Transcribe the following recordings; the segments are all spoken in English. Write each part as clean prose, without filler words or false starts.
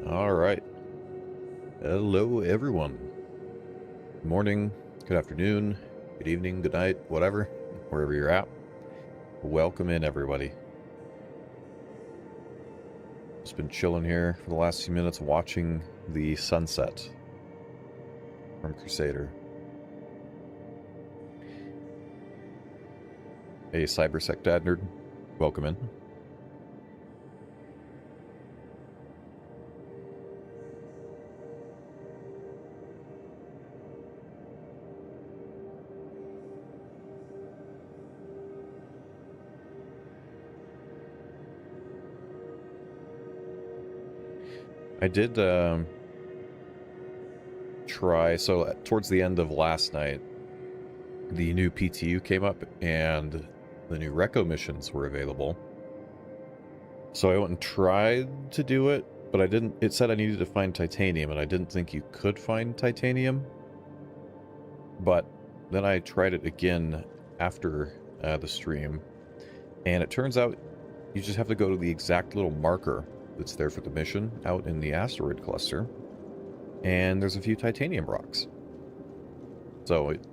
All right. Hello, everyone. Good morning, good afternoon, good evening, good night, whatever, wherever you're at. Welcome in, everybody. Just been chilling here for the last few minutes watching the sunset from Crusader. Hey, Cybersec Dad Nerd. Welcome in. I did try, so towards the end of last night, the new PTU came up and the new Reco missions were available. So I went and tried to do it, but I didn't. It said I needed to find titanium, and I didn't think you could find titanium. But then I tried it again after the stream, and it turns out you just have to go to the exact little marker that's there for the mission out in the asteroid cluster, and there's a few titanium rocks. So it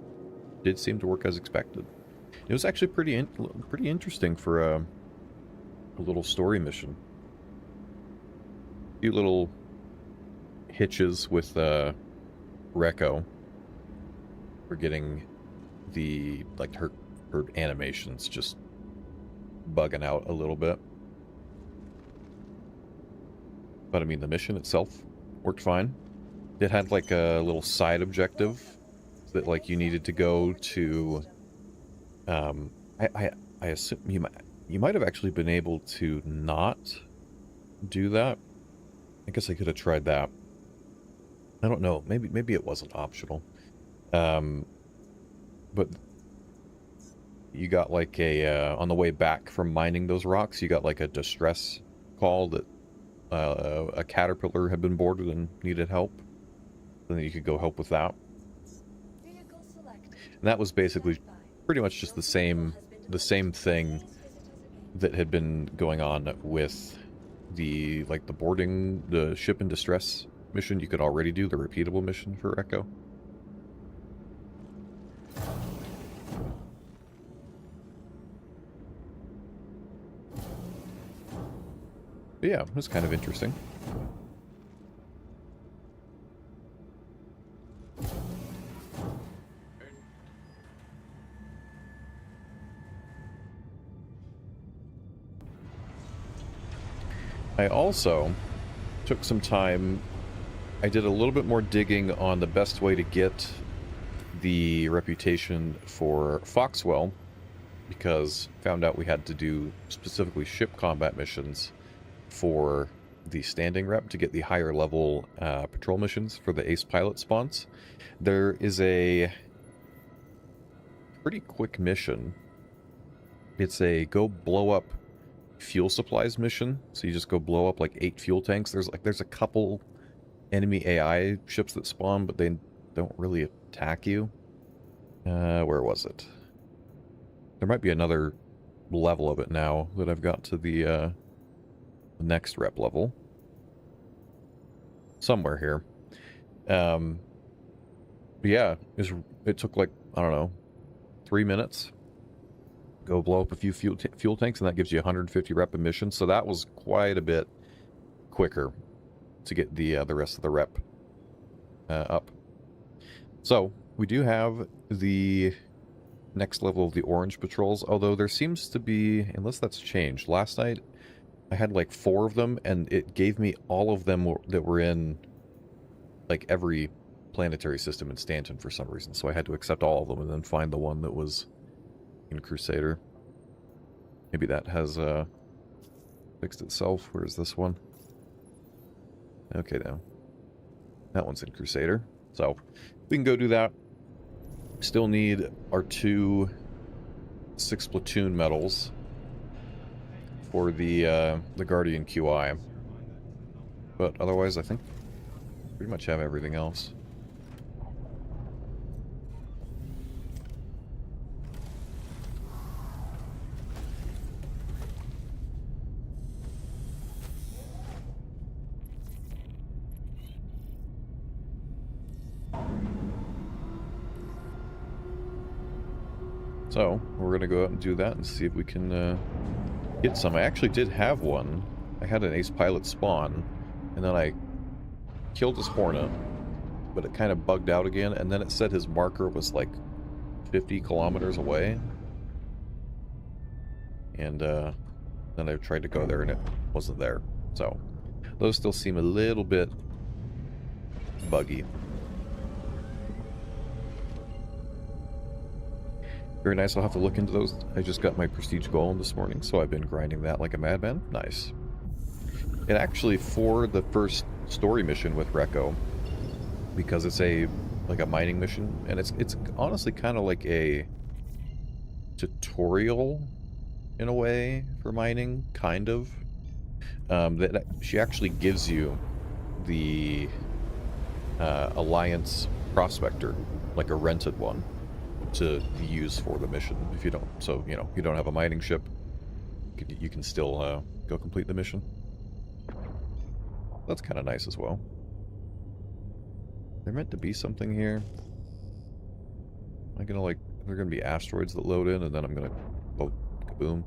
did seem to work as expected. It was actually pretty interesting for a little story mission. A few little hitches with Reco for getting the her animations just bugging out a little bit. But I mean, the mission itself worked fine. It had like a little side objective that like you needed to go to. I assume you might have actually been able to not do that. I guess I could have tried that. I don't know. Maybe it wasn't optional. But you got like a on the way back from mining those rocks, you got like a distress call that a caterpillar had been boarded and needed help. And then you could go help with that. And that was basically pretty much just the same thing that had been going on with the boarding the ship in distress mission you could already do, the repeatable mission for Echo. But yeah, it was kind of interesting. I also took some time. I did a little bit more digging on the best way to get the reputation for Foxwell, because found out we had to do specifically ship combat missions for the standing rep to get the higher level patrol missions for the ace pilot spawns. There is a pretty quick mission. It's a go blow up fuel supplies mission. So you just go blow up like 8 fuel tanks. There's a couple enemy AI ships that spawn, but they don't really attack you. Where was it? There might be another level of it now that I've got to the next rep level. Somewhere here. Yeah, it took like, I don't know, 3 minutes. Go blow up a few fuel tanks, and that gives you 150 rep emissions. So that was quite a bit quicker to get the rest of the rep up. So we do have the next level of the orange patrols, although there seems to be, unless that's changed. Last night I had like 4 of them, and it gave me all of them that were in like every planetary system in Stanton for some reason. So I had to accept all of them and then find the one that was in Crusader. Maybe that has fixed itself. Where's this one? Okay, now that one's in Crusader. So we can go do that. Still need our 2 6 platoon medals for the Guardian QI. But otherwise, I think pretty much have everything else. So, we're going to go out and do that and see if we can get some. I actually did have one. I had an ace pilot spawn, and then I killed his Hornet, but it kind of bugged out again, and then it said his marker was like 50 kilometers away. And then I tried to go there, and it wasn't there. So, those still seem a little bit buggy. Very nice. I'll have to look into those. I just got my prestige golem this morning, so I've been grinding that like a madman. Nice. And actually, for the first story mission with Recco, because it's like a mining mission, and it's honestly kind of like a tutorial in a way for mining, kind of. That she actually gives you the Alliance Prospector, like a rented one, to use for the mission. If you don't, so you know, you don't have a mining ship, you can still go complete the mission. That's kind of nice as well. There meant to be something here. Am I gonna like? There are gonna be asteroids that load in, and then I'm gonna, oh, kaboom.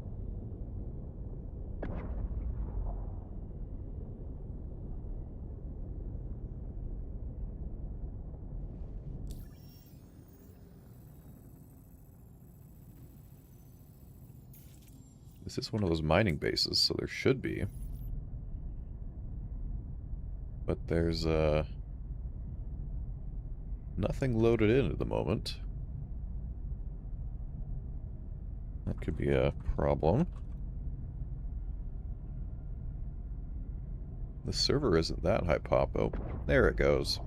This is one of those mining bases, so there should be. But there's nothing loaded in at the moment. That could be a problem. The server isn't that high pop. Oh, there it goes.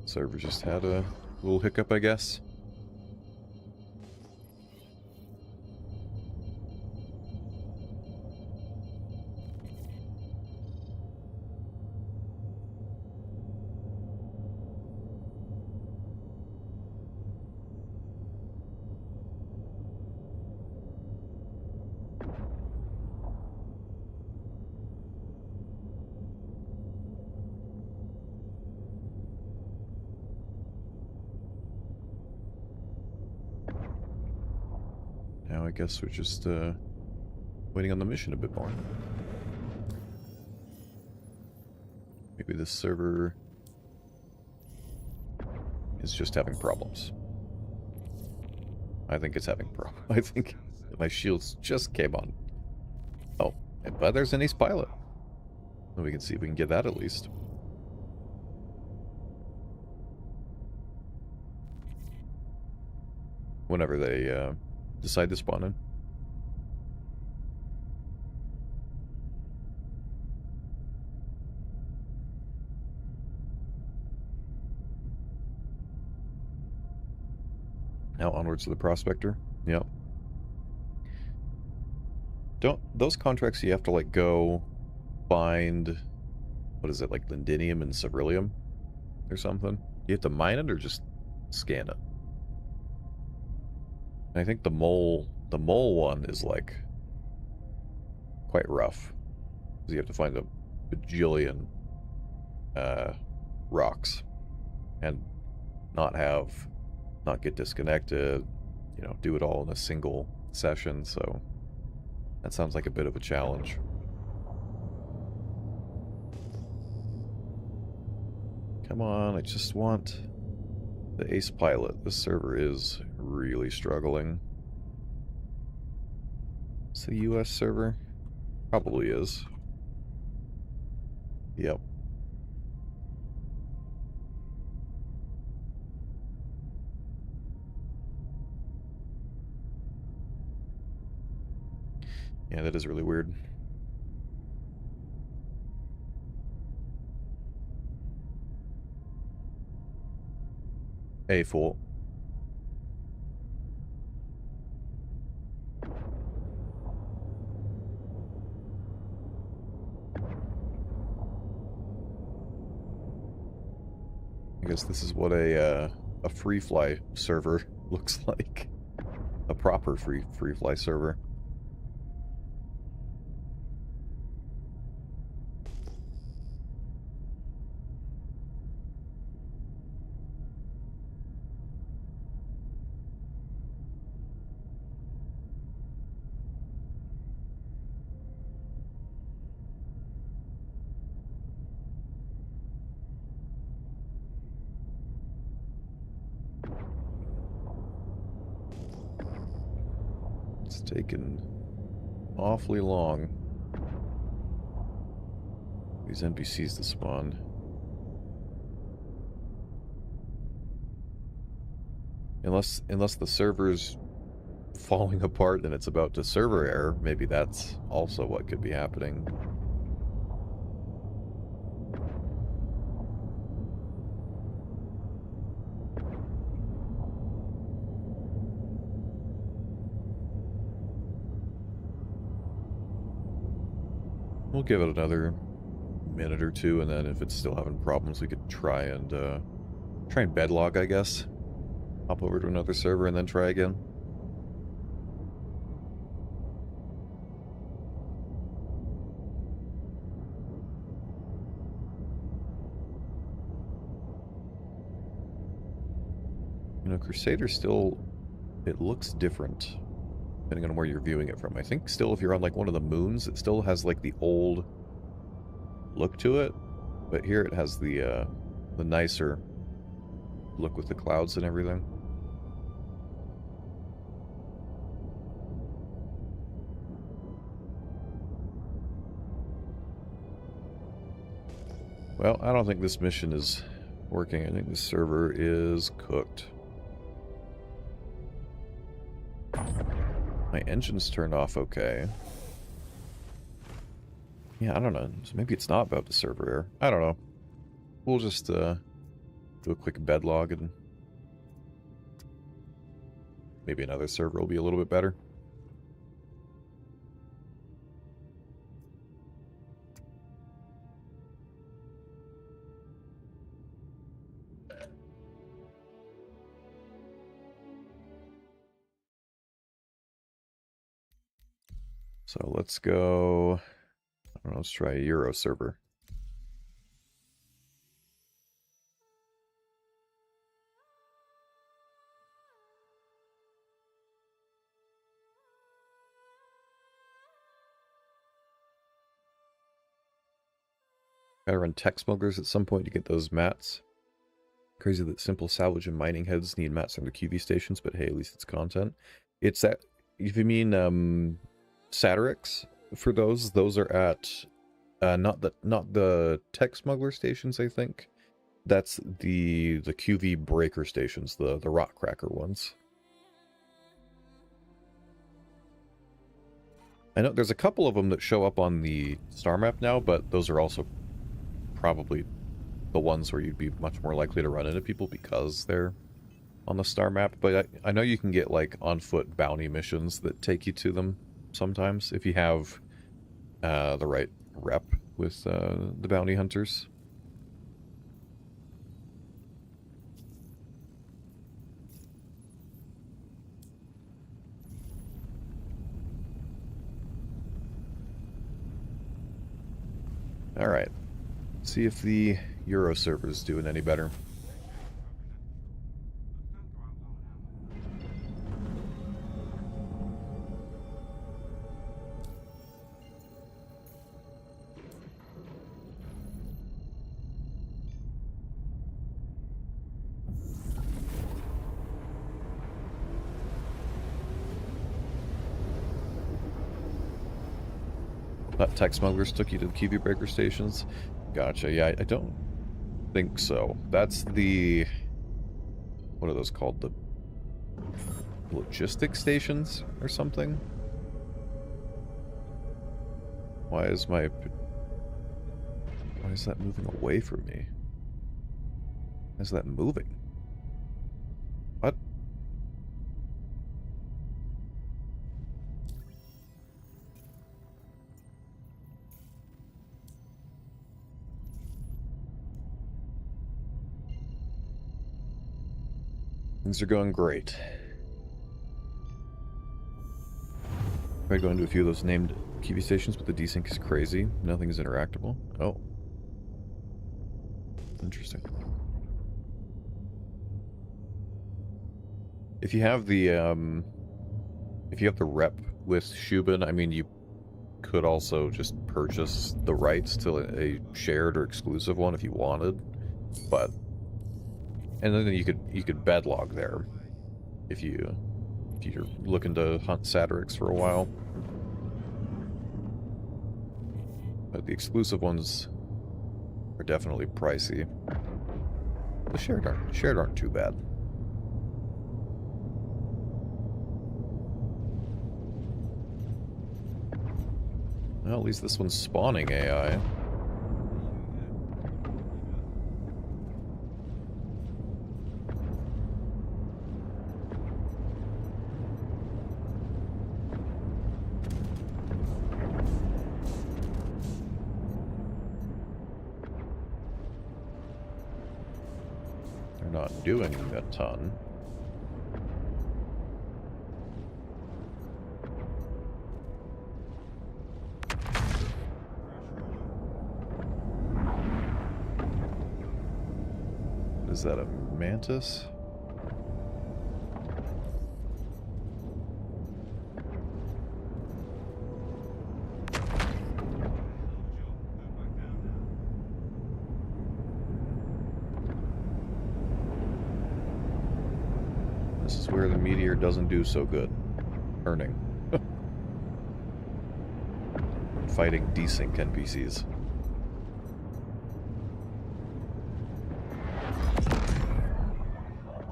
Server just had a little hiccup, I guess. Now I guess we're just waiting on the mission a bit more. Maybe this server is just having problems. I think it's having problems. I think my shields just came on. Oh, but there's an ace pilot. We can see if we can get that at least. Whenever they decide to spawn in. Now onwards to the Prospector. Yep. Those contracts you have to like go find, what is it, like Lindinium and Ceruleum or something? You have to mine it or just scan it? And I think the mole one is like quite rough. Because you have to find a bajillion rocks and not get disconnected, you know, do it all in a single session, so that sounds like a bit of a challenge. Come on, I just want the ace pilot. This server is really struggling. It's the US server? Probably is. Yep. Yeah, that is really weird. Hey, fool. I guess this is what a free fly server looks like. A proper free fly server. It's taken awfully long. These NPCs to spawn. Unless the server's falling apart and it's about to server error, maybe that's also what could be happening. We'll give it another minute or two, and then if it's still having problems, we could try and bedlog, I guess. Hop over to another server and then try again. You know, Crusader still, it looks different depending on where you're viewing it from. I think still if you're on like one of the moons, it still has like the old look to it, but here it has the nicer look with the clouds and everything. Well, I don't think this mission is working. I think the server is cooked. My engine's turned off okay. Yeah, I don't know. So maybe it's not about the server error. I don't know. We'll just do a quick bedlog and maybe another server will be a little bit better. So let's go, I don't know, let's try a Euro server. Gotta run tech smugglers at some point to get those mats. Crazy that simple salvage and mining heads need mats from the QV stations, but hey, at least it's content. It's that, if you mean Satyrix, for those are at not the tech smuggler stations, I think. That's the QV breaker stations, the rock cracker ones. I know there's a couple of them that show up on the star map now, but those are also probably the ones where you'd be much more likely to run into people because they're on the star map. But I know you can get like on foot bounty missions that take you to them sometimes if you have the right rep with the bounty hunters. All right, see if the Euro server is doing any better. That tech smugglers took you to the QV breaker stations? Gotcha. Yeah, I don't think so. That's the... What are those called? The logistics stations or something? Why is that moving away from me? Why is that moving? What? Things are going great. Tried going to a few of those named QV stations, but the desync is crazy. Nothing is interactable. Oh. Interesting. If you have the rep with Shubin, I mean, you could also just purchase the rights to a shared or exclusive one if you wanted, but and then you could bedlog there if you're looking to hunt Satyrix for a while. But the exclusive ones are definitely pricey. The shared aren't too bad. Well, at least this one's spawning AI. They're not doing a ton. Is that a mantis? This is where the meteor doesn't do so good. Turning. Fighting desync NPCs.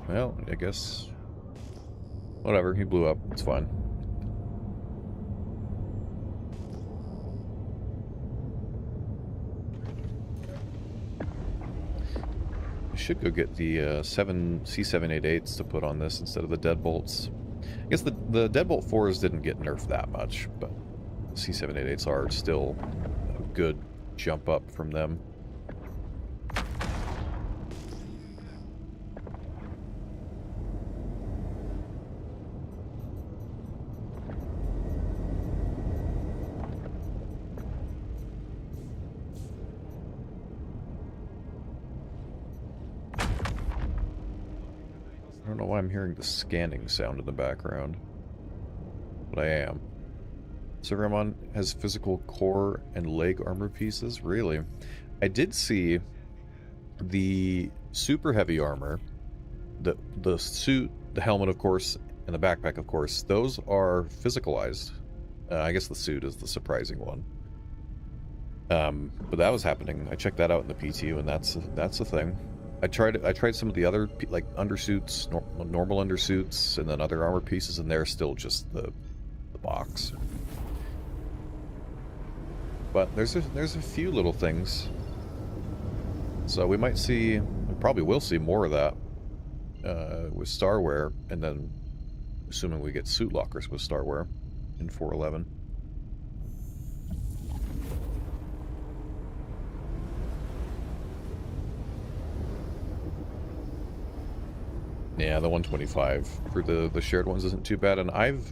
Well, I guess... Whatever, he blew up. It's fine. I should go get the C788s to put on this instead of the deadbolts. I guess the deadbolt 4s didn't get nerfed that much, but C788s are still a good jump up from them. I don't know why I'm hearing the scanning sound in the background, but I am. Server I'm on has physical core and leg armor pieces? Really? I did see the super heavy armor, the suit, the helmet, of course, and the backpack, of course. Those are physicalized. I guess the suit is the surprising one. But that was happening. I checked that out in the PTU, and that's a thing. I tried some of the other like undersuits, normal undersuits, and then other armor pieces, and they're still just the box. But there's a few little things. So we probably will see more of that with Starware, and then assuming we get suit lockers with Starware in 4.11. Yeah, the 125 for the shared ones isn't too bad, and I've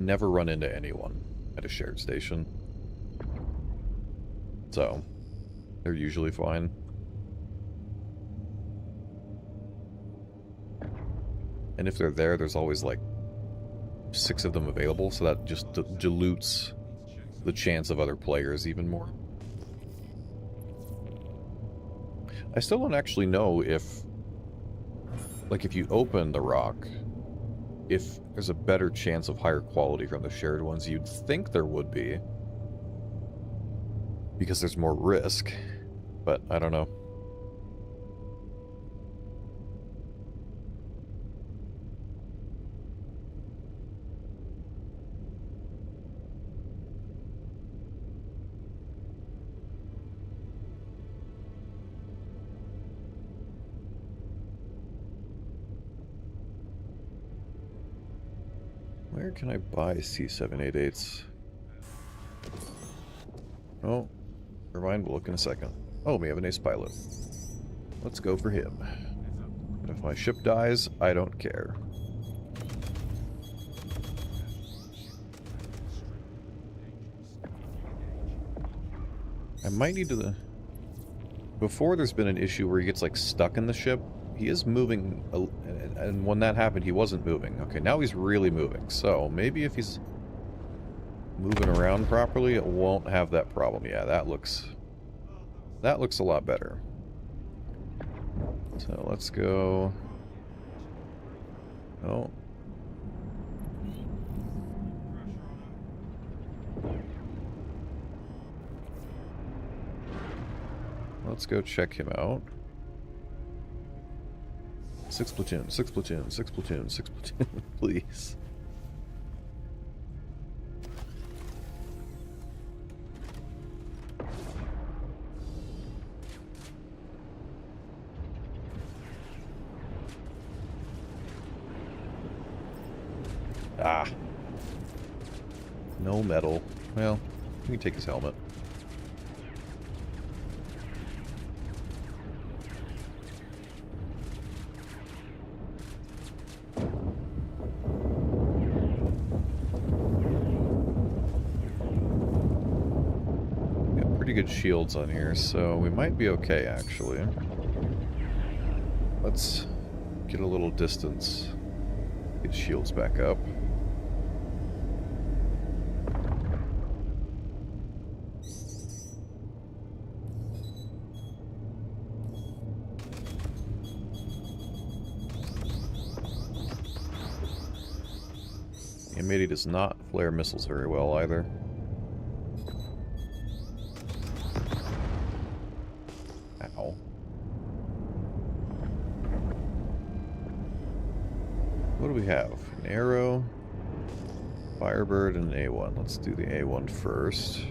never run into anyone at a shared station. So, they're usually fine. And if they're there, there's always like 6 of them available, so that just dilutes the chance of other players even more. I still don't actually know if, like, if you open the rock, if there's a better chance of higher quality from the shared ones. You'd think there would be, because there's more risk, but I don't know. Where can I buy C788s? Oh, never mind, we'll look in a second. Oh, we have an ace pilot. Let's go for him. And if my ship dies, I don't care. I might need to... Before there's been an issue where he gets, like, stuck in the ship. He is moving, and when that happened, he wasn't moving. Okay, now he's really moving. So, maybe if he's moving around properly, it won't have that problem. Yeah, that looks a lot better. So, let's go... Oh. Let's go check him out. 6 platoon, 6 platoon, 6 platoon, 6 platoon, please. Ah. No metal. Well, we can take his helmet. Good shields on here, so we might be okay, actually. Let's get a little distance. Get shields back up. M80 does not flare missiles very well, either. What do we have? An arrow, Firebird, and an A1. Let's do the A1 first.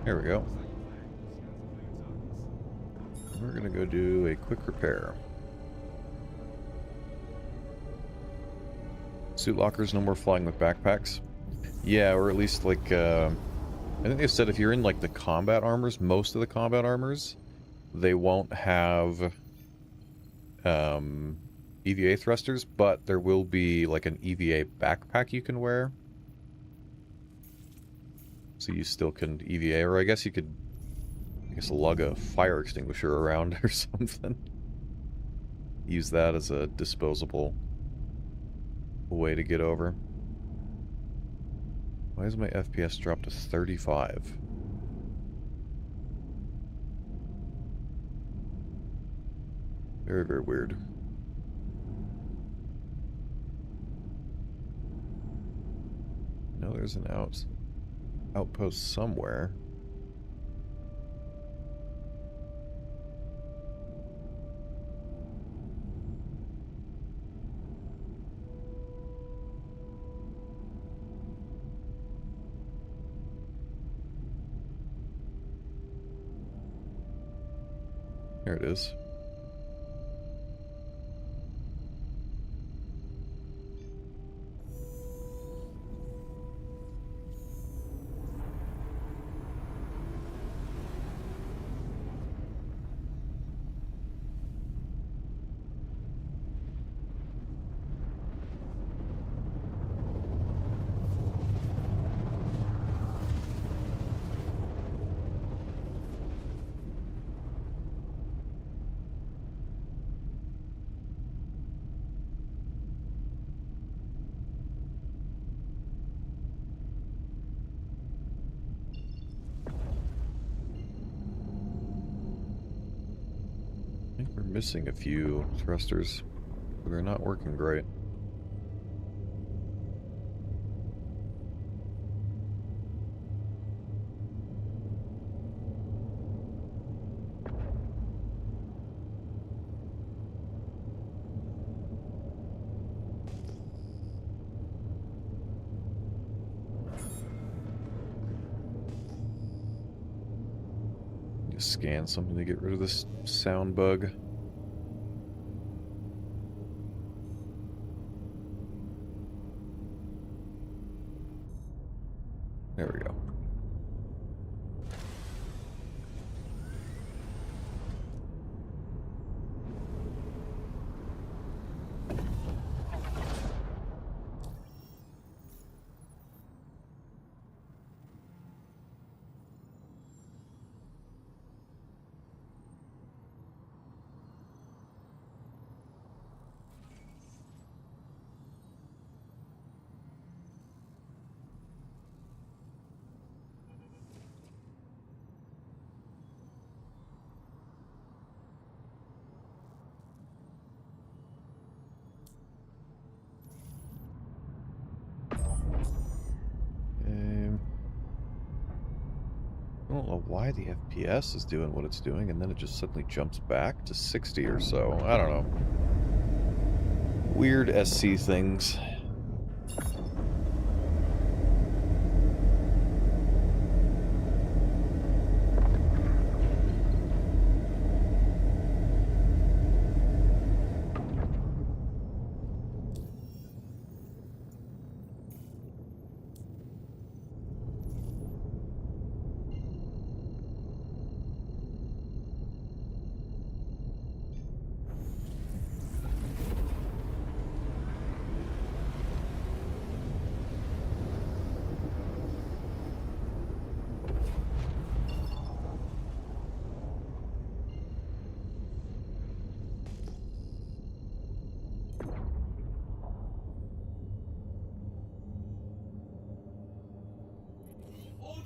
There we go. We're gonna go do a quick repair. Suit lockers, no more flying with backpacks. Yeah, or at least like, I think they said if you're in like the combat armors, most of the combat armors, they won't have EVA thrusters, but there will be like an EVA backpack you can wear. So you still can EVA, or I guess you could, lug a fire extinguisher around or something. Use that as a disposable way to get over. Why is my FPS dropped to 35? Very, very weird. No, there's an outpost somewhere. There it is. I think we're missing a few thrusters. They're not working great. Just scan something to get rid of this sound bug. There we go. I don't know why the FPS is doing what it's doing, and then it just suddenly jumps back to 60 or so. I don't know. Weird SC things.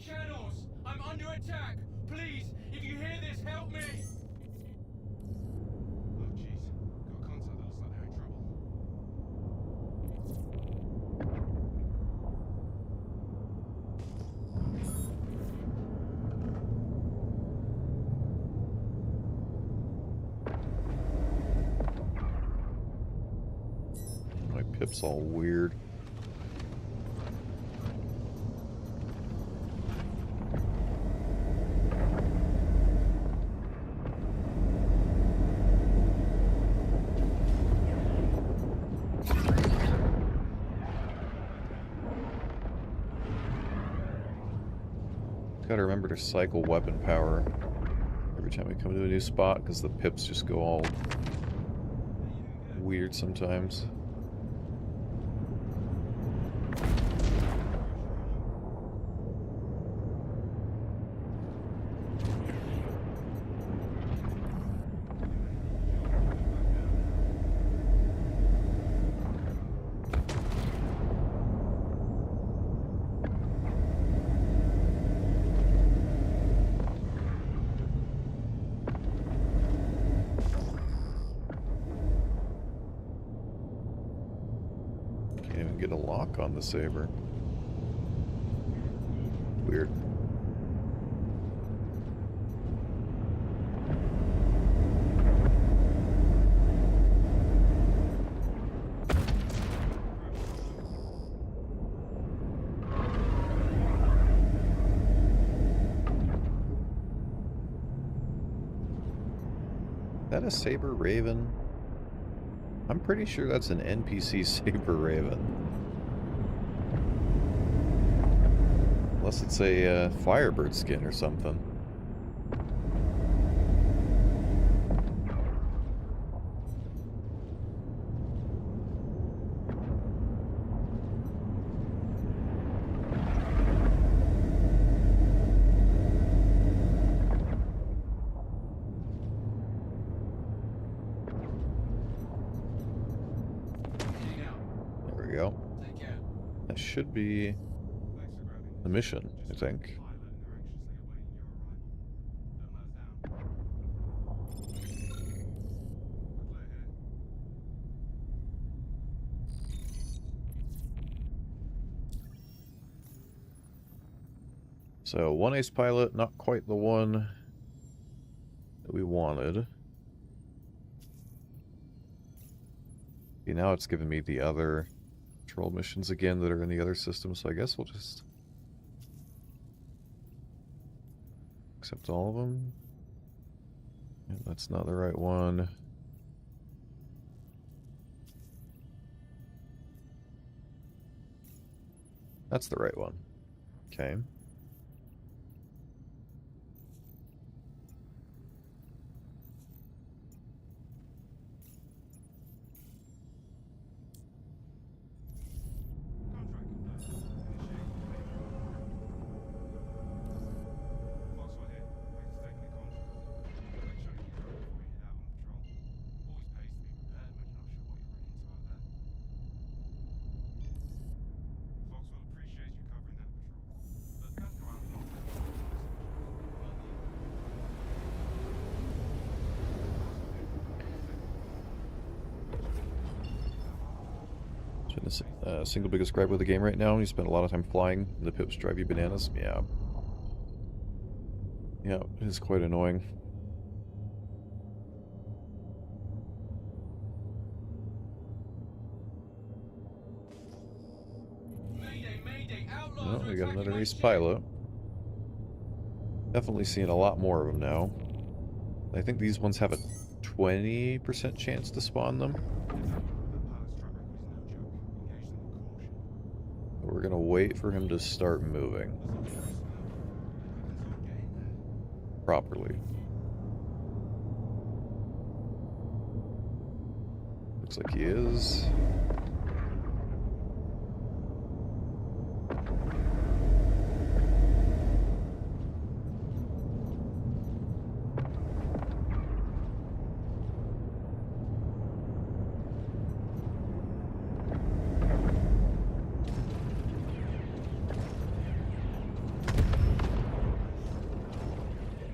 Channels! I'm under attack! Please, if you hear this, help me! Oh jeez, got contact that looks like they're in trouble. My pip's all weird. Gotta remember to cycle weapon power every time we come to a new spot, because the pips just go all weird sometimes. Get a lock on the saber. Weird. Is that a saber raven? I'm pretty sure that's an NPC saber raven. Unless it's a Firebird skin or something. There we go. That should be the mission, I think. So, one ace pilot, not quite the one that we wanted. See, now it's giving me the other patrol missions again that are in the other system, so I guess we'll just accept all of them. Yeah, that's not the right one. That's the right one. Okay. Single biggest gripe with the game right now, you spend a lot of time flying, the pips drive you bananas. Yeah. Yeah, it is quite annoying. Oh, we got another ace pilot. Definitely seeing a lot more of them now. I think these ones have a 20% chance to spawn them. We're gonna wait for him to start moving properly. Looks like he is.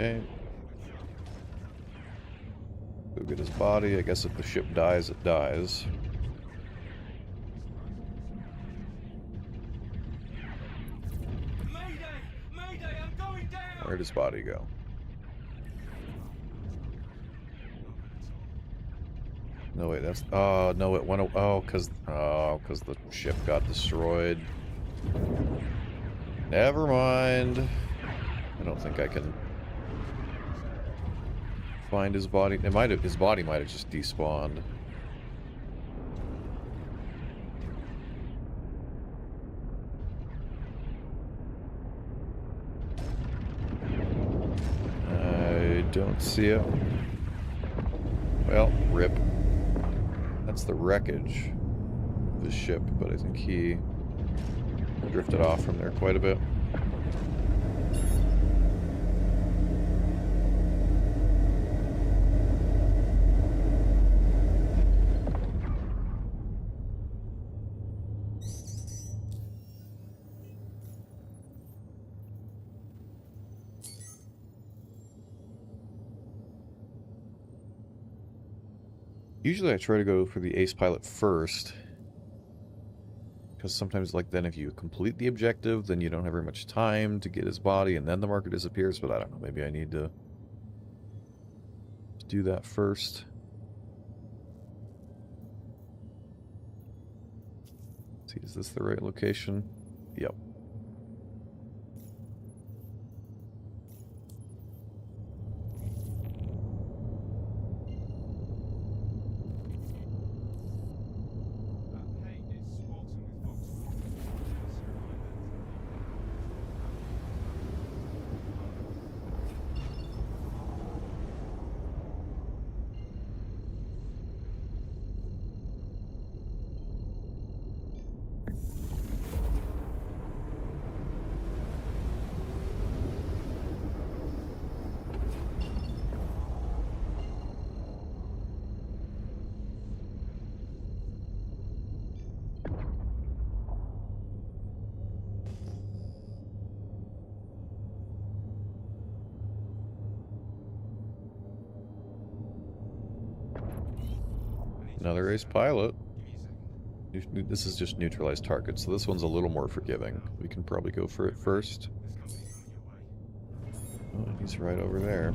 Okay. Go get his body. I guess if the ship dies, it dies. Mayday! Mayday! I'm going down! Where'd his body go? No, wait, that's... Oh, no, it went... Oh, because the ship got destroyed. Never mind. I don't think I can find his body. It might have... His body might have just despawned. See ya. Well, rip. That's the wreckage of the ship, but I think he drifted off from there quite a bit. Usually I try to go for the ace pilot first, because sometimes, like, then if you complete the objective, then you don't have very much time to get his body, and then the marker disappears, but I don't know, maybe I need to do that first. Let's see, is this the right location? Yep. Hey, it's Orison with Foxtrot. Just a reminder Another ace pilot. Give me a second. This is just neutralized target, so this one's a little more forgiving. We can probably go for it first. This company's coming your way. Oh, he's right over there.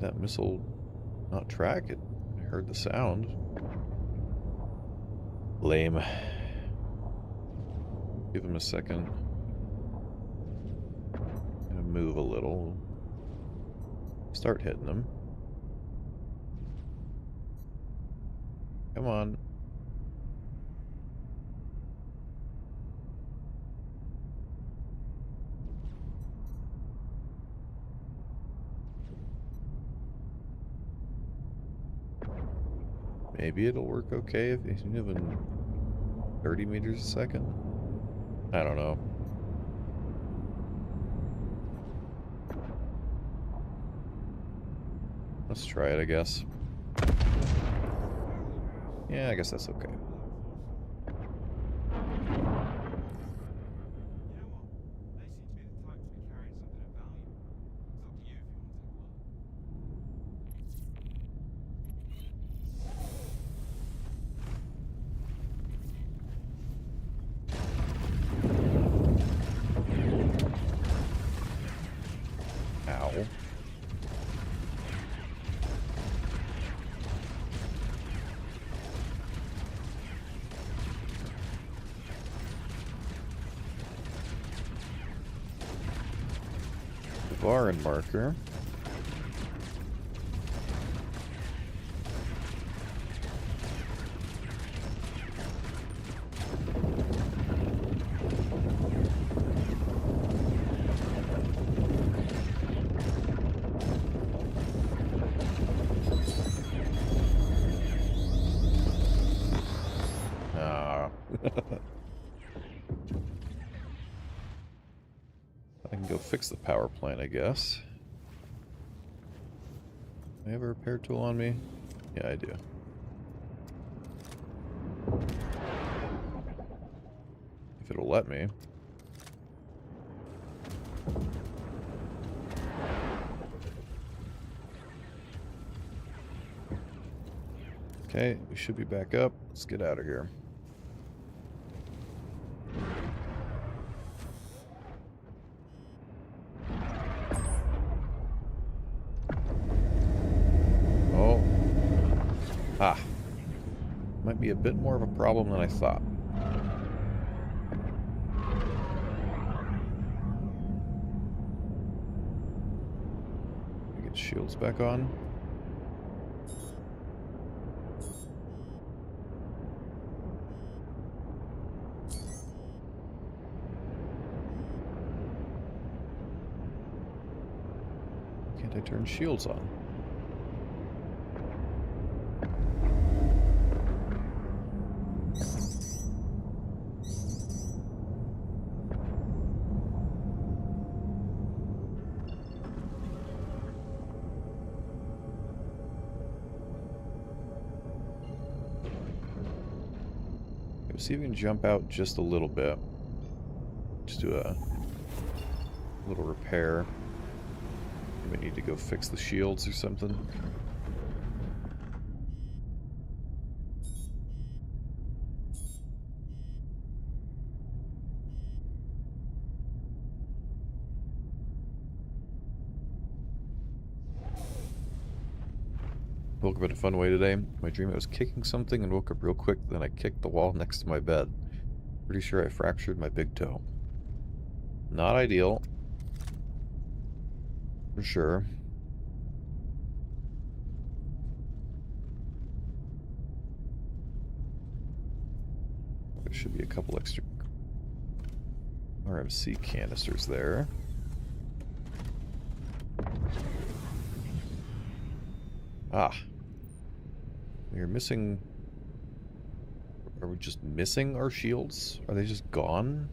That missile not track? It heard the sound. Lame. Give him a second. Gonna move a little. Start hitting him. Come on. Maybe it'll work okay if he's moving 30 meters a second. I don't know. Let's try it, I guess. Yeah, I guess that's okay. You know what? They seem to be the type to be carrying something of value. It's up to you if you want to take a look. Ow. Orison marker. Ah. I can go fix the power plant, I guess. Do I have a repair tool on me? Yeah, I do. If it'll let me. Okay, we should be back up. Let's get out of here. Oh. Ah. Might be a bit more of a problem than I thought. Get shields back on. they turn shields on. See if we can jump out just a little bit. Just do a little repair. We need to go fix the shields or something. Woke up in a fun way today. My dream I was kicking something and woke up real quick, then I kicked the wall next to my bed. Pretty sure I fractured my big toe. Not ideal. For sure. There should be a couple extra RMC canisters there. Ah. We are missing... Are we just missing our shields? Are they just gone?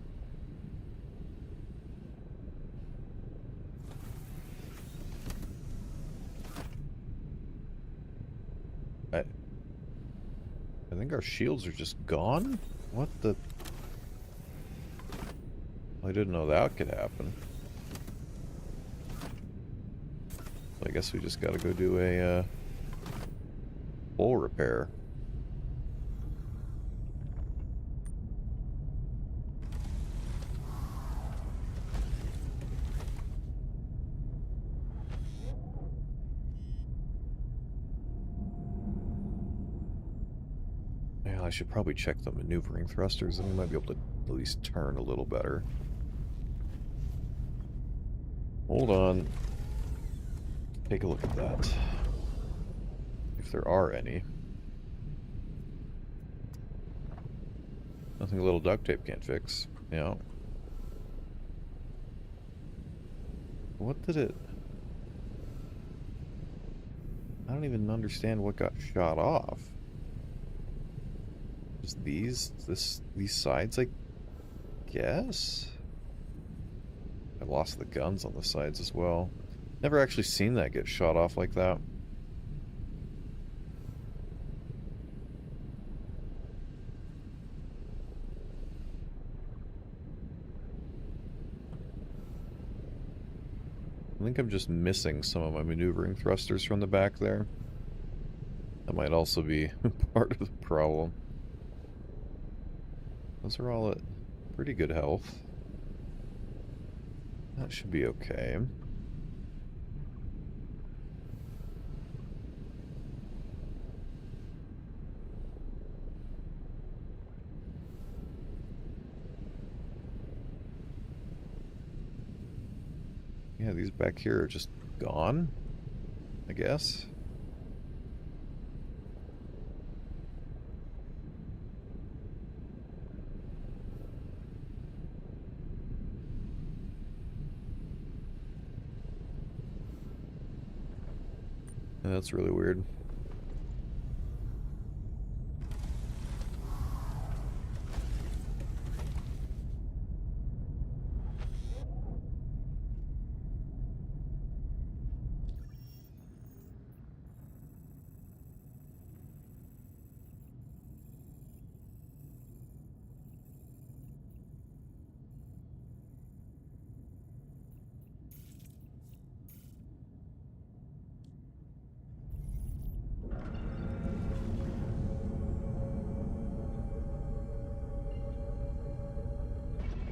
I think our shields are just gone? What the... I didn't know that could happen. So I guess we just gotta go do a, full repair. Yeah, I should probably check the maneuvering thrusters, and we might be able to at least turn a little better. Hold on. Take a look at that. If there are any. Nothing a little duct tape can't fix. You know. What did it... I don't even understand what got shot off. Just these sides, I guess? I lost the guns on the sides as well. Never actually seen that get shot off like that. I think I'm just missing some of my maneuvering thrusters from the back there. That might also be part of the problem. Those are all at pretty good health. That should be okay. Yeah, these back here are just gone, I guess. Yeah, that's really weird.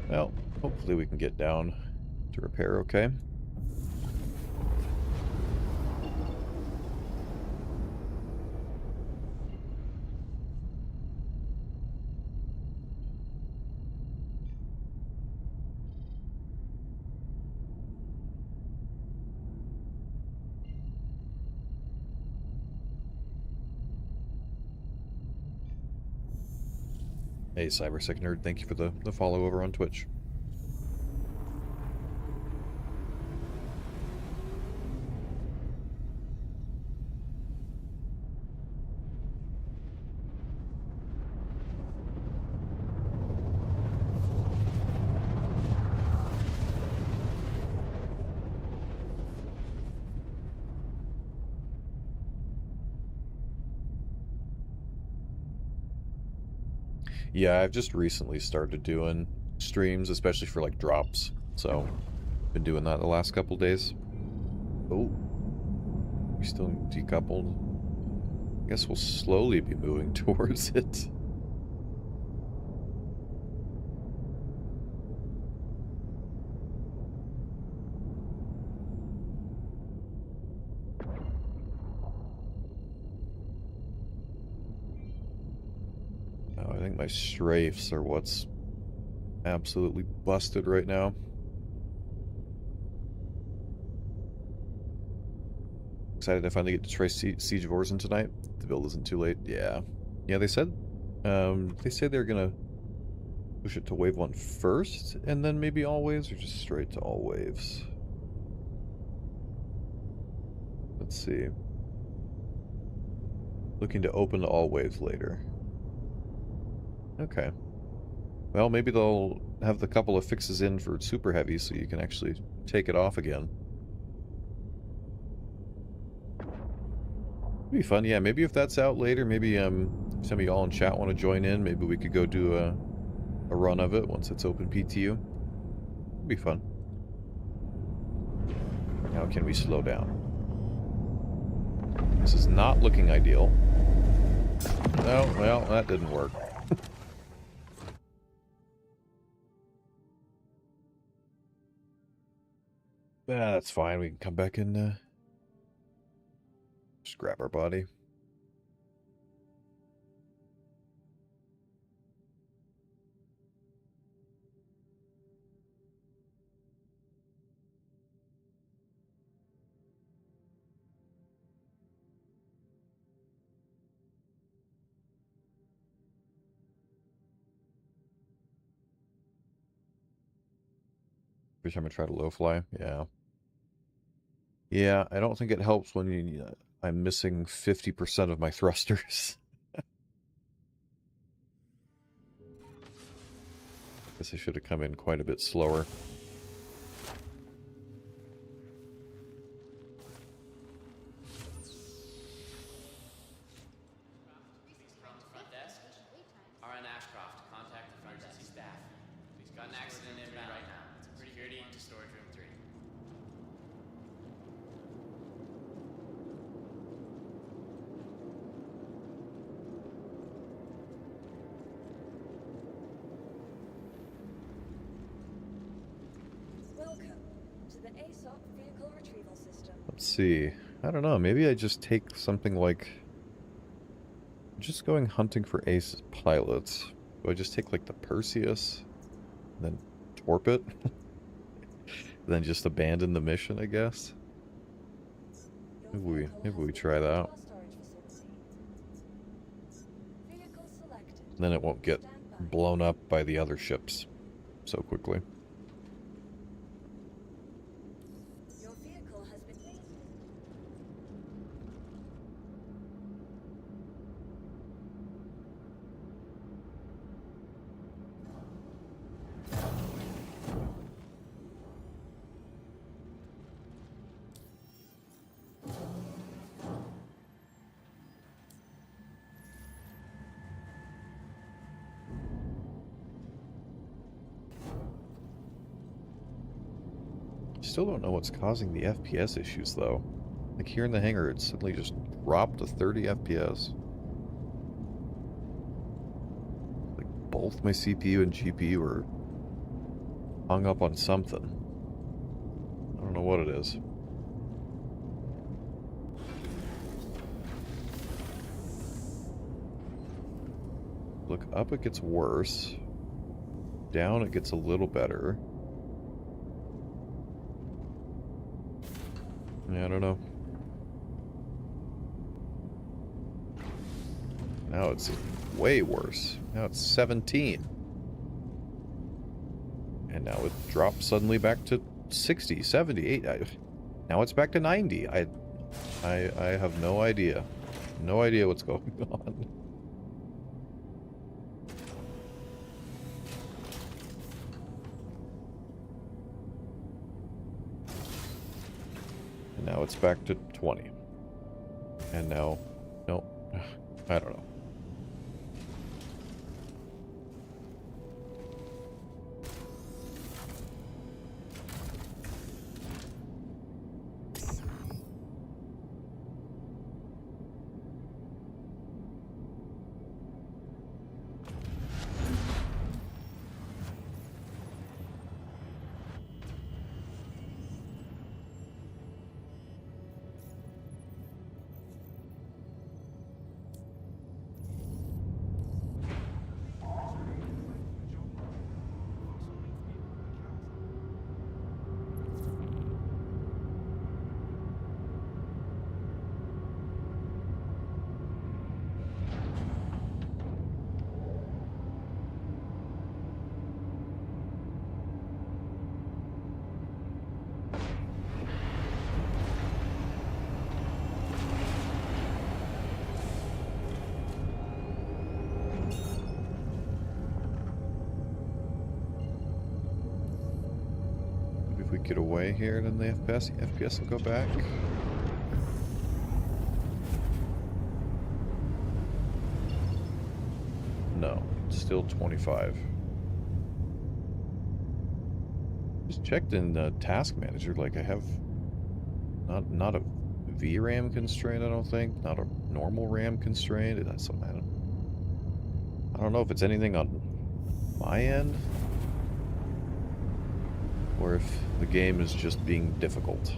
Well, hopefully we can get down to repair okay. Hey, Cybersec Nerd, thank you for the follow over on Twitch. Yeah, I've just recently started doing streams, especially for like drops. So, been doing that the last couple days. Oh, we still decoupled. I guess we'll slowly be moving towards it. Oh, I think my strafes are what's absolutely busted right now. Excited to finally get to try Siege of Orison tonight. The build isn't too late. Yeah. Yeah, they said they're gonna push it to wave 1 first, and then maybe all waves, or just straight to all waves. Let's see. Looking to open to all waves later. Okay. Well, maybe they'll have the couple of fixes in for super heavy so you can actually take it off again. Be fun, yeah. Maybe if that's out later, maybe some of y'all in chat want to join in. Maybe we could go do a run of it once it's open PTU. It'd be fun. Now can we slow down? This is not looking ideal. Oh, well, that didn't work. That's fine. We can come back and just grab our body. Every time I try to low fly, yeah. Yeah, I don't think it helps when I'm missing 50% of my thrusters. Guess I should have come in quite a bit slower. Let's see. I don't know. Maybe I just take something like... just going hunting for ace pilots. Do I just take like the Perseus? And then torp it? Then just abandon the mission, I guess? Maybe we try that. Then it won't get blown up by the other ships so quickly. Still don't know what's causing the FPS issues, though. Like here in the hangar, it suddenly just dropped to 30 FPS. Like both my CPU and GPU are hung up on something. I don't know what it is. Look up, it gets worse. Down, it gets a little better. Yeah, I don't know. Now it's way worse. Now it's 17. And now it drops suddenly back to 60, 70, now it's back to 90. I have no idea. No idea what's going on. Now it's back to 20. And now, no, I don't know. we get away here, then the FPS will go back. No, still 25. Just checked in Task Manager, like I have not a VRAM constraint, I don't think, not a normal RAM constraint. That's what I don't know if it's anything on my end, or if the game is just being difficult.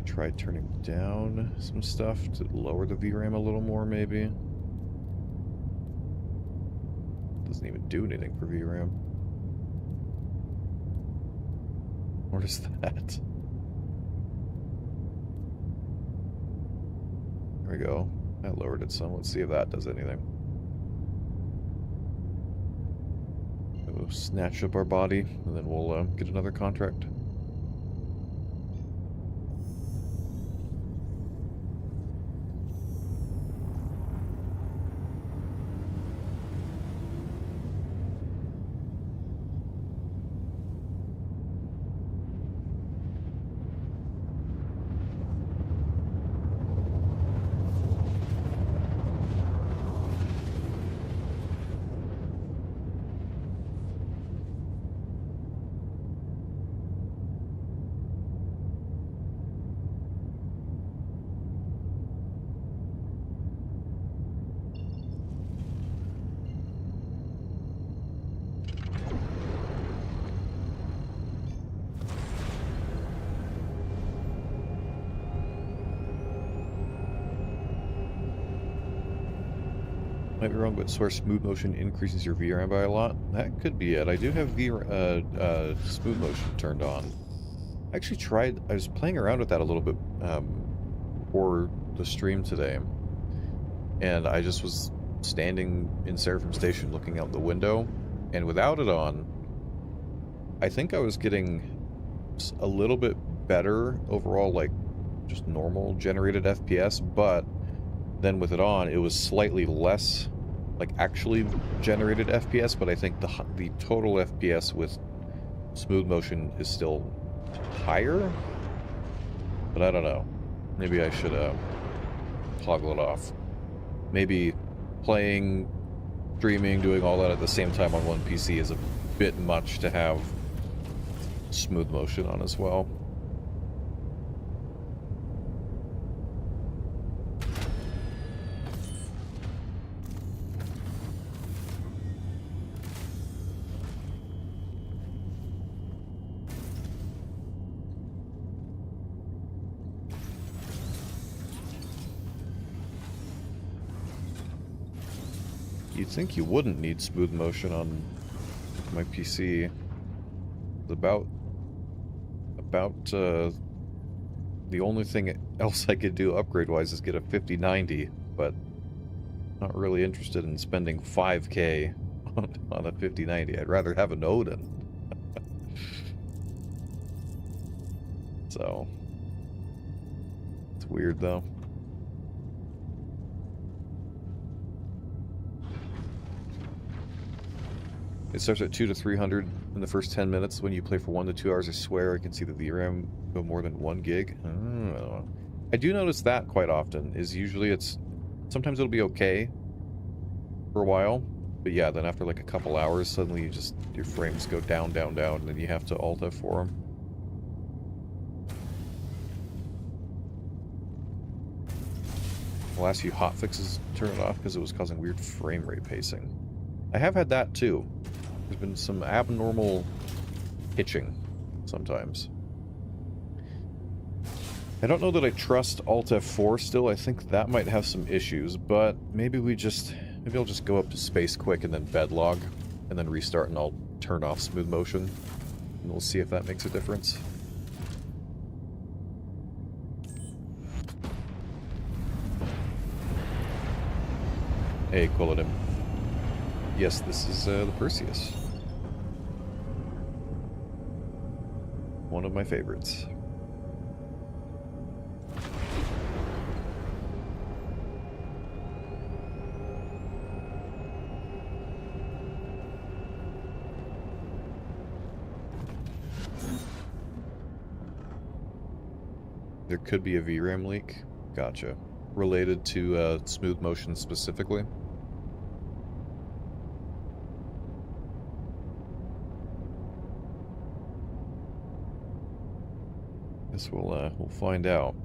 Try turning down some stuff to lower the VRAM a little more, maybe. Doesn't even do anything for VRAM. What is that? There we go. I lowered it some. Let's see if that does anything. We'll snatch up our body, and then we'll get another contract. Might be wrong, but source smooth motion increases your VRAM by a lot. That could be it. I do have smooth motion turned on. I actually tried. I was playing around with that a little bit for the stream today, and I just was standing in Seraphim Station looking out the window, and without it on, I think I was getting a little bit better overall, like just normal generated FPS, but then with it on, it was slightly less, like, actually generated FPS, but I think the total FPS with smooth motion is still higher? But I don't know. Maybe I should toggle it off. Maybe playing, streaming, doing all that at the same time on one PC is a bit much to have smooth motion on as well. You'd think you wouldn't need smooth motion on my PC. About the only thing else I could do upgrade-wise is get a 5090, but not really interested in spending 5K on a 5090. I'd rather have an Odin. So, it's weird though. It starts at 200 to 300 in the first 10 minutes. When you play for 1 to 2 hours, I swear I can see the VRAM go more than 1 gig. I do notice that quite often. Is usually sometimes it'll be okay for a while, but yeah, then after like a couple hours, suddenly your frames go down, down, down, and then you have to Alt F4 them. The last few hotfixes turned it off because it was causing weird frame rate pacing. I have had that too. There's been some abnormal hitching sometimes. I don't know that I trust Alt F4 still. I think that might have some issues, but maybe I'll just go up to space quick and then bedlog and then restart, and I'll turn off smooth motion and we'll see if that makes a difference. Hey, Quilladin. Yes, this is the Perseus. One of my favorites. There could be a VRAM leak. Gotcha. Related to smooth motion specifically. Guess we'll find out.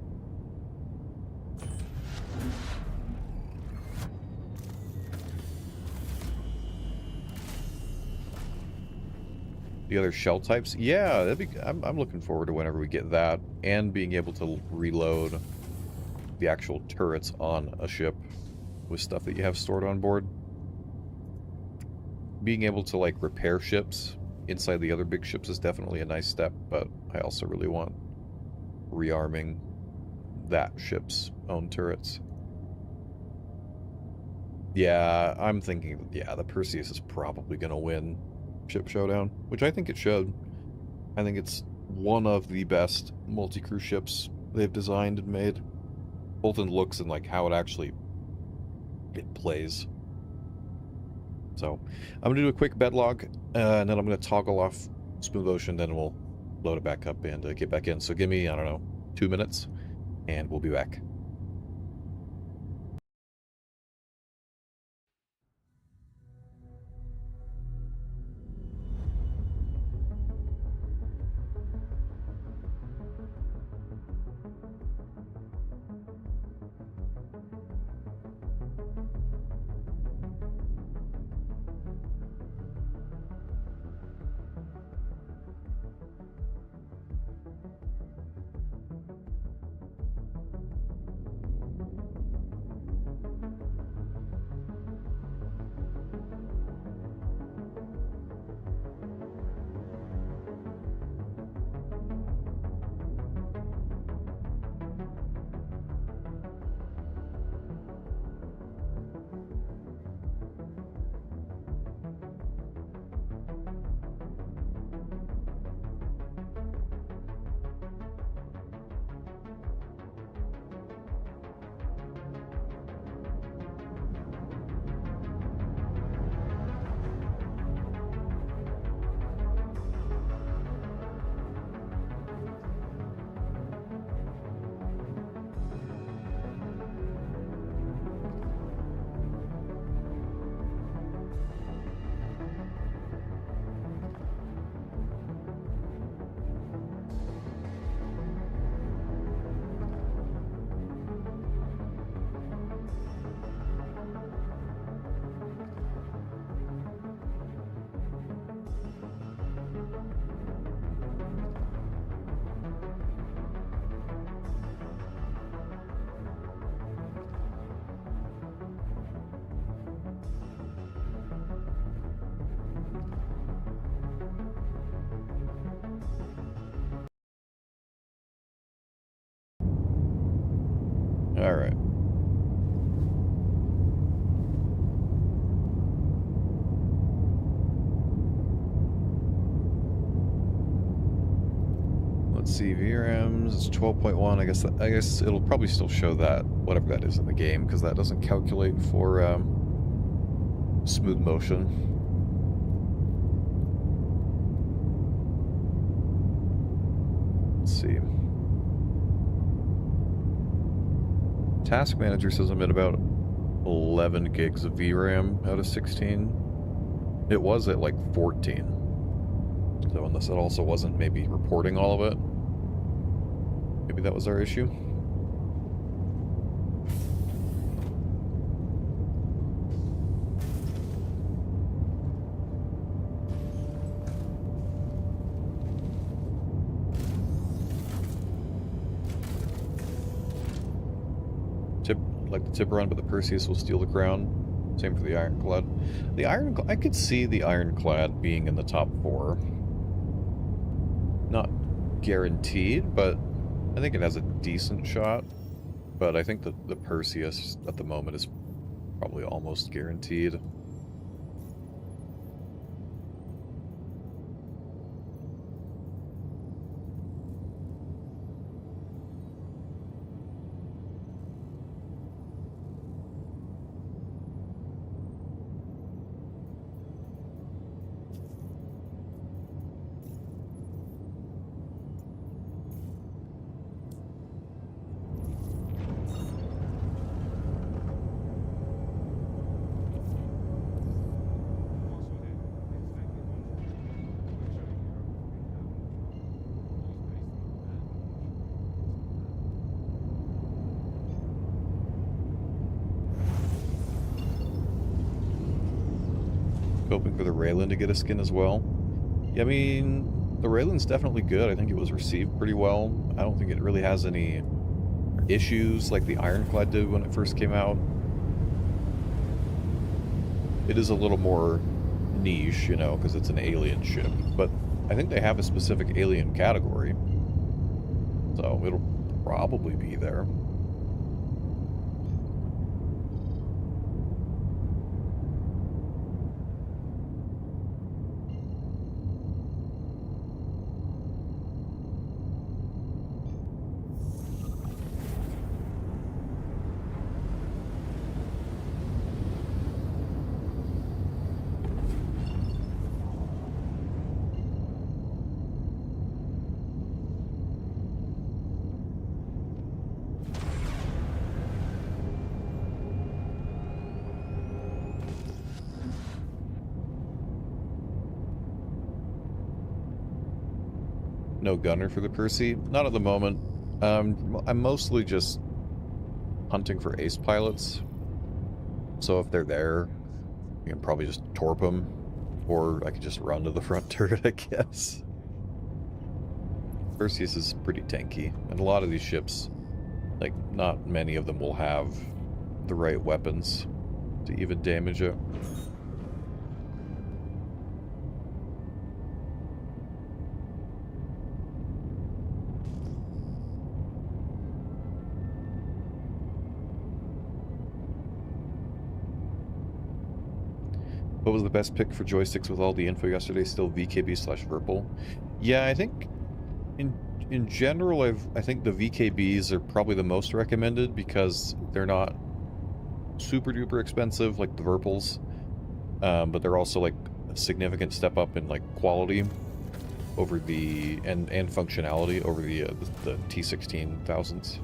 The other shell types, yeah, I'm looking forward to whenever we get that, and being able to reload the actual turrets on a ship with stuff that you have stored on board. Being able to like repair ships inside the other big ships is definitely a nice step, but I also really want rearming that ship's own turrets. Yeah, I'm thinking, yeah, the Perseus is probably going to win Ship Showdown, which I think it should. I think it's one of the best multi-crew ships they've designed and made, both in looks and like how it plays. So I'm going to do a quick bed log, and then I'm going to toggle off Smooth Ocean, then we'll load it back up and get back in. So give me, I don't know, 2 minutes, and we'll be back. All right. Let's see, VRMs is 12.1. I guess it'll probably still show that, whatever that is in the game, because that doesn't calculate for smooth motion. Let's see. Task Manager says I'm at about 11 gigs of VRAM out of 16. It was at like 14. So unless it also wasn't maybe reporting all of it, maybe that was our issue. Like the tip run, but the Perseus will steal the crown. Same for the Ironclad. I could see the Ironclad being in the top 4. Not guaranteed, but I think it has a decent shot. But I think that the Perseus at the moment is probably almost guaranteed. Hoping for the Raylan to get a skin as well. Yeah, I mean, the Raylan's definitely good. I think it was received pretty well. I don't think it really has any issues like the Ironclad did when it first came out. It is a little more niche, you know, because it's an alien ship. But I think they have a specific alien category. So it'll probably be there. No gunner for the Percy? Not at the moment. I'm mostly just hunting for ace pilots. So if they're there, you can probably just torp them. Or I could just run to the front turret, I guess. Perseus is pretty tanky. And a lot of these ships, like, not many of them will have the right weapons to even damage it. What was the best pick for joysticks with all the info yesterday? Still VKB/Virpil. Yeah, I think in general, I think the VKBs are probably the most recommended because they're not super duper expensive like the Virpils, but they're also like a significant step up in like quality over the and functionality over the T16,000s.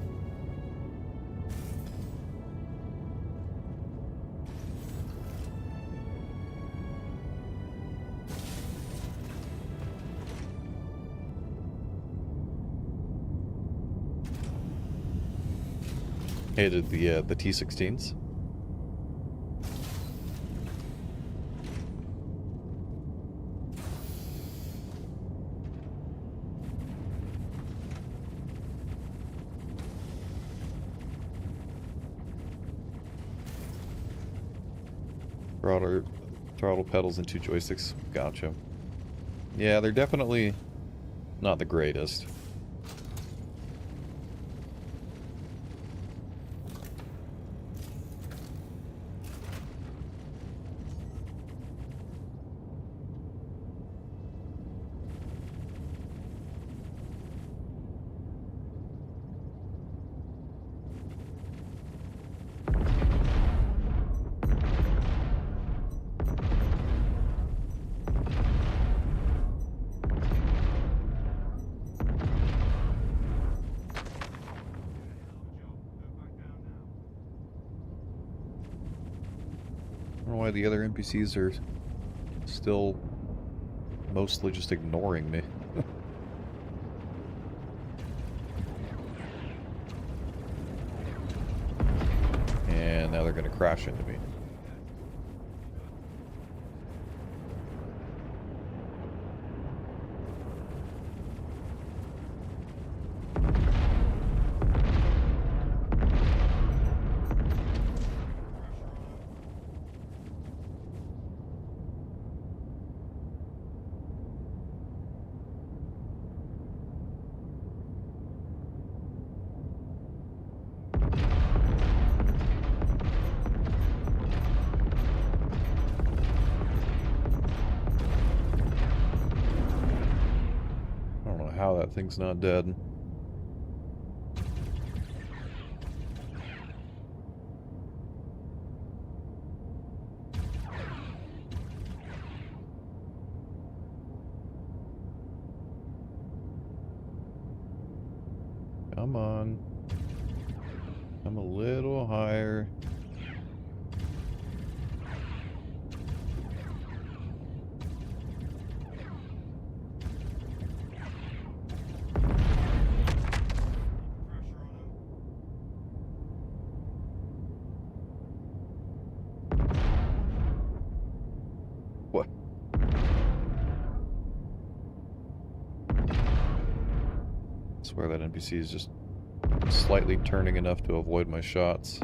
Hated the T16s. Throttle pedals and 2 joysticks. Gotcha. Yeah, they're definitely not the greatest. I don't know why the other NPCs are still mostly just ignoring me. And now they're going to crash into me. how that thing's not dead. Come on. I'm a little higher. Pressure on him. What? I swear that NPC is just slightly turning enough to avoid my shots.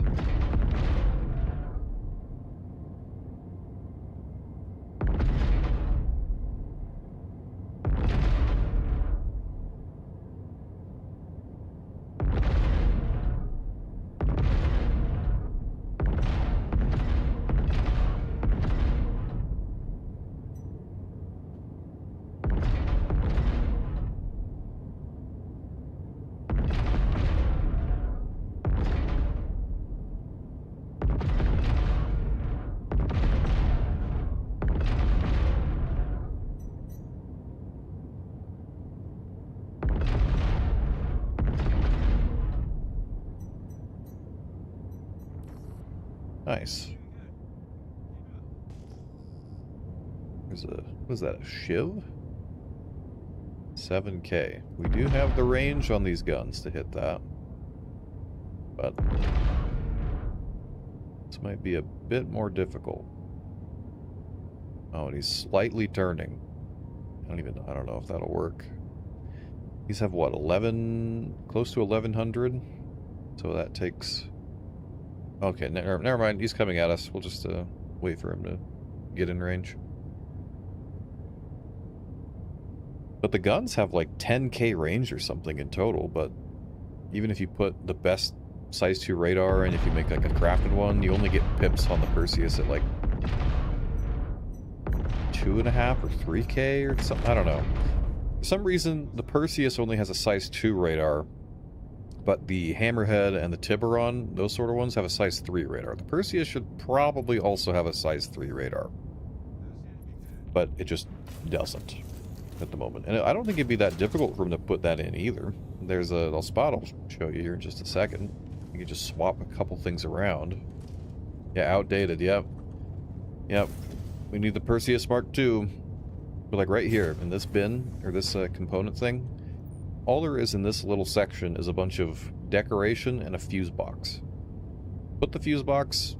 Nice. There's a, what is that, a shiv? 7K. We do have the range on these guns to hit that. But this might be a bit more difficult. Oh, and he's slightly turning. I don't know if that'll work. These have what, 11, close to 1100? So that takes... Okay, never mind. He's coming at us. We'll just wait for him to get in range. But the guns have like 10k range or something in total, but even if you put the best size 2 radar and if you make like a crafted one, you only get pips on the Perseus at like 2.5 or 3k or something. I don't know. For some reason, the Perseus only has a size 2 radar, but the Hammerhead and the Tiburon, those sort of ones, have a size 3 radar. The Perseus should probably also have a size 3 radar, but it just doesn't at the moment. And I don't think it'd be that difficult for him to put that in either. There's a spot I'll show you here in just a second. You can just swap a couple things around. Yeah, outdated, yep. Yep. We need the Perseus Mark II. But like right here, in this bin, or this component thing, all there is in this little section is a bunch of decoration and a fuse box. Put the fuse box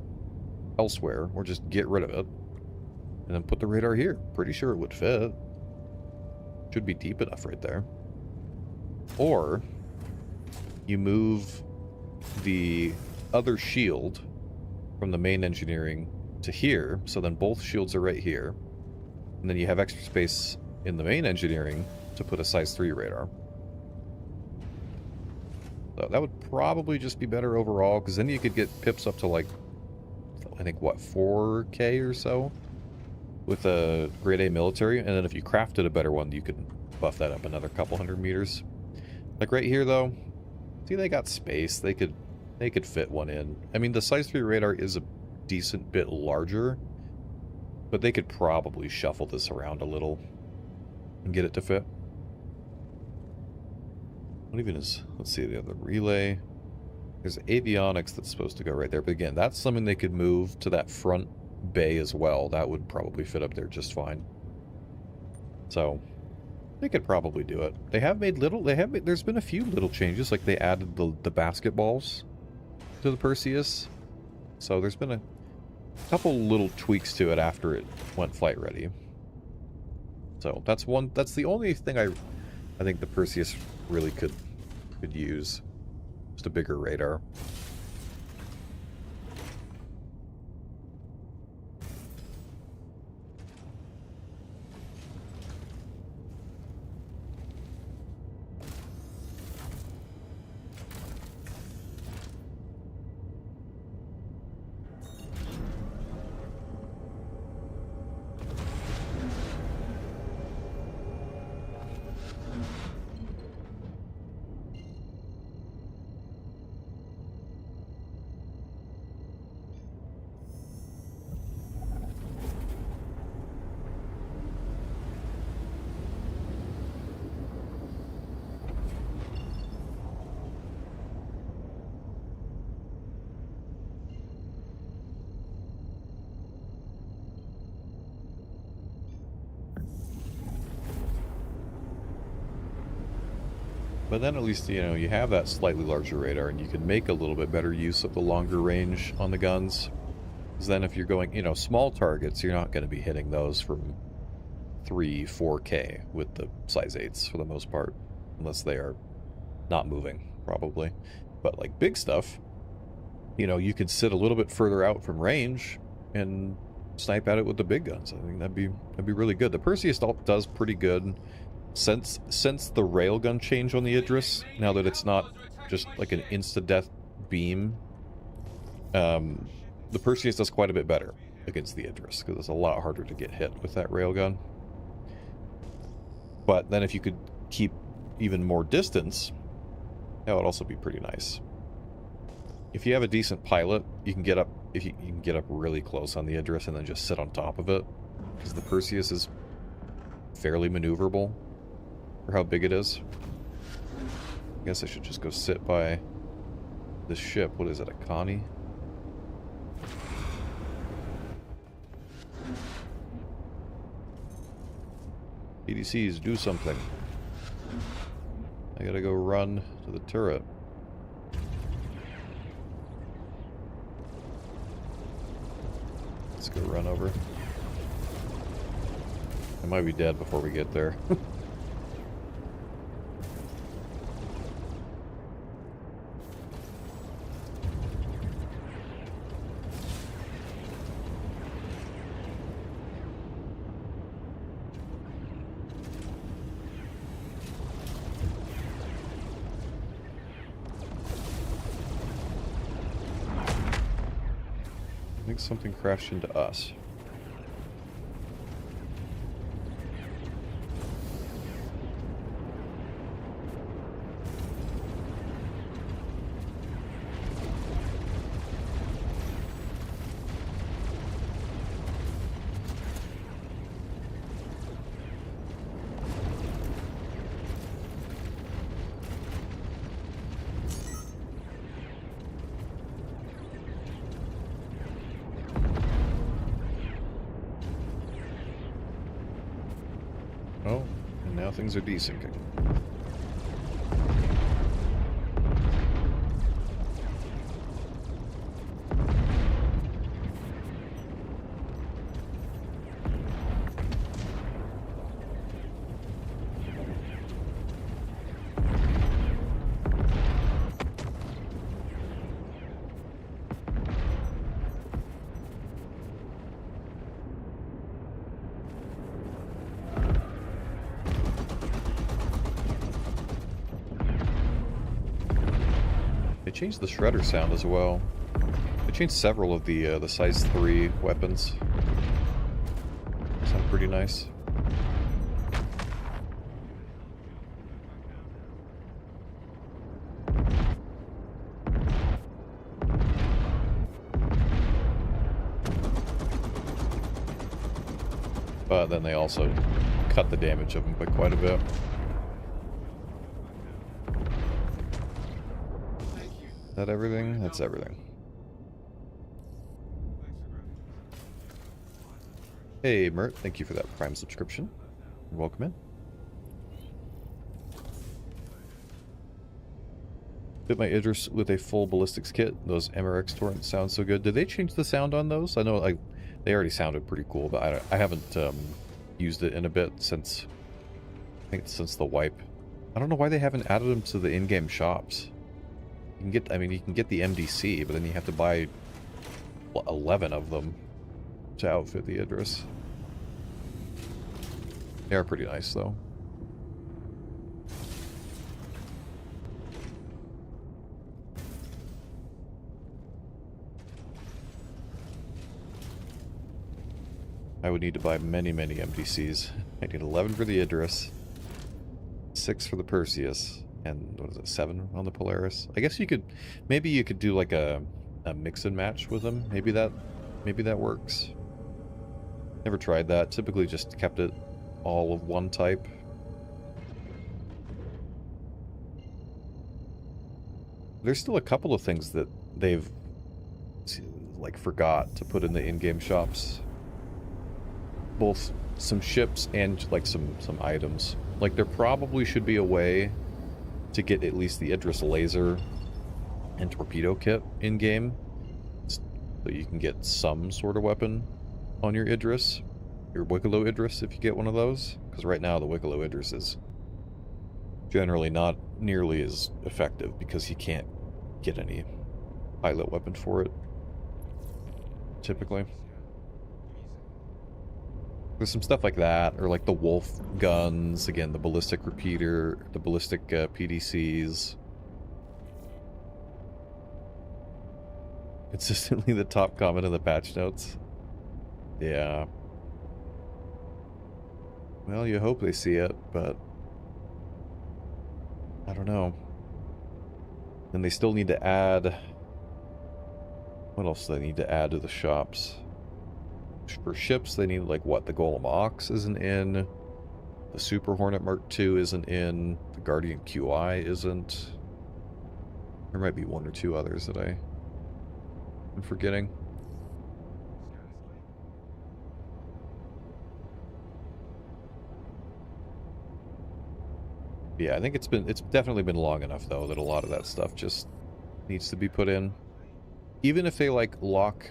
elsewhere, or just get rid of it, and then put the radar here. Pretty sure it would fit. Should be deep enough right there. Or you move the other shield from the main engineering to here, so then both shields are right here. And then you have extra space in the main engineering to put a size 3 radar. So that would probably just be better overall, because then you could get pips up to like, I think, what, 4k or so with a grade A military, and then if you crafted a better one, you could buff that up another couple hundred meters. Like right here, though, see, they got space. They could fit one in. I mean, the size 3 radar is a decent bit larger, but they could probably shuffle this around a little and get it to fit. What even is, let's see, the other relay. There's avionics that's supposed to go right there, but again, that's something they could move to that front bay as well. That would probably fit up there just fine. So they could probably do it. They have made there's been a few little changes, like they added the basketballs to the Perseus. So there's been a couple little tweaks to it after it went flight ready. So that's the only thing I think the Perseus really could use. Just a bigger radar. But then at least, you know, you have that slightly larger radar and you can make a little bit better use of the longer range on the guns. Because then if you're going, you know, small targets, you're not going to be hitting those from 3-4K with the size 8s for the most part. Unless they are not moving, probably. But like big stuff, you know, you could sit a little bit further out from range and snipe at it with the big guns. I think that'd be really good. The Perseus does pretty good since the railgun change on the Idris. Now that it's not just like an insta-death beam, the Perseus does quite a bit better against the Idris because it's a lot harder to get hit with that railgun. But then if you could keep even more distance, that would also be pretty nice. If you have a decent pilot, you can get up. If you can get up really close on the Idris and then just sit on top of it, because the Perseus is fairly maneuverable for how big it is. I guess I should just go sit by this ship. What is it, a Connie? PDCs, do something. I gotta go run to the turret. Let's go run over. I might be dead before we get there. I think something crashed into us. Oh, and now things are desyncing. They changed the shredder sound as well. They changed several of the size 3 weapons. Sound pretty nice. But then they also cut the damage of them by quite a bit. Is that everything? That's everything. Hey, Mert, thank you for that Prime subscription. Welcome in. Fit my Idris with a full ballistics kit. Those MRX torrents sound so good. Did they change the sound on those? I know they already sounded pretty cool, but I haven't used it in a bit since, I think since the wipe. I don't know why they haven't added them to the in-game shops. You can get, I mean, you can get the MDC, but then you have to buy 11 of them to outfit the Idris. They are pretty nice, though. I would need to buy many, many MDCs. I need 11 for the Idris, 6 for the Perseus, and what is it, 7 on the Polaris? I guess you could, maybe you could do like a mix and match with them. Maybe that works. Never tried that. Typically just kept it all of one type. There's still a couple of things that they've like forgot to put in the in-game shops. Both some ships and like some items. Like there probably should be a way to get at least the Idris laser and torpedo kit in-game, so you can get some sort of weapon on your Idris, your Wicklow Idris, if you get one of those. Because right now the Wicklow Idris is generally not nearly as effective because you can't get any pilot weapon for it, typically. There's some stuff like that, or like the Wolf guns, again, the ballistic repeater, the ballistic PDCs. Consistently the top comment in the patch notes. Yeah. Well, you hope they see it, but I don't know. And they still need to add... What else do they need to add to the shops? For ships, they need, like, what? The Golem Ox isn't in. The Super Hornet Mark II isn't in. The Guardian QI isn't. There might be one or two others that I'm forgetting. Yeah, I think it's definitely been long enough, though, that a lot of that stuff just needs to be put in. Even if they, like, lock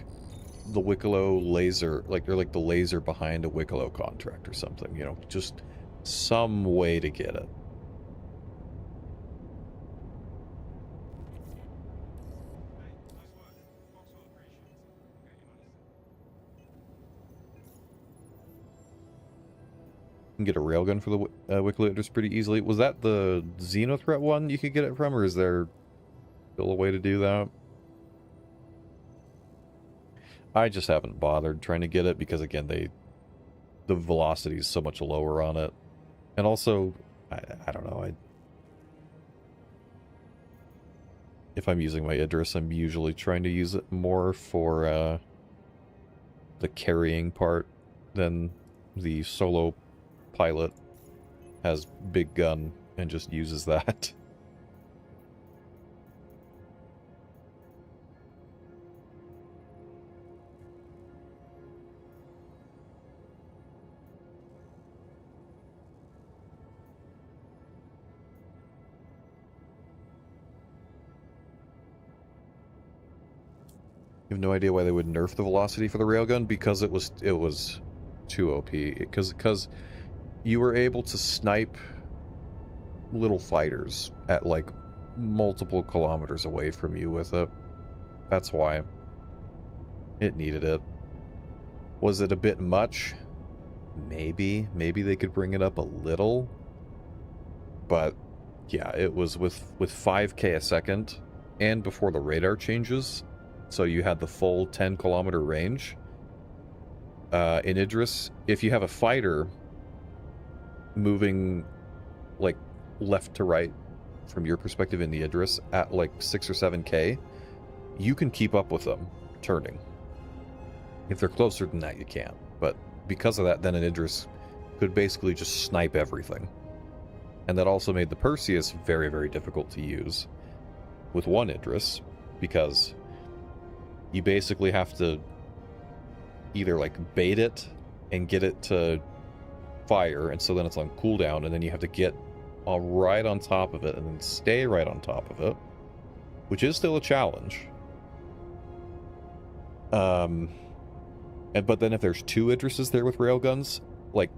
the Wicklow laser, like, or like the laser behind a Wicklow contract or something, you know, just some way to get it. You can get a railgun for the Wicklow just pretty easily. Was that the Xenothreat one you could get it from, or is there still a way to do that? I just haven't bothered trying to get it because, again, the velocity is so much lower on it. And also, I don't know, if I'm using my Idris, I'm usually trying to use it more for the carrying part than the solo pilot has big gun and just uses that. You have no idea why they would nerf the velocity for the railgun, because it was too OP. Because you were able to snipe little fighters at like multiple kilometers away from you with it. That's why it needed it. Was it a bit much? Maybe they could bring it up a little, but yeah, it was with 5K a second and before the radar changes. So you had the full 10-kilometer range. In Idris, if you have a fighter moving like left to right from your perspective in the Idris at like 6 or 7K, you can keep up with them turning. If they're closer than that, you can't. But because of that, then an Idris could basically just snipe everything. And that also made the Perseus very, very difficult to use with one Idris, because you basically have to either like bait it and get it to fire, and so then it's on cooldown, and then you have to get right on top of it and then stay right on top of it, which is still a challenge. But then if there's two Idrises there with railguns, like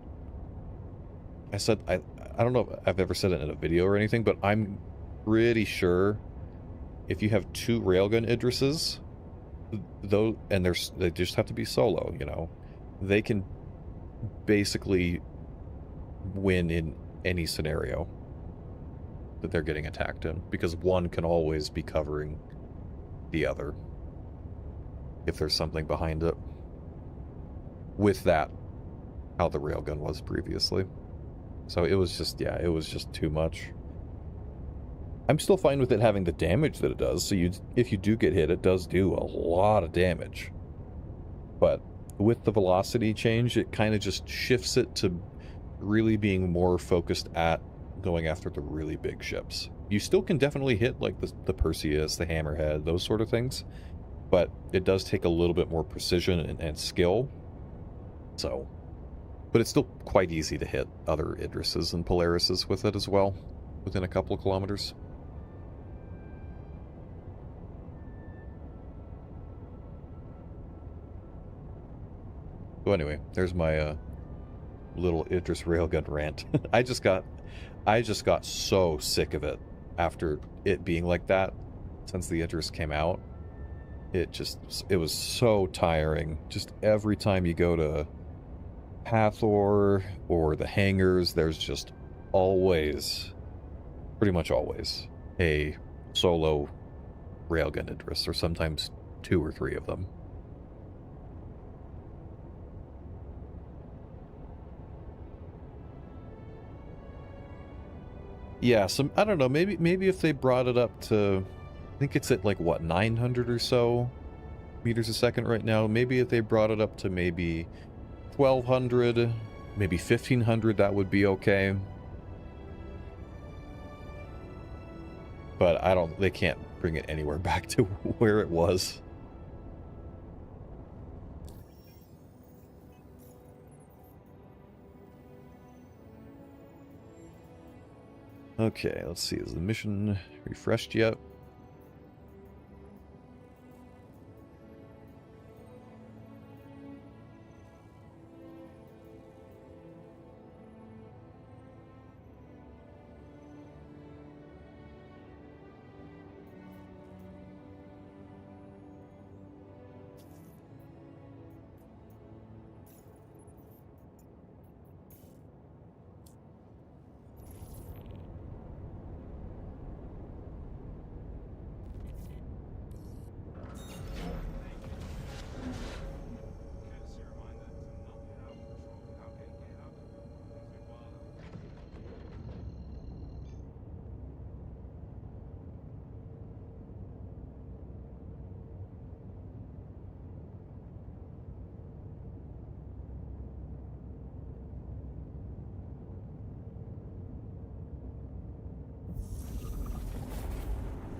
I said, I don't know if I've ever said it in a video or anything, but I'm pretty sure if you have two railgun Idrises, though, and they just have to be solo, you know, they can basically win in any scenario that they're getting attacked in, because one can always be covering the other if there's something behind it. With that, how the railgun was previously. So it was just, yeah, it was just too much. I'm still fine with it having the damage that it does, so if you do get hit, it does do a lot of damage. But with the velocity change, it kind of just shifts it to really being more focused at going after the really big ships. You still can definitely hit like the Perseus, the Hammerhead, those sort of things, but it does take a little bit more precision and skill. But it's still quite easy to hit other Idrises and Polarises with it as well, within a couple of kilometers. So anyway, there's my little Idris railgun rant. I just got so sick of it after it being like that since the Idris came out. It was so tiring. Just every time you go to Hathor or the hangars, there's just always, pretty much always, a solo railgun Idris, or sometimes 2 or 3 of them. Yeah, I don't know, maybe if they brought it up to, I think it's at like, what, 900 or so meters a second right now. Maybe if they brought it up to maybe 1200, maybe 1500, that would be okay. But they can't bring it anywhere back to where it was. Okay, let's see, is the mission refreshed yet? Courtesy reminder to not get out of control without getting geared up.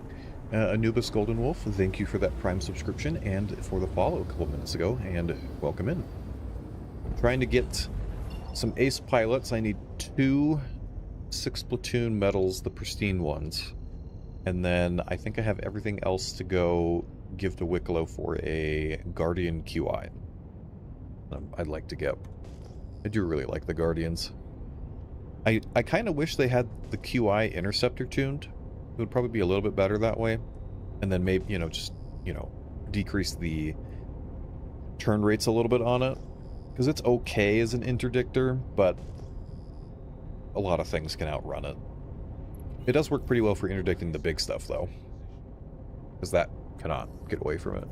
Things a bit wilder. Anubis Golden Wolf, thank you for that Prime subscription and for the follow a couple minutes ago, and welcome in. Trying to get some ace pilots. I need 2 6 platoon medals, the pristine ones. And then I think I have everything else to go give to Wicklow for a Guardian QI. I'd like to get. I do really like the Guardians. I kind of wish they had the QI Interceptor tuned. It would probably be a little bit better that way. And then maybe, just, decrease the turn rates a little bit on it. Because it's okay as an interdictor, but a lot of things can outrun it. It does work pretty well for interdicting the big stuff, though. Because that cannot get away from it.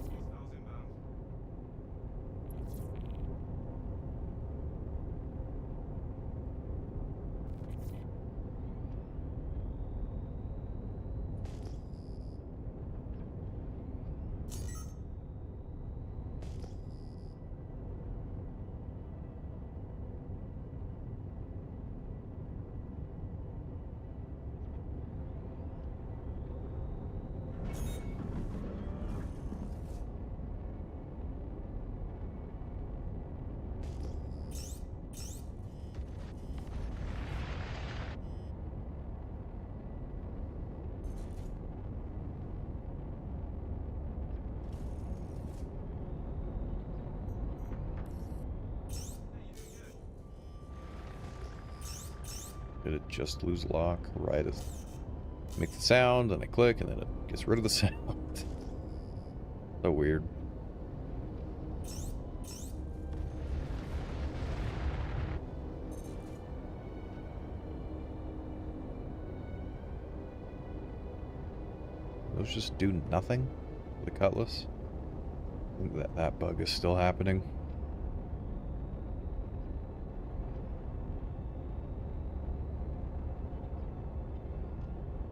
Did it just lose lock right as make the sound, and I click, and then it gets rid of the sound. So weird. Those just do nothing? The Cutlass? I think that bug is still happening.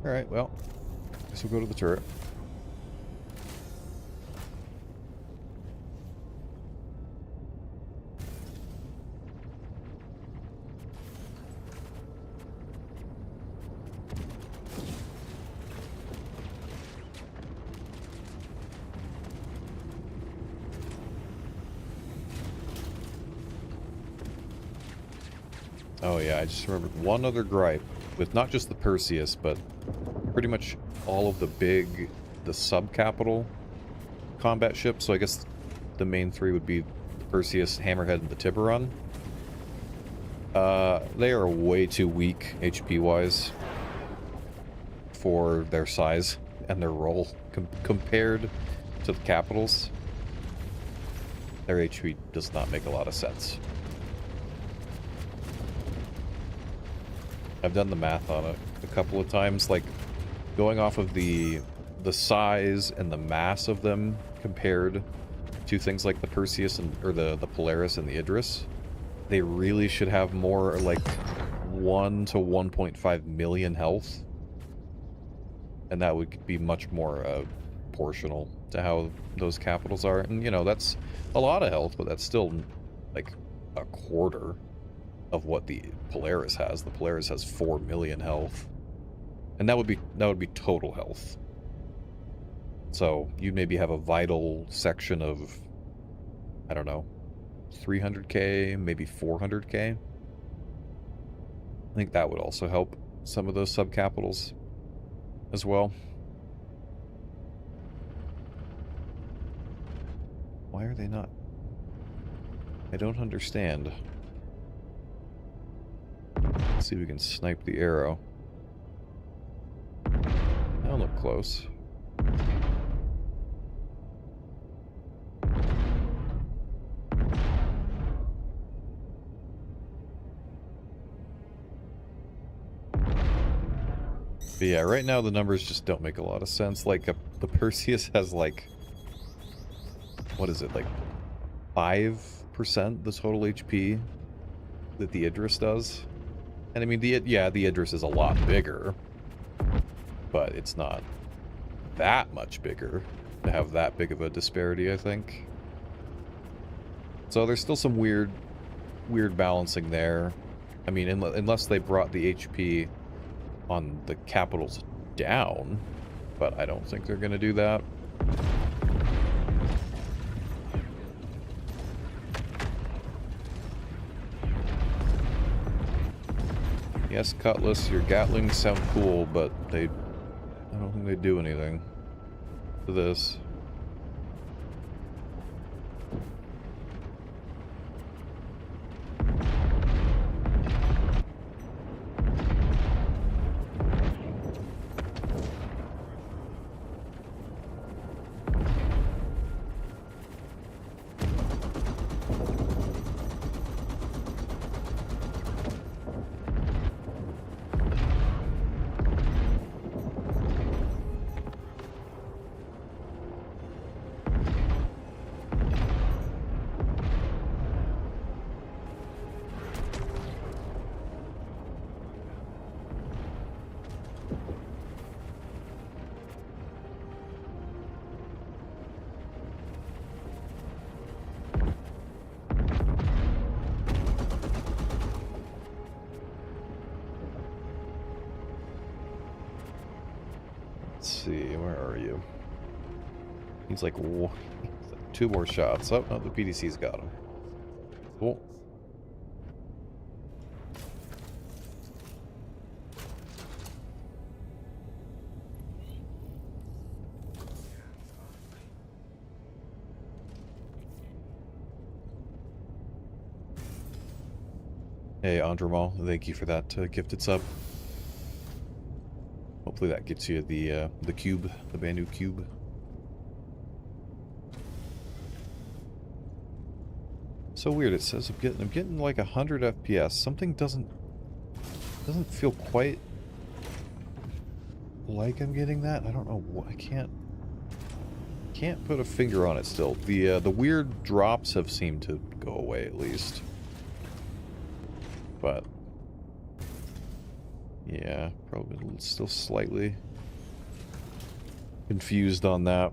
Alright, well, guess we'll go to the turret. Oh yeah, I just remembered one other gripe with not just the Perseus, but pretty much all of the sub-capital combat ships. So I guess the main three would be the Perseus, Hammerhead, and the Tiburon. They are way too weak HP-wise for their size and their role compared to the capitals. Their HP does not make a lot of sense. I've done the math on it a couple of times, like going off of the size and the mass of them compared to things like the Perseus or the Polaris and the Idris. They really should have more like 1 to 1.5 million health. And that would be much more proportional to how those capitals are. And, you know, that's a lot of health, but that's still like a quarter of what the Polaris has. The Polaris has 4 million health. And that would be total health. So you'd maybe have a vital section of, I don't know, 300k, maybe 400k. I think that would also help some of those sub-capitals as well. Why are they not? I don't understand. Let's see if we can snipe the arrow. That'll look close. But yeah, right now the numbers just don't make a lot of sense. Like, the Perseus has like, what is it, like 5% the total HP that the Idris does? And I mean, the Idris is a lot bigger, but it's not that much bigger to have that big of a disparity, I think. So there's still some weird balancing there. I mean, unless they brought the HP on the capitals down, but I don't think they're going to do that. Yes, Cutlass, your Gatlings sound cool, but I don't think they do anything to this. Let's see, where are you? He's like 2 more shots. Oh, no, the PDC's got him. Cool. Hey, Andromal, thank you for that gifted sub. Hopefully that gets you the cube, the Banu cube. So weird. It says I'm getting like 100 FPS. Something doesn't feel quite like I'm getting that. I don't know what. I can't put a finger on it still. The weird drops have seemed to go away at least. But yeah, probably still slightly confused on that.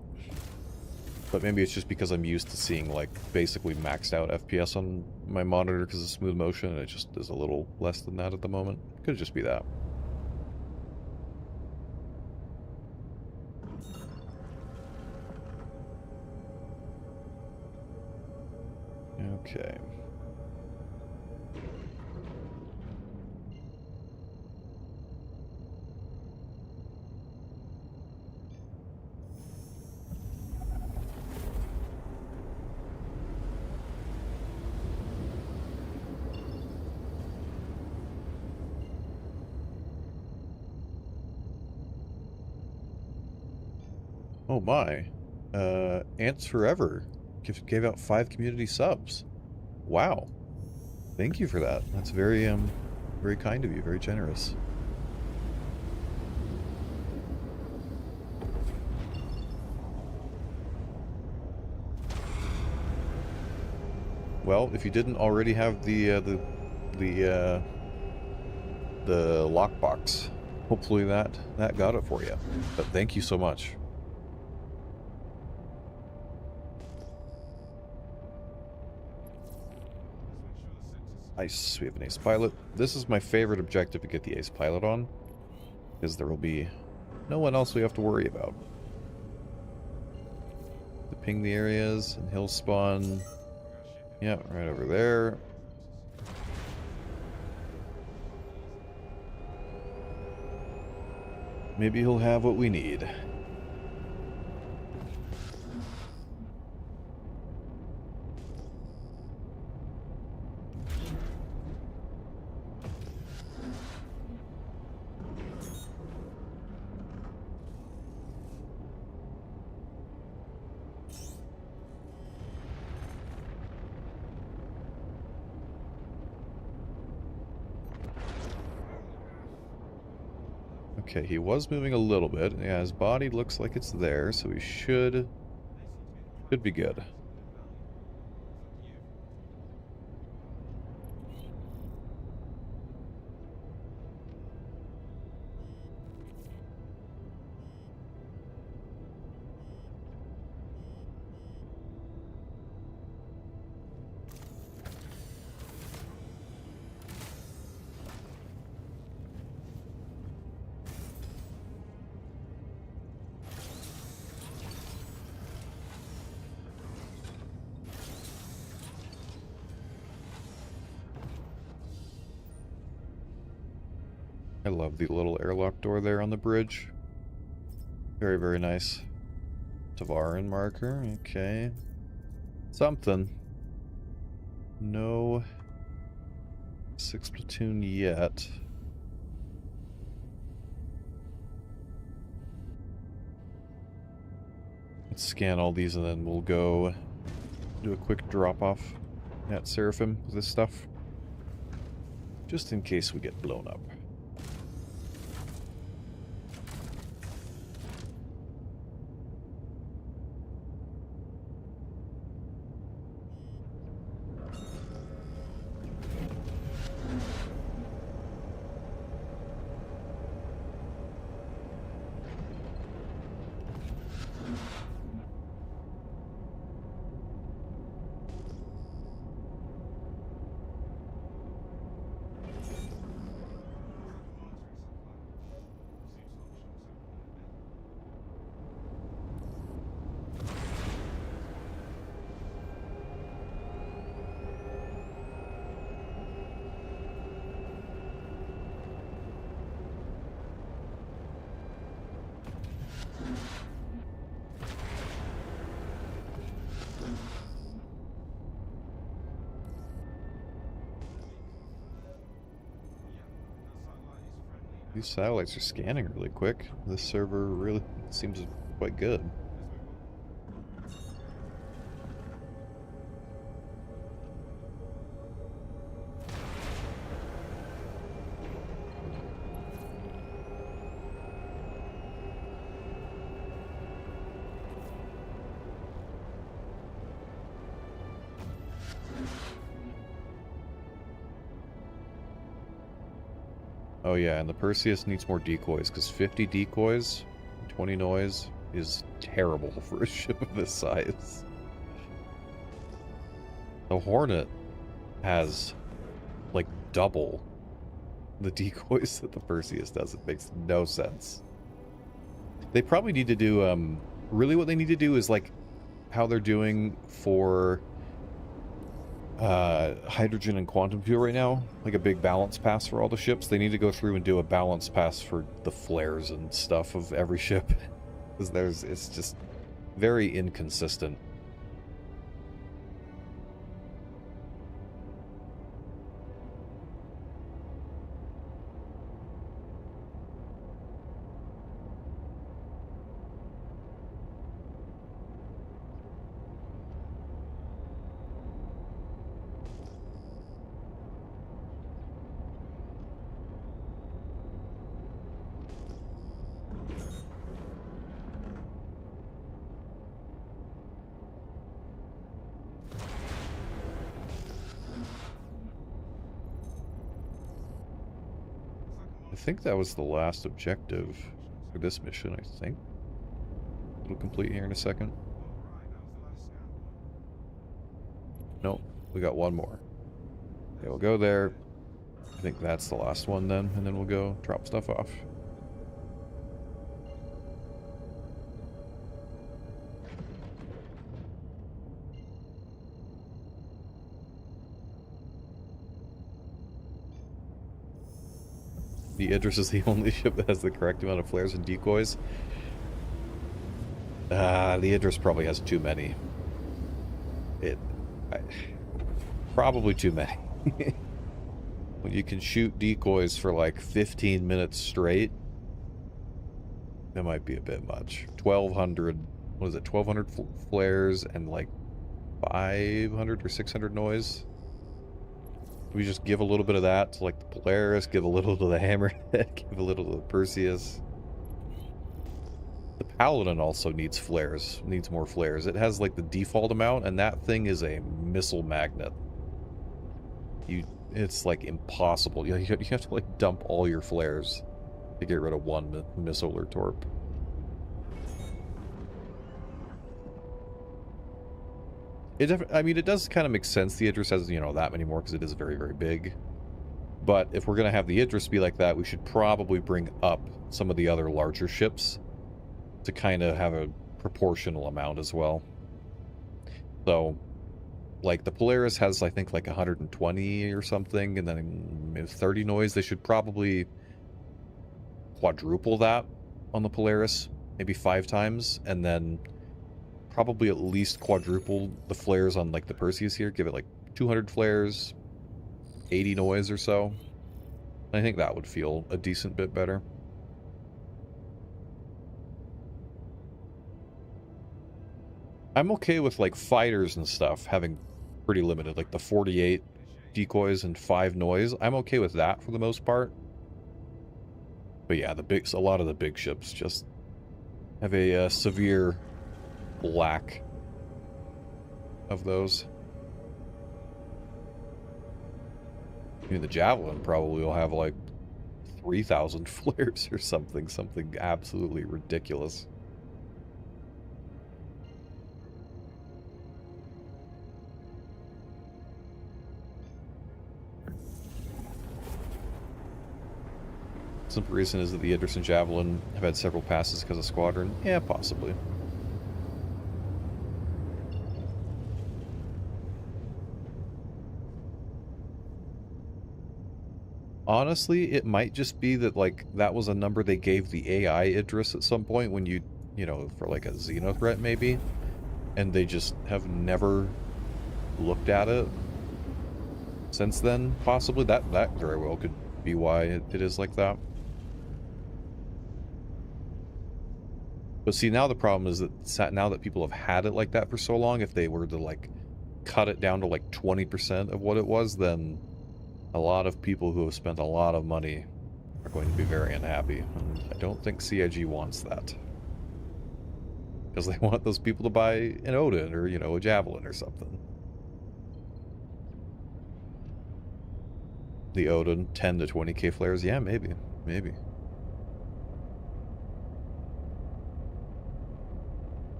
But maybe it's just because I'm used to seeing like basically maxed out FPS on my monitor because of smooth motion, and it just is a little less than that at the moment. Could just be that. Okay. Oh my. Ants Forever gave out 5 community subs. Wow. Thank you for that. That's very, very kind of you, very generous. Well, if you didn't already have the lockbox, hopefully that got it for you. But thank you so much. Nice, we have an ace pilot. This is my favorite objective to get the ace pilot on, because there will be no one else we have to worry about. To ping the areas and he'll spawn. Yeah, right over there. Maybe he'll have what we need. Okay, he was moving a little bit. Yeah, his body looks like it's there, so he should be good. I love the little airlock door there on the bridge. Very, very nice. Tavarin marker, okay. Something. No 6 platoon yet. Let's scan all these and then we'll go do a quick drop-off at Seraphim with this stuff. Just in case we get blown up. These satellites are scanning really quick. This server really seems quite good. Oh yeah, and the Perseus needs more decoys, because 50 decoys, 20 noise, is terrible for a ship of this size. The Hornet has, like, double the decoys that the Perseus does. It makes no sense. They probably need to do, really what they need to do is, like, how they're doing for hydrogen and quantum fuel right now, like a big balance pass for all the ships. They need to go through and do a balance pass for the flares and stuff of every ship, because it's just very inconsistent. think that was the last objective for this mission, I think. It'll complete here in a second. Oh, right, that was the last scan point. Nope, we got one more. Okay, we'll go there. I think that's the last one then, and then we'll go drop stuff off. The Idris is the only ship that has the correct amount of flares and decoys. The Idris probably has too many. Probably too many. When you can shoot decoys for like 15 minutes straight, that might be a bit much. 1,200, what is it, 1,200 flares and like 500 or 600 noise. We just give a little bit of that to like the Polaris, give a little to the Hammerhead, give a little to the Perseus. The Paladin also needs flares, needs more flares. It has like the default amount, and that thing is a missile magnet. It's like impossible. You have to like dump all your flares to get rid of one missile or torp. I mean, it does kind of make sense the Idris has, you know, that many more because it is very, very big. But if we're going to have the Idris be like that, we should probably bring up some of the other larger ships to kind of have a proportional amount as well. So, like, the Polaris has, I think, like 120 or something, and then 30 noise. They should probably quadruple that on the Polaris, maybe 5 times, and then probably at least quadruple the flares on like the Perseus here. Give it like 200 flares, 80 noise or so. I think that would feel a decent bit better. I'm okay with like fighters and stuff having pretty limited, like the 48 decoys and 5 noise. I'm okay with that for the most part. But yeah, a lot of the big ships just have a severe lack of those. I mean, the Javelin probably will have like 3,000 flares or something absolutely ridiculous. Some reason is that the Idris and Javelin have had several passes because of Squadron. Yeah, possibly. Honestly, it might just be that, like, that was a number they gave the AI Idris at some point when you know, for like a Xeno threat maybe, and they just have never looked at it since then, possibly. That very well could be why it is like that. But see, now the problem is that now that people have had it like that for so long, if they were to, like, cut it down to, like, 20% of what it was, then a lot of people who have spent a lot of money are going to be very unhappy. And I don't think CIG wants that. Because they want those people to buy an Odin or, you know, a Javelin or something. The Odin, 10 to 20k flares? Yeah, maybe. Maybe.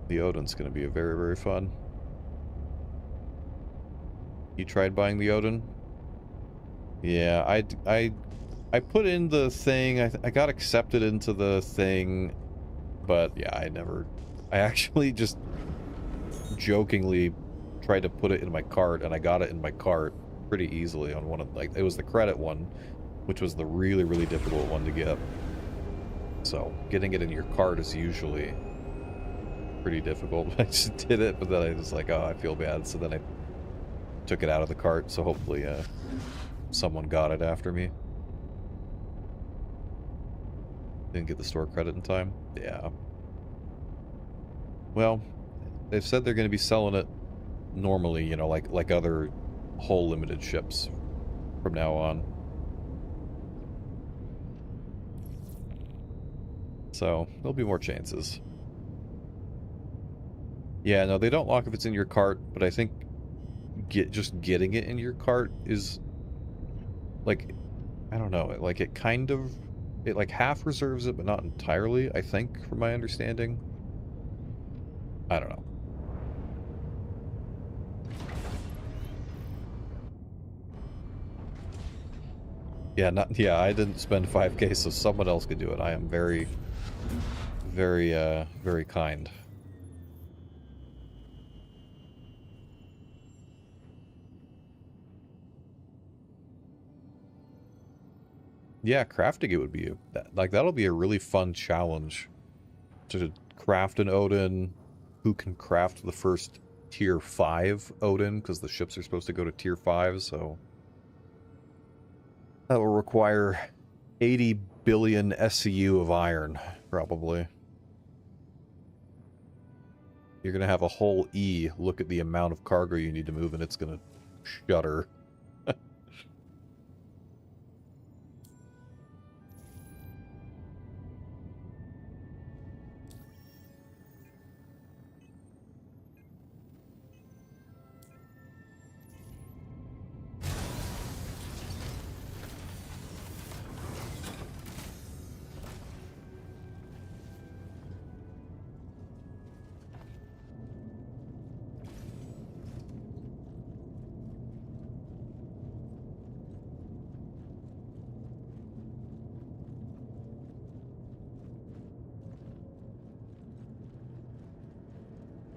The Odin's going to be very, very fun. You tried buying the Odin? Yeah, I put in the thing. I got accepted into the thing, but yeah, I actually just jokingly tried to put it in my cart, and I got it in my cart pretty easily on one of, like, it was the credit one, which was the really, really difficult one to get. So getting it in your cart is usually pretty difficult. I just did it, but then I was like, oh, I feel bad. So then I took it out of the cart. So hopefully someone got it after me. Didn't get the store credit in time. Yeah. Well, they've said they're going to be selling it normally, you know, like other hull limited ships from now on. So there'll be more chances. Yeah, no, they don't lock if it's in your cart, but I think just getting it in your cart is, like, I don't know, like, it kind of It like half reserves it, but not entirely, I think, from my understanding. I don't know. Yeah, I didn't spend 5K, so someone else could do it. I am very, very kind. Yeah, crafting it would be that'll be a really fun challenge to craft an Odin. Who can craft the first tier 5 Odin, because the ships are supposed to go to tier 5, so that will require 80 billion SCU of iron, probably. You're gonna have a whole E look at the amount of cargo you need to move, and it's gonna shudder.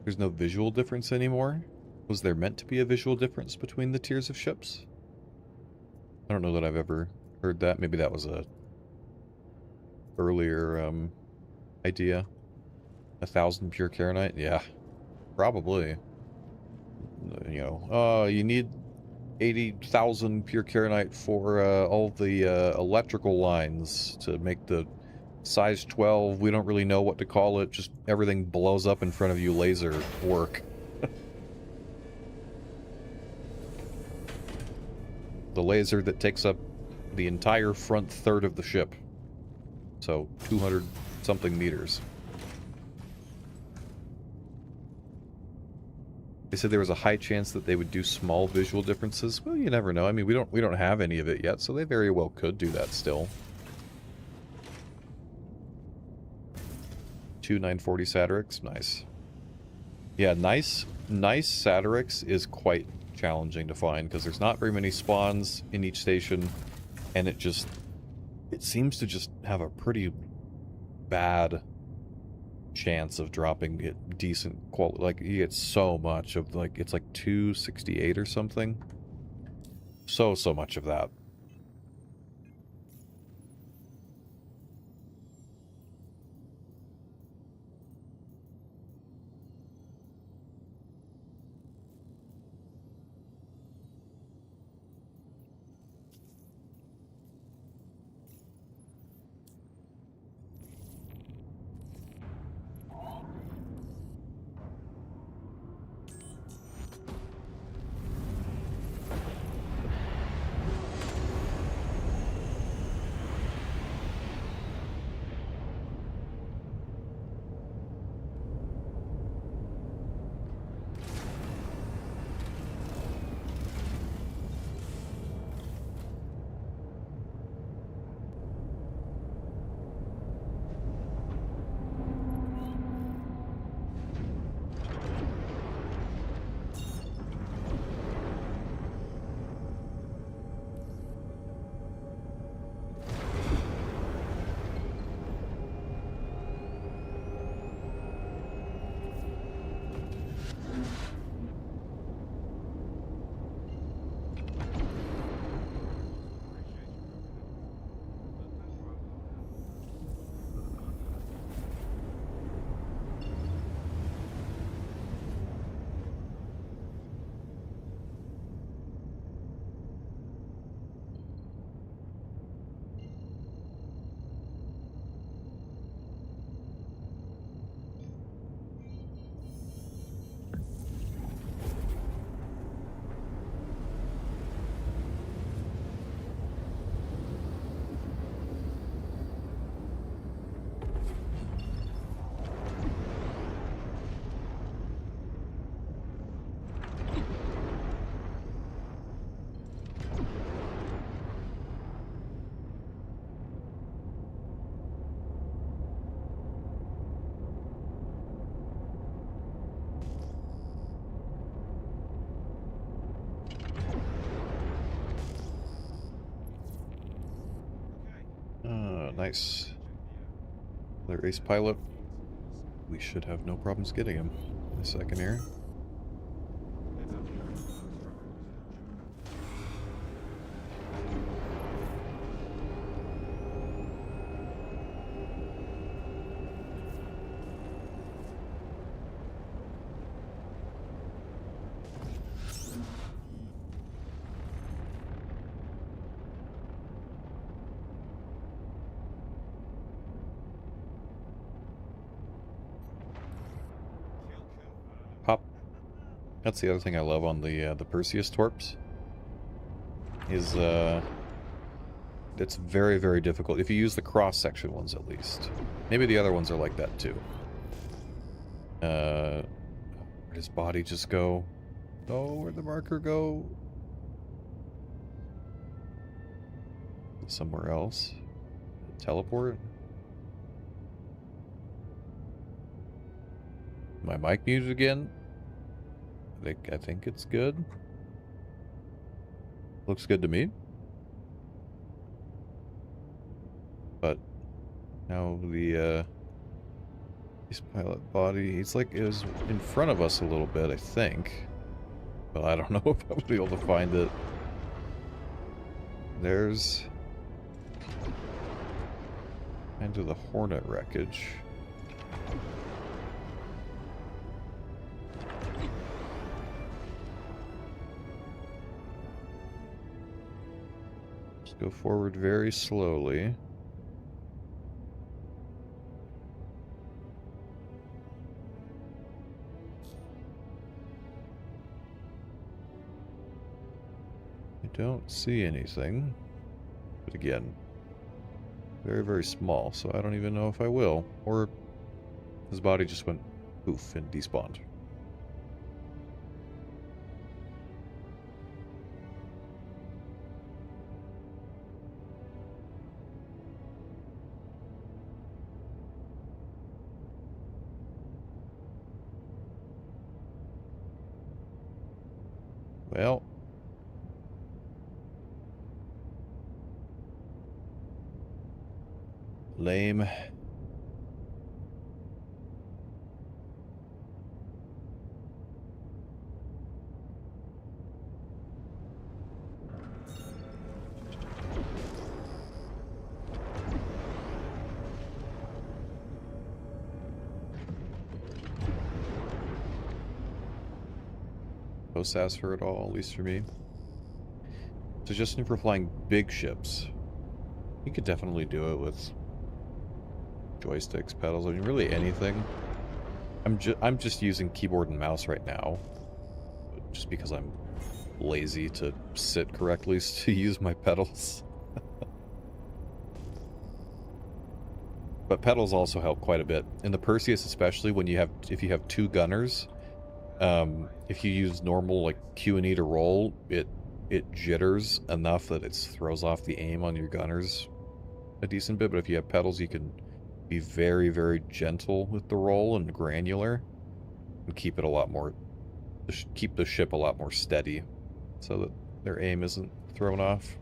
There's no visual difference anymore? Was there meant to be a visual difference between the tiers of ships? I don't know that I've ever heard that. Maybe that was a earlier idea. 1,000 pure Karenite? Yeah, probably. You know, you need 80,000 pure Karenite for all the electrical lines to make the size 12. We don't really know what to call it. Just everything blows up in front of you laser work. The laser that takes up the entire front third of the ship. So 200 something meters. They said there was a high chance that they would do small visual differences. Well, you never know. I mean, we don't have any of it yet, so they very well could do that still. 2 940 Satirics, nice. Yeah, nice Satirics is quite challenging to find because there's not very many spawns in each station, and it seems to just have a pretty bad chance of dropping it decent quality. Like, you get so much of, like, it's like 268 or something. So much of that. Nice. Their ace pilot. We should have no problems getting him in a second here. Pop. That's the other thing I love on the Perseus torps. Is it's very, very difficult if you use the cross-section ones at least. Maybe the other ones are like that too. Where'd his body just go? Oh, where'd the marker go? Somewhere else. Teleport? My mic muted again? I think it's good. Looks good to me. But now his pilot body, he's like, it was in front of us a little bit, I think. But I don't know if I would be able to find it. There's into the Hornet wreckage. Just go forward very slowly. I don't see anything. But again, very, very small, so I don't even know if I will. Or his body just went poof and despawned. Well, lame. No sass for it all, at least for me. Suggestion for flying big ships. You could definitely do it with joysticks, pedals, I mean really anything. I'm just using keyboard and mouse right now. Just because I'm lazy to sit correctly to use my pedals. But pedals also help quite a bit. In the Perseus especially, when you have if you have two gunners, if you use normal like Q and E to roll, it jitters enough that it throws off the aim on your gunners a decent bit. But if you have pedals, you can be very, very gentle with the roll and granular, and keep it a lot more, keep the ship a lot more steady, so that their aim isn't thrown off.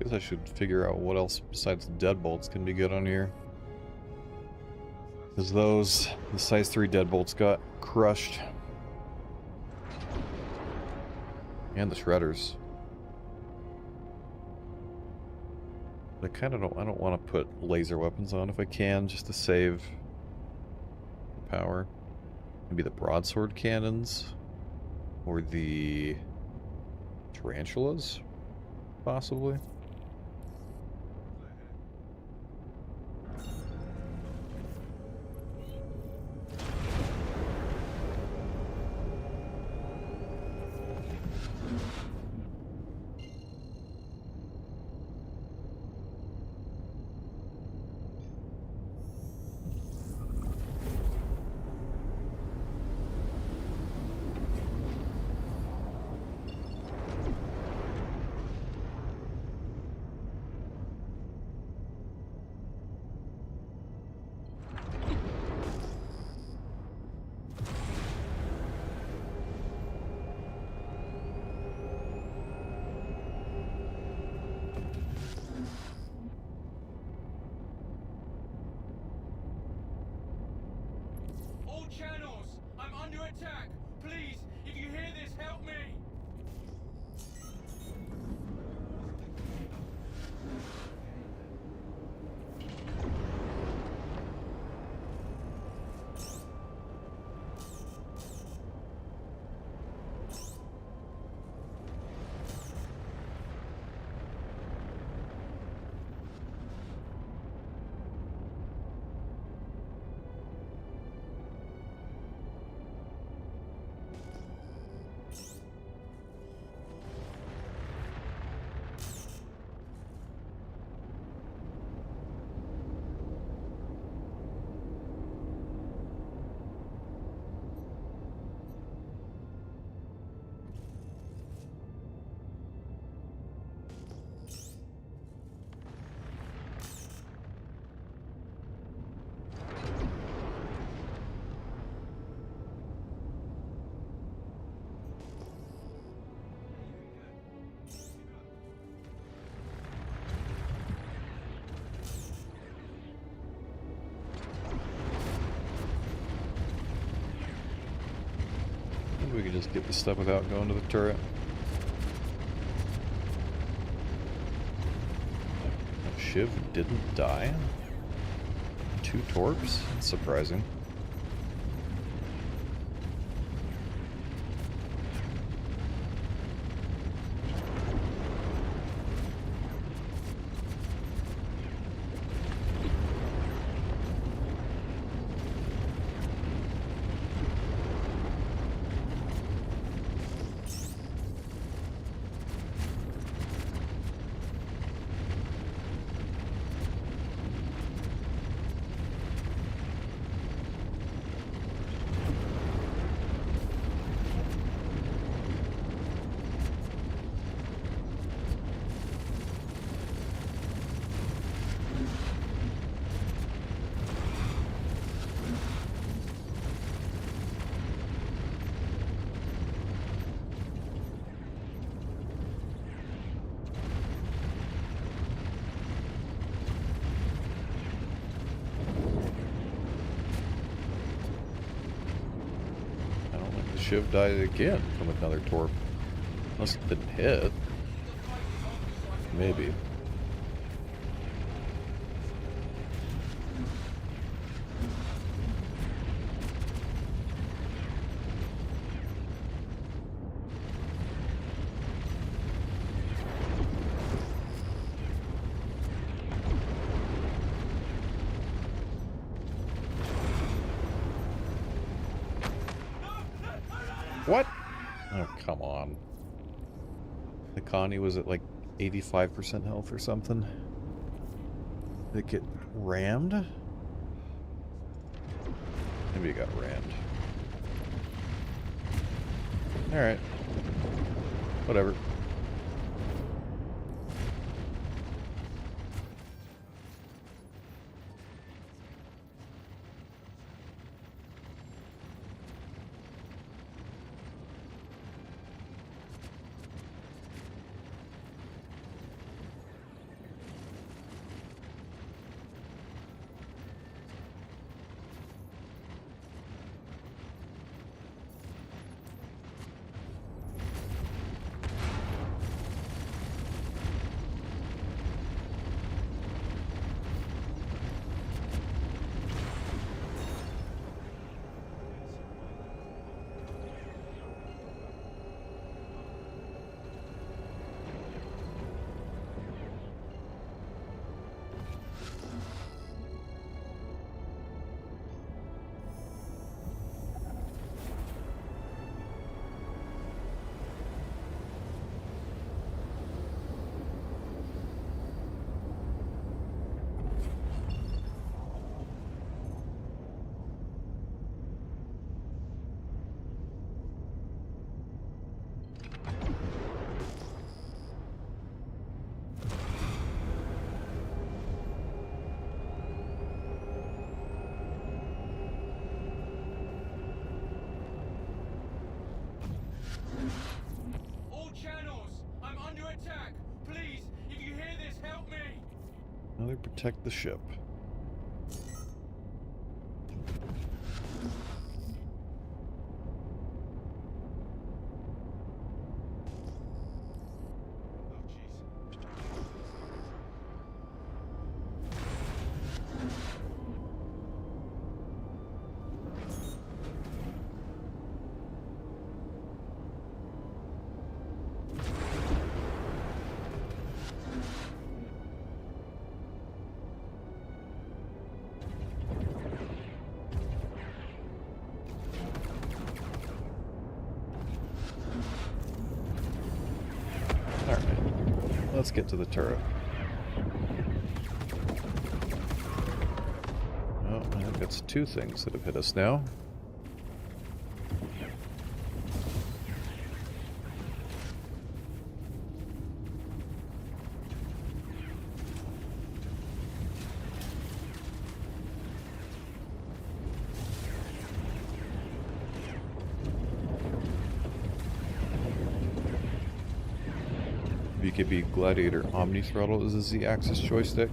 Guess I should figure out what else besides deadbolts can be good on here. Because the size 3 deadbolts got crushed. And the shredders. But I don't want to put laser weapons on if I can, just to save the power. Maybe the broadsword cannons. Or the tarantulas, possibly. All channels, I'm under attack. Please, if you hear this, help me. Maybe we can just get this stuff without going to the turret. Shiv didn't die? 2 torps? That's surprising. Shiv died again from another torp. Unless it didn't hit. Maybe. What? Oh, come on. The Connie was at like 85% health or something. Did it get rammed? Maybe it got rammed. Alright. Whatever. Another protect the ship. Oh, jeez. Alright. Let's get to the turret. Oh, I think that's two things that have hit us now. VKB Gladiator Omni Throttle is a Z-axis joystick.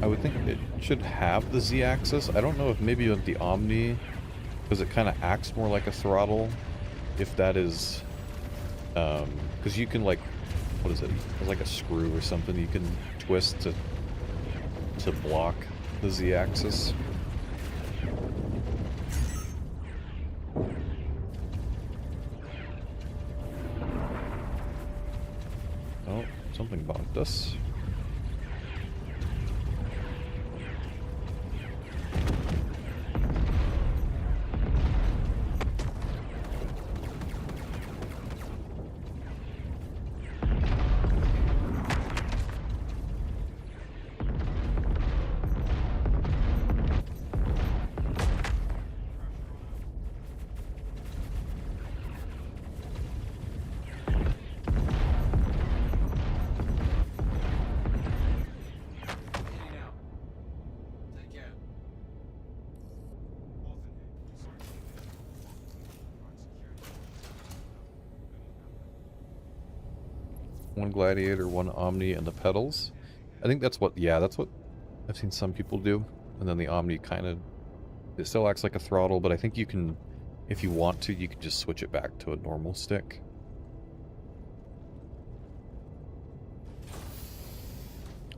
I would think it should have the Z-axis. I don't know if maybe with the Omni, because it kind of acts more like a throttle, if that is, because you can like, what is it? It's like a screw or something you can twist to block the Z-axis. Oh, something bonked us. Heading out. Take care. Orson here. Sorry to keep it. Provide security. One Gladiator, one Omni, and the pedals. I think that's what, yeah, that's what I've seen some people do. And then the Omni kind of, it still acts like a throttle, but I think you can, if you want to, you can just switch it back to a normal stick.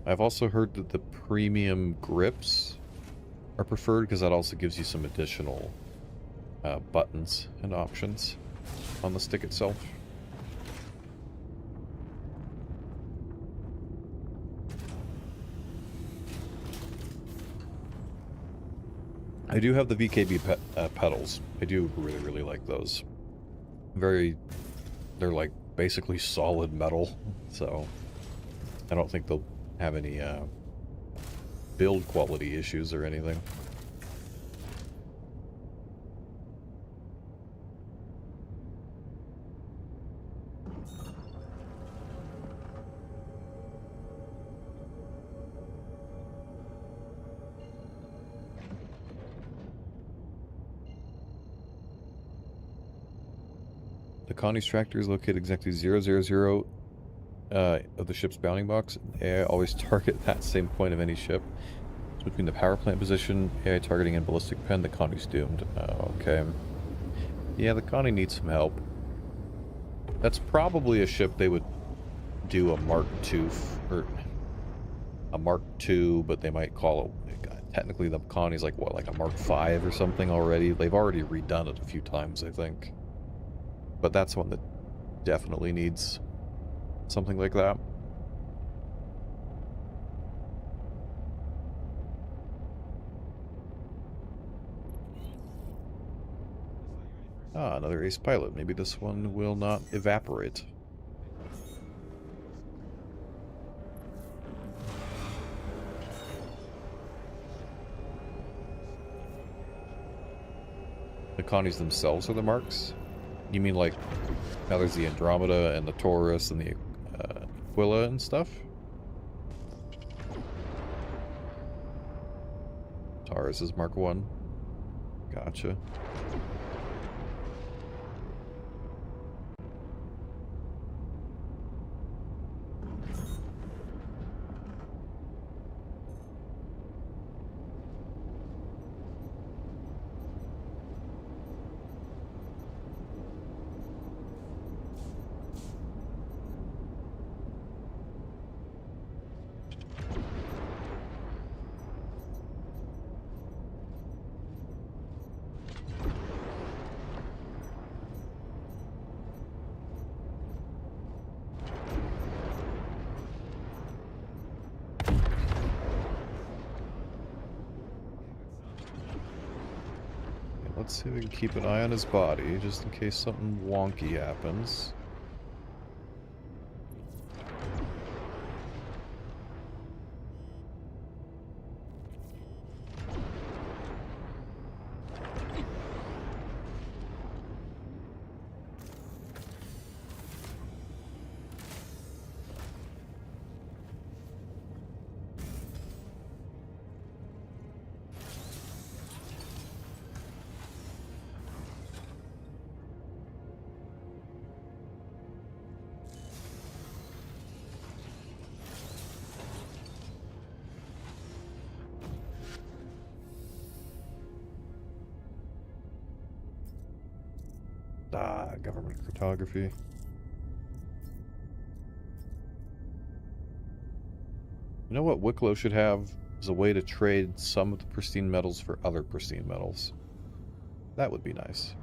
I've also heard that the premium grips are preferred because that also gives you some additional buttons and options on the stick itself. I do have the VKB pedals. I do really, really like those. They're like basically solid metal, so I don't think they'll have any build quality issues or anything. The Connie's tractor is located exactly 000 of the ship's bounding box. AI always target that same point of any ship. So between the power plant position, AI targeting, and ballistic pen, the Connie's doomed. Okay. Yeah, the Connie needs some help. That's probably a ship they would do a Mark II, or a Mark II, but they might call it, technically the Connie's like, what, like a Mark V or something already? They've already redone it a few times, I think. But that's one that definitely needs something like that. Ah, another ace pilot. Maybe this one will not evaporate. The Connies themselves are the marks? You mean like, now there's the Andromeda and the Taurus and the Aquila and stuff? Taurus is Mark 1. Gotcha. let's see if we can keep an eye on his body, just in case something wonky happens. Ah, government cryptography. You know what Wicklow should have is a way to trade some of the pristine metals for other pristine metals. That would be nice.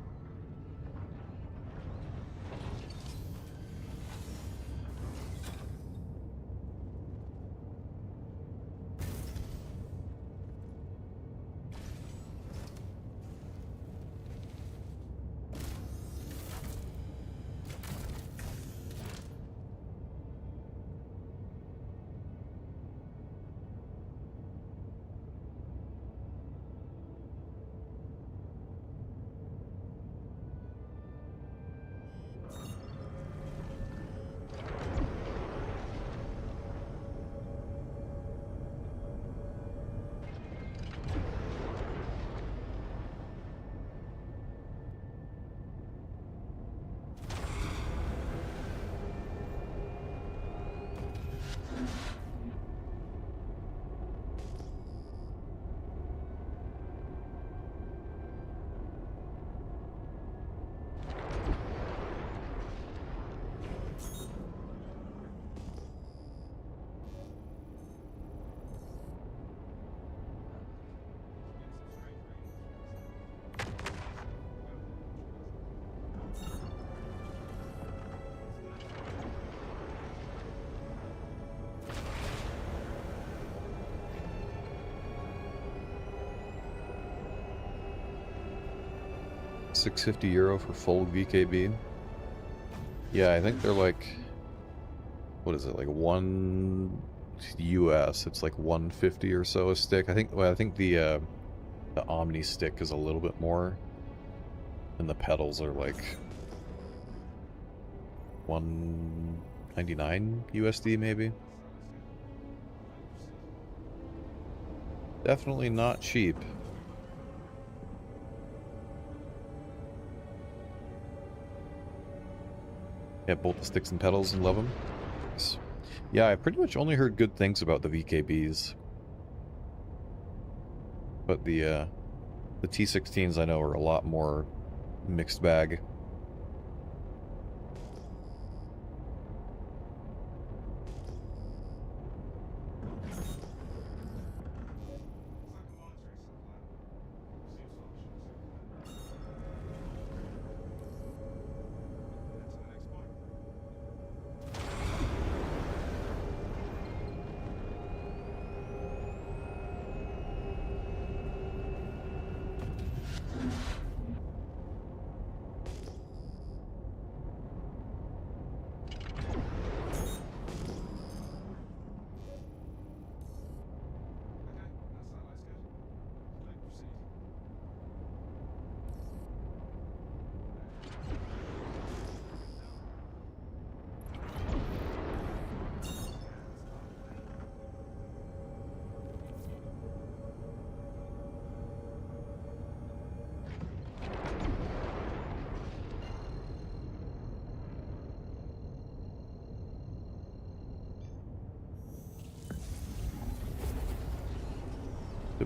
€650 for full VKB. Yeah, I think they're like, what is it, like $1 US? It's like 150 or so a stick. I think. Well, I think the Omni stick is a little bit more, and the pedals are like 199 USD maybe. Definitely not cheap. Yeah, both the sticks and pedals and love them. Yeah, I pretty much only heard good things about the VKBs. But the T16s I know are a lot more mixed bag.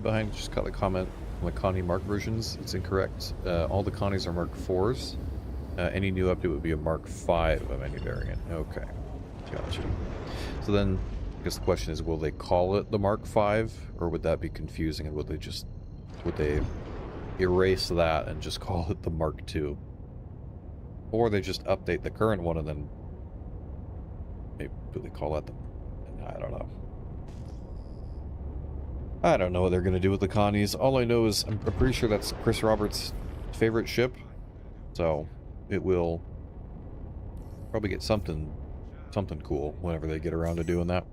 Behind just got a comment on the Connie Mark versions. It's incorrect. All the Connies are Mark 4s. Any new update would be a Mark 5 of any variant. Okay, gotcha. So then, I guess the question is, will they call it the Mark 5, or would that be confusing? And would they erase that and just call it the Mark 2, or they just update the current one and then maybe do they call that the? I don't know. I don't know what they're going to do with the Connies. All I know is I'm pretty sure that's Chris Roberts' favorite ship, so it will probably get something cool whenever they get around to doing that.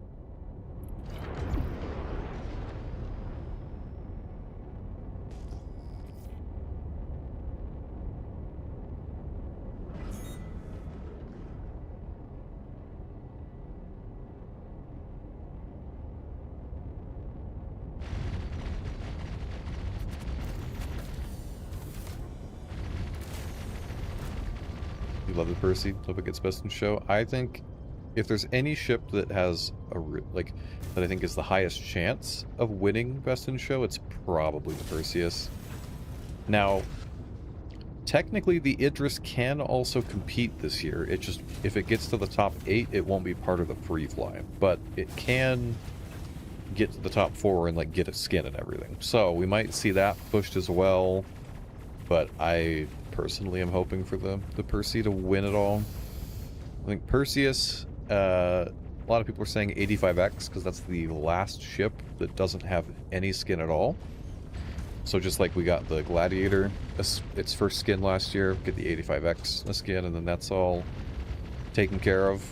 You love the Percy. Hope it gets best in show. I think if there's any ship that has that I think is the highest chance of winning best in show, it's probably the Perseus. Now, technically the Idris can also compete this year. It just, if it gets to the top 8, it won't be part of the free fly, but it can get to the top 4 and like get a skin and everything. So we might see that pushed as well, but I personally am hoping for the Percy to win it all. I think Perseus, a lot of people are saying 85X because that's the last ship that doesn't have any skin at all. So just like we got the Gladiator, its first skin last year, get the 85X skin, and then that's all taken care of.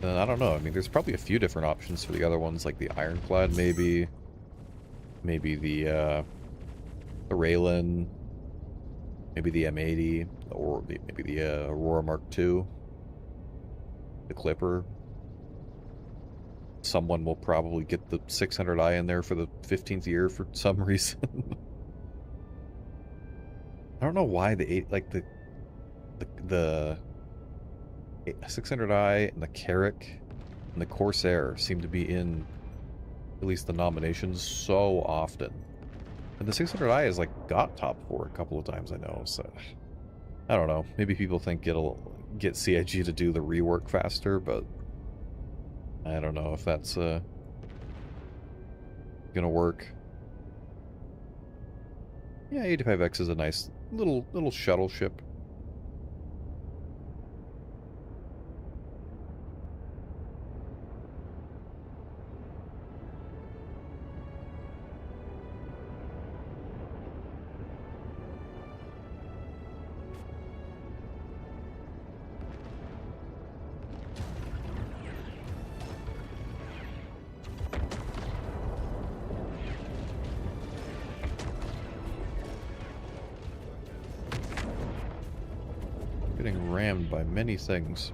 And I don't know, I mean, there's probably a few different options for the other ones, like the Ironclad, maybe the Raylan, maybe the M80, or maybe the Aurora Mark II, the Clipper. Someone will probably get the 600i in there for the 15th year for some reason. I don't know why the 600i and the Carrack and the Corsair seem to be in at least the nominations so often. And the 600i has like got top 4 a couple of times, I know, so I don't know. Maybe people think it'll get CIG to do the rework faster, but I don't know if that's gonna work. Yeah, 85X is a nice little shuttle ship. Getting rammed by many things.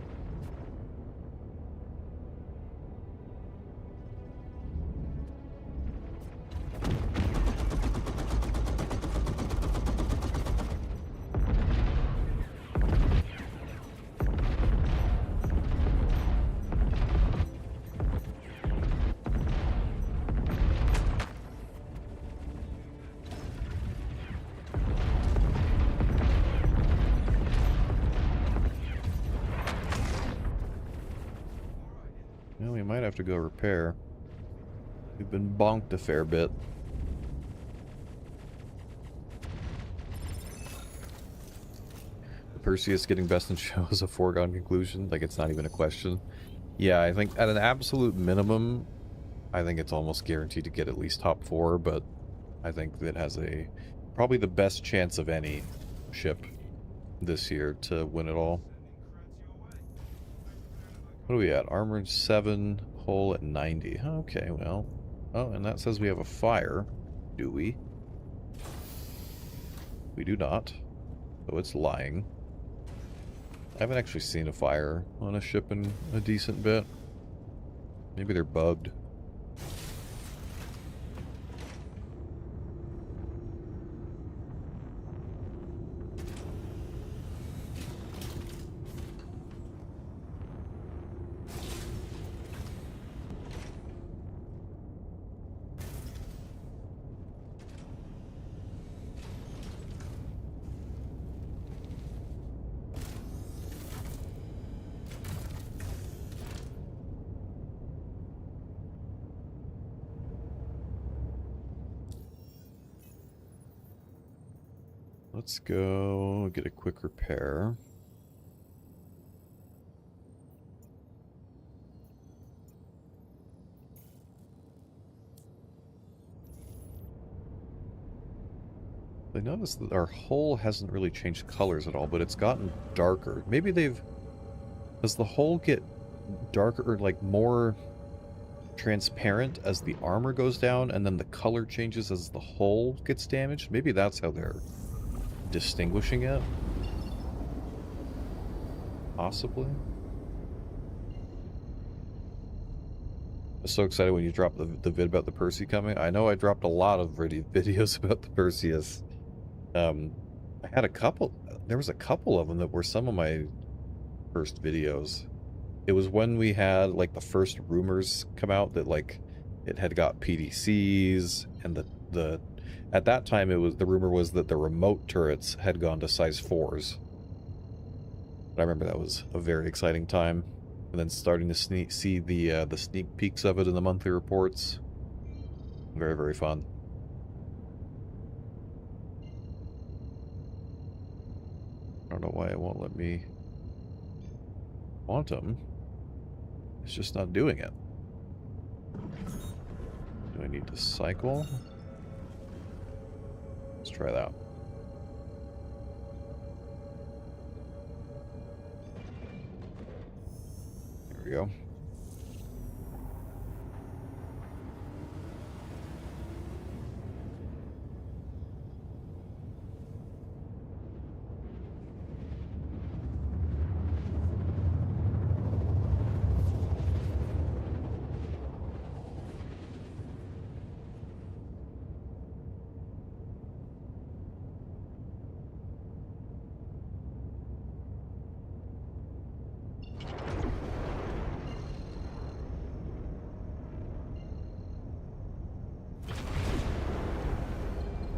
Well, we might have to go repair. We've been bonked a fair bit. The Perseus getting best in show is a foregone conclusion. Like, it's not even a question. Yeah, I think at an absolute minimum, I think it's almost guaranteed to get at least top 4, but I think that has probably the best chance of any ship this year to win it all. What are we at? Armored 7, hull at 90. Okay, well. Oh, and that says we have a fire. Do we? We do not. So it's lying. I haven't actually seen a fire on a ship in a decent bit. Maybe they're bugged. Let's go get a quick repair. I noticed that our hull hasn't really changed colors at all, but it's gotten darker. Maybe they've... Does the hull get darker or like more transparent as the armor goes down and then the color changes as the hull gets damaged? Maybe that's how they're distinguishing it. Possibly. I was so excited when you dropped the vid about the Percy coming. I know I dropped a lot of videos about the Perseus. I had a couple. There was a couple of them that were some of my first videos. It was when we had like the first rumors come out that like it had got PDCs, and the at that time it was the rumor was that the remote turrets had gone to size 4s. I remember that was a very exciting time. And then starting to see the sneak peeks of it in the monthly reports. Very, very fun. I don't know why it won't let me quantum. It's just not doing it. Do I need to cycle? Let's try that. There we go.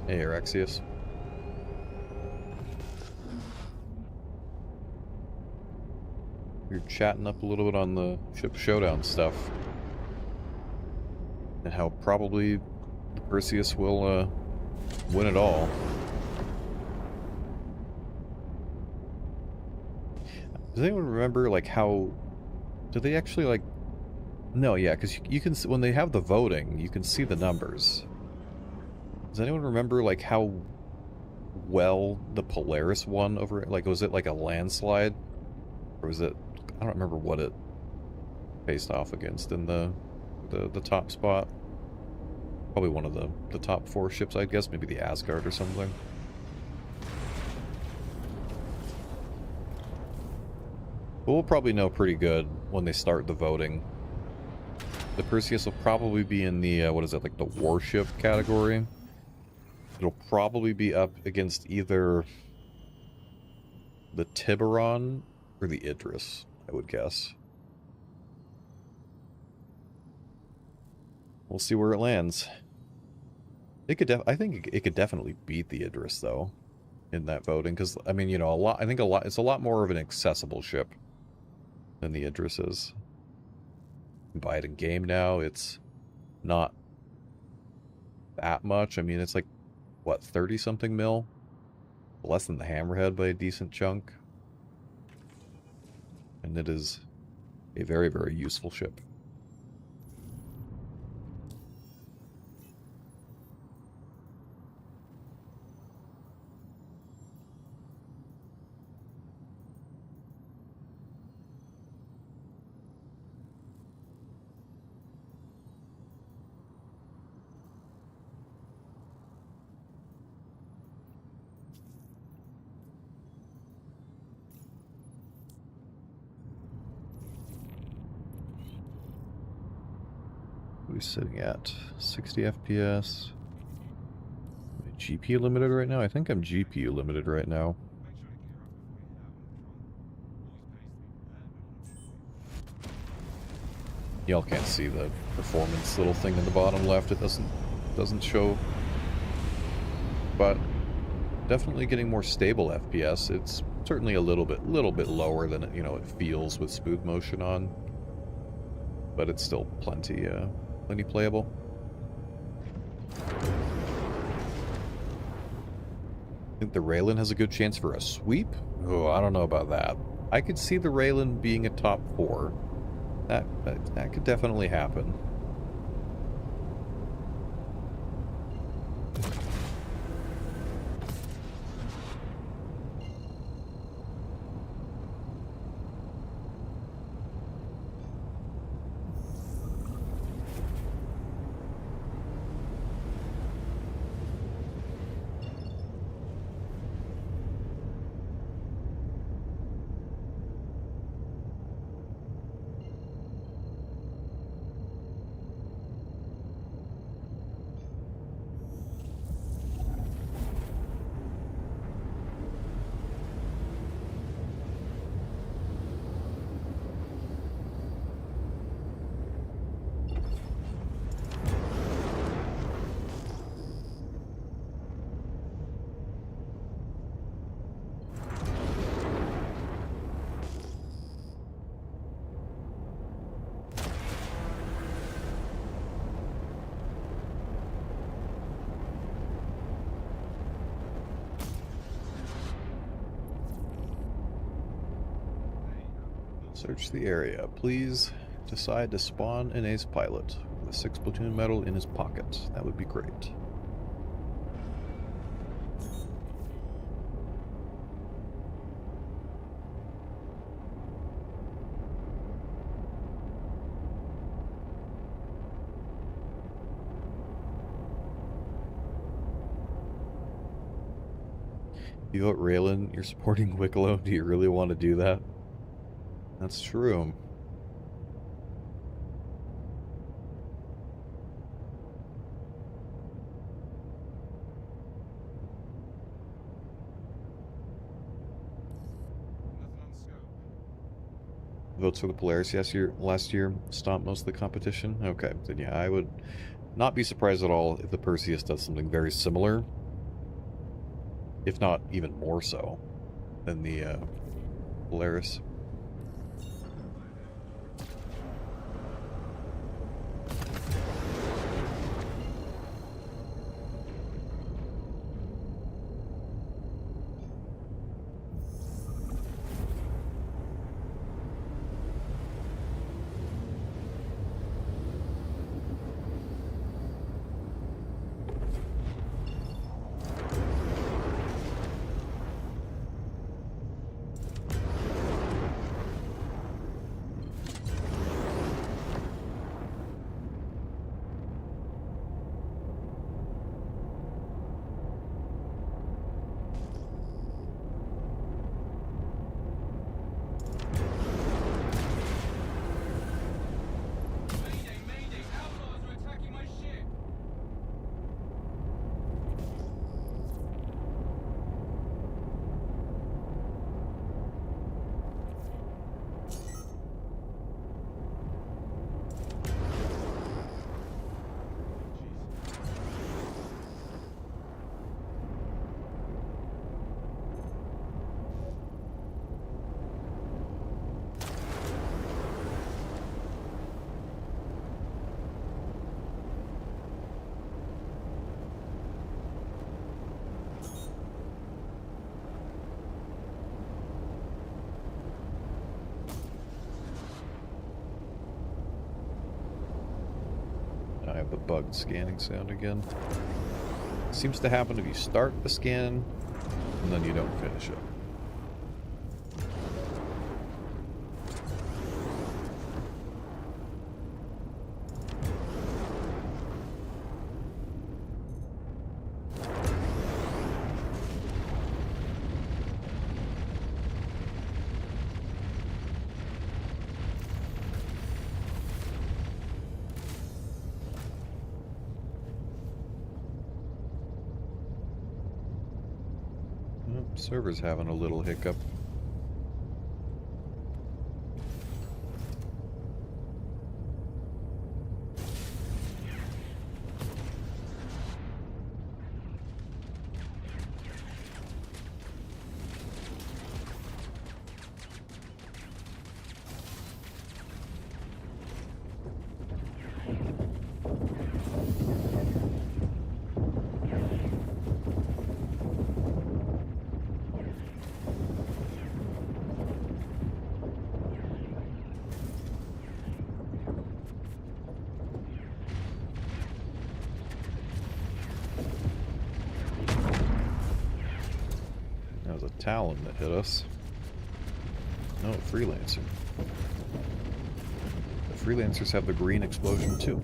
Hey, Arexius. You're chatting up a little bit on the ship showdown stuff. And how probably the Perseus will win it all. Does anyone remember, like, how... Do they actually, like... No, yeah, because you can... When they have the voting, you can see the numbers. Does anyone remember, like, how well the Polaris won over... Like, was it, like, a landslide? Or was it... I don't remember what it faced off against in the top spot. Probably one of the top 4 ships, I guess. Maybe the Asgard or something. But we'll probably know pretty good when they start the voting. The Perseus will probably be in the, what is it, like the warship category. It'll probably be up against either the Tiburon or the Idris, I would guess. We'll see where it lands. It could I think it could definitely beat the Idris, though, in that voting, because, I mean, you know, it's a lot more of an accessible ship than the Idris is. You can buy it in game now. It's not that much. I mean, it's like, what, 30-something mil? Less than the Hammerhead by a decent chunk. And it is a very, very useful ship. We're sitting at 60 FPS. Am I GPU limited right now? I think I'm GPU limited right now. Y'all can't see the performance little thing in the bottom left. It doesn't show. But definitely getting more stable FPS. It's certainly a little bit lower than it, you know, it feels with smooth motion on. But it's still plenty playable. I think the Raylan has a good chance for a sweep? Oh, I don't know about that. I could see the Raylan being a top 4. That could definitely happen. Search the area. Please decide to spawn an ace pilot with a 6 platoon medal in his pocket. That would be great. You vote Raylan, you're supporting Wicklow. Do you really want to do that? That's true. Nothing on the scope. Votes for the Polaris last year stomped most of the competition. Okay, then yeah, I would not be surprised at all if the Perseus does something very similar, if not even more so, than the Polaris. Mayday, mayday! Outlaws are attacking my ship! I have the bugged scanning sound again. Seems to happen if you start the scan and then you don't finish it. Oh, server's having a little hiccup. That was a Talon that hit us. No, Freelancer. The Freelancers have the green explosion too.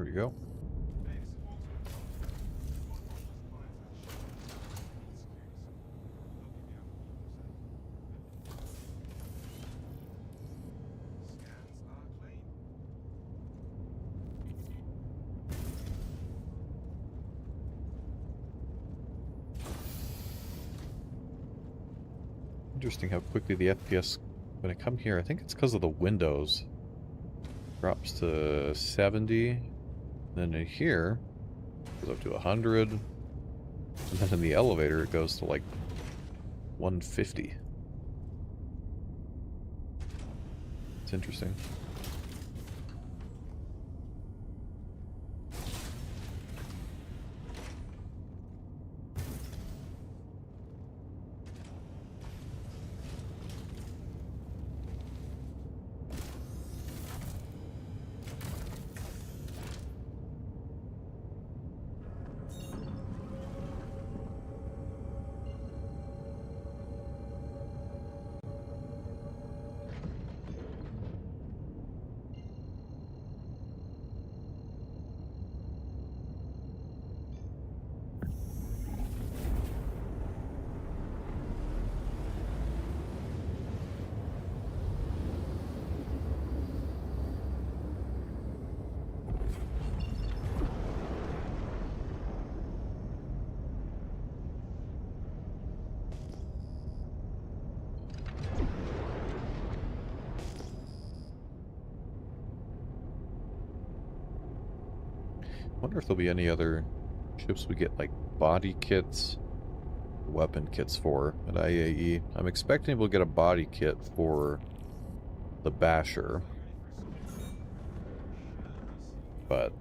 you go. Hey, this is Walter. What problems clients have shown security, so help you out Scans are clean. Interesting how quickly the FPS, when I come here, I think it's because of the windows, drops to 70. And then in here, it goes up to 100. And then in the elevator, it goes to like 150. It's interesting. Wonder if there'll be any other ships we get like body kits, weapon kits for at IAE. I'm expecting we'll get a body kit for the Basher, but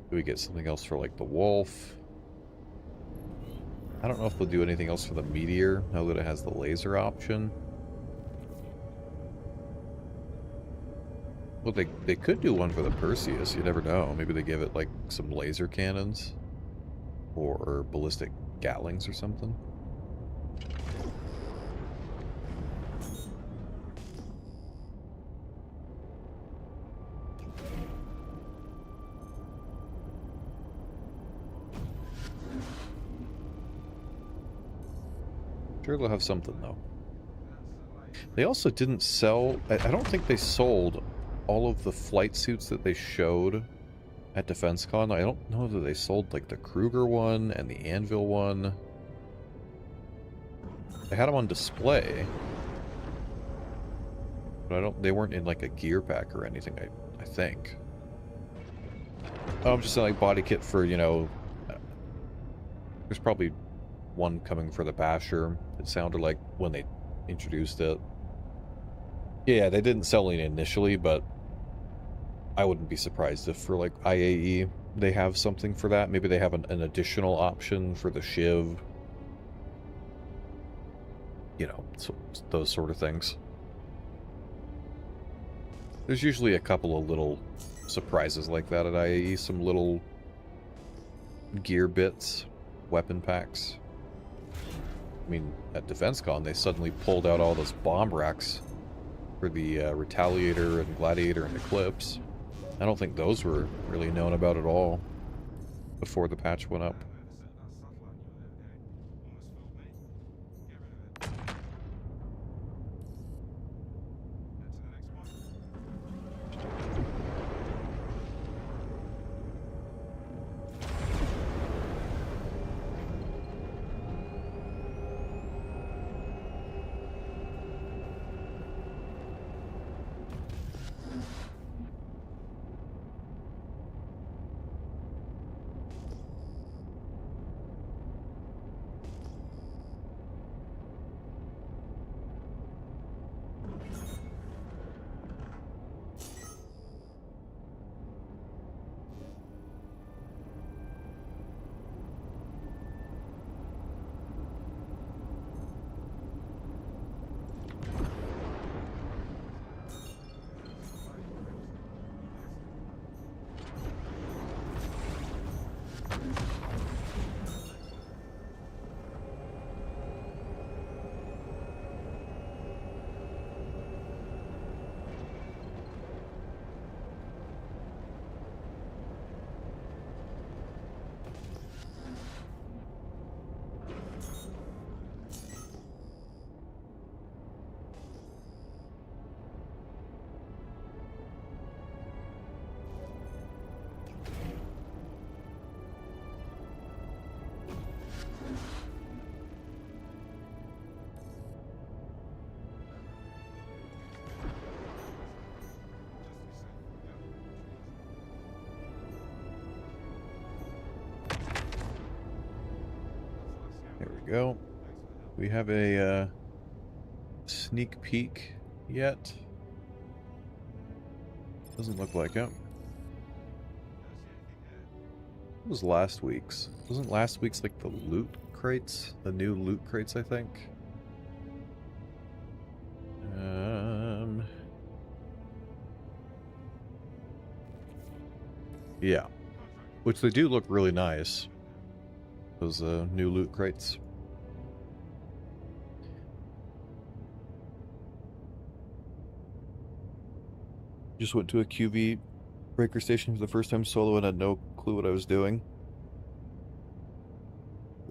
do we get something else for like the Wolf? I don't know if they'll do anything else for the Meteor now that it has the laser option. Well, they could do one for the Perseus, you never know. Maybe they give it, like, some laser cannons. Or ballistic Gatlings or something. Sure they'll have something, though. They also didn't sell... I don't think they sold all of the flight suits that they showed at DefenseCon. I don't know that they sold like the Kruger one and the Anvil one. They had them on display, but they weren't in like a gear pack or anything, I think. Oh, I'm just saying like body kit for, you know, there's probably one coming for the Basher. It sounded like when they introduced it. Yeah, they didn't sell any initially, but I wouldn't be surprised if for like IAE they have something for that. Maybe they have an additional option for the Shiv. You know, so, those sort of things. There's usually a couple of little surprises like that at IAE. Some little gear bits, weapon packs. I mean, at DefenseCon they suddenly pulled out all those bomb racks for the Retaliator and Gladiator and Eclipse. I don't think those were really known about at all before the patch went up. There we go. We have a sneak peek yet. Doesn't look like it. What was last week's? Wasn't last week's like the loot crates? The new loot crates, I think. Yeah. Which they do look really nice. Those new loot crates. Just went to a QV breaker station for the first time solo and had no clue what I was doing.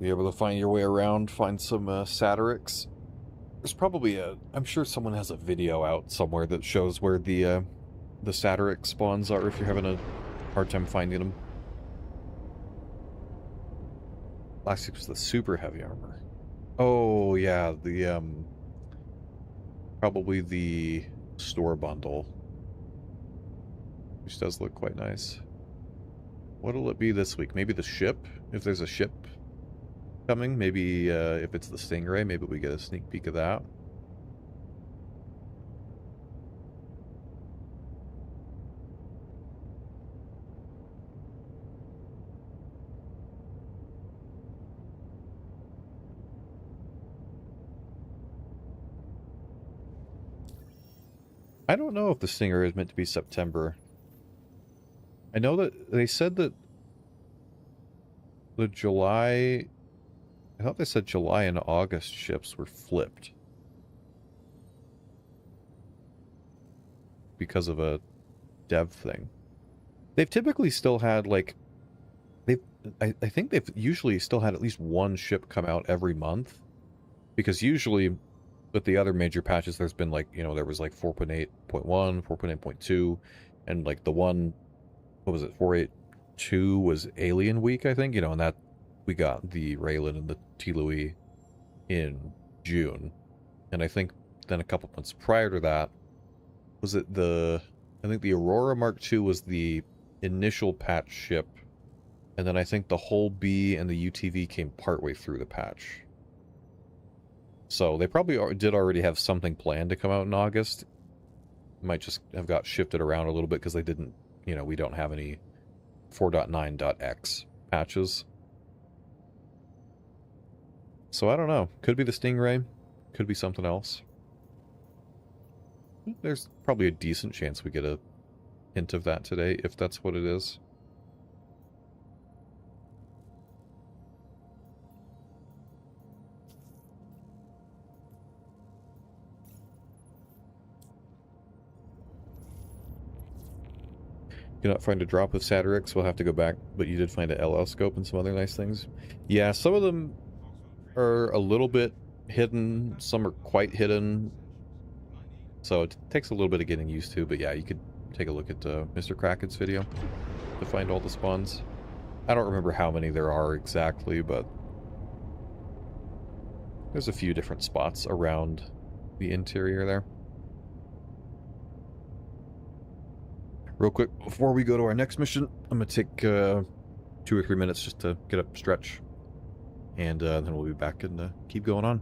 Be able to find your way around, find some Satirics. There's probably I'm sure someone has a video out somewhere that shows where the Satiric spawns are if you're having a hard time finding them. Last week was the super heavy armor. Oh yeah, the probably the store bundle, which does look quite nice. What'll it be this week? Maybe the ship, if there's a ship coming. Maybe if it's the Stingray, maybe we get a sneak peek of that. I don't know if the Stinger is meant to be September. I know that they said that the July... I thought they said July and August ships were flipped. Because of a dev thing. They've typically still had, like... I think they've usually still had at least one ship come out every month. Because usually... with the other major patches, there's been like, you know, there was like 4.8.1, 4.8.2, and like the one, what was it, 4.8.2 was Alien Week, I think, you know, and that we got the Raylan and the T. Louis in June. And I think then a couple months prior to that, was it I think the Aurora Mark II was the initial patch ship, and then I think the Hull B and the UTV came partway through the patch. So they probably did already have something planned to come out in August. Might just have got shifted around a little bit because they didn't, you know, we don't have any 4.9.x patches. So I don't know. Could be the Stingray. Could be something else. There's probably a decent chance we get a hint of that today, if that's what it is. You not find a drop of Satirics, we'll have to go back, but you did find an LL scope and some other nice things. Yeah, some of them are a little bit hidden, some are quite hidden, so it takes a little bit of getting used to, but yeah, you could take a look at Mr. Kraken's video to find all the spawns. I don't remember how many there are exactly, but there's a few different spots around the interior there. Real quick, before we go to our next mission, I'm going to take 2 or 3 minutes just to get up, stretch, and then we'll be back and keep going on.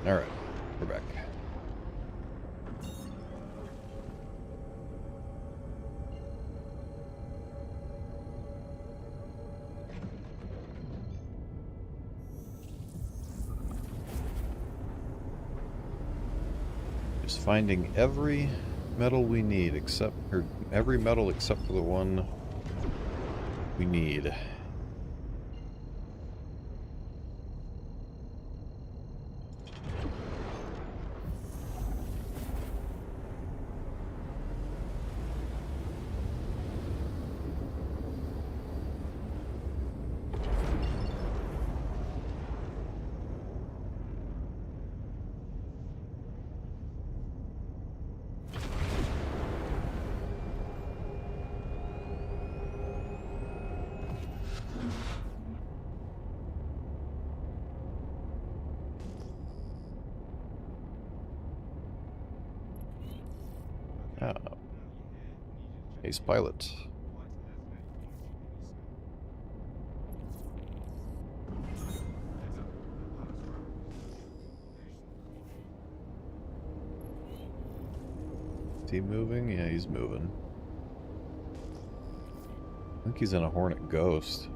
Alright, we're back. Just finding every metal we need except, or every metal except for the one we need. Ace pilot. Is he moving? Yeah, he's moving. I think he's in a Hornet Ghost.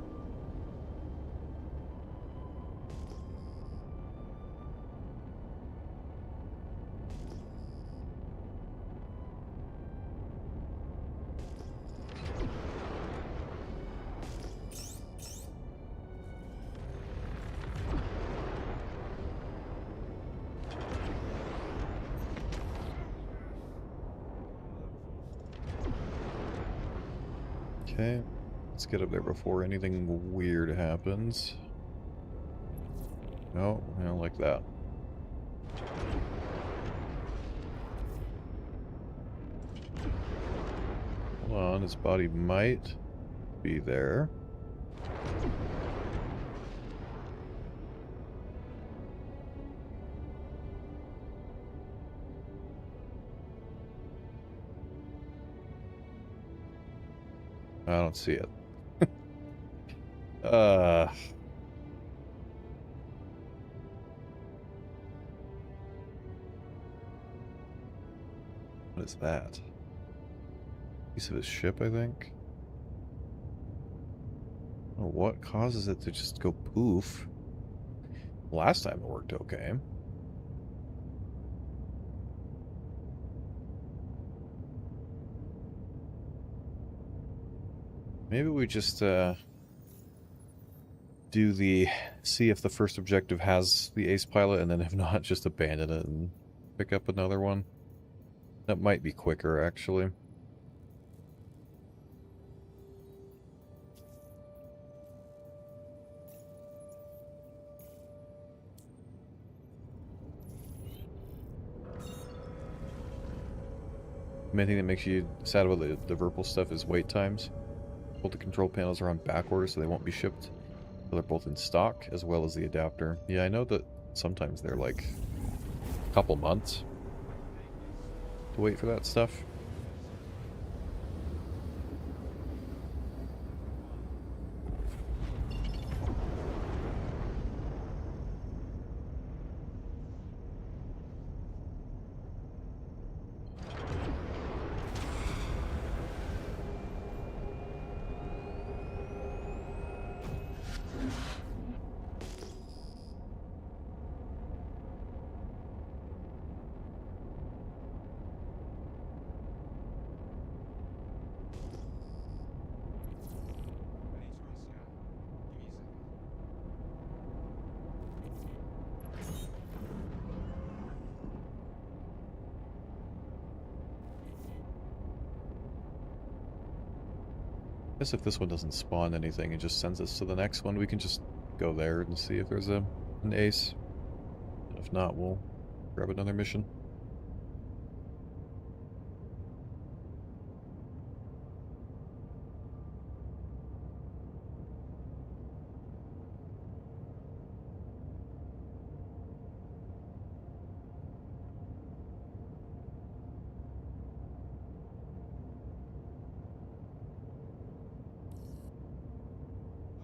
Okay, let's get up there before anything weird happens. No, I don't like that. Hold on, his body might be there. I don't see it. uh... What is that? Piece of his ship, I think? Oh, what causes it to just go poof? Last time it worked okay. Maybe we just, do the... see if the first objective has the ace pilot, and then if not, just abandon it and pick up another one. That might be quicker, actually. The main thing that makes you sad about the Virpil stuff is wait times. Both the control panels are on back order, so they won't be shipped. So they're both in stock, as well as the adapter. Yeah, I know that sometimes they're like a couple months to wait for that stuff. I guess if this one doesn't spawn anything, it just sends us to the next one. We can just go there and see if there's an ace. And if not, we'll grab another mission.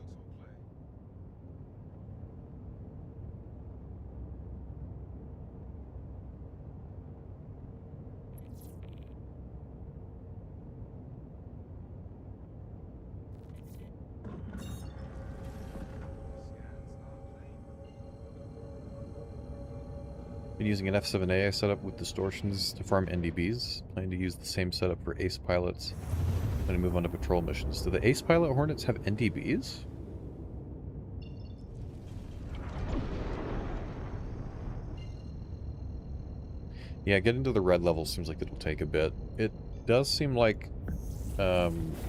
Looks all clear. Been using an F7A I setup with distortions to farm NDBs. Planning to use the same setup for ace pilots when I move on to patrol missions. Do the ace pilot Hornets have NDBs? Yeah, getting to the red level seems like it'll take a bit. It does seem like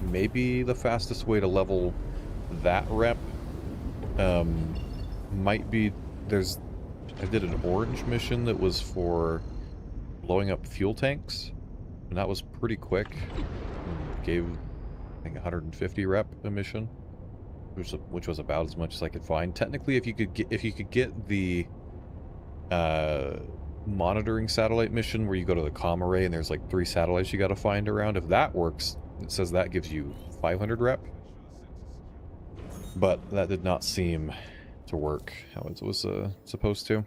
maybe the fastest way to level that rep might be... I did an orange mission that was for blowing up fuel tanks, and that was pretty quick. Gave, I think, 150 rep a mission, which was about as much as I could find. Technically, if you could get the monitoring satellite mission where you go to the comm array and there's like 3 satellites you got to find around, if that works, it says that gives you 500 rep. But that did not seem to work how it was supposed to.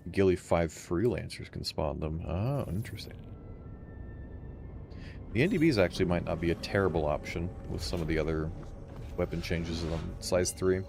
Gilly 5 freelancers can spawn them. Oh, interesting. The NDBs actually might not be a terrible option with some of the other weapon changes on size 3.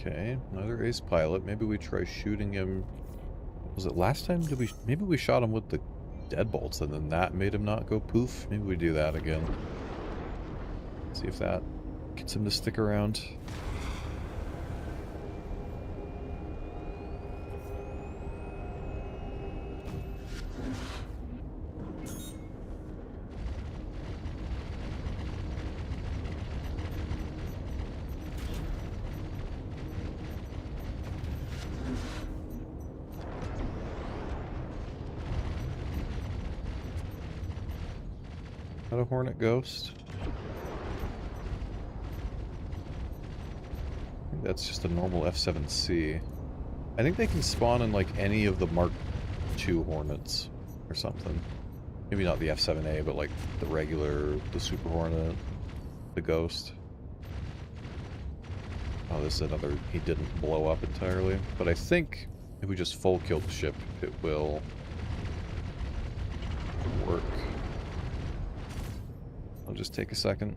Okay, another ace pilot. Maybe we try shooting him. Was it last time? Maybe we shot him with the deadbolts and then that made him not go poof? Maybe we do that again. See if that gets him to stick around. Not a Hornet Ghost. I think that's just a normal F7C. I think they can spawn in like any of the Mark II Hornets or something. Maybe not the F7A, but like the regular, the Super Hornet, the Ghost. Oh, this is another... He didn't blow up entirely. But I think if we just full kill the ship, it will work. I'll just take a second.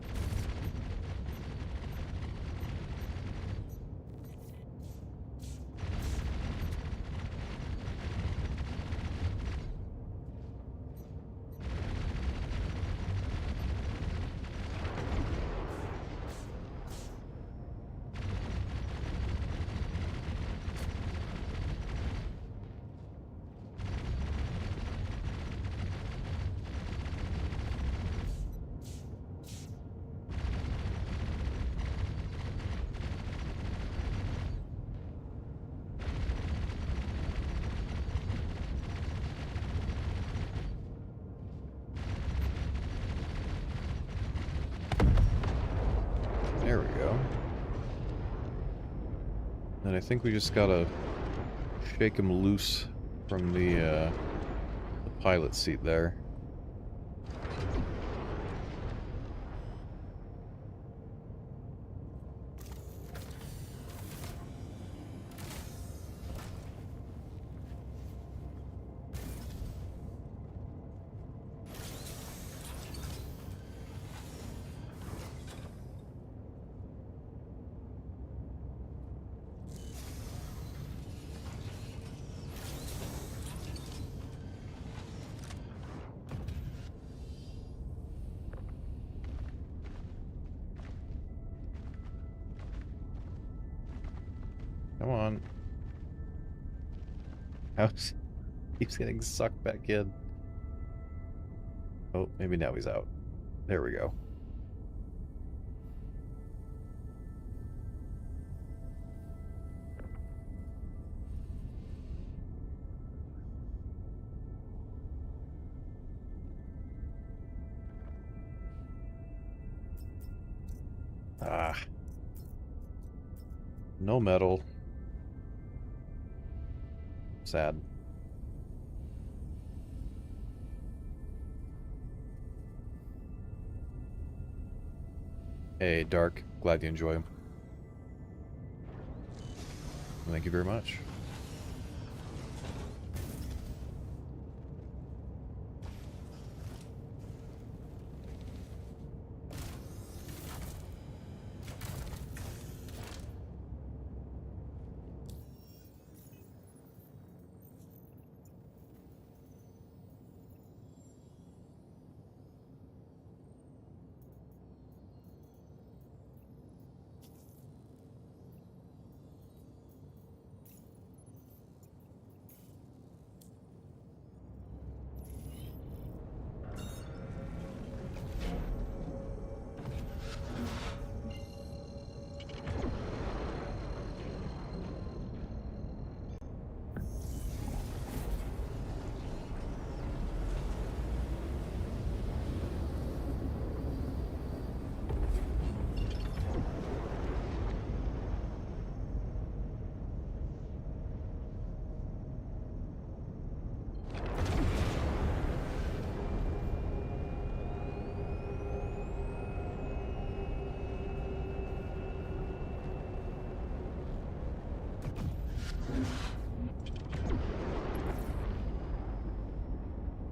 There we go. And I think we just gotta shake him loose from the pilot seat there. Come on. House keeps getting sucked back in. Oh, maybe now he's out. There we go. Ah. No metal. Sad. Hey, Dark. Glad you enjoy them. Thank you very much.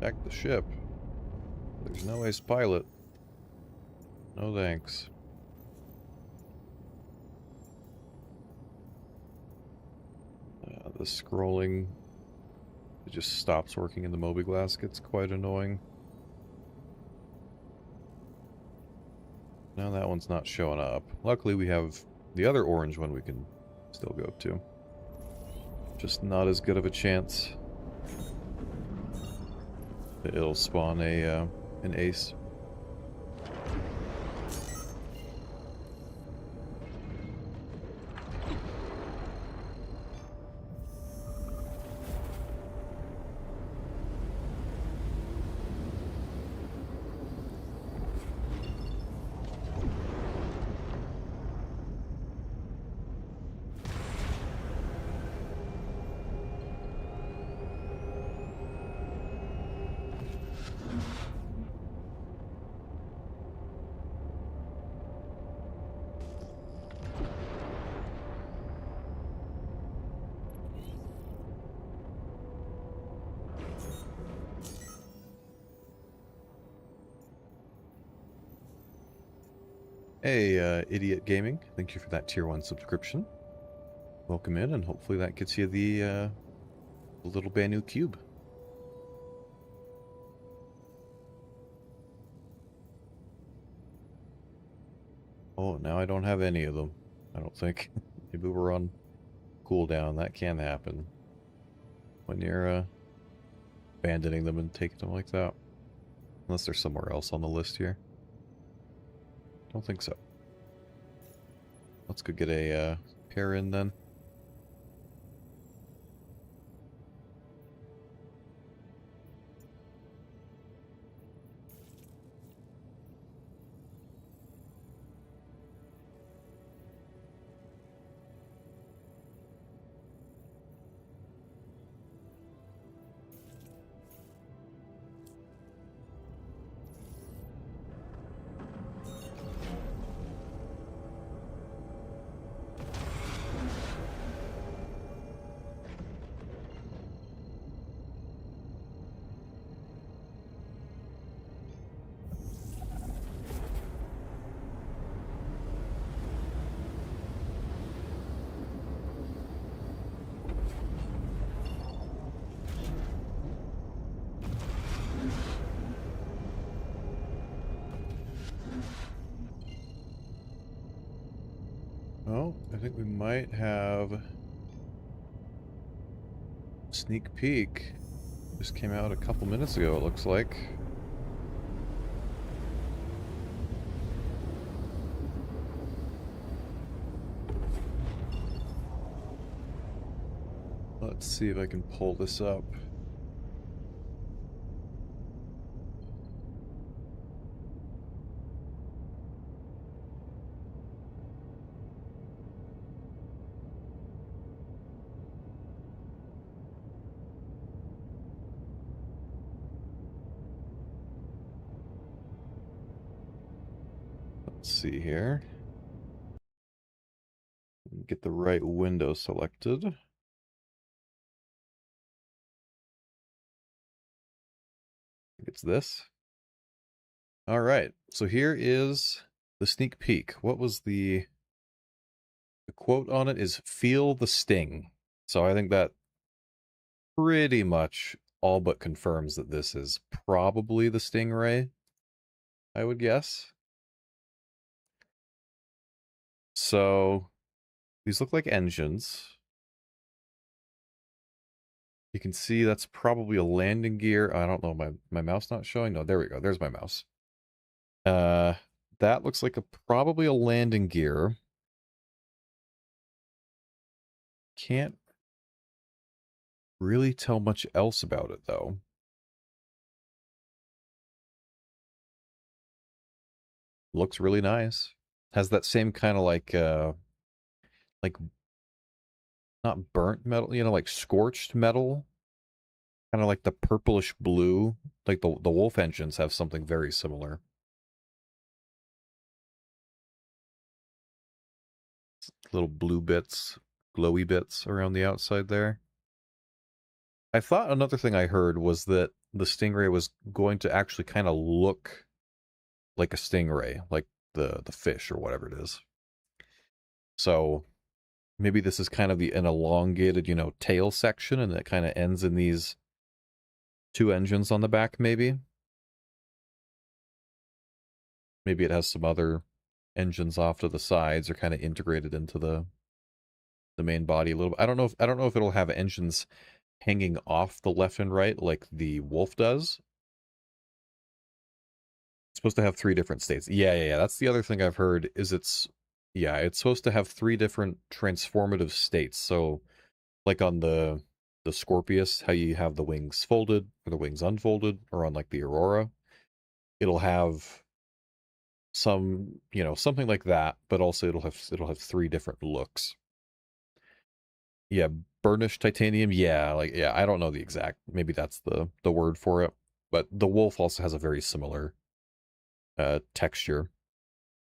Back the ship. There's no ace pilot. No thanks. The scrolling, it just stops working in the mobi-glass, gets quite annoying. Now that one's not showing up. Luckily we have the other orange one we can still go to. Just not as good of a chance that it'll spawn a an ace. Hey, Idiot Gaming, thank you for that tier 1 subscription. Welcome in, and hopefully that gets you the little Banu cube. Oh, now I don't have any of them, I don't think. Maybe we're on cooldown, that can happen. When you're abandoning them and taking them like that. Unless there's somewhere else on the list here. Don't think so. Let's go get a pair in then. Oh, I think we might have sneak peek. Just came out a couple minutes ago, it looks like. Let's see if I can pull this up. Let's see here. Get the right window selected. I think it's this. All right, so here is the sneak peek. What was the quote on it is "Feel the sting." So I think that pretty much all but confirms that this is probably the Stingray, I would guess. So these look like engines. You can see that's probably a landing gear. I don't know, my mouse not showing? No, there we go. There's my mouse. That looks like probably a landing gear. Can't really tell much else about it, though. Looks really nice. Has that same kind of like not burnt metal, like scorched metal. Kind of like the purplish blue. Like the Wolf engines have something very similar. Little blue bits, glowy bits around the outside there. I thought another thing I heard was that the Stingray was going to actually kind of look like a stingray, like the fish or whatever it is. So maybe this is kind of an elongated, tail section, and it kind of ends in these two engines on the back, maybe. Maybe it has some other engines off to the sides or kind of integrated into the main body a little bit. I don't know if it'll have engines hanging off the left and right like the Wolf does. It's supposed to have 3 different states. Yeah. That's the other thing I've heard is it's supposed to have 3 different transformative states. So like on the Scorpius, how you have the wings folded or the wings unfolded, or on like the Aurora, it'll have some, something like that, but also it'll have 3 different looks. Yeah, burnished titanium. Yeah, I don't know the exact. Maybe that's the word for it. But the Wolf also has a very similar texture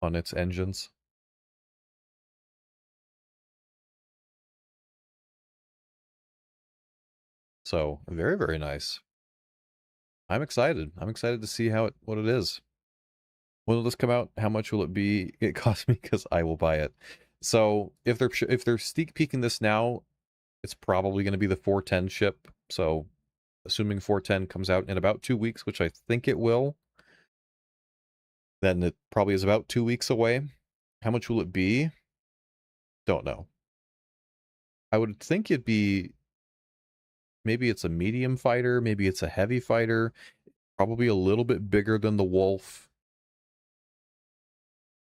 on its engines. So very, very nice. I'm excited. I'm excited to see what it is. When will this come out? How much will it be? It cost me because I will buy it. So if they're sneak peeking this now, it's probably going to be the 410 ship. So assuming 410 comes out in about 2 weeks, which I think it will, then it probably is about 2 weeks away. How much will it be? Don't know. I would think it'd be, maybe it's a medium fighter, maybe it's a heavy fighter, probably a little bit bigger than the Wolf.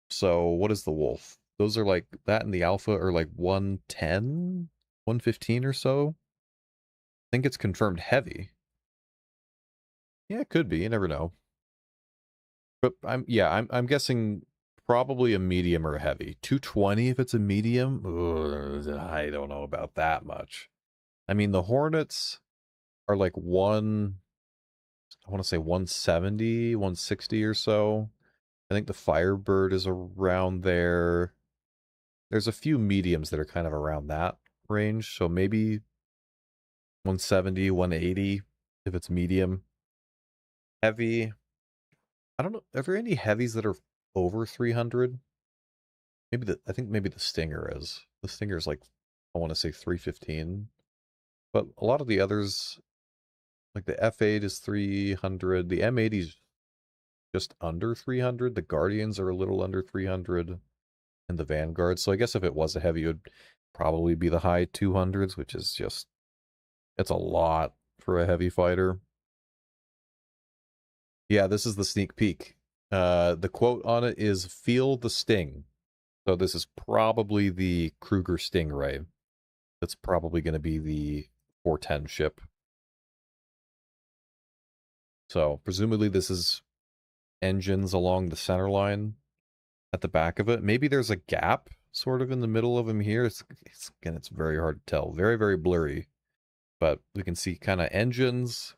So what is the Wolf? Those are like, that and the Alpha are like 110, 115 or so. I think it's confirmed heavy. Yeah, it could be. You never know. But I'm guessing probably a medium or a heavy. 220 if it's a medium. Ugh, I don't know about that much. I mean, the Hornets are like I want to say 170, 160 or so. I think the Firebird is around there. There's a few mediums that are kind of around that range, so maybe 170, 180 if it's medium. Heavy, I don't know. Are there any heavies that are over 300? I think maybe the Stinger is. The Stinger is like, I want to say 315. But a lot of the others, like the F8 is 300. The M80 is just under 300. The Guardians are a little under 300. And the Vanguard. So I guess if it was a heavy, it would probably be the high 200s, which is just, it's a lot for a heavy fighter. Yeah, this is the sneak peek. The quote on it is "Feel the sting." So this is probably the Kruger Stingray. That's probably going to be the 410 ship. So presumably this is engines along the center line at the back of it. Maybe there's a gap sort of in the middle of them here. Again, it's very hard to tell. Very, very blurry. But we can see kind of engines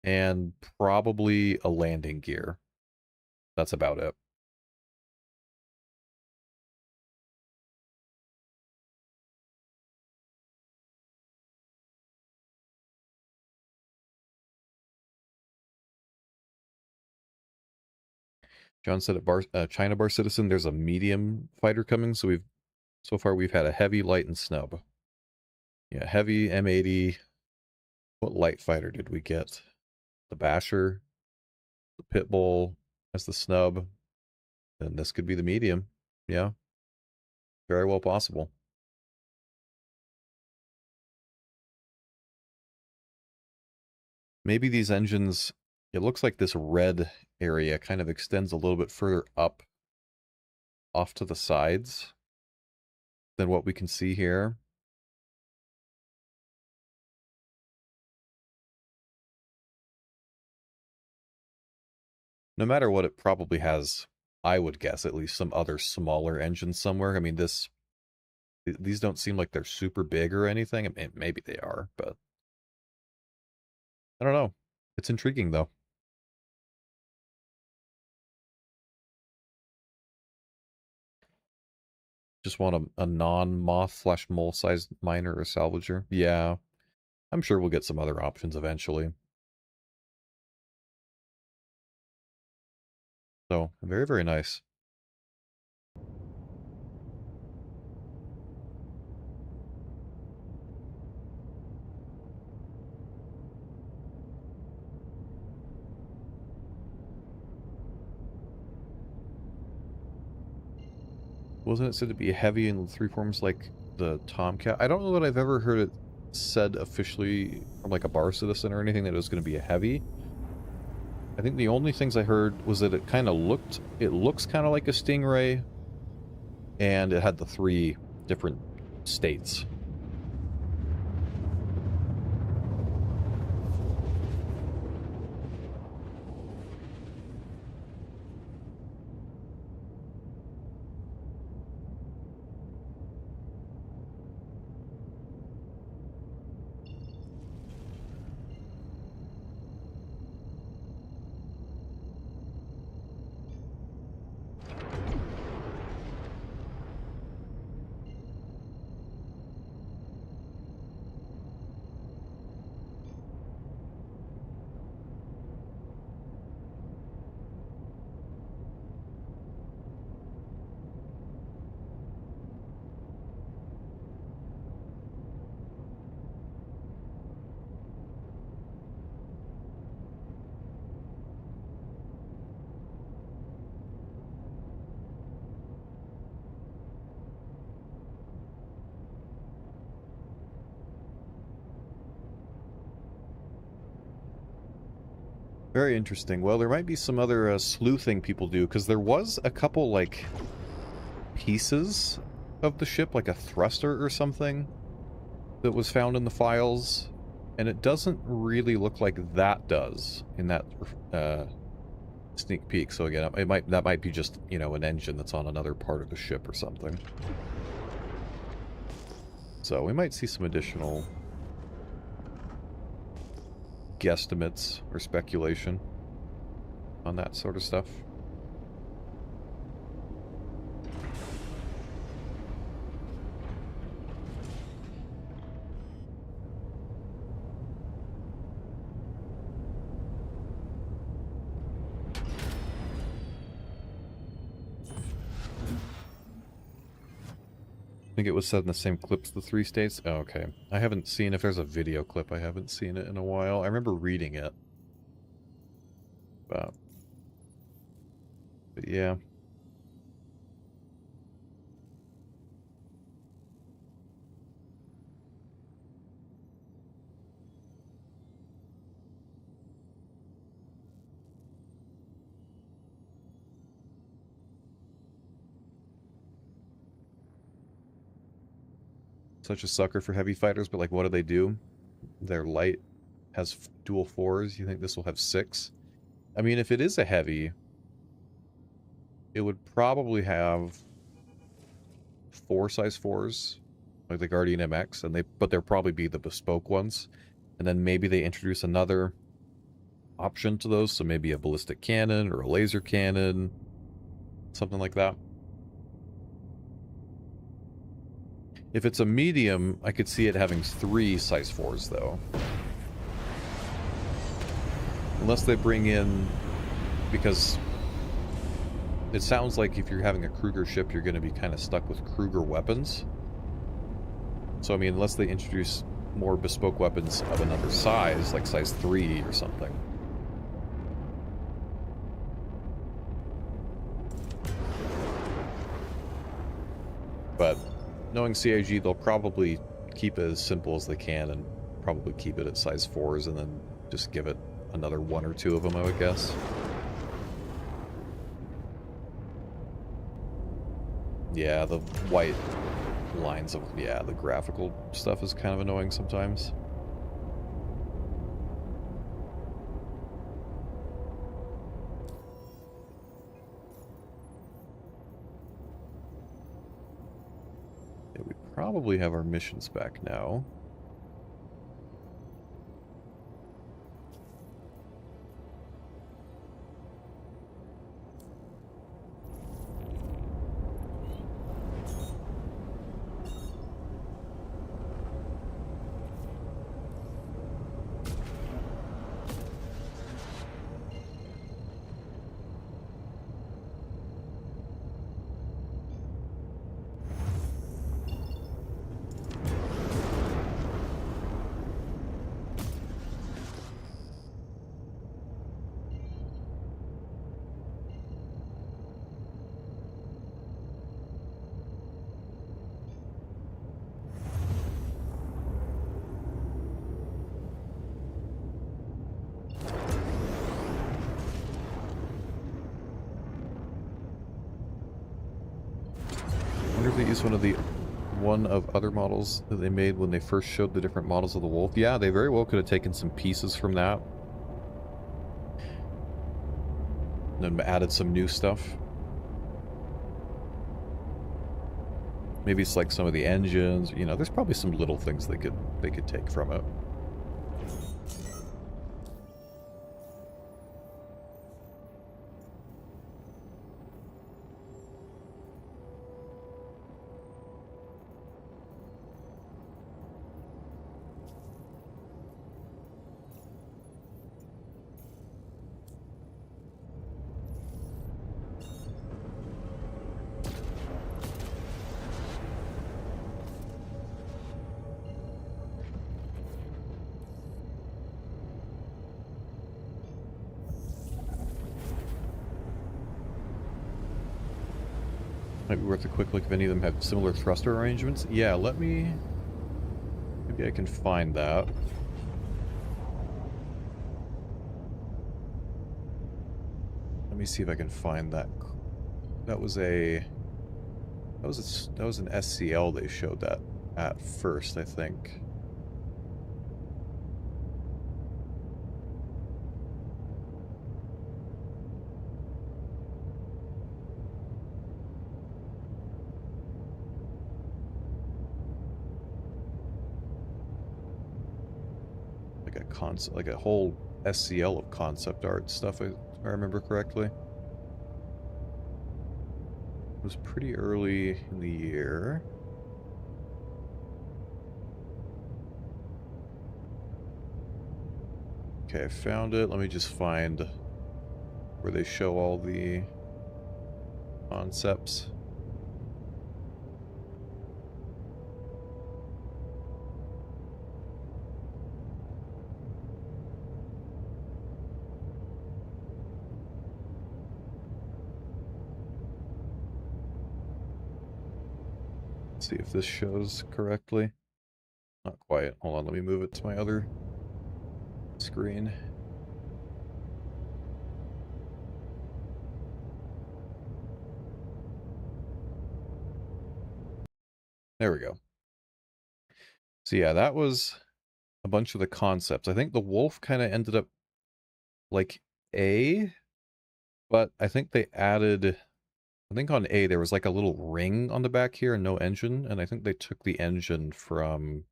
and probably a landing gear. That's about it. John said at China Bar Citizen, there's a medium fighter coming. So far we've had a heavy, light, and snub. Yeah, heavy M80. What light fighter did we get? The Basher, the Pitbull as the snub, and this could be the medium. Yeah, very well possible. Maybe these engines, it looks like this red area kind of extends a little bit further up off to the sides than what we can see here. No matter what, it probably has, I would guess, at least some other smaller engines somewhere. I mean, these don't seem like they're super big or anything. I mean, maybe they are, but I don't know. It's intriguing, though. Just want a non-moth/mole-sized miner or salvager. Yeah, I'm sure we'll get some other options eventually. So, very, very nice. Wasn't it said to be heavy in three forms like the Tomcat? I don't know that I've ever heard it said officially from like a bar citizen or anything that it was going to be a heavy. I think the only things I heard was that it kind of looks kind of like a Stingray, and it had the 3 different states. Very interesting. Well, there might be some other sleuthing people do, because there was a couple, like, pieces of the ship, like a thruster or something, that was found in the files, and it doesn't really look like that does in that sneak peek. So again, that might be just, you know, an engine that's on another part of the ship or something. So we might see some additional guesstimates or speculation on that sort of stuff. I think it was said in the same clips, the 3 states. Oh, okay. I haven't seen, if there's a video clip, I haven't seen it in a while. I remember reading it. But yeah. Such a sucker for heavy fighters, but like, what do they do? their light has dual 4s. You think this will have 6? I mean, if it is a heavy, it would probably have 4 size 4s, like the Guardian MX, but there'll probably be the bespoke ones. And then maybe they introduce another option to those, so maybe a ballistic cannon or a laser cannon, something like that. If it's a medium, I could see it having 3 size 4s, though. Unless they bring in... Because it sounds like if you're having a Kruger ship, you're going to be kind of stuck with Kruger weapons. So, I mean, unless they introduce more bespoke weapons of another size, like size 3 or something. But knowing CIG, they'll probably keep it as simple as they can and probably keep it at size 4s and then just give it another 1 or 2 of them, I would guess. Yeah, the white lines of... Yeah, the graphical stuff is kind of annoying sometimes. Yeah, we probably have our missions back now. One of other models that they made when they first showed the different models of the Wolf. Yeah, they very well could have taken some pieces from that and then added some new stuff. Maybe it's like some of the engines, you know, there's probably some little things they could take from it. Might be worth a quick look if any of them have similar thruster arrangements. Yeah, let me... Maybe I can find that. Let me see if I can find that. That was an SCL they showed that at first, I think. Like a whole SCL of concept art stuff, if I remember correctly. It was pretty early in the year. Okay, I found it. Let me just find where they show all the concepts. See if this shows correctly. Not quite. Hold on, let me move it to my other screen. There we go. So yeah, that was a bunch of the concepts. I think the Wolf kind of ended up like A, but I think they added, I think on A there was like a little ring on the back here and no engine, and I think they took the engine from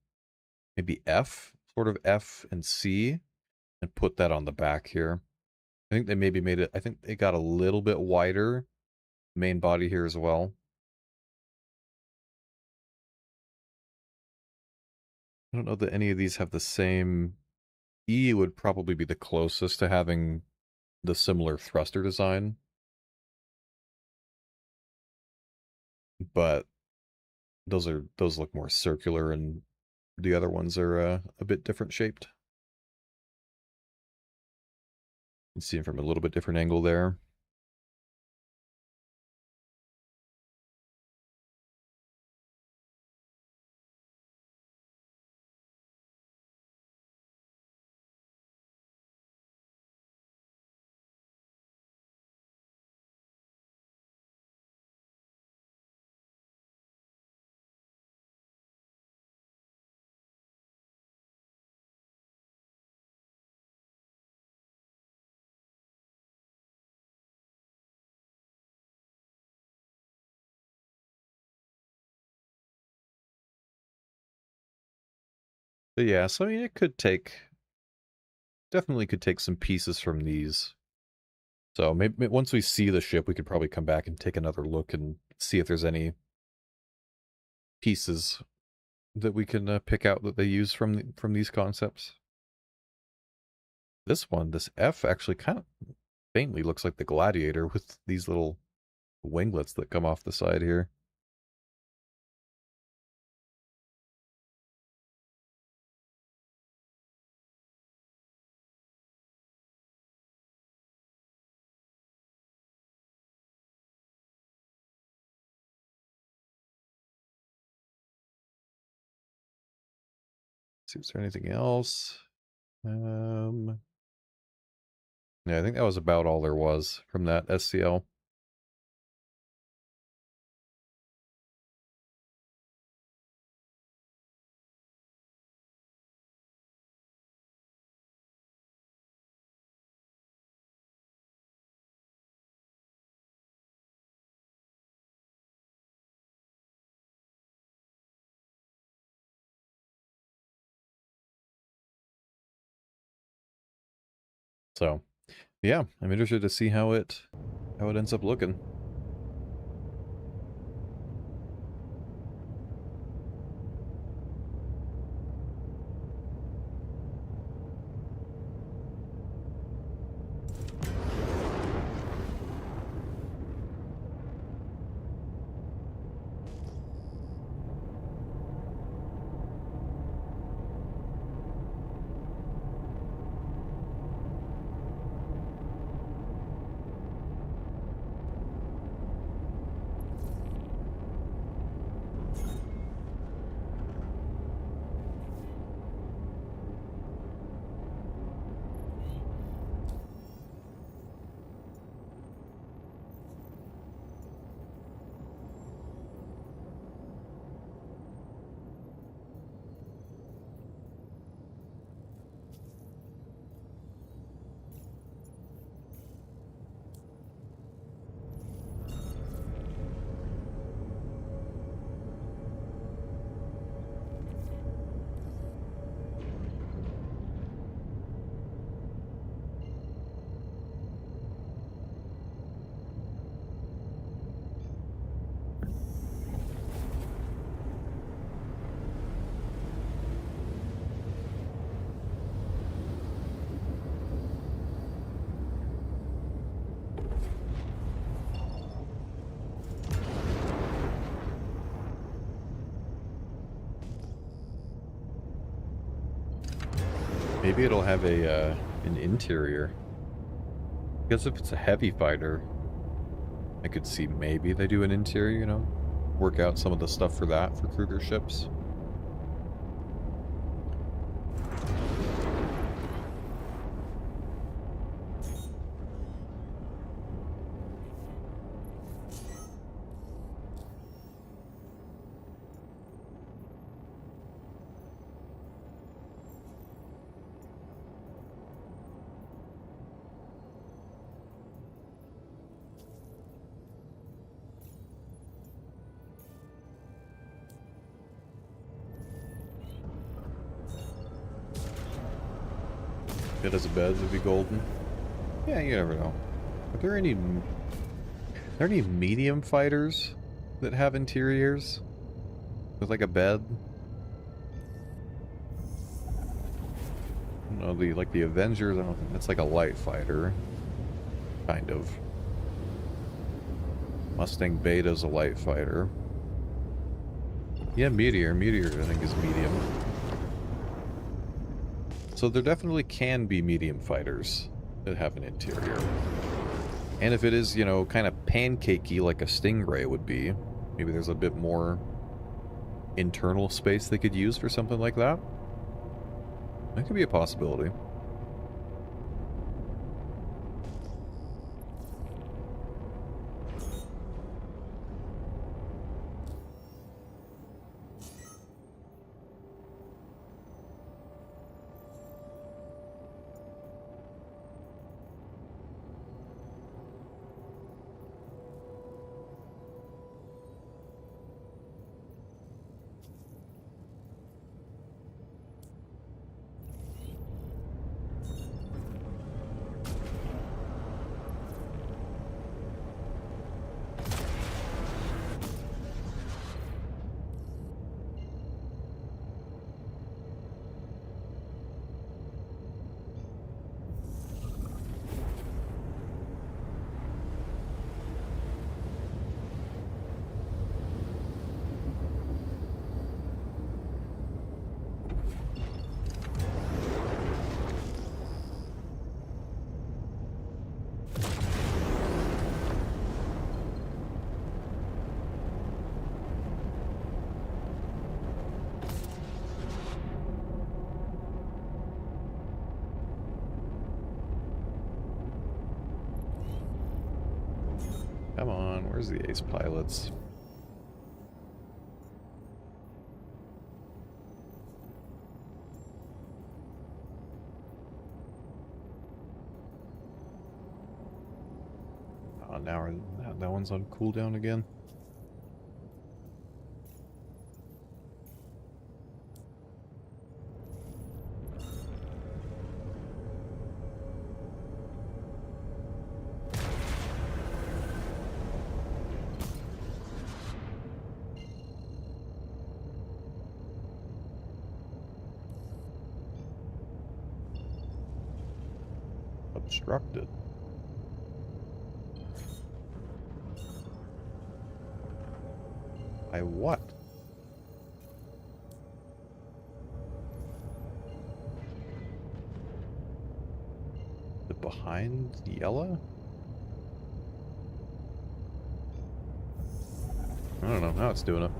maybe F, sort of F and C, and put that on the back here. I think they maybe made it, I think they got a little bit wider main body here as well. I don't know that any of these have the same. E would probably be the closest to having the similar thruster design, but those look more circular, and the other ones are a bit different shaped. You can see them from a little bit different angle there. But yeah, so I mean, it could take, definitely could take some pieces from these. So maybe once we see the ship, we could probably come back and take another look and see if there's any pieces that we can pick out that they use from these concepts. This one, this F, actually kind of faintly looks like the Gladiator with these little winglets that come off the side here. See, is there anything else? Yeah, I think that was about all there was from that SCL. So, yeah, I'm interested to see how it ends up looking. Maybe it'll have a an interior. Because if it's a heavy fighter, I could see maybe they do an interior, you know? Work out some of the stuff for that, for Kruger ships. It as a bed would be golden. Yeah, you never know. Are there any medium fighters that have interiors with like a bed? No, the Avengers. I don't think that's like a light fighter, kind of. Mustang Beta's a light fighter. Yeah, Meteor I think is medium. So there definitely can be medium fighters that have an interior. And if it is, you know, kind of pancakey like a Stingray would be, maybe there's a bit more internal space they could use for something like that. That could be a possibility. Come on, where's the ace pilots? Oh, now that one's on cooldown again. Obstructed. By what? The behind yellow? I don't know how it's doing it.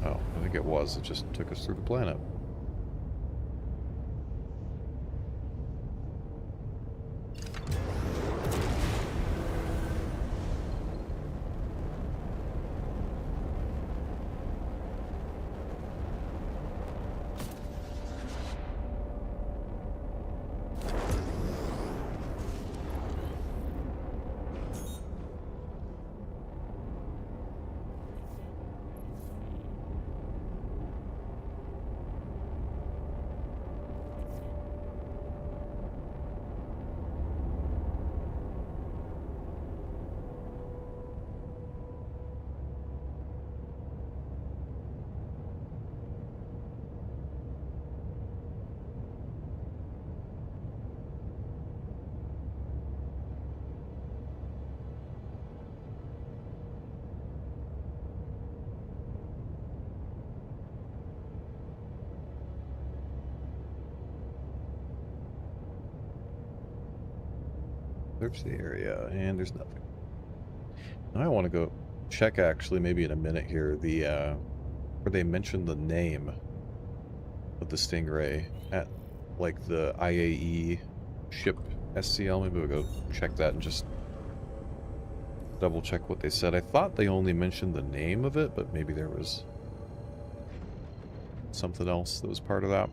Oh, I think it was. It just took us through the planet. Search the area, and there's nothing. Now I want to go check, actually, maybe in a minute here, the, where they mentioned the name of the Stingray at, like, the IAE ship SCL. Maybe we'll go check that and just double check what they said. I thought they only mentioned the name of it, but maybe there was something else that was part of that.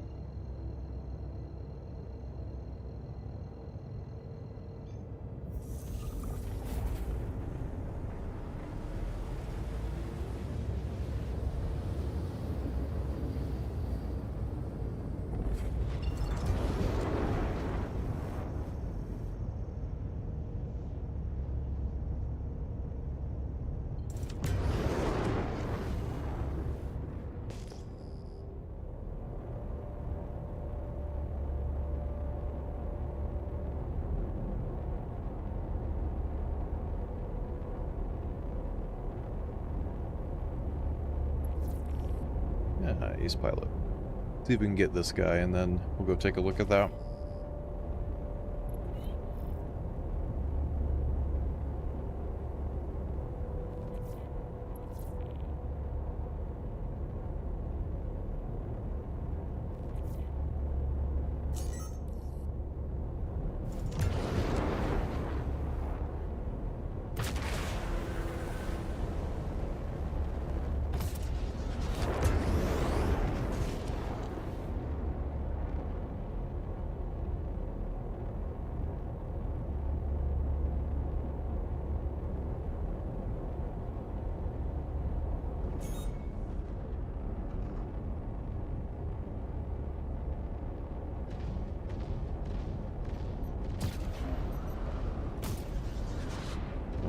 Nice pilot. See if we can get this guy, and then we'll go take a look at that.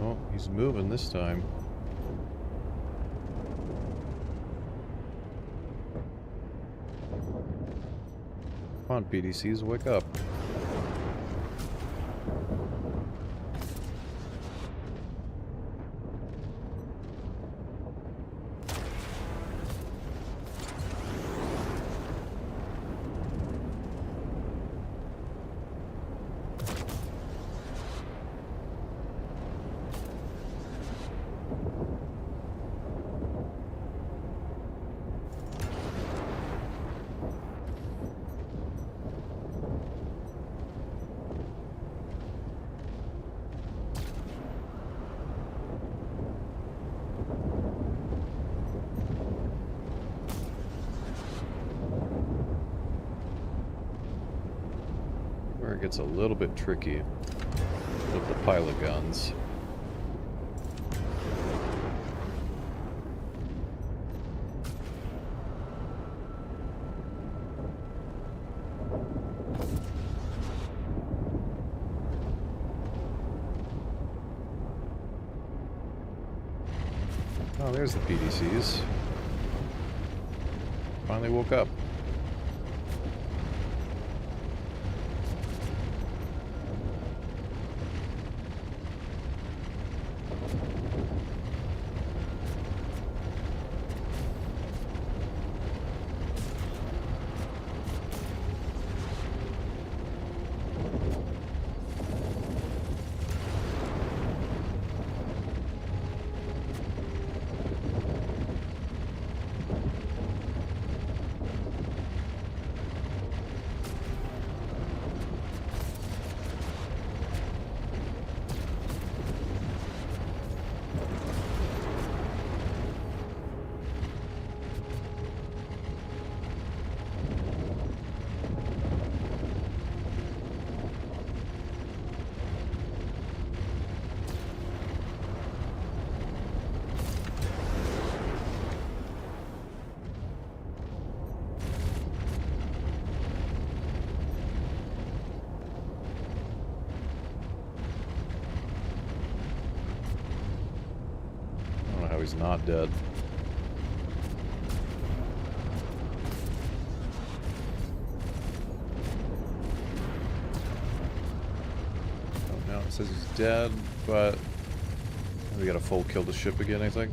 Oh, he's moving this time. Come on, PDCs, wake up. Where it gets a little bit tricky with the pilot guns. Oh, there's the PDCs. Finally woke up. I don't know how he's not dead. Oh, no, it says he's dead, but we got a full kill the ship again, I think.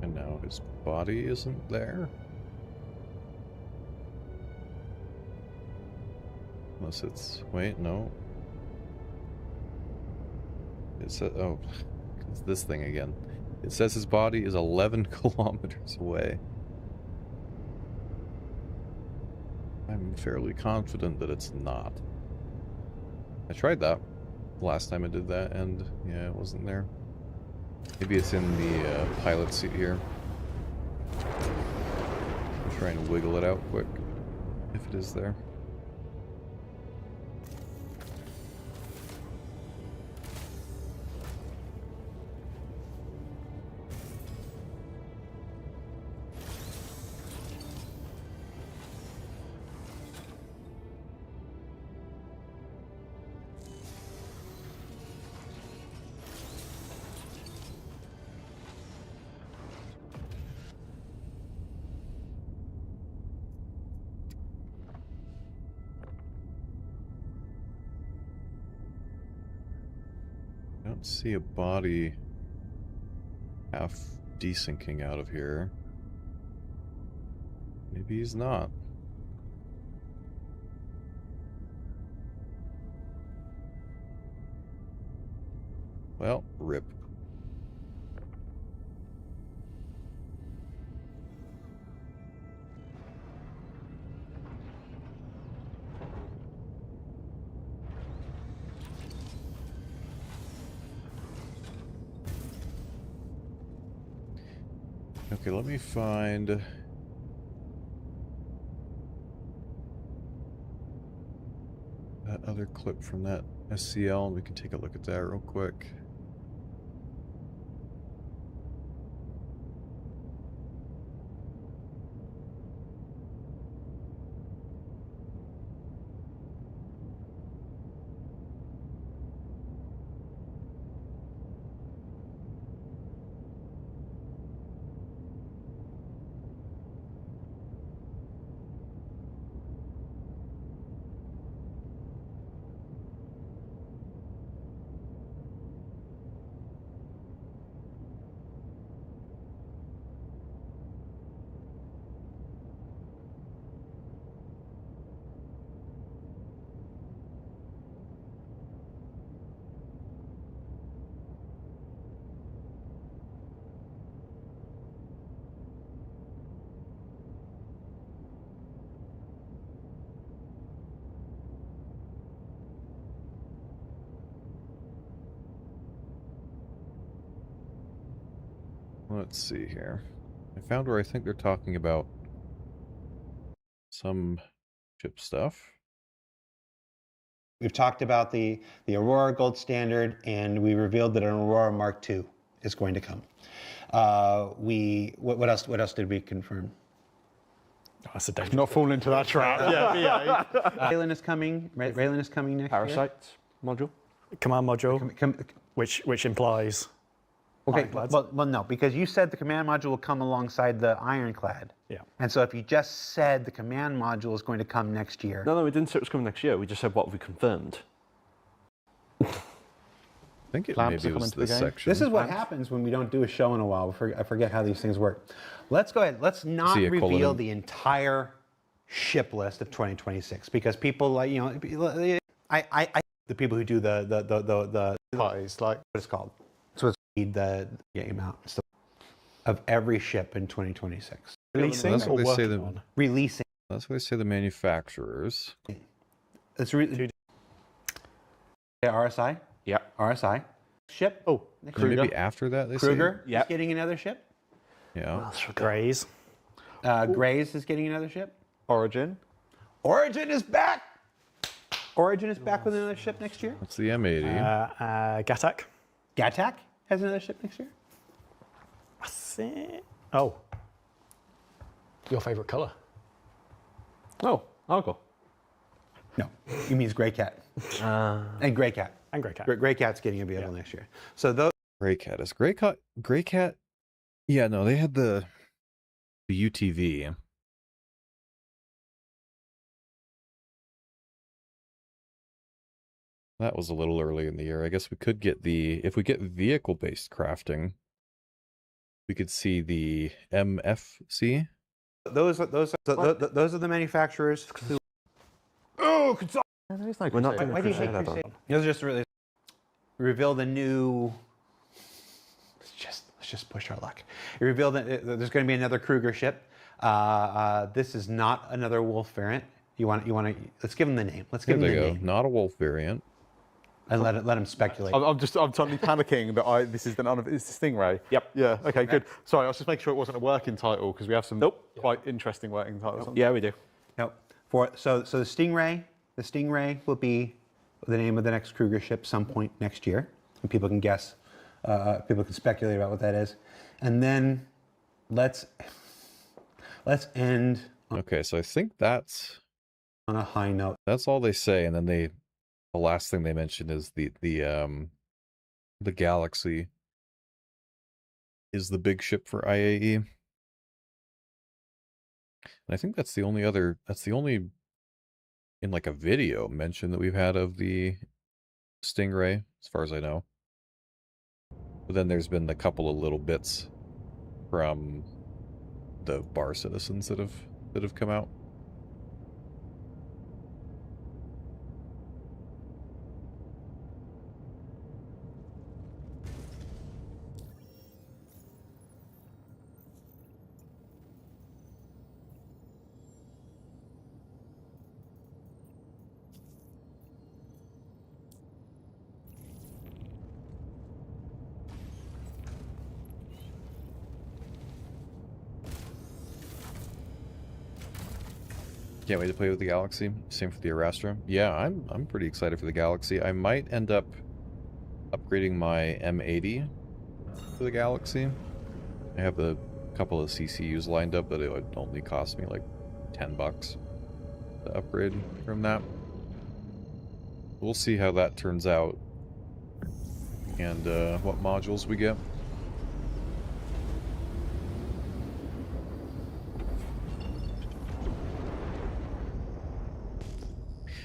And now his body isn't there? Unless it's... wait, no. It says... oh, it's this thing again. It says his body is 11 kilometers away. I'm fairly confident that it's not. I tried that last time I did that, and yeah, it wasn't there. Maybe it's in the pilot seat here. I'm trying to wiggle it out quick, if it is there. I don't see a body half desinking out of here. Maybe he's not. Well, rip. Okay, let me find that other clip from that SCL, and we can take a look at that real quick. Let's see here. I found where I think they're talking about some ship stuff. We've talked about the Aurora Gold Standard, and we revealed that an Aurora Mark II is going to come. What else did we confirm? Oh, that's a danger. Not fall into that trap. Yeah. Raylan is coming. Raylan is coming next year. Parasite module. Command module, which implies. Okay, Ironclads. well, no, because you said the command module will come alongside the Ironclad. Yeah. And so if you just said the command module is going to come next year. No, we didn't say it was coming next year. We just said what we confirmed. I think it Clamps maybe are was coming to the this game. section. This is what happens when we don't do a show in a while. I forget how these things work. Let's go ahead. Let's not See a reveal colon. the entire ship list of 2026 because people like, you know, the people who do the Parties, like. what it's called. So it's the game out stuff of every ship in 2026. Releasing That's what or they say working the- on? Releasing. That's what they say the manufacturers. It's RSI. Yeah. RSI. Ship. Oh, Next And year. maybe after that they Kruger Yep. is getting another ship. say. Yeah. Grays. Grays is getting another ship. Origin. Origin is back. Origin is back with another ship next year. That's the M80. Gatak. Gatak has another ship next year. I think. Oh. Your favourite colour? Oh, Argo. No, he means Grey Cat. And Grey Cat. And Grey Cat. Grey Cat's getting a vehicle next year. So those. Gray Cat. Is Gray Cat? Yeah, no, they had the UTV. That was a little early in the year. I guess we could get if we get vehicle-based crafting, we could see the MFC. Those are the manufacturers. Oh, We're not doing Why a do you hate Crusader, though. Crusade? Those are just really reveal the new. Let's just push our luck. It revealed that there's going to be another Kruger ship. This is not another Wolf variant. You want to. Let's give him the name. Let's There give him they the go. name Not a wolf variant. and let him speculate. I'm suddenly panicking that this is it's the Stingray. Yep. Yeah. Okay. Good. Sorry, I was just making sure it wasn't a working title because we have some Nope. quite interesting working titles. Yeah, we do. Nope. So the Stingray will be the name of the next Kruger ship some point next year, and people can guess, people can speculate about what that is, and then let's end Okay, so I think that's on a high note. all they say, and then the last thing they mention is the Galaxy is the big ship for IAE. And I think that's the only in like a video mention that we've had of the Stingray, as far as I know. But then there's been a couple of little bits from the bar citizens that have come out. Can't wait to play with the Galaxy. Same for the Arastra. Yeah, I'm pretty excited for the Galaxy. I might end up upgrading my M80 for the Galaxy. I have a couple of CCUs lined up, but it would only cost me like $10 to upgrade from that. We'll see how that turns out and what modules we get.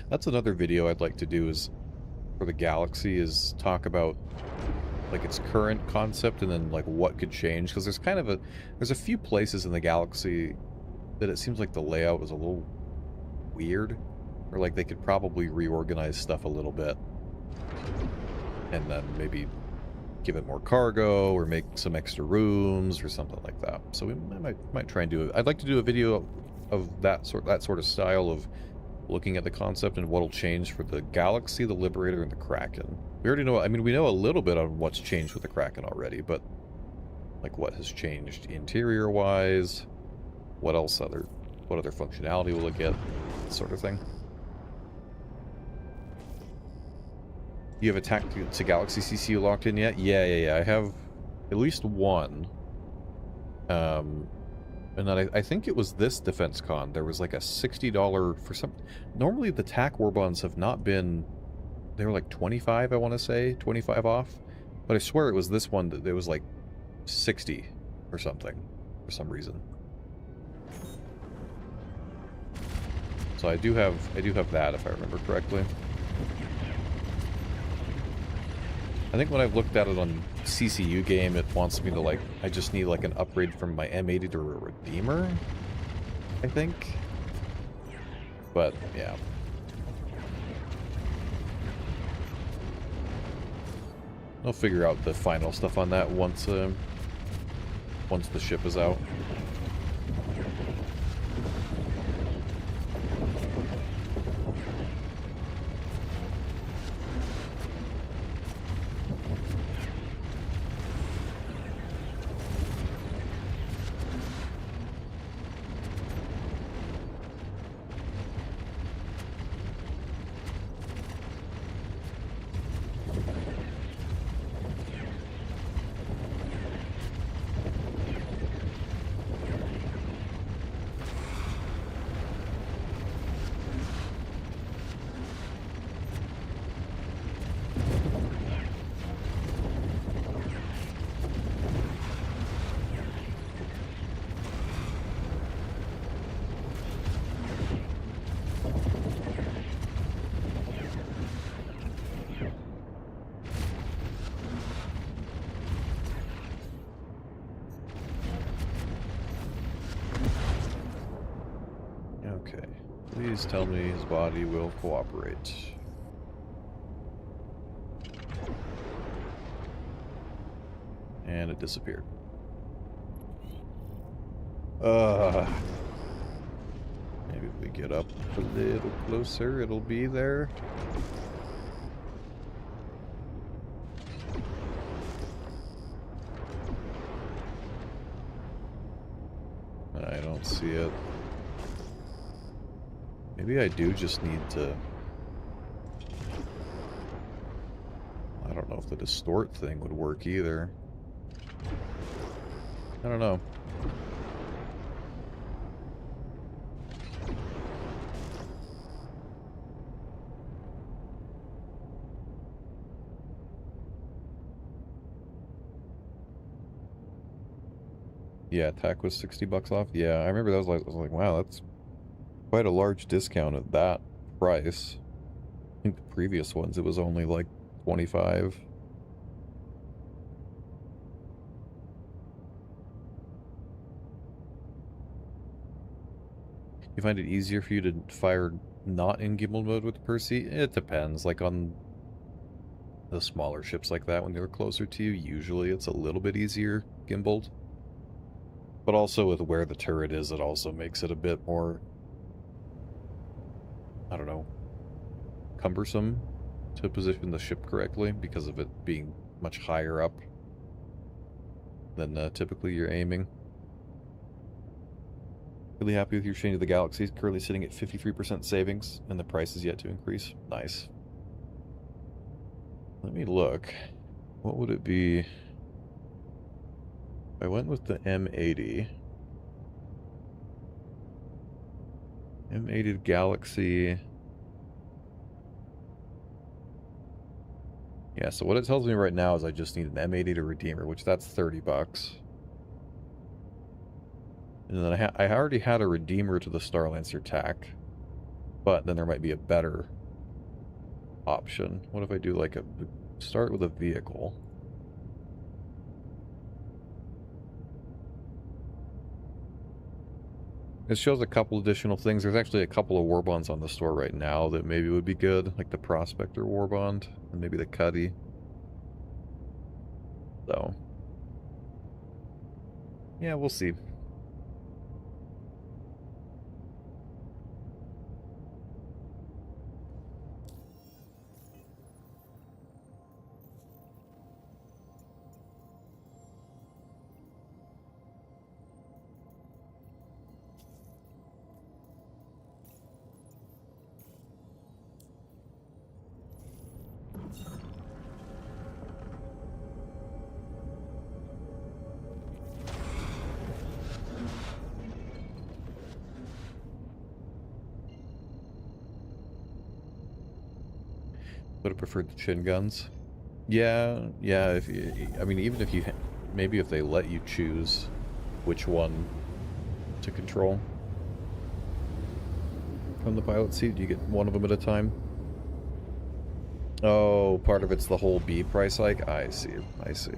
That's another video I'd like to do is for the Galaxy is talk about like its current concept and then like what could change, because there's a few places in the Galaxy that it seems like the layout was a little weird, or like they could probably reorganize stuff a little bit and then maybe give it more cargo or make some extra rooms or something like that. So we might try and do it. I'd like to do a video of that sort of style of looking at the concept and what'll change for the Galaxy, the Liberator, and the Kraken. We already know, I mean, we know a little bit on what's changed with the Kraken already, but like what has changed interior-wise, what other functionality will it get, that sort of thing. You have attack to Galaxy CCU locked in yet? Yeah. I have at least one. And then I think it was this Defense Con. There was like a $60 for some... Normally the TAC Warbonds have not been... They were like 25, I want to say. 25 off. But I swear it was this one that it was like 60 or something. For some reason. So I do have that, if I remember correctly. I think when I've looked at it on CCU game, it wants me to like, I just need like an upgrade from my M80 to a Redeemer, I think. But yeah. I'll figure out the final stuff on that once the ship is out. Okay. Please tell me his body will cooperate. And it disappeared. Maybe We get up a little closer, it'll be there. I don't see it. Maybe I do just need to... I don't know if the distort thing would work either. I don't know. Yeah, attack was $60 off. Yeah, I remember that was like, wow, that's quite a large discount at that price. I think the previous ones, it was only like 25. You find it easier for you to fire not in gimbal mode with Percy? It depends. Like on the smaller ships like that, when they're closer to you, usually it's a little bit easier gimbaled. But also with where the turret is, it also makes it a bit more, I don't know, cumbersome to position the ship correctly because of it being much higher up than typically you're aiming. Really happy with your Chain of the Galaxy. Currently sitting at 53% savings, and the price is yet to increase. Nice. Let me look. What would it be? I went with the M80. M80 Galaxy. Yeah, so what it tells me right now is I just need an M80 to Redeemer, which that's $30. And then I already had a Redeemer to the Starlancer TAC, but then there might be a better option. What if I do like start with a vehicle? It shows a couple additional things. There's actually a couple of Warbonds on the store right now that maybe would be good, like the Prospector Warbond and maybe the Cuddy. So, yeah, we'll see. Would have preferred the chin guns. Yeah, yeah. If you, I mean, even if you, maybe if they let you choose which one to control from the pilot seat, you get one of them at a time. Oh, part of it's the whole B price hike. I see. I see.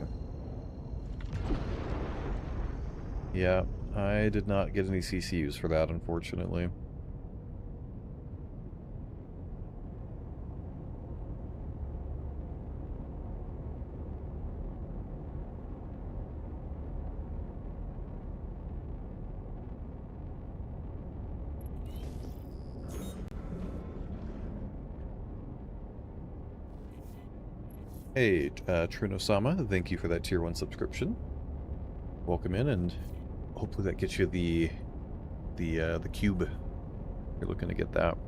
Yeah, I did not get any CCUs for that, unfortunately. Hey, Trino-sama, thank you for that tier 1 subscription. Welcome in, and hopefully that gets you the cube. You're looking to get that.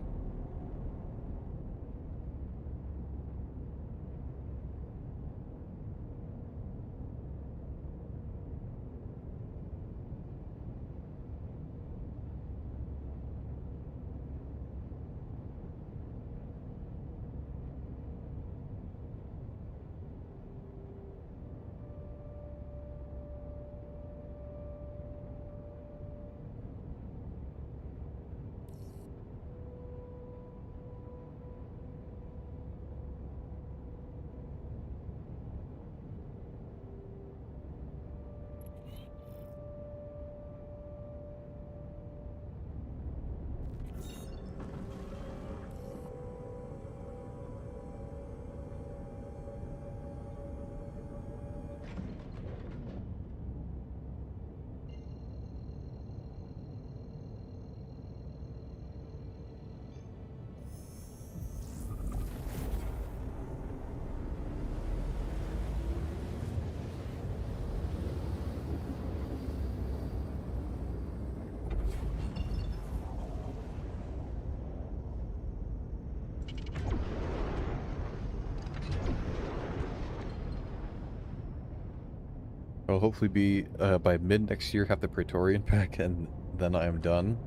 I'll hopefully be by mid next year have the Praetorian pack, and then I am done.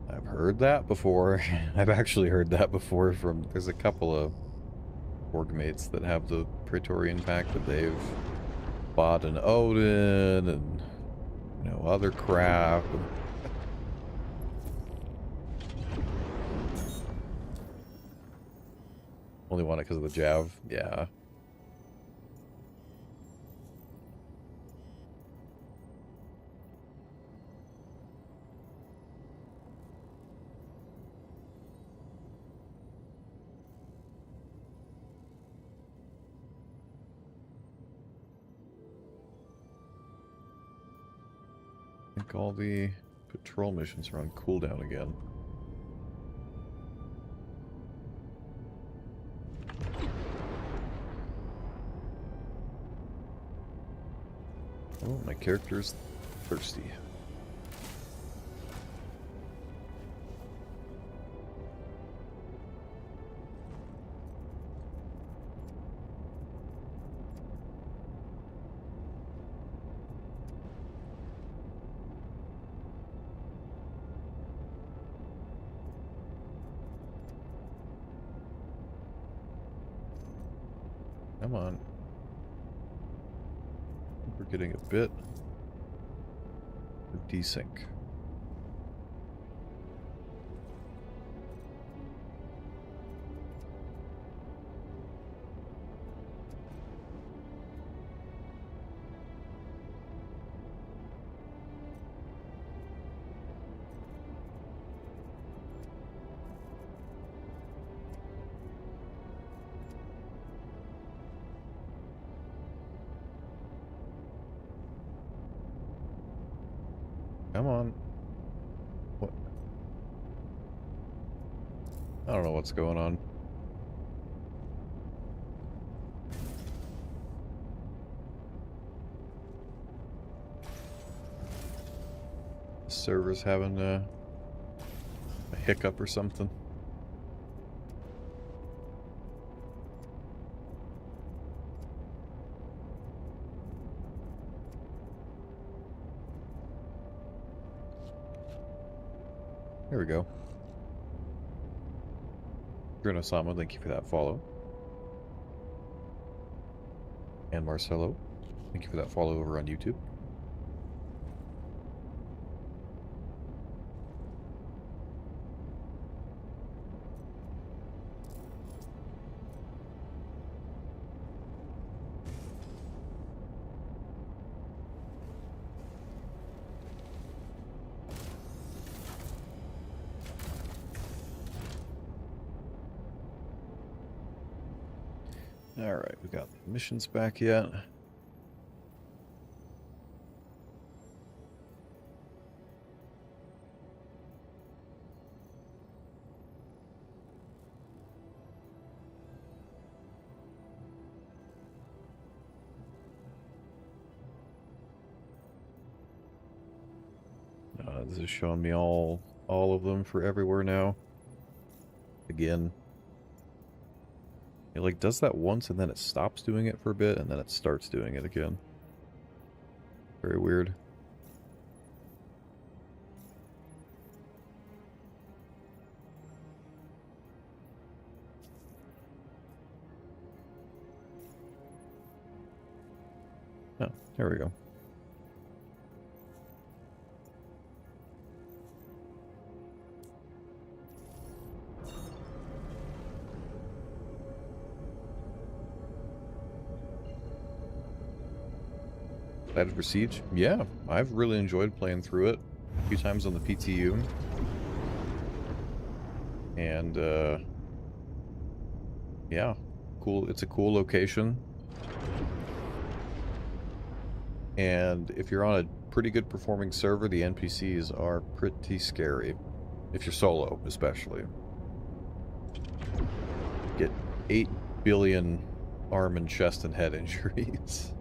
I've heard that before. I've actually heard that before from there's a couple of org mates that have the Praetorian pack that they've bought an Odin and other crap. And only want it because of the Jav. Yeah. I think all the patrol missions are on cooldown again. Oh, my character's thirsty. Come on. We're getting a bit of desync. Come on. What? I don't know what's going on. The server's having a hiccup or something. There we go. Grunosama, thank you for that follow. And Marcelo, thank you for that follow over on YouTube. Alright, we got the missions back yet. This is showing me all of them for everywhere now. Again. It like does that once and then it stops doing it for a bit and then it starts doing it again. Very weird. Oh, there we go. Excited for Siege? Yeah, I've really enjoyed playing through it a few times on the PTU. And, yeah, cool. It's a cool location. And if you're on a pretty good performing server, the NPCs are pretty scary. If you're solo, especially. Get 8 billion arm and chest and head injuries.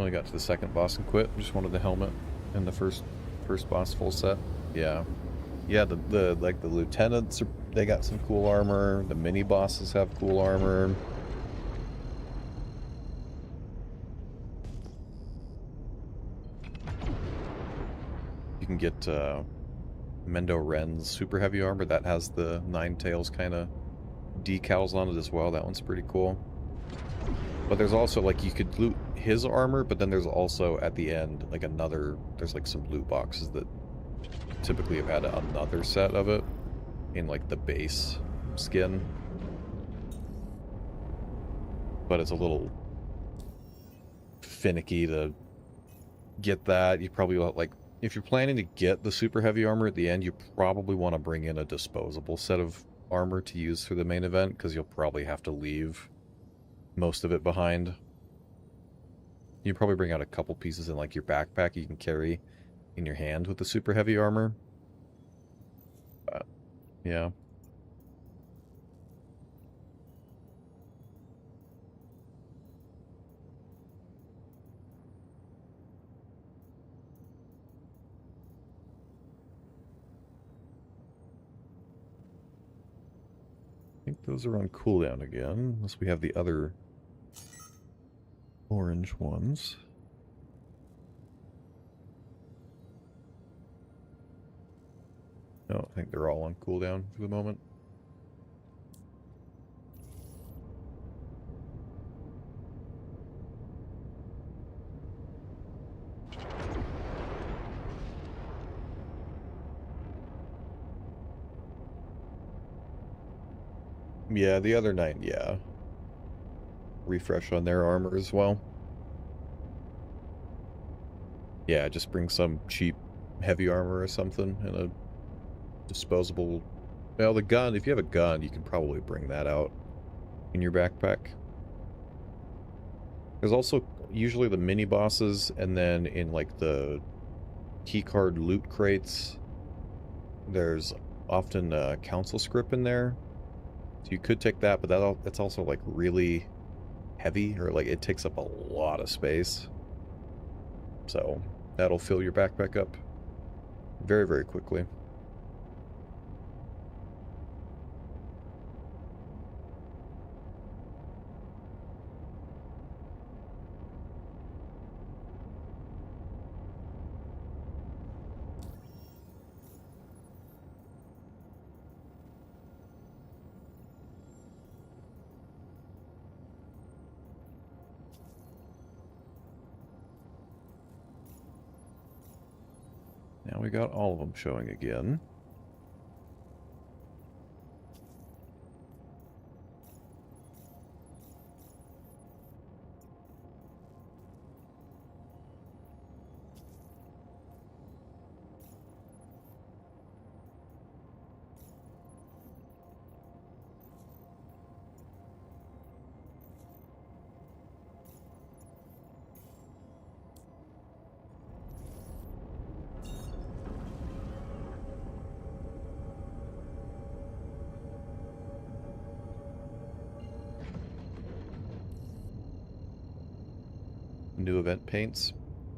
finally got to the second boss and quit. Just wanted the helmet and the first boss full set. Yeah. Yeah, the like the lieutenants they got some cool armor. The mini bosses have cool armor. You can get Mendo Ren's super heavy armor that has the Nine Tails kind of decals on it as well. That one's pretty cool. But there's also, like, you could loot his armor, but then there's also, at the end, like, there's, like, some loot boxes that typically have had another set of it in, like, the base skin. But it's a little finicky to get that. You probably, like, if you're planning to get the super heavy armor at the end, you probably want to bring in a disposable set of armor to use for the main event, because you'll probably have to leave most of it behind. You probably bring out a couple pieces in like your backpack you can carry in your hand with the super heavy armor. But, yeah. I think those are on cooldown again, unless we have the other orange ones. No, I think they're all on cooldown for the moment. Yeah, the other 9, yeah. Refresh on their armor as well. Yeah, just bring some cheap heavy armor or something and a disposable... Well, the gun, if you have a gun, you can probably bring that out in your backpack. There's also usually the mini bosses, and then in like the keycard loot crates, there's often a council script in there. So you could take that, but that's also like really heavy, or like it takes up a lot of space. So that'll fill your backpack up very, very quickly. Now we got all of them showing again. New event paints.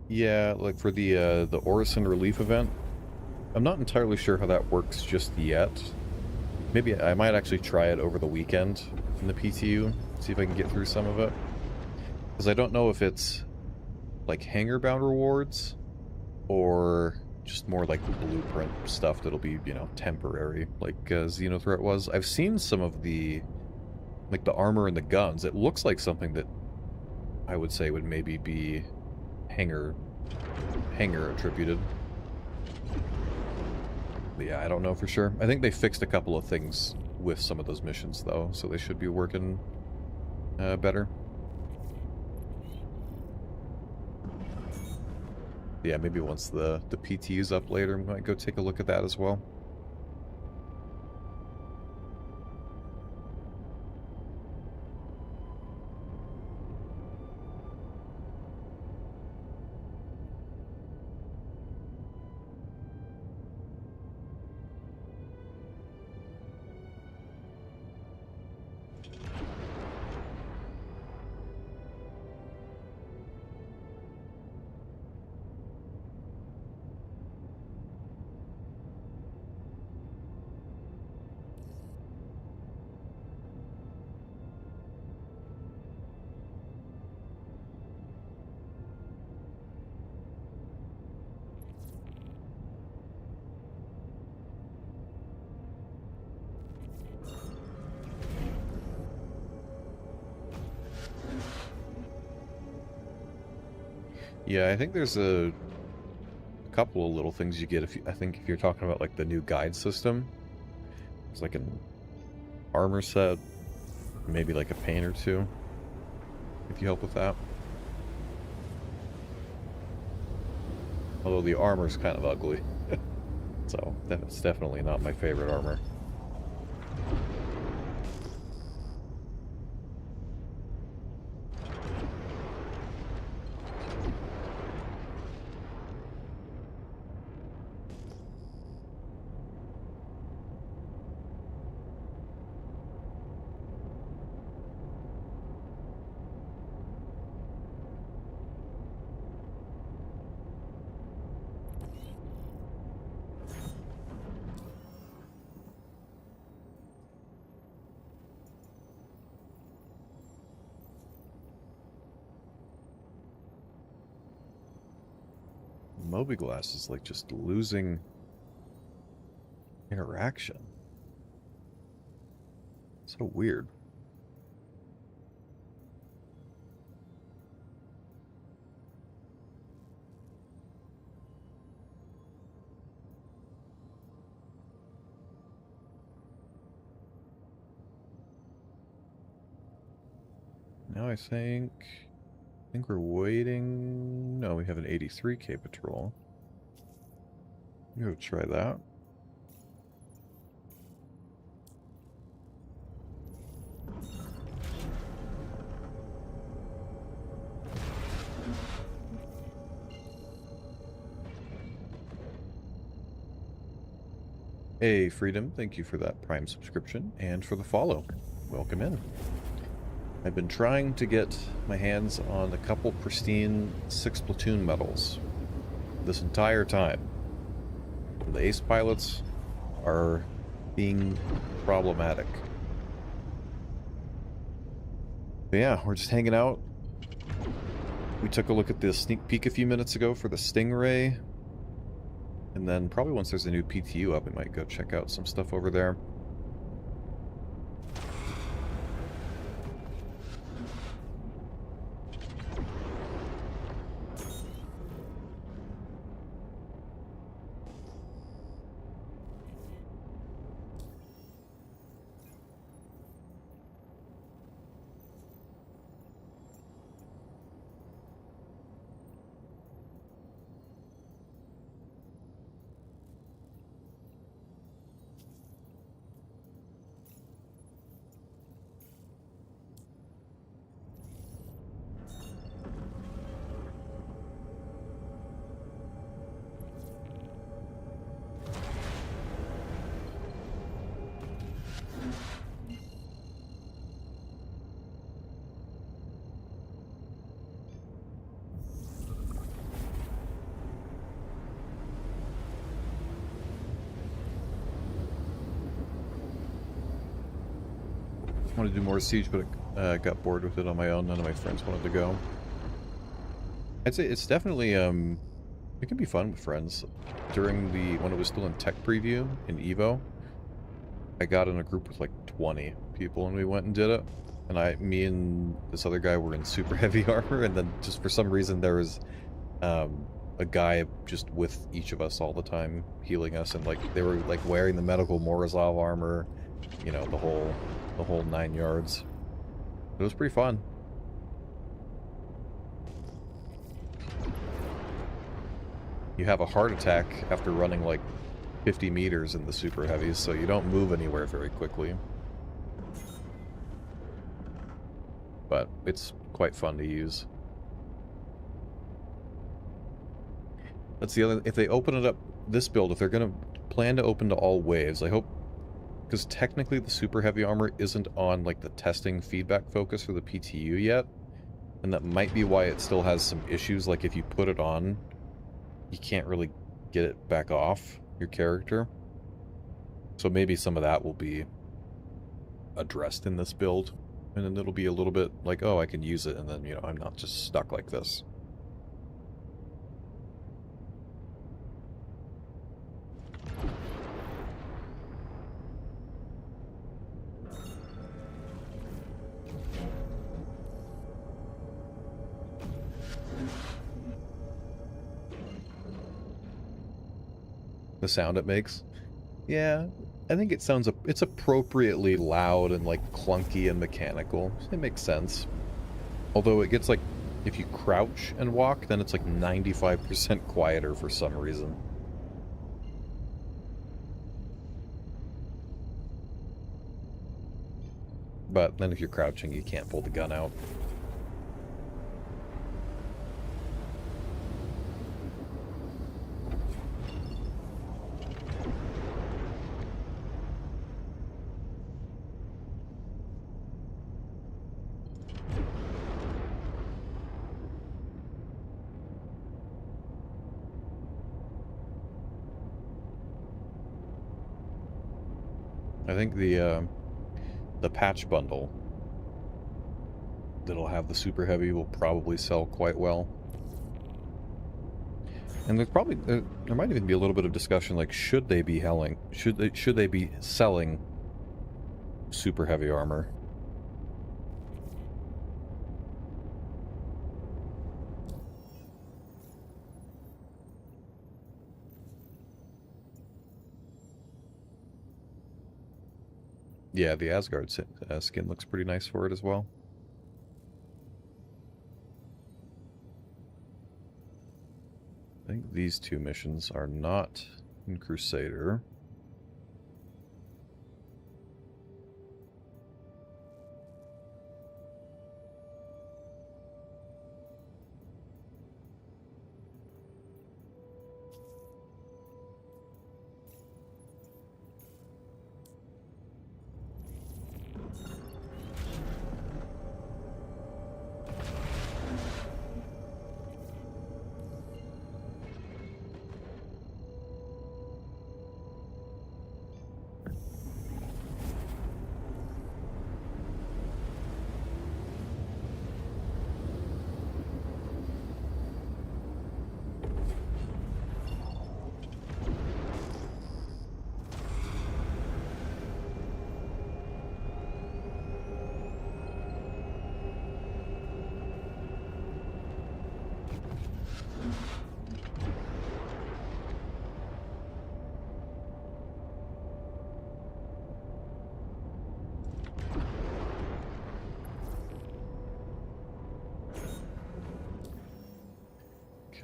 Yeah, like for the Orison relief event. I'm not entirely sure how that works just yet. Maybe I might actually try it over the weekend in the PTU, see if I can get through some of it. Because I don't know if it's like hangar-bound rewards or just more like blueprint stuff that'll be, you know, temporary, like Xenothreat was. I've seen some of the, like the armor and the guns. It looks like something that I would say would maybe be hangar attributed. But yeah, I don't know for sure. I think they fixed a couple of things with some of those missions though, so they should be working better. Yeah, maybe once the PTU's up later, we might go take a look at that as well. Yeah, I think there's a couple of little things you get if I think if you're talking about like the new guide system. It's like an armor set, maybe like a paint or two, if you help with that. Although the armor's kind of ugly. So, that's definitely not my favorite armor. Mobiglass is like just losing interaction. So weird. Now I think we're waiting. No, we have an 83K patrol. Go try that. Hey, Freedom, thank you for that Prime subscription and for the follow. Welcome in. I've been trying to get my hands on a couple pristine 6 platoon medals this entire time. The ace pilots are being problematic. But yeah, we're just hanging out. We took a look at the sneak peek a few minutes ago for the Stingray. And then probably once there's a new PTU up, we might go check out some stuff over there. I wanted to do more Siege, but I got bored with it on my own. None of my friends wanted to go. I'd say it's definitely, it can be fun with friends. When it was still in tech preview, in EVO, I got in a group with like 20 people and we went and did it. And me and this other guy were in super heavy armor, and then just for some reason there was a guy just with each of us all the time, healing us, and like they were like wearing the medical Morozov armor, you know, the whole 9 yards. It was pretty fun. You have a heart attack after running like 50 meters in the super heavies, so you don't move anywhere very quickly. But it's quite fun to use. That's the other, if they open it up, this build, if they're going to plan to open to all waves, I hope, because technically the super heavy armor isn't on like the testing feedback focus for the PTU yet, and that might be why it still has some issues. Like if you put it on, you can't really get it back off your character. So maybe some of that will be addressed in this build, and then it'll be a little bit like, oh, I can use it, and then, you know, I'm not just stuck like this. The sound it makes. Yeah, I think it sounds, it's appropriately loud and like clunky and mechanical. It makes sense. Although it gets like, if you crouch and walk, then it's like 95% quieter for some reason. But then if you're crouching, you can't pull the gun out. I think the patch bundle that'll have the super heavy will probably sell quite well. And there's probably there might even be a little bit of discussion, like, should they be should they be selling super heavy armor? Yeah, the Asgard skin looks pretty nice for it as well. I think these two missions are not in Crusader.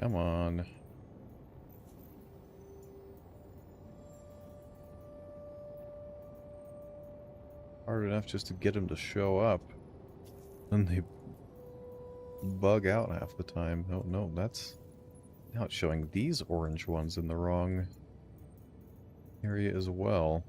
Come on. Hard enough just to get them to show up. And they bug out half the time. No, no, that's... Now it's showing these orange ones in the wrong area as well.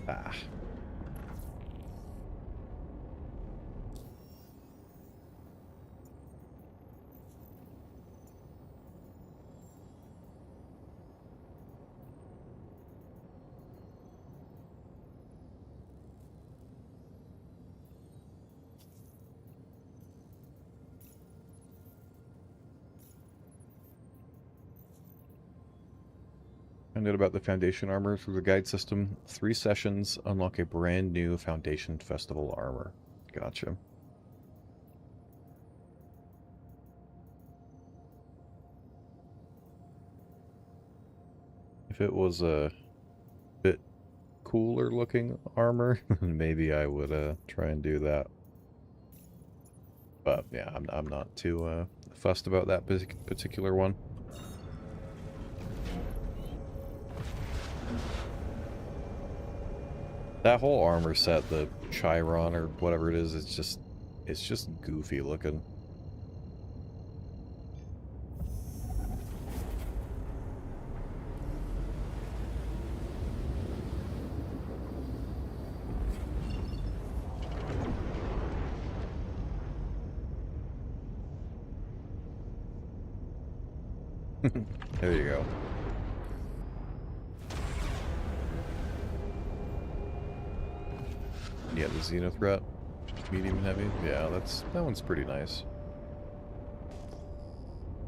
Ah. Find out about the Foundation armor through the guide system. 3 sessions, unlock a brand new Foundation Festival armor. Gotcha. If it was a bit cooler looking armor, maybe I would try and do that. But yeah, I'm not too fussed about that particular one. That whole armor set, the Chiron or whatever it is, it's just goofy looking. There you go. Yeah, the Xenothreat, medium and heavy. Yeah, that one's pretty nice.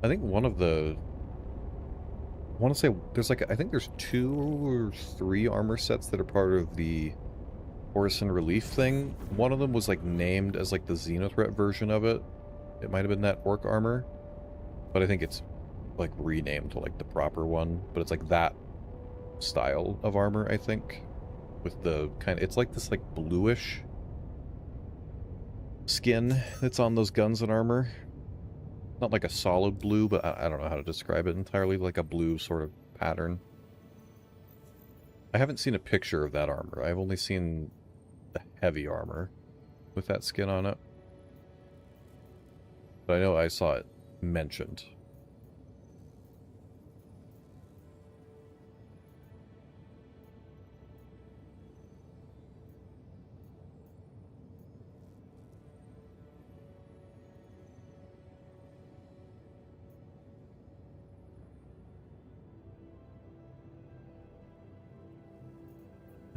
I think one of the, I want to say there's like, I think there's 2 or 3 armor sets that are part of the Orison relief thing. One of them was like named as like the Xenothreat version of it. It might have been that orc armor, but I think it's like renamed to like the proper one. But it's like that style of armor, I think. With the kind of, it's like this like bluish skin that's on those guns and armor. Not like a solid blue, but I don't know how to describe it entirely. Like a blue sort of pattern. I haven't seen a picture of that armor. I've only seen the heavy armor with that skin on it. But I know I saw it mentioned.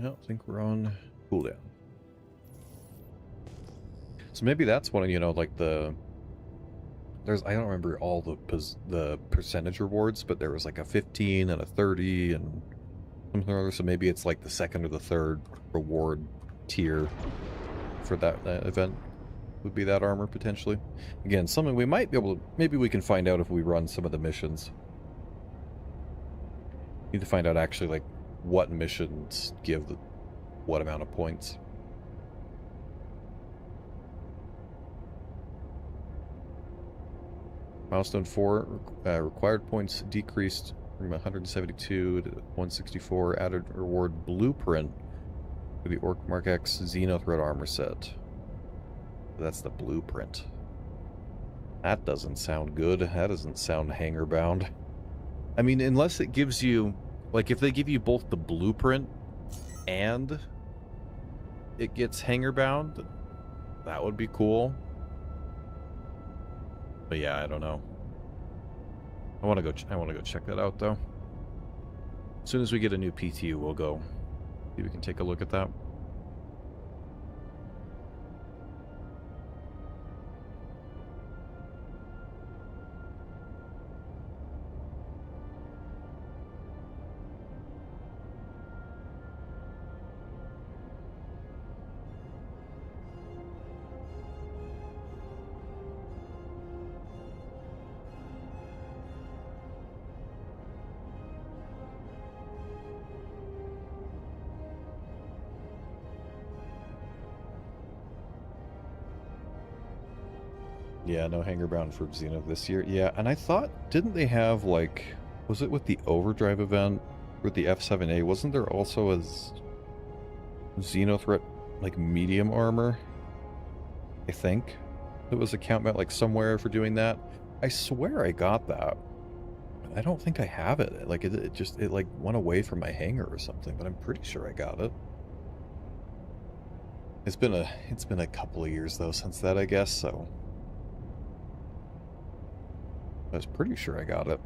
I don't think we're on cooldown. So maybe that's one of, you know, like the... There's, I don't remember all the percentage rewards, but there was like a 15 and a 30 and something or other. So maybe it's like the second or the third reward tier for that event would be that armor potentially. Again, something we might be able to... Maybe we can find out if we run some of the missions. Need to find out actually like what missions give what amount of points. Milestone 4, required points decreased from 172 to 164. Added reward blueprint for the Orc Mark X Xenothreat armor set. That's the blueprint. That doesn't sound good. That doesn't sound hanger bound. I mean, unless it gives you... Like, if they give you both the blueprint and it gets hanger bound, that would be cool. But yeah, I don't know. I want to go check that out though. As soon as we get a new PTU, we'll go see if we can take a look at that. Yeah, no hanger bound for Xeno this year. Yeah, and I thought, didn't they have, like, was it with the Overdrive event with the F7A? Wasn't there also a Xenothreat, like, medium armor? I think. It was a count like, somewhere for doing that. I swear I got that. I don't think I have it. Like, it just, like, went away from my hanger or something, but I'm pretty sure I got it. It's been a couple of years, though, since that, I guess, so... I was pretty sure I got it.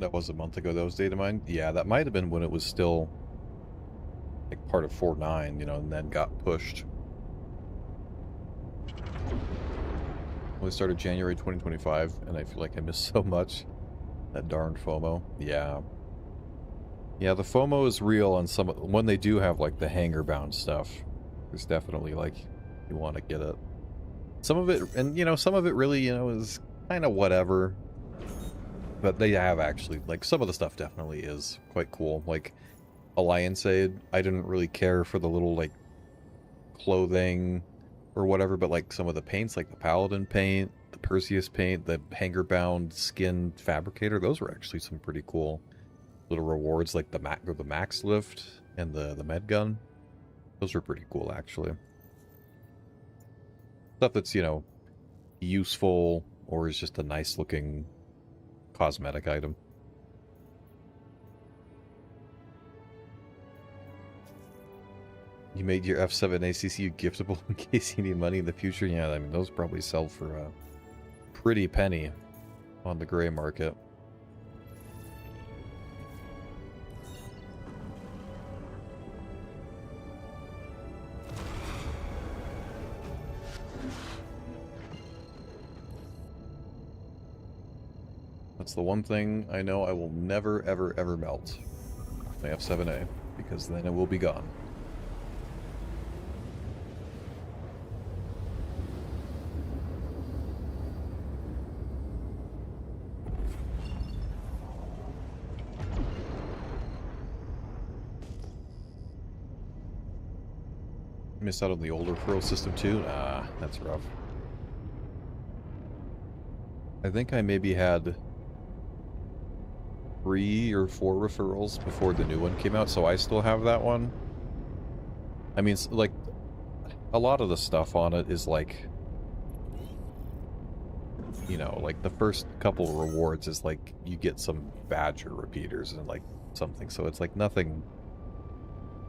That was a month ago, that was data mined? Yeah, that might have been when it was still like part of 4.9, you know, and then got pushed. Only started January 2025, and I feel like I missed so much. That darn FOMO. Yeah. Yeah, the FOMO is real on some, when they do have like the hanger bound stuff. There's definitely like, you want to get it. Some of it, and you know, some of it really, you know, is kind of whatever. But they have actually, like, some of the stuff definitely is quite cool. Like, Alliance Aid, I didn't really care for the little, like, clothing or whatever, but, like, some of the paints, like the Paladin paint, the Perseus paint, the hanger-bound skin fabricator, those were actually some pretty cool little rewards, like the max lift and the med gun. Those were pretty cool, actually. Stuff that's, you know, useful or is just a nice-looking cosmetic item. You made your F7 ACCU giftable in case you need money in the future? Yeah, I mean, those probably sell for a pretty penny on the gray market. That's the one thing I know I will never, ever, ever melt. My F7A, because then it will be gone. Missed out on the older Pro system too? Nah, that's rough. I think I maybe had 3 or 4 referrals before the new one came out, so I still have that one. I mean, like, a lot of the stuff on it is like, you know, like the first couple of rewards is like you get some Badger repeaters and like something, so it's like nothing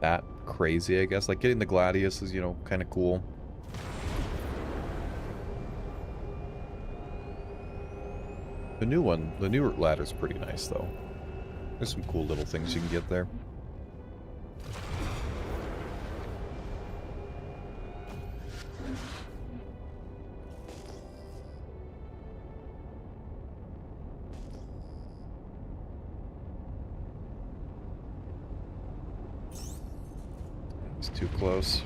that crazy, I guess. Like getting the Gladius is, you know, kind of cool. The new one, the newer ladder's pretty nice though. There's some cool little things you can get there. It's too close.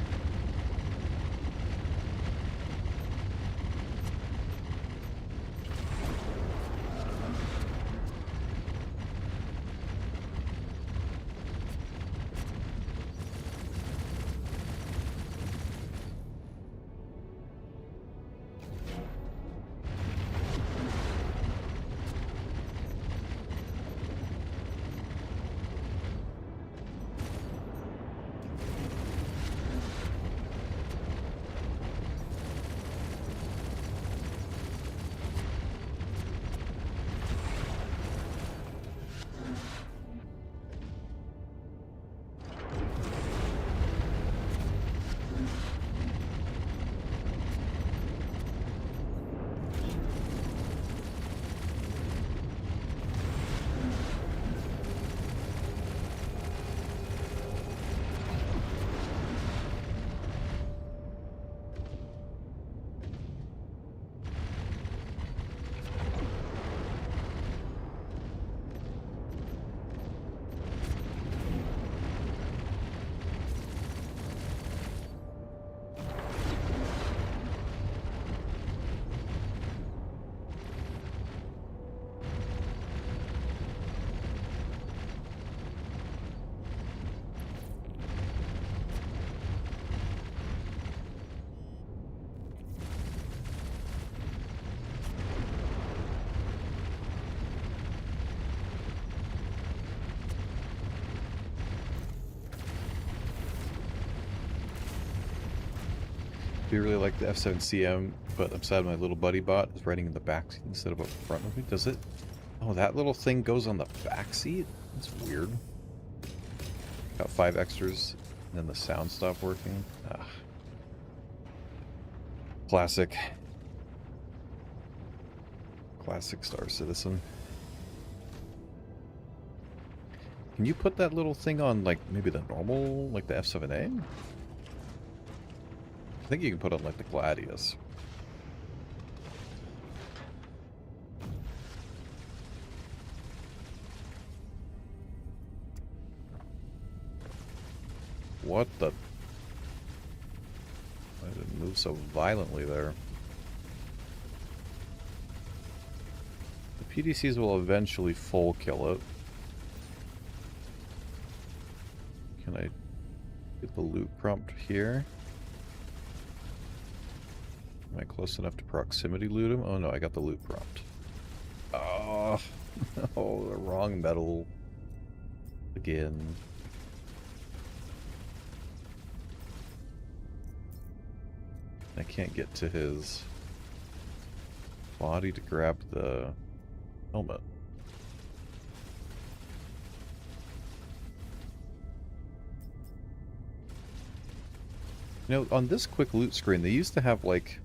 I do really like the F7CM, but I'm sad my little buddy bot is riding in the back seat instead of up front with me. Does it? Oh, that little thing goes on the back seat? That's weird. Got 5 extras, and then the sound stopped working. Ugh. Classic. Classic Star Citizen. Can you put that little thing on, like, maybe the normal, like the F7A? I think you can put on, like, the Gladius. What the... Why did it move so violently there? The PDCs will eventually full kill it. Can I get the loot prompt here? Am I close enough to proximity loot him? Oh no, I got the loot prompt. Oh, oh, the wrong metal again. I can't get to his body to grab the helmet. You know, on this quick loot screen, they used to have, like...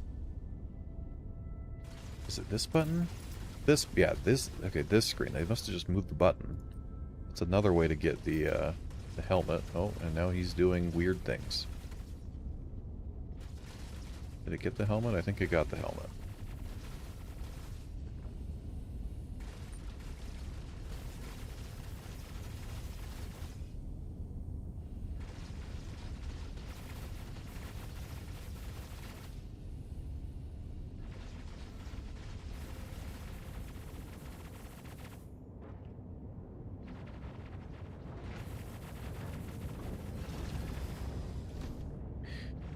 Is it this button? This, yeah, this, okay, this screen. They must have just moved the button. It's another way to get the helmet. Oh, and now he's doing weird things. Did it get the helmet? I think it got the helmet.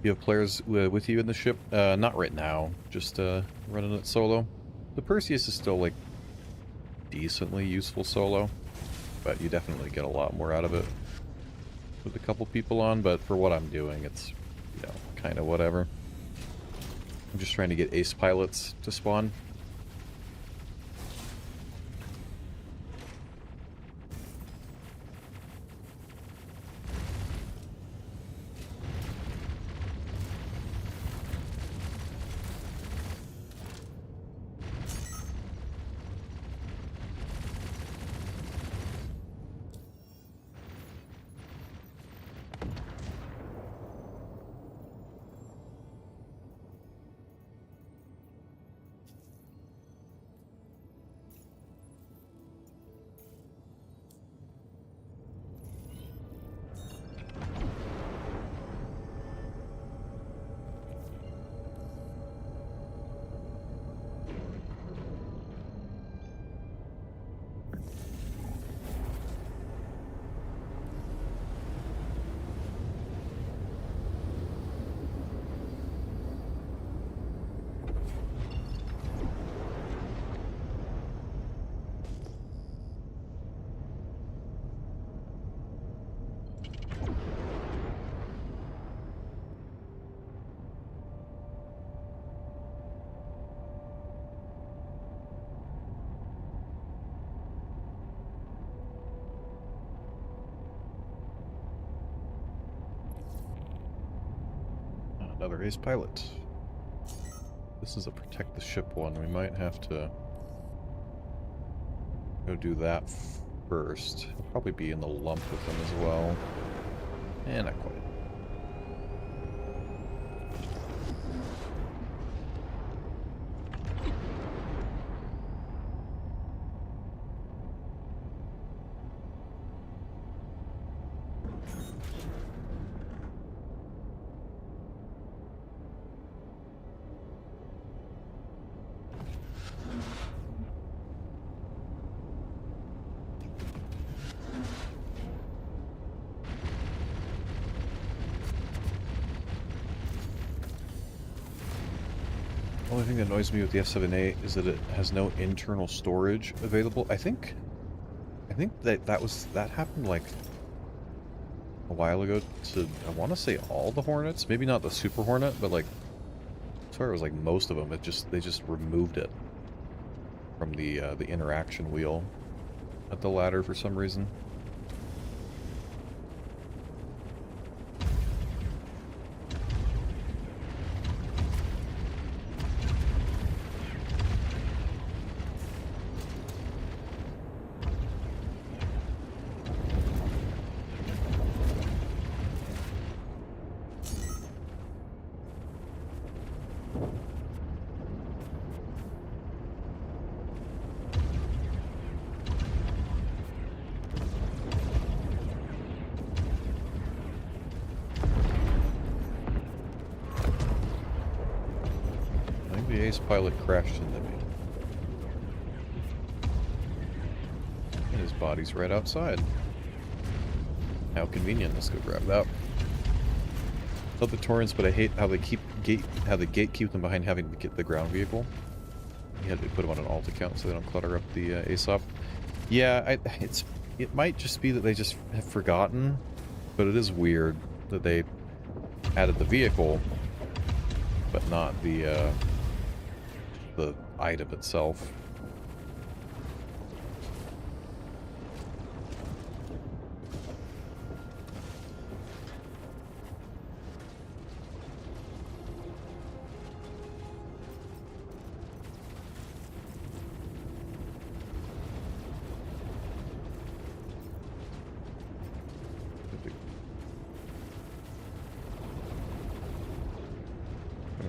You have players with you in the ship? Not right now. Just running it solo. The Perseus is still, like, decently useful solo, but you definitely get a lot more out of it with a couple people on, but for what I'm doing, it's, you know, kind of whatever. I'm just trying to get ace pilots to spawn. Another ace pilot. This is a protect the ship one. We might have to go do that first. He'll probably be in the lump with them as well. And not quite. The only thing that annoys me with the F7A is that it has no internal storage available. I think that happened like a while ago to, I want to say, all the Hornets. Maybe not the Super Hornet, but like, I swear it was like most of them. They just removed it from the interaction wheel at the ladder for some reason. this pilot crashed into me. And his body's right outside. How convenient. Let's go grab that. Love the Torrents, but I hate how they gatekeep them behind having to get the ground vehicle. You had to put them on an alt account so they don't clutter up the ASOP. Yeah, it might just be that they just have forgotten, but it is weird that they added the vehicle, but not the item itself.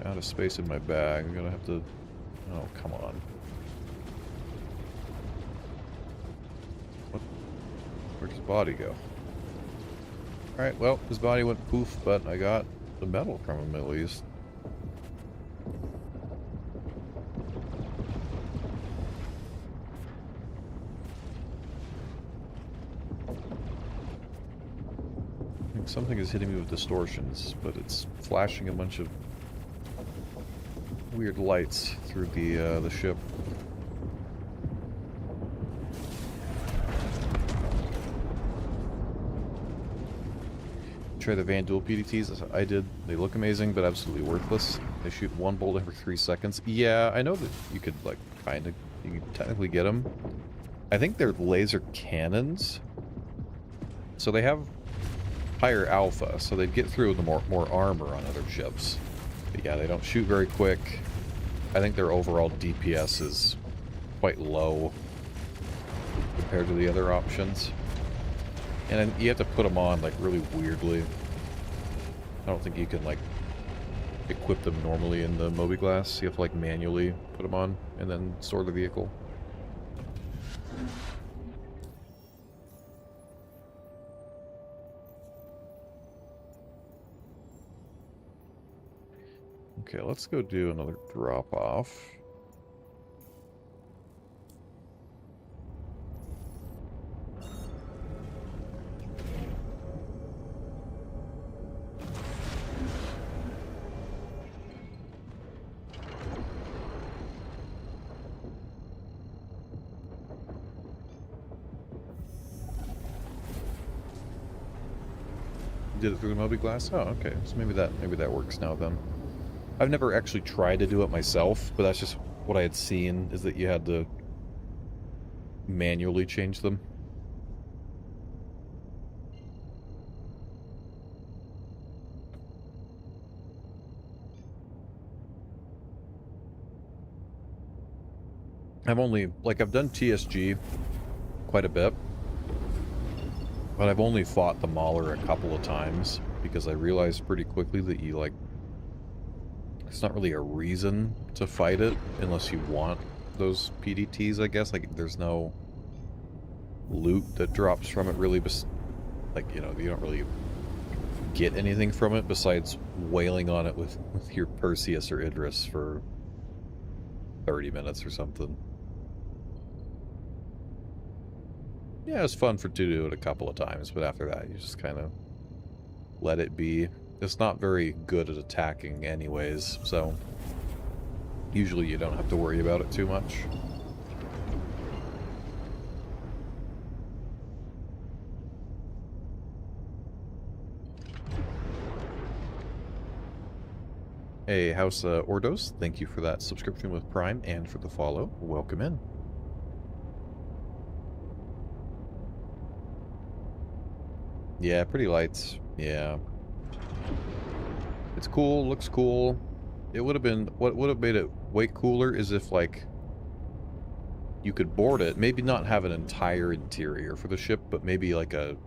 Out of space in my bag. I'm gonna have to... Oh, come on. What? Where'd his body go? Alright, well, his body went poof, but I got the metal from him at least. I think something is hitting me with distortions, but it's flashing a bunch of weird lights through the ship. Try the Van Duel PDTs. I did. They look amazing, but absolutely worthless. They shoot one bolt every 3 seconds. Yeah, I know that you could, like, you could technically get them. I think they're laser cannons. So they have higher alpha, so they'd get through with more armor on other ships. But yeah, they don't shoot very quick. I think their overall DPS is quite low compared to the other options. And then you have to put them on, like, really weirdly. I don't think you can, like, equip them normally in the Mobi-Glass. You have to, like, manually put them on and then store the vehicle. Okay, let's go do another drop-off. Did it through the Mobi-Glass? Oh, okay. So maybe that works now then. I've never actually tried to do it myself, but that's just what I had seen, is that you had to manually change them. I've done TSG quite a bit, but I've only fought the Mauler a couple of times, because I realized pretty quickly that it's not really a reason to fight it unless you want those PDTs, I guess. Like, there's no loot that drops from it really, like, you know, you don't really get anything from it besides wailing on it with your Perseus or Idris for 30 minutes or something. Yeah, it's fun to do it a couple of times, but after that you just kind of let it be. It's not very good at attacking anyways, so usually you don't have to worry about it too much. Hey, House Ordos, thank you for that subscription with Prime and for the follow. Welcome in. Yeah, pretty lights. Yeah. It's cool, looks cool. It would have been... What would have made it way cooler is if, like, you could board it. Maybe not have an entire interior for the ship, but maybe, like, a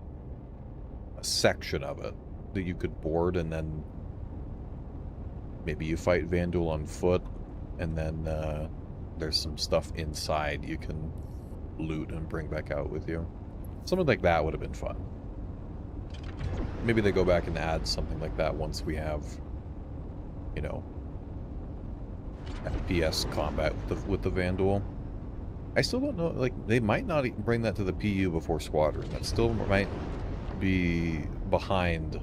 section of it that you could board, and then maybe you fight Van Duel on foot, and then there's some stuff inside you can loot and bring back out with you. Something like that would have been fun. Maybe they go back and add something like that once we have, you know, FPS combat with the Vandal. I still don't know, like, they might not even bring that to the PU before Squadron. That still might be behind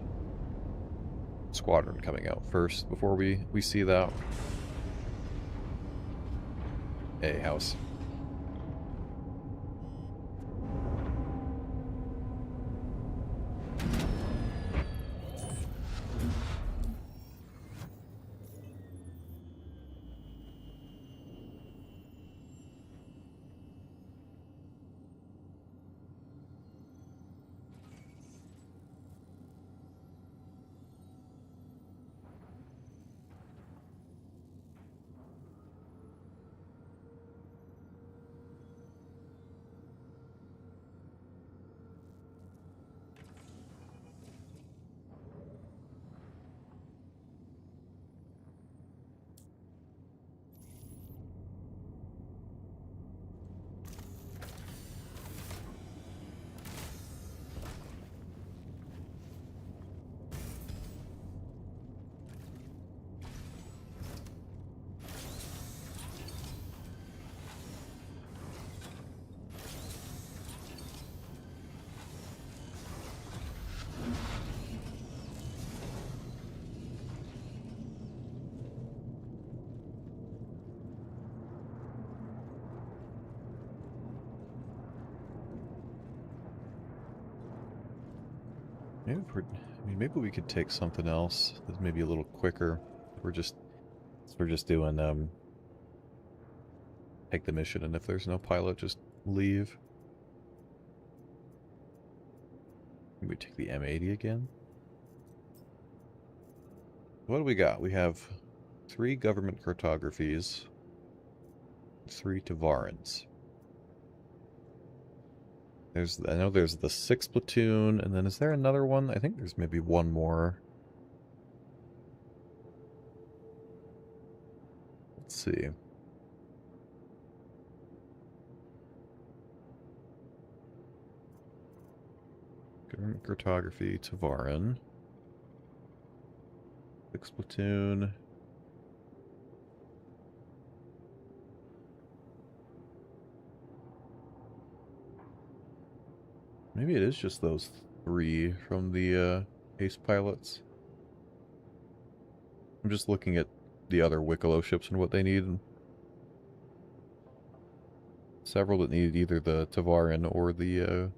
Squadron coming out first before we see that. Hey, house. Maybe maybe we could take something else that's maybe a little quicker. We're just doing take the mission, and if there's no pilot, just leave. Maybe we take the M80 again. What do we got? We have 3 government cartographies, 3 Tavarans. I know there's the 6th platoon, and then is there another one? I think there's maybe one more. Let's see. Government cartography, Tavaran. 6th platoon. Maybe it is just those 3 from the ace pilots. I'm just looking at the other Wicklow ships and what they need. Several that need either the Tavaran or the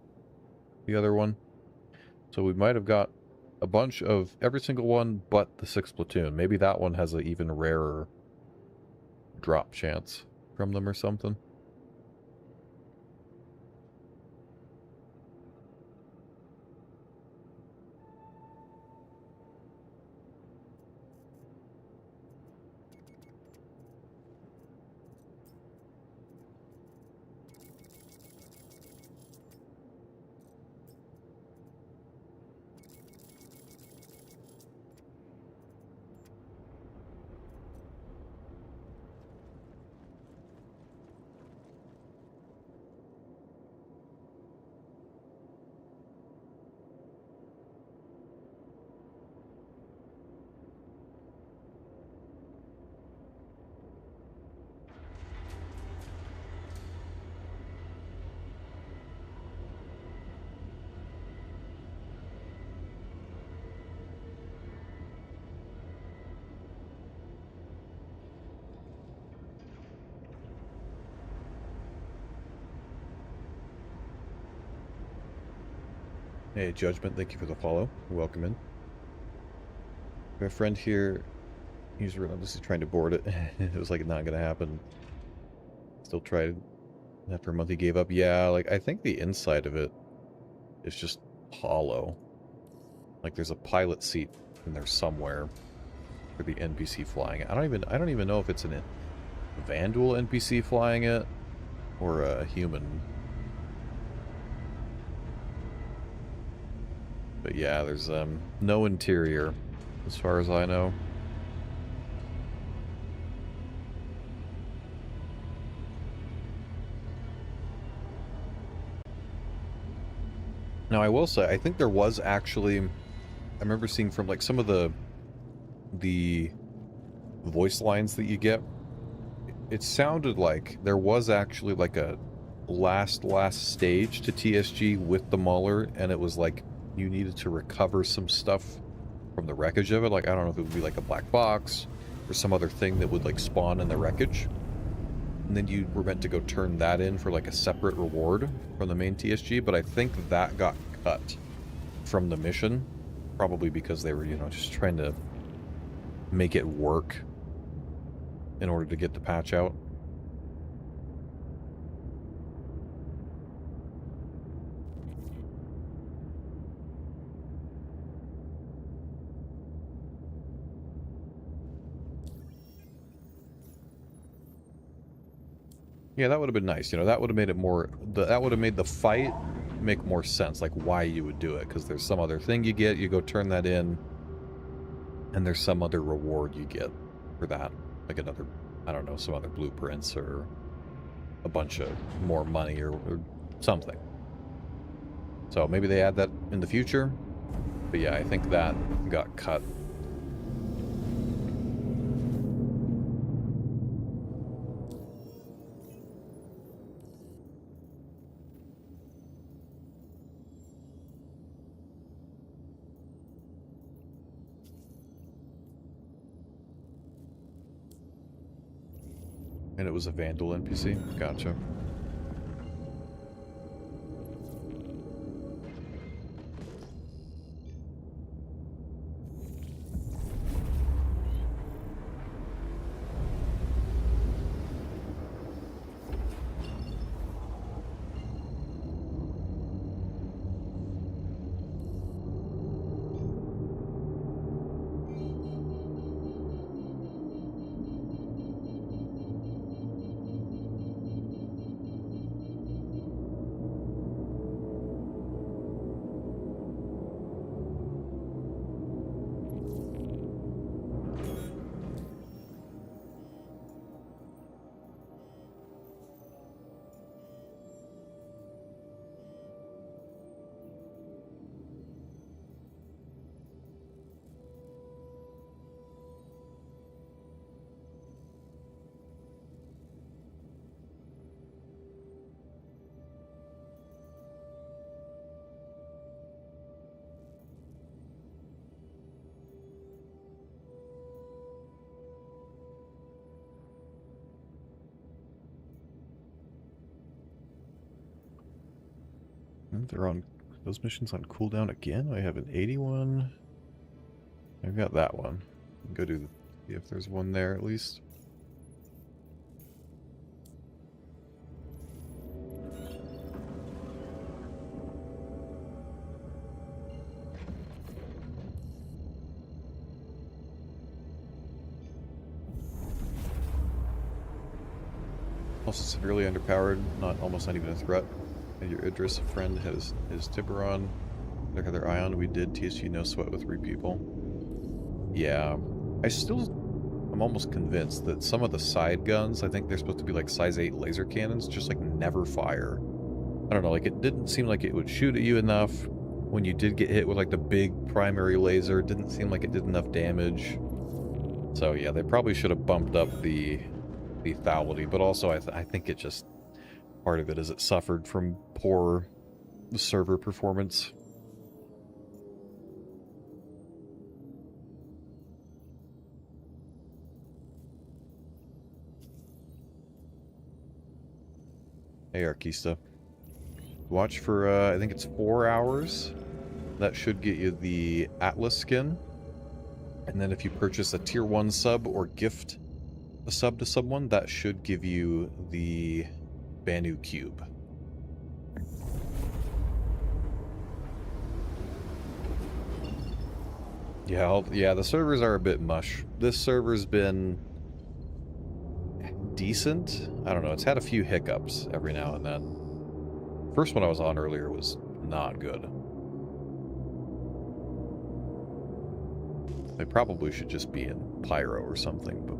other one. So we might have got a bunch of every single one but the 6th platoon. Maybe that one has an even rarer drop chance from them or something. Hey, Judgment, thank you for the follow. Welcome in. My friend here, he's relentlessly trying to board it. It was like not gonna happen. Still tried. After a month he gave up. Yeah, like I think the inside of it is just hollow. Like there's a pilot seat in there somewhere for the NPC flying it. I don't even know if it's a Vandal NPC flying it or a human. But yeah, there's no interior, as far as I know. Now I will say, I think there was actually, I remember seeing from like some of the voice lines that you get it sounded like there was actually like a last stage to TSG with the Mauler, and it was like you needed to recover some stuff from the wreckage of it. Like, I don't know if it would be like a black box or some other thing that would like spawn in the wreckage. And then you were meant to go turn that in for like a separate reward from the main TSG, but I think that got cut from the mission, probably because they were, you know, just trying to make it work in order to get the patch out. Yeah, that would have been nice. You know, that would have made it more... that would have made the fight make more sense, like why you would do it. Because there's some other thing you get, you go turn that in, and there's some other reward you get for that. Like another, I don't know, some other blueprints or a bunch of more money or something. So maybe they add that in the future. But yeah, I think that got cut. And it was a Vandal NPC? Gotcha. They're on those missions on cooldown again. I have an 81. I've got that one. Go do see if there's one there at least. Also severely underpowered, almost not even a threat. Your Idris friend has his Tiburon. Look at their Ion. We did TSG no sweat with 3 people. Yeah. I'm almost convinced that some of the side guns, I think they're supposed to be like size 8 laser cannons, just like never fire. I don't know, like it didn't seem like it would shoot at you enough. When you did get hit with like the big primary laser, it didn't seem like it did enough damage. So yeah, they probably should have bumped up the lethality, but also I think it just... part of it is it suffered from poor server performance. Hey, Arquista. Watch for, I think it's 4 hours. That should get you the Atlas skin. And then if you purchase a tier 1 sub or gift a sub to someone, that should give you the Banu Cube. Yeah, the servers are a bit mush. This server's been decent. I don't know, it's had a few hiccups every now and then. First one I was on earlier was not good. They probably should just be in Pyro or something, but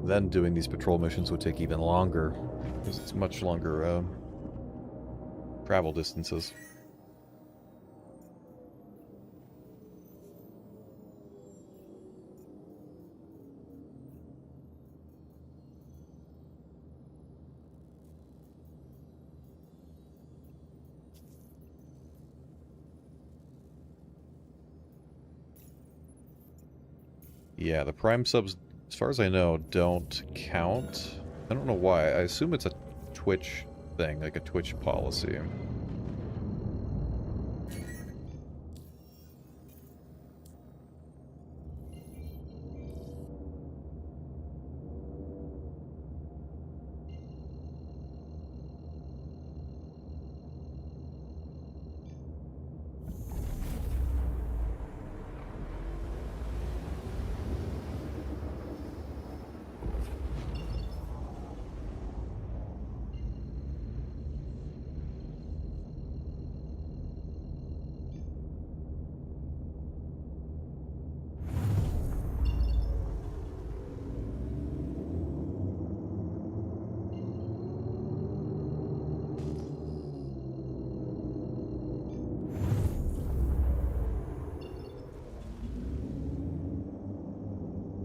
then doing these patrol missions would take even longer, because it's much longer travel distances. Yeah, the Prime subs, as far as I know, don't count. I don't know why. I assume it's a Twitch thing, like a Twitch policy.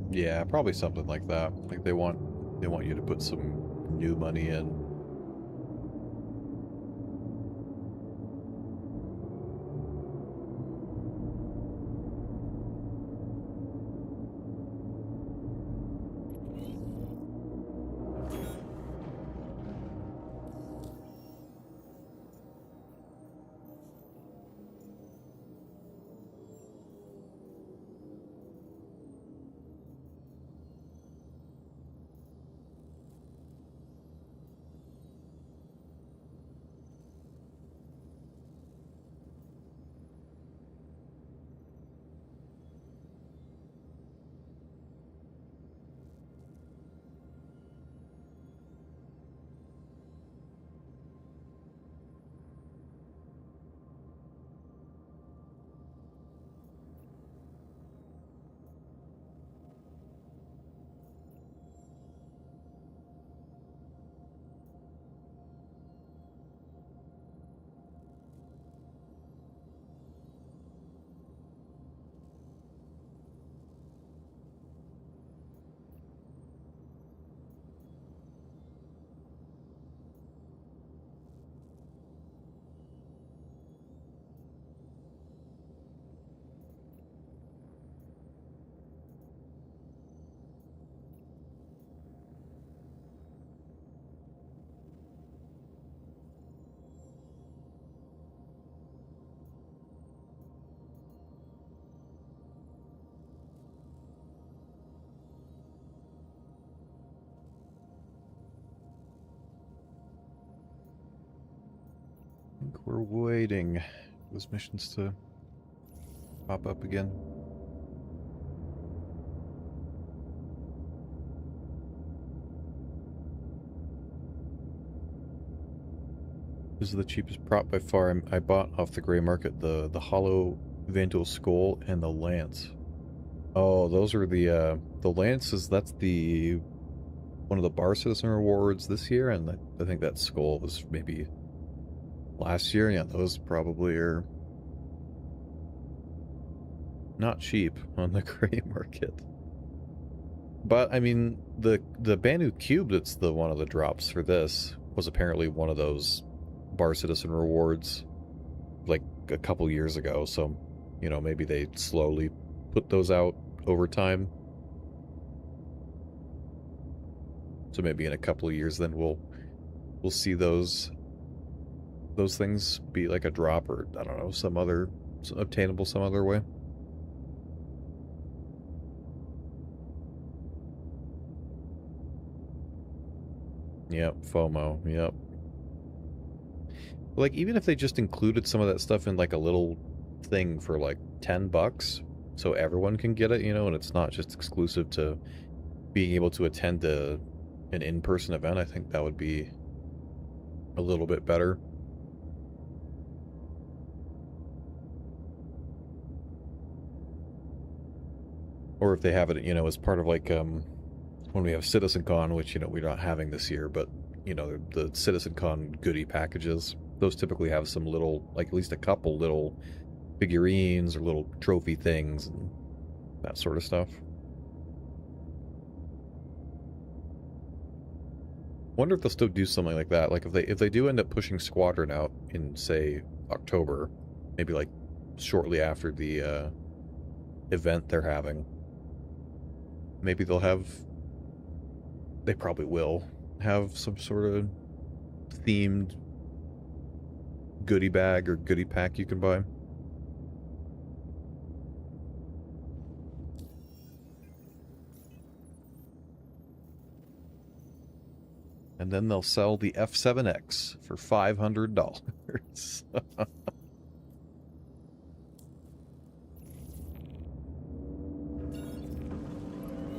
Yeah, probably something like that. Like they want you to put some new money in. I think we're waiting for those missions to pop up again. This is the cheapest prop by far. I bought off the gray market the hollow Vandal Skull and the Lance. Oh, those are the Lance that's the one of the Bar Citizen rewards this year, and I think that Skull was maybe last year. Yeah, those probably are not cheap on the gray market. But I mean, the Banu Cube that's the one of the drops for this was apparently one of those Bar Citizen rewards like a couple years ago, so you know, maybe they slowly put those out over time. So maybe in a couple of years then we'll see those things be like a drop, or I don't know, obtainable some other way. Yep, FOMO, yep. Like, even if they just included some of that stuff in like a little thing for like $10 so everyone can get it, you know, and it's not just exclusive to being able to attend an in-person event, I think that would be a little bit better. Or if they have it, you know, as part of like when we have CitizenCon, which, you know, we're not having this year, but you know, the CitizenCon goodie packages, those typically have some little, like at least a couple little figurines or little trophy things and that sort of stuff. Wonder if they'll still do something like that. Like if they do end up pushing Squadron out in, say, October, maybe like shortly after the event they're having, maybe they'll have... They probably will have some sort of themed goodie bag or goodie pack you can buy. And then they'll sell the F7X for $500.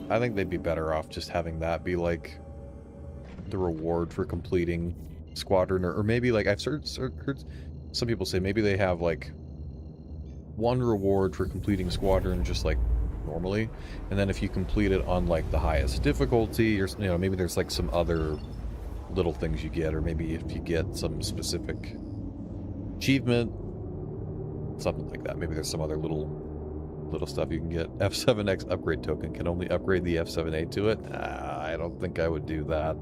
I think they'd be better off just having that be like the reward for completing Squadron, or maybe like I've heard some people say maybe they have like one reward for completing Squadron just like normally, and then if you complete it on like the highest difficulty, or you know, maybe there's like some other little things you get, or maybe if you get some specific achievement, something like that. Maybe there's some other little stuff you can get. F7X upgrade token can only upgrade the F7A to it. I don't think I would do that.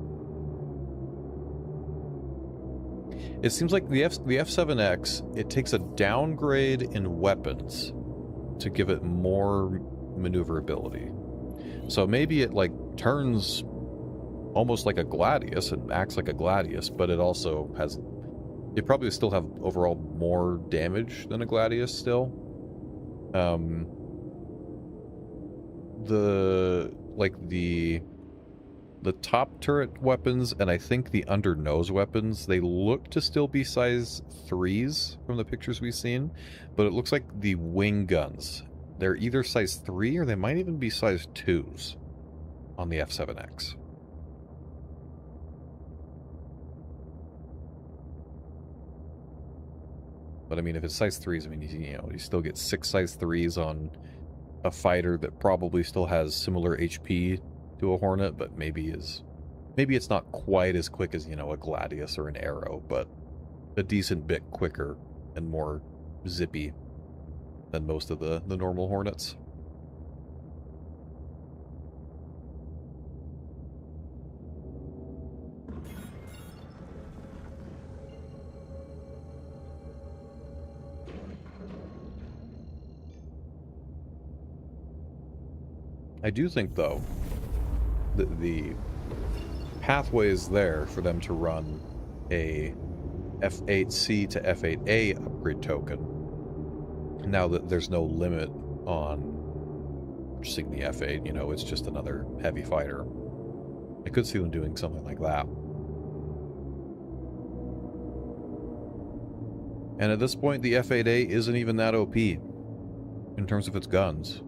It seems like the F7X, it takes a downgrade in weapons to give it more maneuverability. So maybe it like turns almost like a Gladius and acts like a Gladius, but it also has... It probably still have overall more damage than a Gladius still. The top turret weapons and I think the under nose weapons, they look to still be size 3s from the pictures we've seen, but it looks like the wing guns, they're either size 3 or they might even be size 2s on the F7X. But I mean, if it's size 3s, I mean, you know, you still get 6 size 3s on a fighter that probably still has similar HP to a Hornet, but maybe it's not quite as quick as, you know, a Gladius or an Arrow, but a decent bit quicker and more zippy than most of the normal Hornets. I do think, though, that the pathway is there for them to run a F8C to F8A upgrade token, now that there's no limit on purchasing the F8. You know, it's just another heavy fighter. I could see them doing something like that. And at this point, the F8A isn't even that OP in terms of its guns.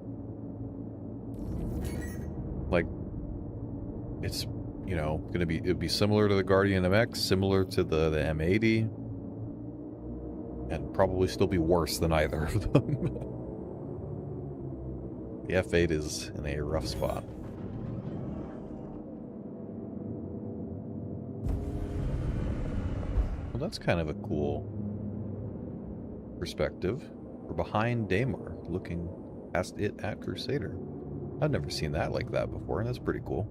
Like, it's, you know, it'd be similar to the Guardian MX, similar to the M80, and probably still be worse than either of them. The F8 is in a rough spot. Well, that's kind of a cool perspective. We're behind Daymar, looking past it at Crusader. I've never seen that like that before, and that's pretty cool.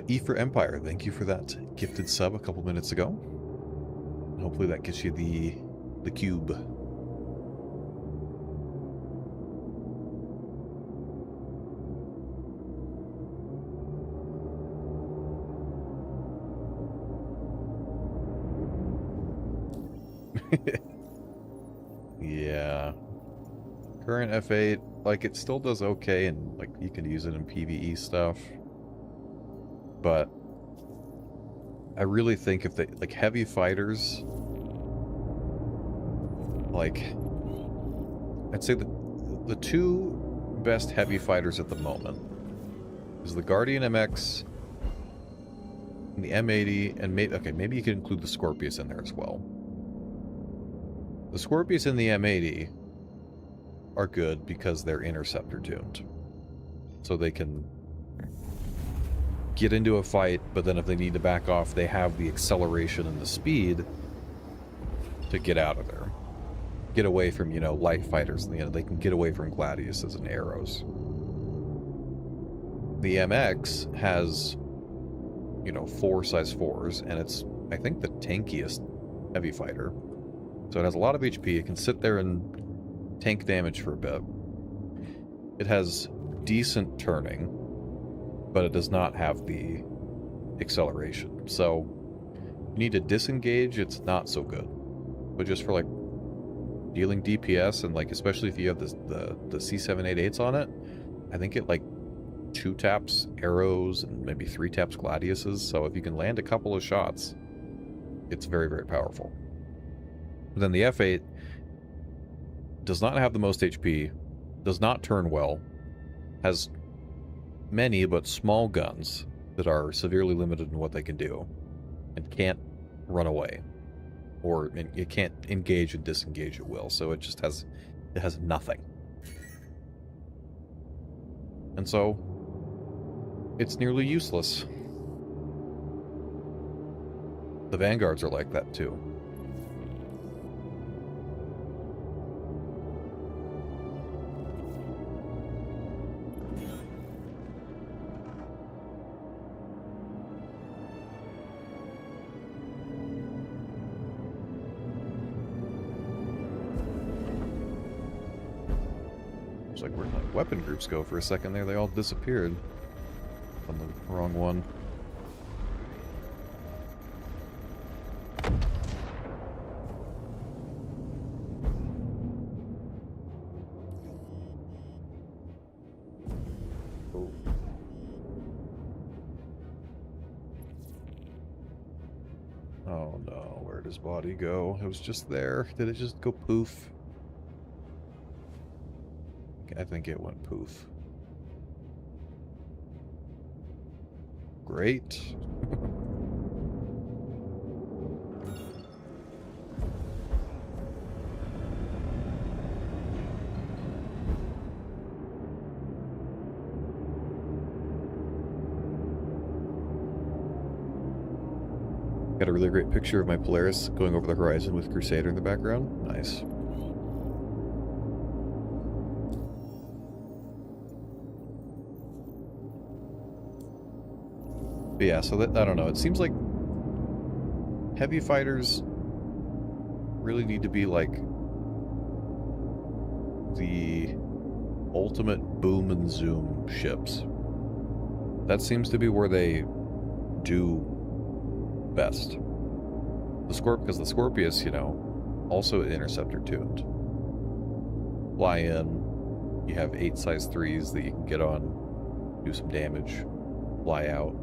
E for Empire, thank you for that gifted sub a couple minutes ago. Hopefully that gets you the cube. Yeah. Current F8, like, it still does okay, and like you can use it in PvE stuff. But I really think if they, like, heavy fighters, like, I'd say the two best heavy fighters at the moment is the Guardian MX and the M80, and maybe you can include the Scorpius in there as well. The Scorpius and the M80 are good because they're interceptor tuned. So they can get into a fight, but then if they need to back off, they have the acceleration and the speed to get out of there. Get away from, you know, light fighters. You know, they can get away from Gladiuses and arrows. The MX has, you know, 4 size 4s, and it's, I think, the tankiest heavy fighter. So it has a lot of HP. It can sit there and tank damage for a bit. It has decent turning, but it does not have the acceleration. So you need to disengage, it's not so good. But just for like dealing DPS and like especially if you have the C788s on it, I think it like 2 taps arrows and maybe 3 taps gladiuses. So if you can land a couple of shots, it's very, very powerful. But then the F8 does not have the most HP, does not turn well, has many but small guns that are severely limited in what they can do, and can't run away, or it can't engage and disengage at will. So it just has nothing, and so it's nearly useless. The vanguards are like that too. Looks like where'd my weapon groups go for a second there? They all disappeared. On the wrong one. Oh. Oh no, where did his body go? It was just there. Did it just go poof? I think it went poof. Great. Got a really great picture of my Polaris going over the horizon with Crusader in the background. Nice. But yeah, so that, I don't know, it seems like heavy fighters really need to be like the ultimate boom and zoom ships. That seems to be where they do best. Because the Scorpius, you know, also interceptor tuned. Fly in, you have 8 size 3s that you can get on, do some damage, fly out.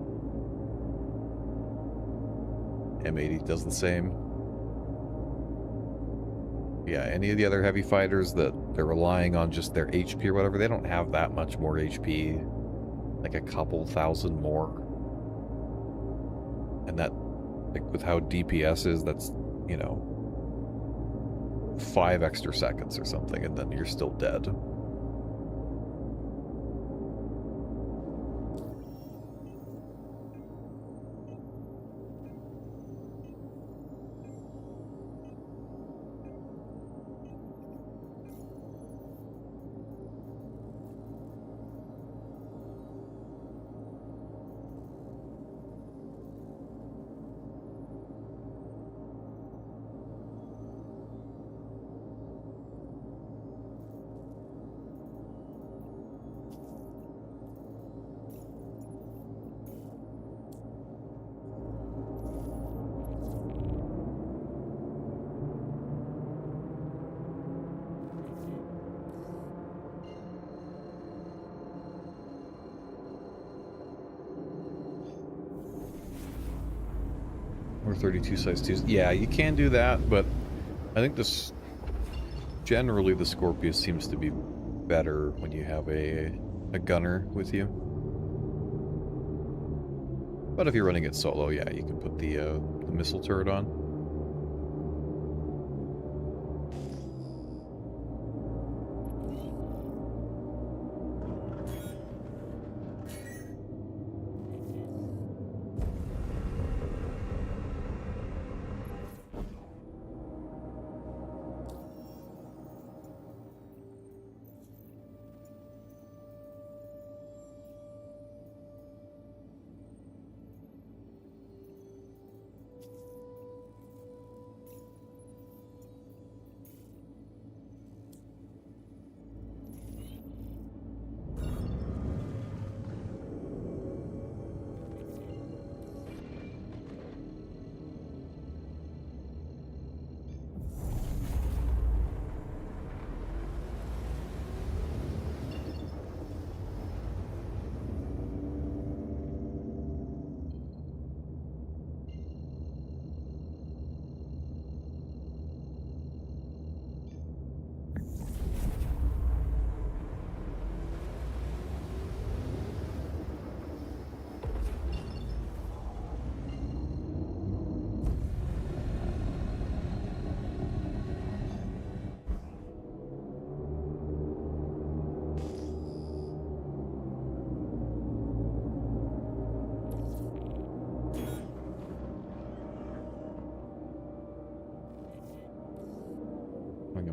M80 does the same. Yeah, any of the other heavy fighters that they're relying on just their HP or whatever, they don't have that much more HP. Like a couple thousand more. And that, like with how DPS is, that's, you know, 5 extra seconds or something, and then you're still dead. Or 32 size 2s. Yeah, you can do that, but I think this... Generally, the Scorpius seems to be better when you have a gunner with you. But if you're running it solo, yeah, you can put the missile turret on.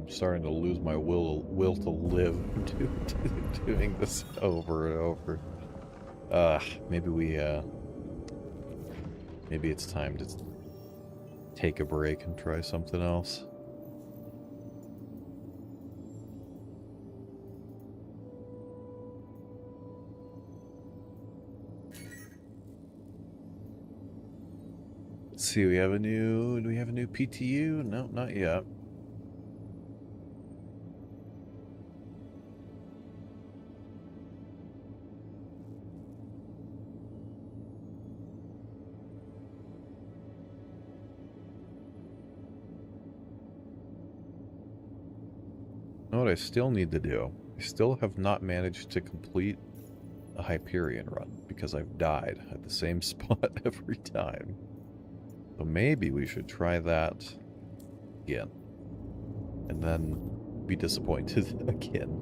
I'm starting to lose my will to live doing this over and over. Maybe maybe it's time to take a break and try something else. Let's see, do we have a new PTU? No, not yet. You know what I still need to do? I still have not managed to complete a Hyperion run because I've died at the same spot every time. So maybe we should try that again. And then be disappointed again.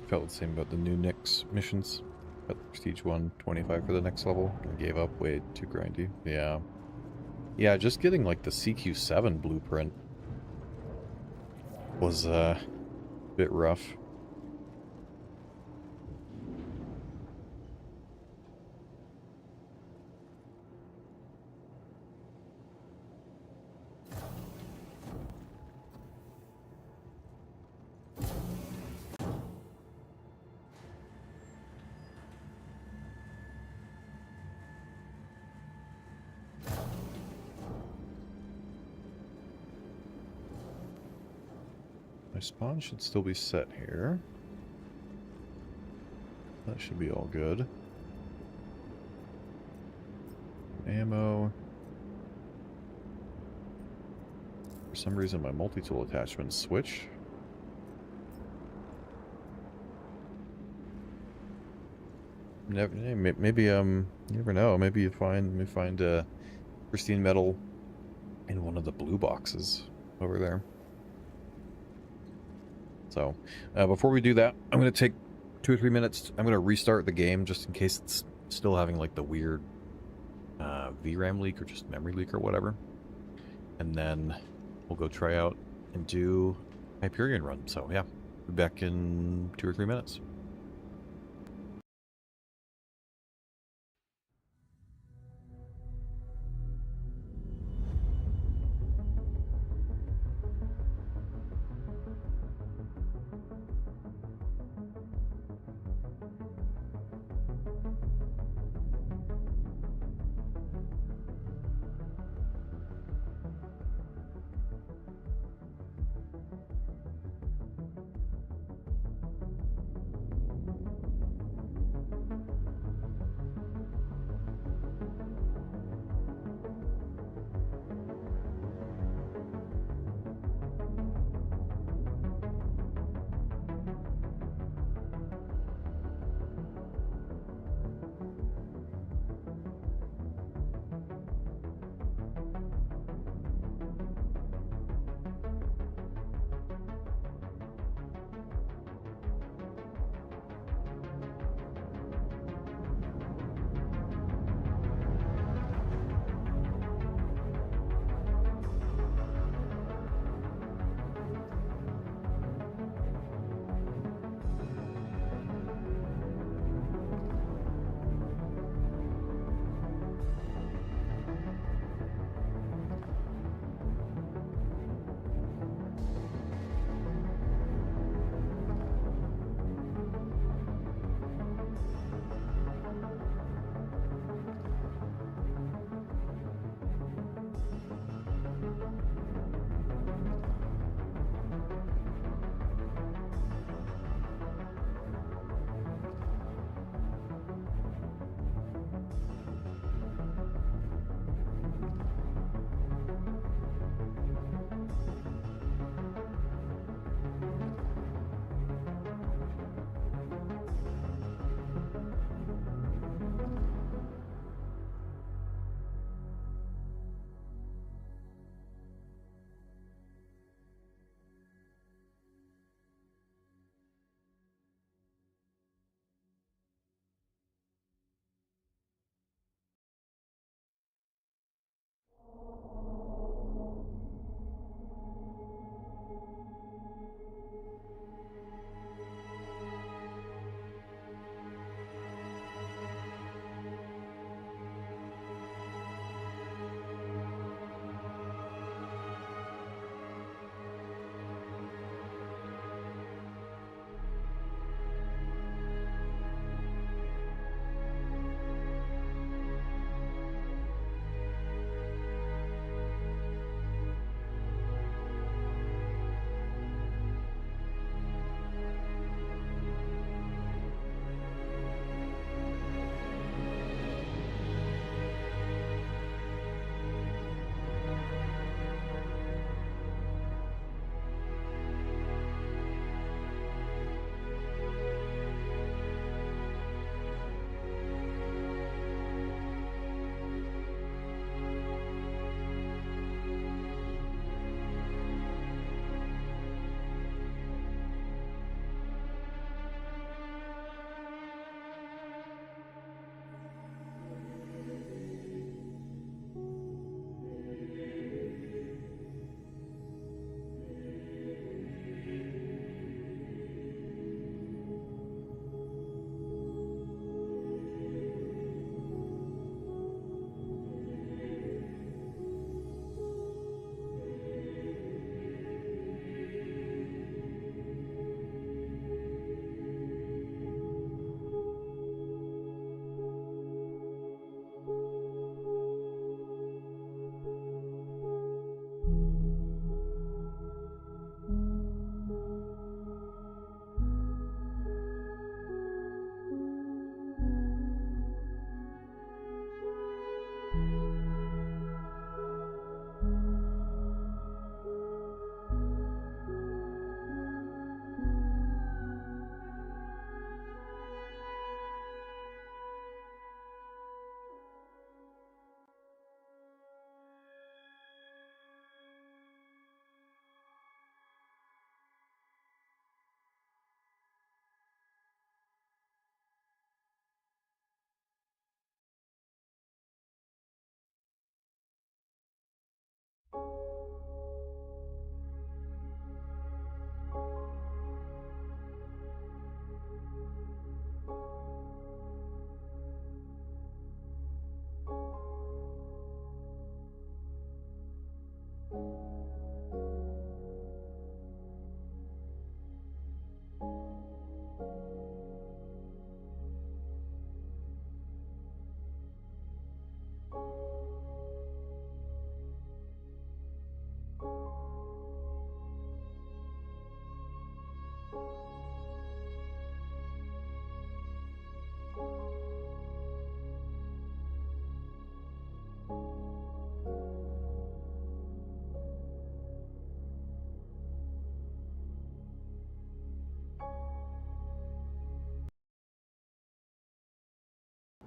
Felt the same about the new Nyx missions. Got the Prestige 1, 25 for the next level. I gave up, way too grindy. Yeah. Yeah, just getting like the CQ7 blueprint was a bit rough. My spawn should still be set here. That should be all good. Ammo. For some reason my multi-tool attachments switch. Never, maybe you never know. Maybe you find a pristine metal in one of the blue boxes over there. So, before we do that, I'm going to take 2 or 3 minutes. I'm going to restart the game just in case it's still having like the weird VRAM leak or just memory leak or whatever. And then we'll go try out and do Hyperion run. So yeah, be back in 2 or 3 minutes.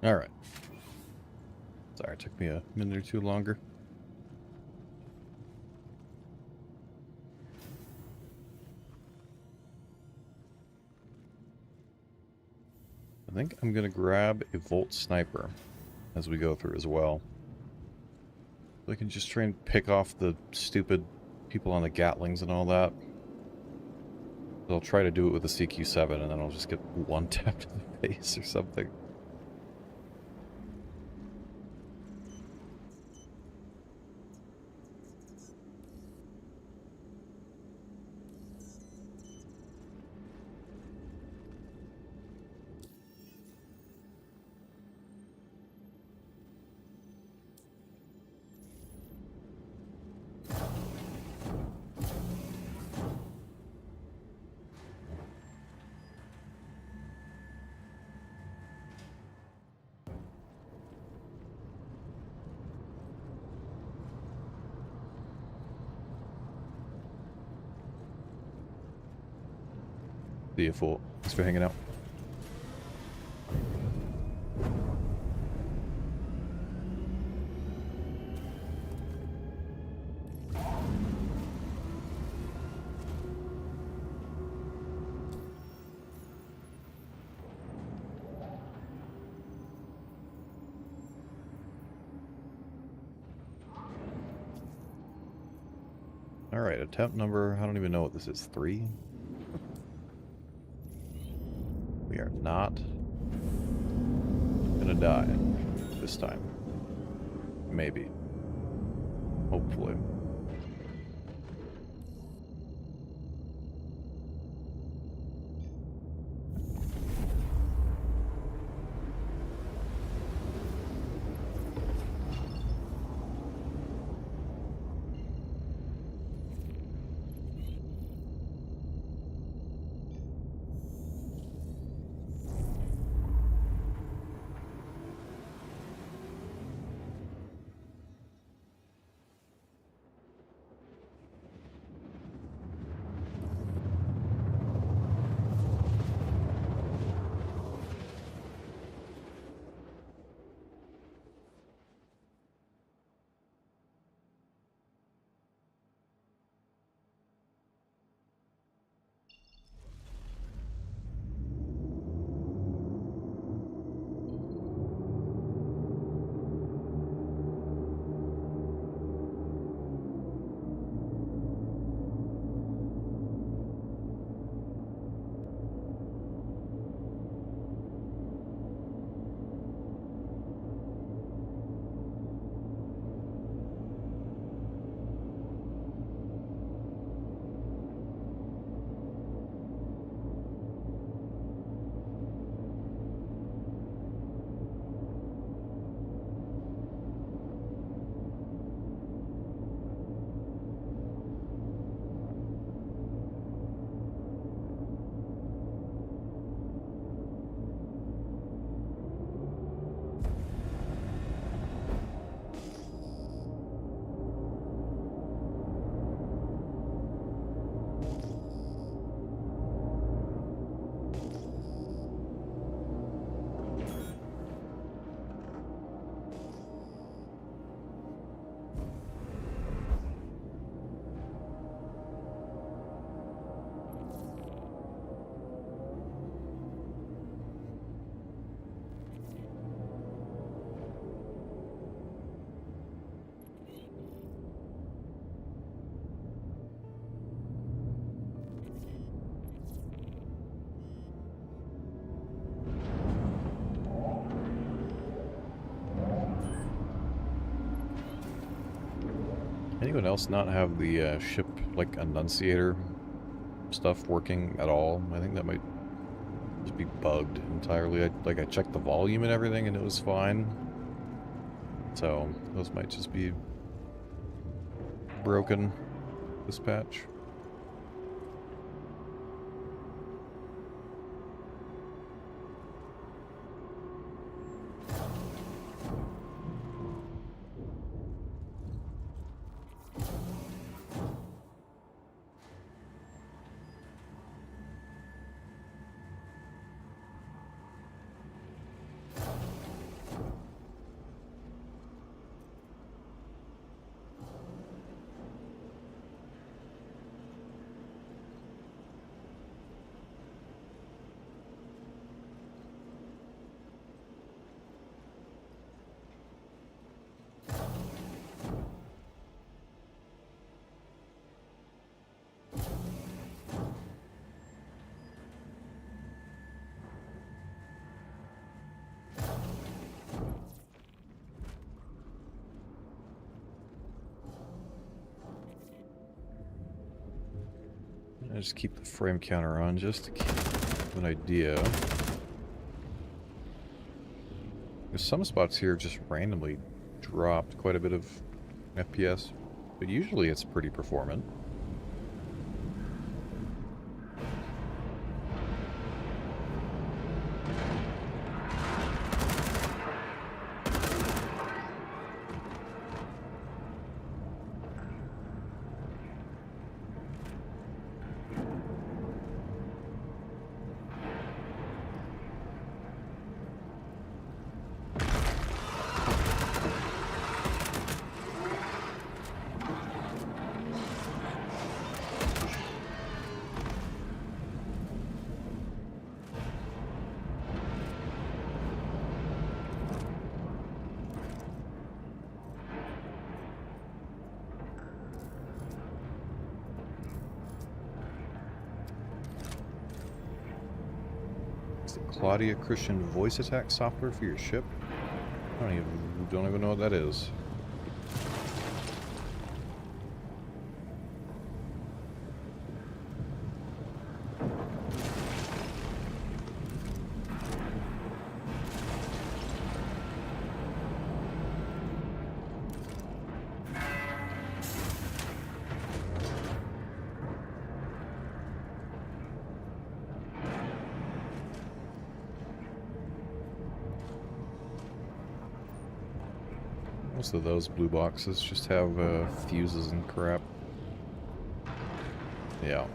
All right. Sorry, it took me a minute or two longer. I think I'm going to grab a Volt Sniper as we go through as well. I can just try and pick off the stupid people on the Gatlings and all that. I'll try to do it with the CQ-7 and then I'll just get one tap to the face or something. See you, fool. Thanks for hanging out. Alright, attempt number, I don't even know what this is, 3? We are not gonna die this time. Maybe. Hopefully. Anyone else not have the ship, like, annunciator stuff working at all? I think that might just be bugged entirely. I checked the volume and everything and it was fine. So, those might just be broken this patch. I just keep the frame counter on just to keep an idea. There's some spots here just randomly dropped quite a bit of FPS, but usually it's pretty performant. Is it Claudia Christian voice attack software for your ship? I don't even know what that is. Most of those blue boxes just have fuses and crap. Yeah.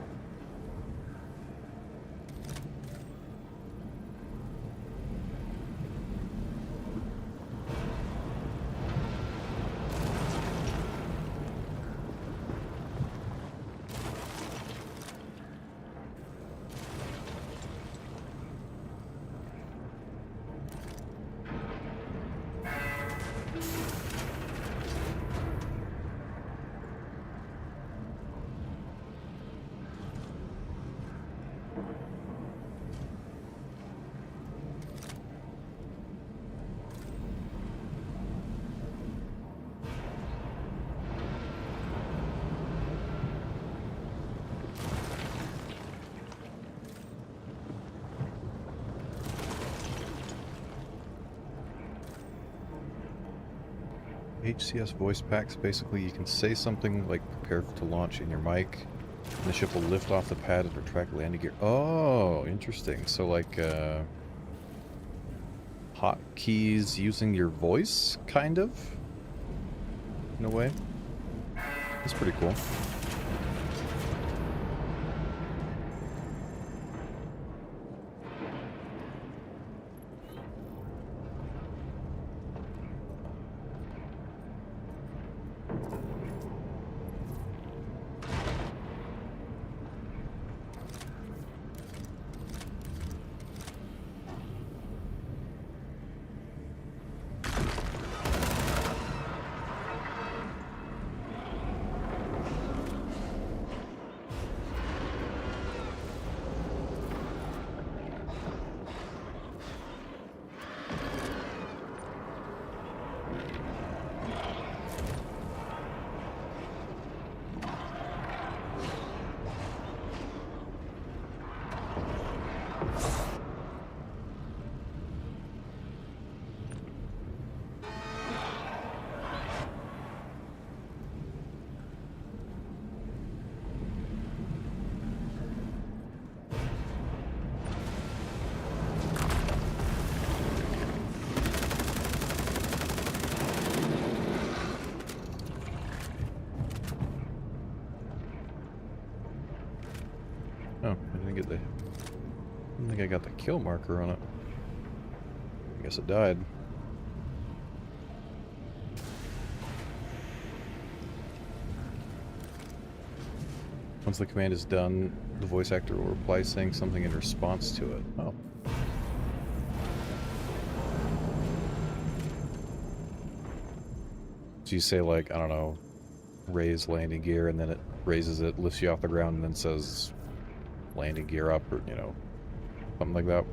HCS voice packs, basically you can say something like prepare to launch in your mic, and the ship will lift off the pad and retract landing gear. Oh, interesting. So like hotkeys using your voice, kind of, in a way. That's pretty cool. Oh, I didn't get the... I don't think I got the kill marker on it. I guess it died. Once the command is done, the voice actor will reply saying something in response to it. Oh. So you say like, I don't know, raise landing gear, and then it raises it, lifts you off the ground, and then says landing gear up, or, you know, something like that.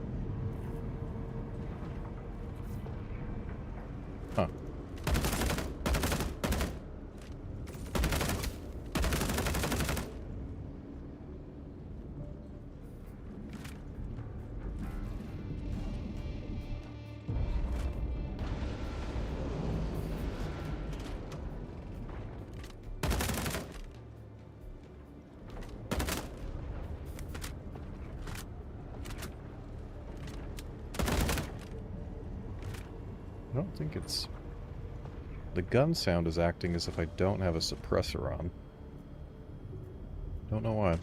Huh. I don't think it's... The gun sound is acting as if I don't have a suppressor on. Don't know why.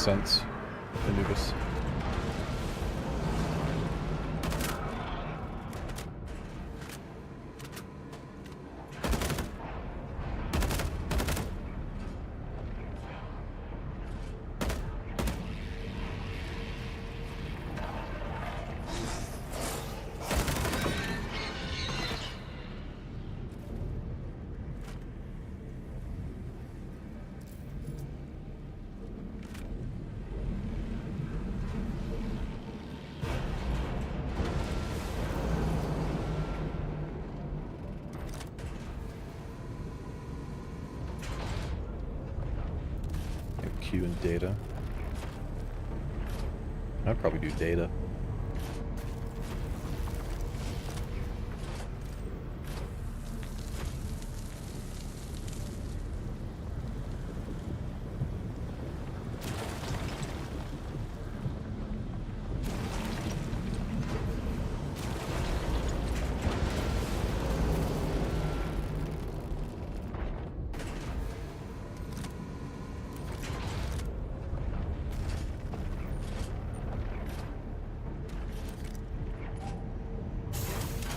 makes sense. Anubis. Q and data. I'd probably do data.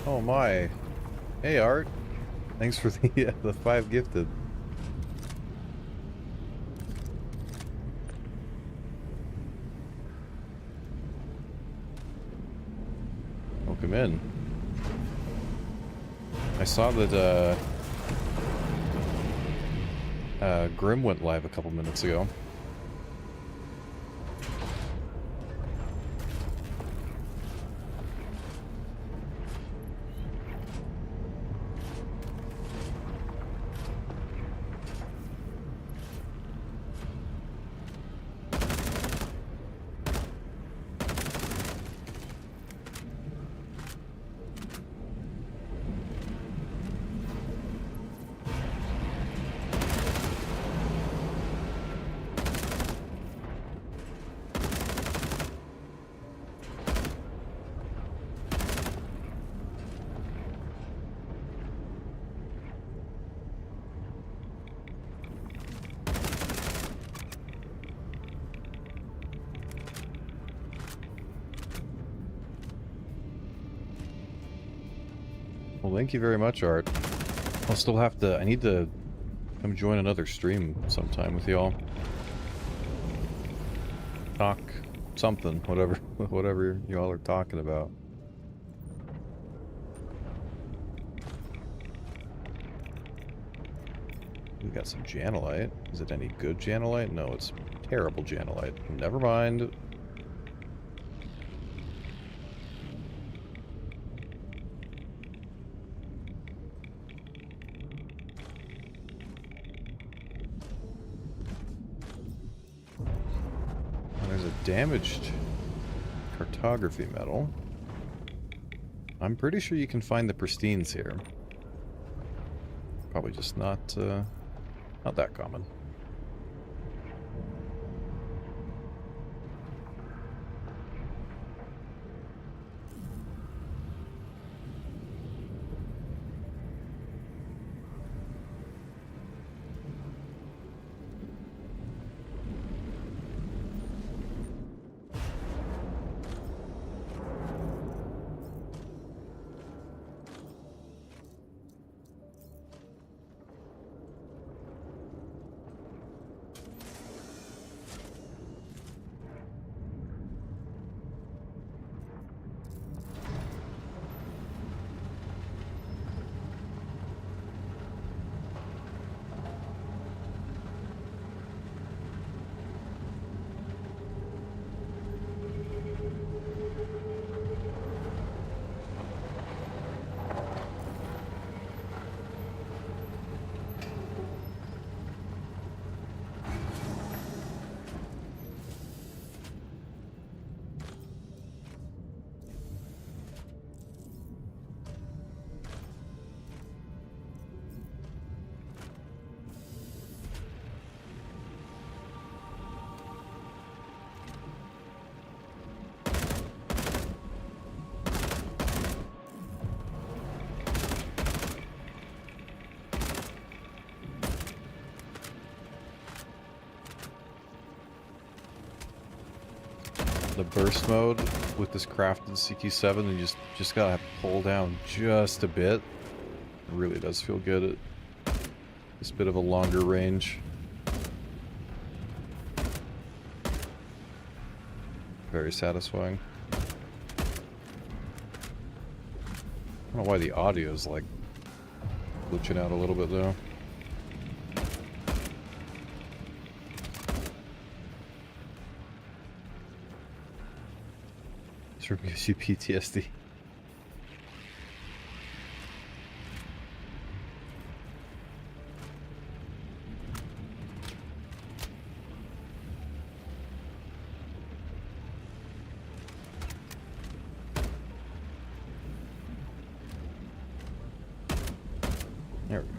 Oh my. Hey Art. Thanks for the 5 gifted. Welcome in. I saw that Grim went live a couple minutes ago. Well, thank you very much, Art. I'll still have to... I need to come join another stream sometime with y'all. Talk something, whatever y'all are talking about. We got some Janolite. Is it any good Janolite? No, it's terrible Janolite. Never mind. There's a damaged cartography medal. I'm pretty sure you can find the pristines here. Probably just not that common. the burst mode with this crafted CQ7, and you just gotta pull down just a bit. It really does feel good at this bit of a longer range. Very satisfying. I don't know why the audio's like glitching out a little bit though. This room gives you PTSD. There we go.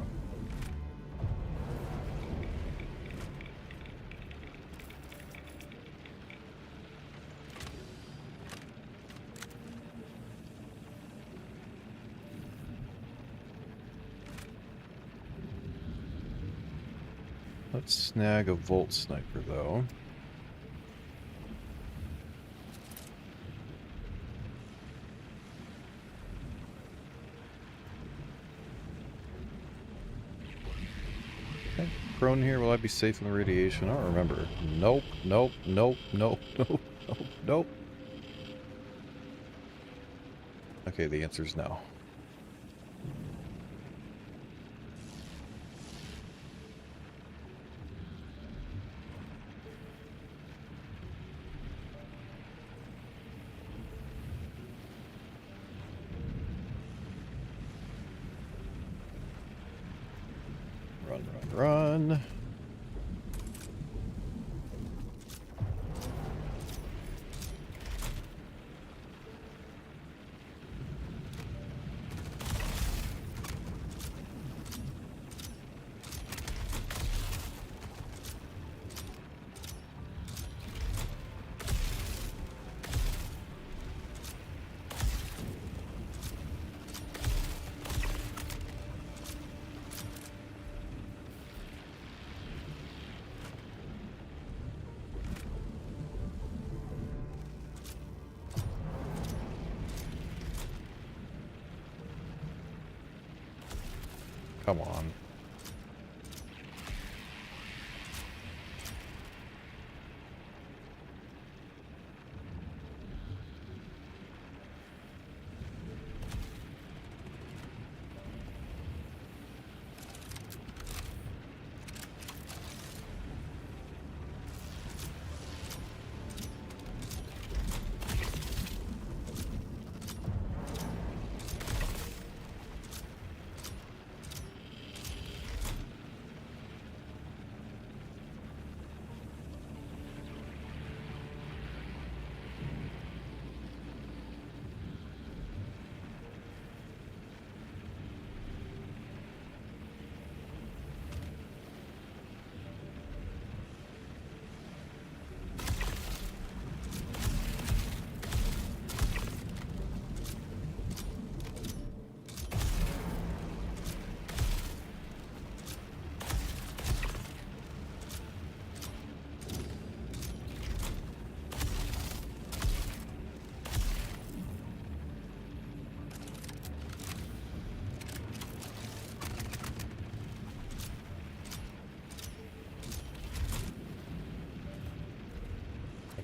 Let's snag a Volt Sniper, though. Okay, prone here. Will I be safe in the radiation? I don't remember. Nope, nope, nope, nope, nope, nope, nope. Okay, the answer's no. Run, run, run. Come on.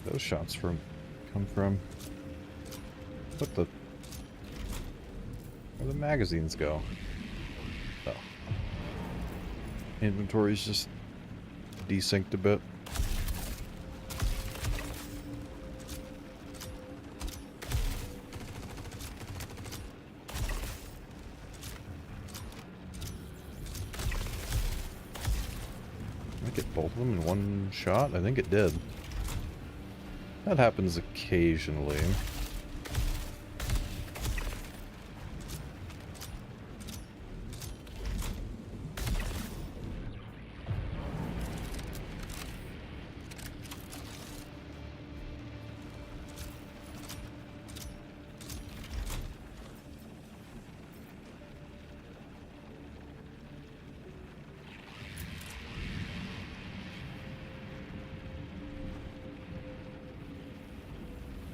Those shots come from? What the? Where the magazines go? Oh. Inventory's just desynced a bit. Did I get both of them in one shot? I think it did. That happens occasionally.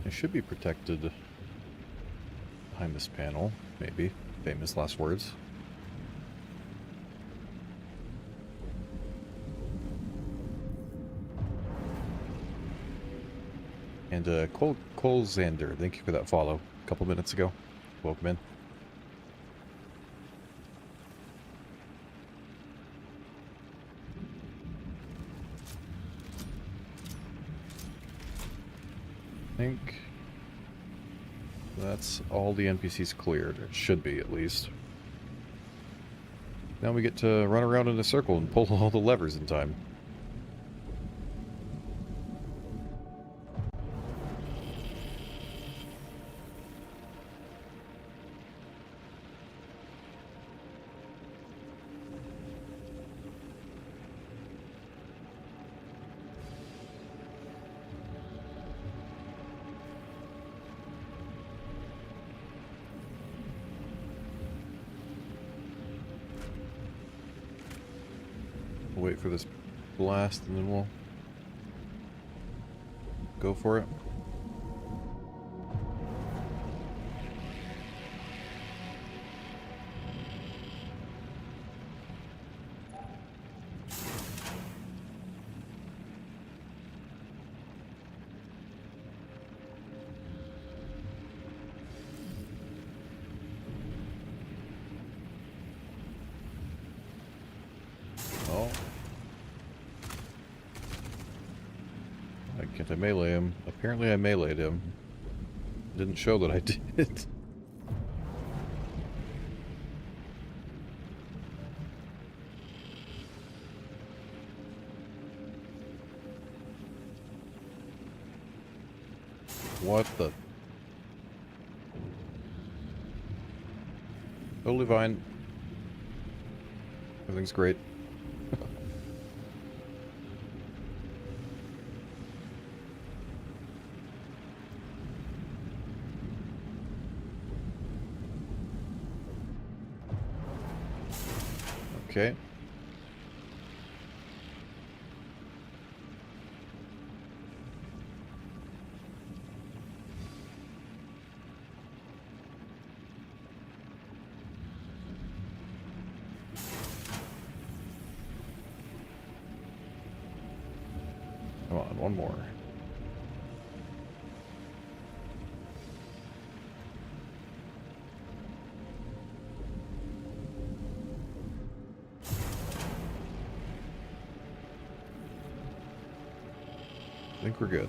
It should be protected behind this panel, maybe. Famous last words. And Cole Zander, thank you for that follow a couple minutes ago. Welcome in. I think that's all the NPCs cleared. It should be, at least. Now we get to run around in a circle and pull all the levers in time. We'll wait for this blast and then we'll go for it. Oh. Why can't I melee him? Apparently I meleeed him. Didn't show that I did. What the? Totally fine. Everything's great. Okay. Come on, one more. I think we're good.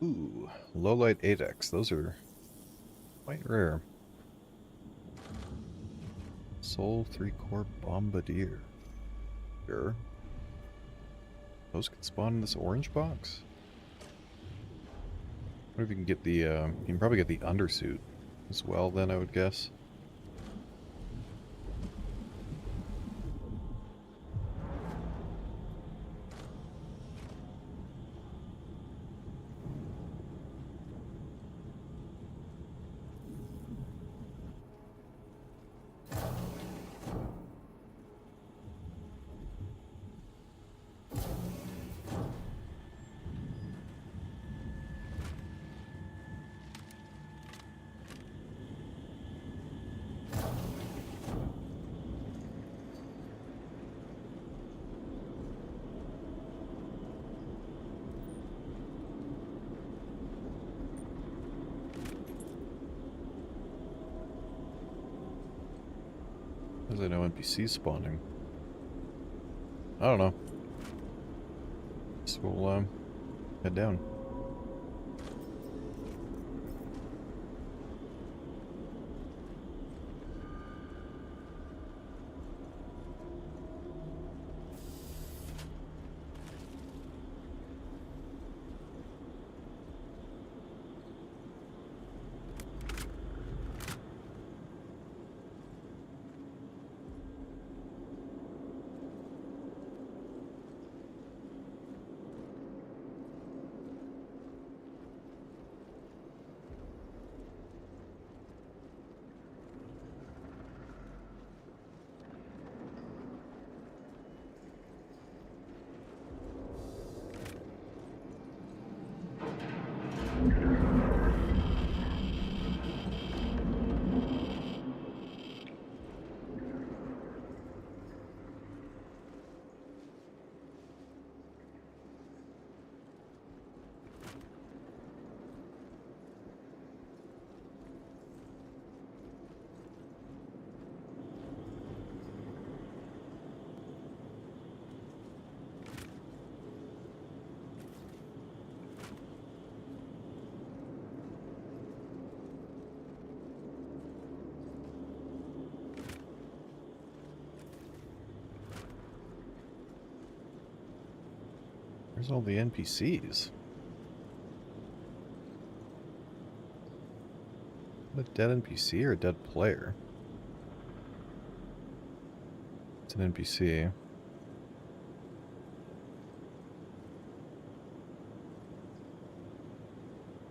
Ooh, low light 8x. Those are quite rare. Soul 3-core bombardier. Sure. Those can spawn in this orange box? What if you can get the, you can probably get the undersuit as well then, I would guess. Why is there no NPCs spawning? I don't know. So we'll head down. Where's all the NPCs? A dead NPC or a dead player? It's an NPC.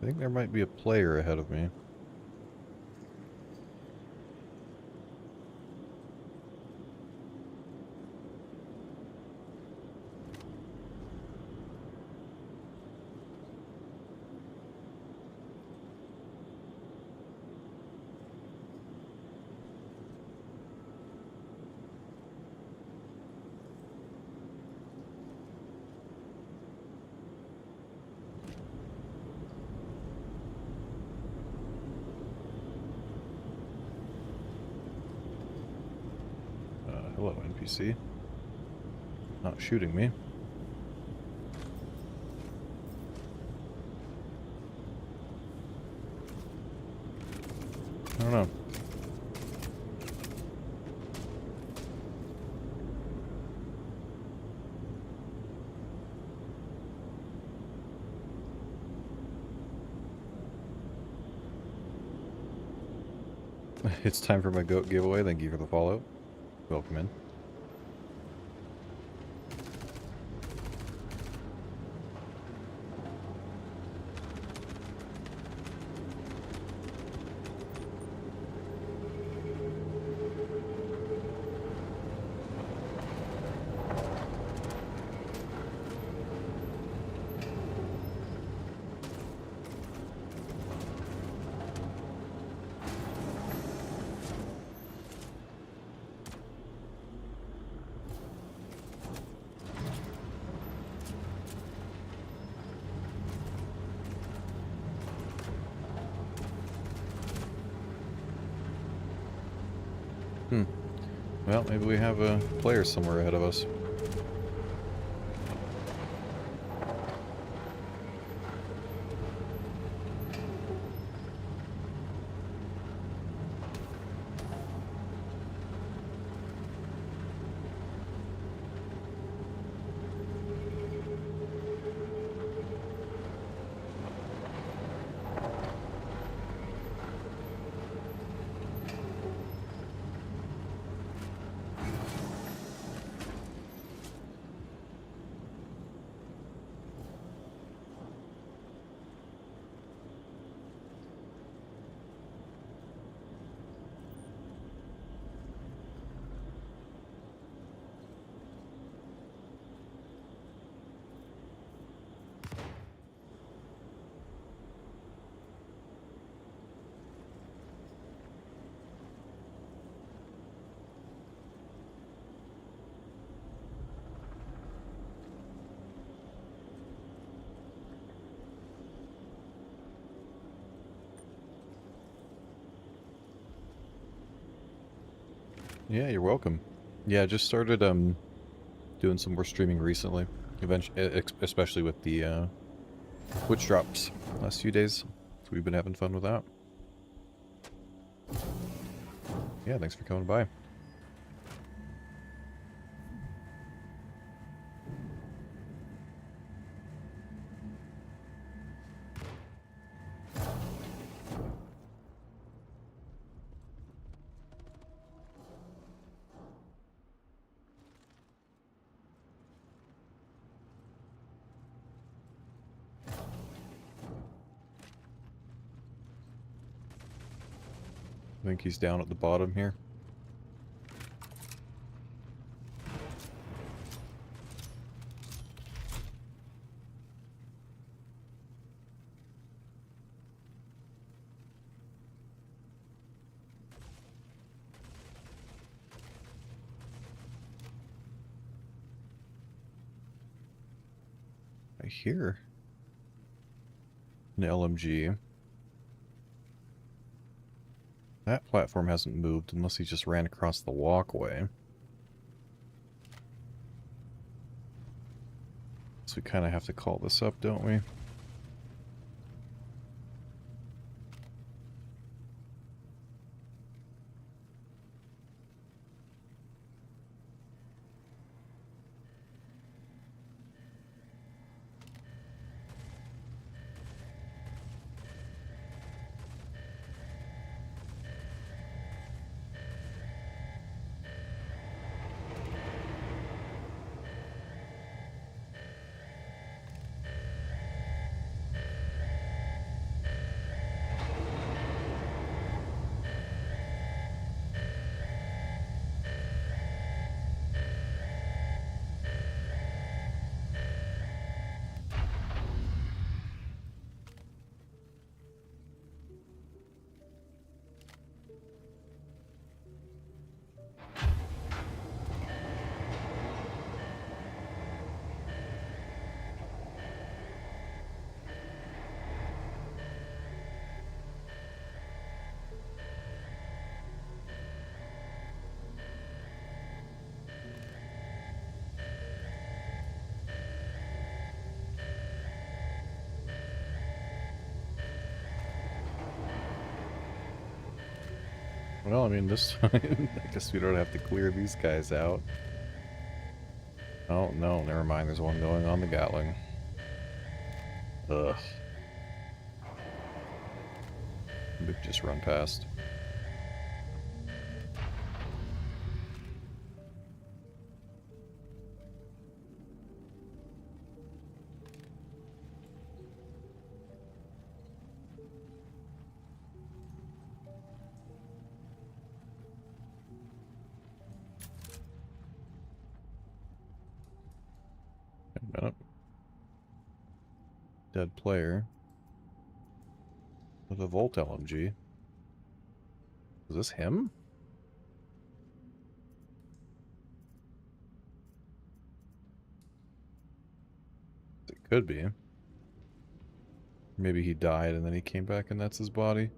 I think there might be a player ahead of me. Hello, NPC. Not shooting me. I don't know. It's time for my goat giveaway. Thank you for the follow. Welcome in. Well, maybe we have a player somewhere ahead of us. Yeah, you're welcome. Yeah, I just started doing some more streaming recently. Eventually, especially with the Twitch drops last few days. So we've been having fun with that. Yeah, thanks for coming by. I think he's down at the bottom here. I hear an LMG. That platform hasn't moved unless he just ran across the walkway. So we kind of have to call this up, don't we? Well, I mean, this time, I guess we don't have to clear these guys out. Oh, no, never mind. There's one going on the Gatling. Ugh. We could just run past. Wait a minute. Dead player. With a Volt LMG. Is this him? It could be. Maybe he died and then he came back and that's his body.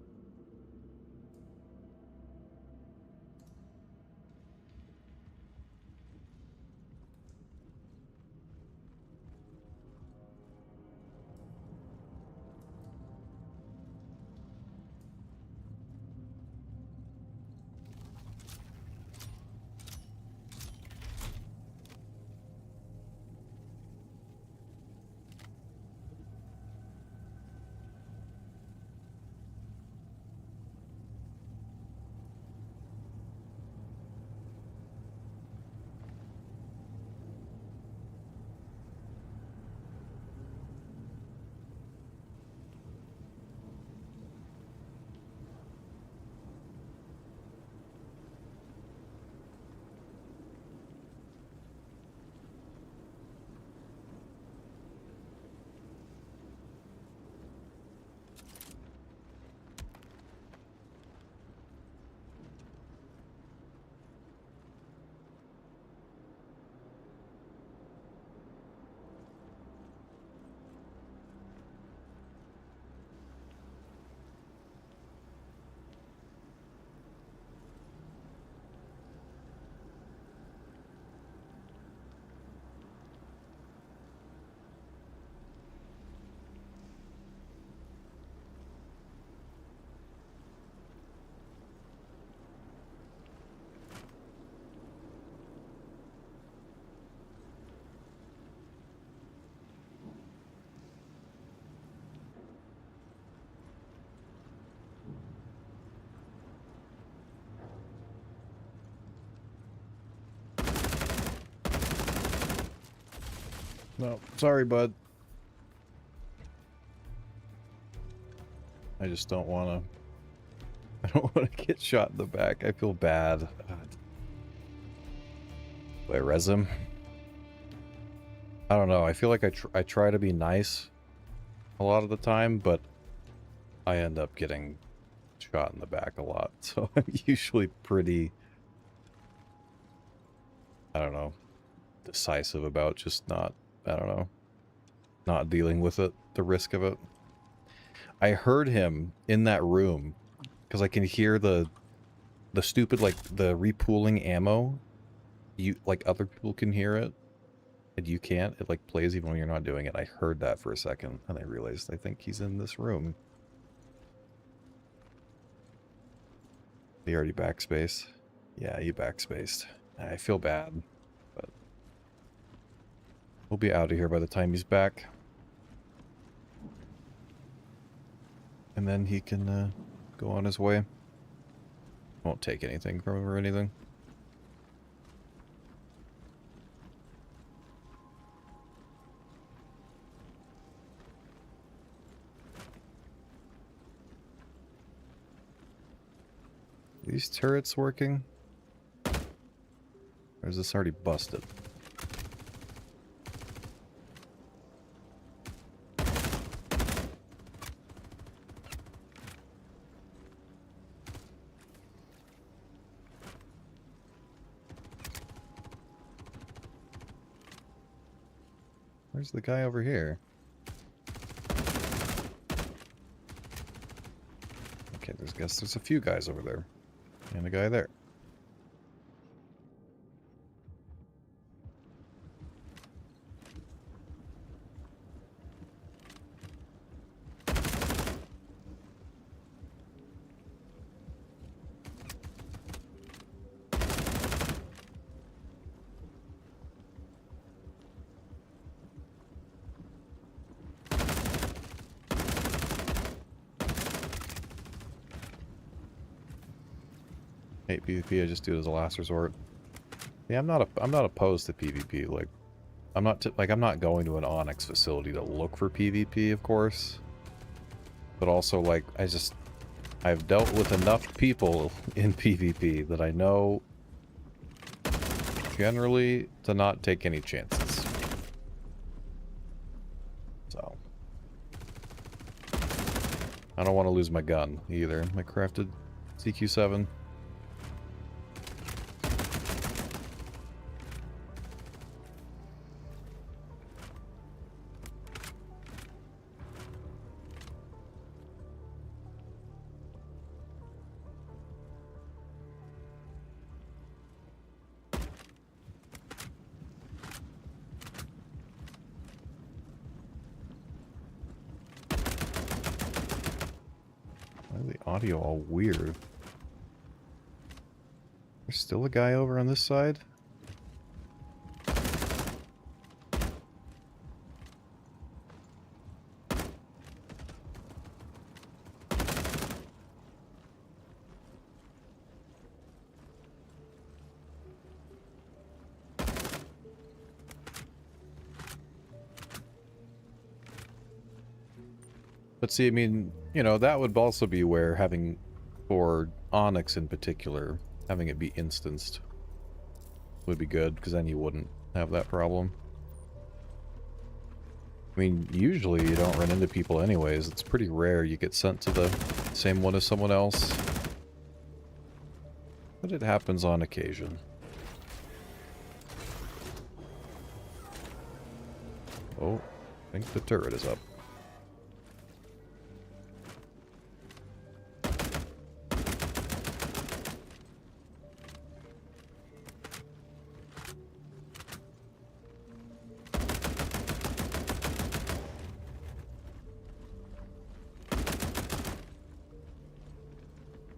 No, sorry, bud. I just don't want to... I don't want to get shot in the back. I feel bad. God. Do I res him? I don't know. I feel like I try to be nice a lot of the time, but I end up getting shot in the back a lot. So I'm usually pretty, I don't know, decisive about just not, I don't know, not dealing with it, the risk of it. I heard him in that room because I can hear the stupid, like, the repooling ammo. You, like, other people can hear it, and you can't. It, like, plays even when you're not doing it. I heard that for a second, and I realized I think he's in this room. He already backspace. Yeah, he backspaced. I feel bad, but we'll be out of here by the time he's back. And then he can go on his way. Won't take anything from him or anything. Are these turrets working? Or is this already busted? Where's the guy over here? Okay, there's a few guys over there. And a guy there. Hate PvP, I just do it as a last resort. Yeah, I'm not opposed to PvP. Like, I'm not going to an Onyx facility to look for PvP, of course. But also, like, I've dealt with enough people in PvP that I know generally to not take any chances. So I don't want to lose my gun either. My crafted CQ7. Audio all weird. There's still a guy over on this side? But see, I mean, you know, that would also be where having, for Onyx in particular, having it be instanced would be good, because then you wouldn't have that problem. I mean, usually you don't run into people anyways. It's pretty rare you get sent to the same one as someone else. But it happens on occasion. Oh, I think the turret is up.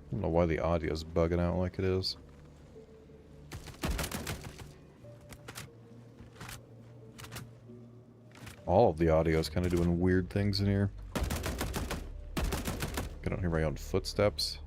I don't know why the audio's bugging out like it is. All of the audio's kind of doing weird things in here. I don't hear my own footsteps.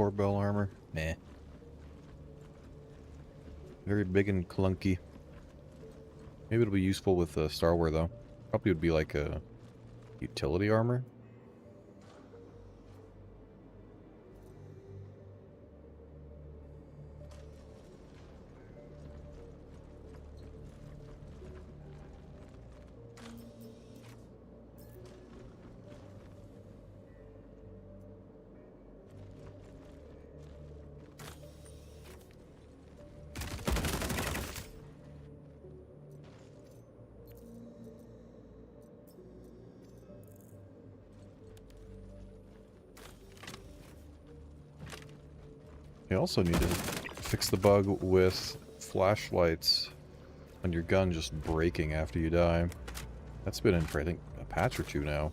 Corbell armor? Meh. Very big and clunky. Maybe it'll be useful with Starware though. Probably would be like a utility armor. You also need to fix the bug with flashlights on your gun just breaking after you die. That's been in for, I think, a patch or two now.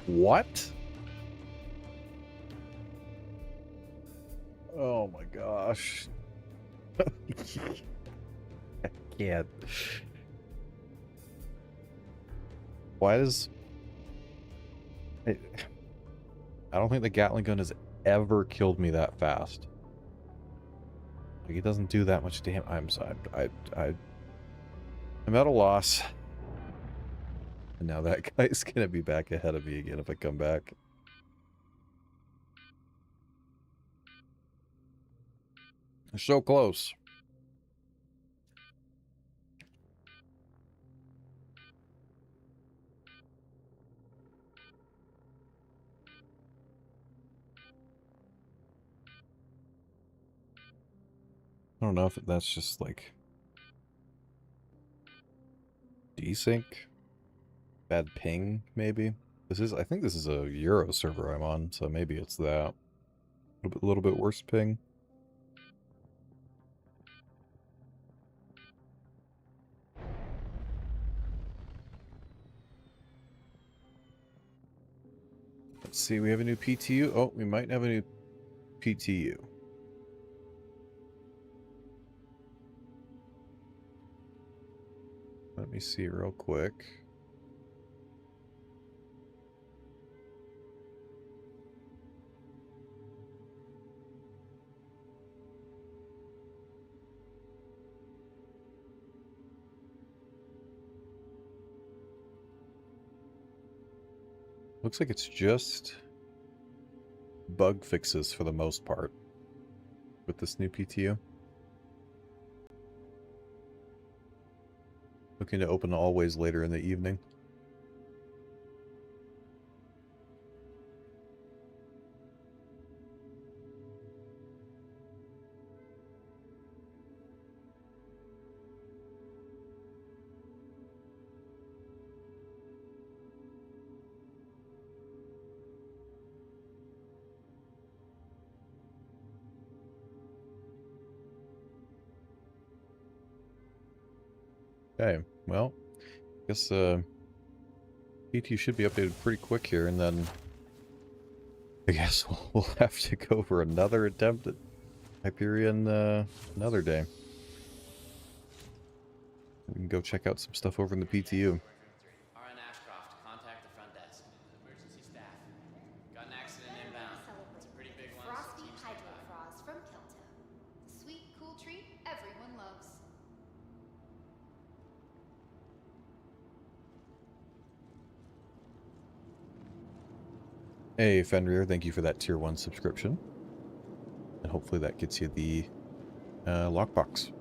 What? Oh my gosh. I can't. Why does... I don't think the Gatling gun has ever killed me that fast. Like, it doesn't do that much damage. I'm sorry. I'm at a loss. And now that guy's gonna be back ahead of me again if I come back. They're so close. I don't know if that's just like desync, bad ping, maybe. I think this is a Euro server I'm on, so maybe it's that. A little bit worse ping. Let's see, we have a new PTU. Oh, we might have a new PTU. Let me see real quick. Looks like it's just bug fixes for the most part with this new PTU. Looking to open always later in the evening. Okay, well, I guess PTU should be updated pretty quick here, and then I guess we'll have to go for another attempt at Hyperion another day. We can go check out some stuff over in the PTU. RN Ashcroft, contact the front desk. Emergency staff. Got an accident inbound. It's a pretty big one. Frosty hydrofrost from Kilto. The sweet, cool treat everyone loves. Hey, Fenrir, thank you for that tier 1 subscription. And hopefully that gets you the lockbox.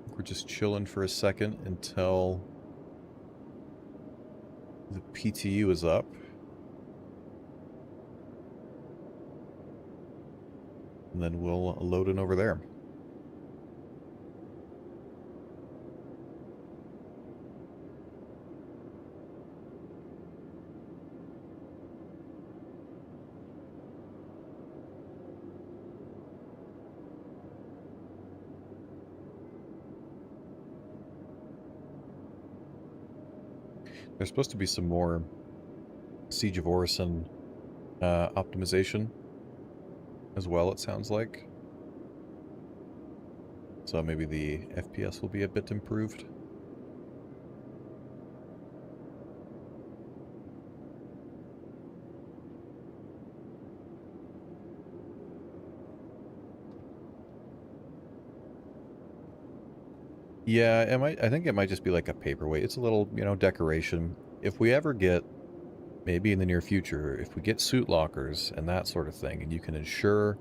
We're just chilling for a second until the PTU is up. And then we'll load in over there. There's supposed to be some more Siege of Orison optimization as well, it sounds like. So maybe the FPS will be a bit improved. Yeah, it might. I think it might just be like a paperweight. It's a little, decoration. If we ever get, maybe in the near future, if we get suit lockers and that sort of thing, and you can ensure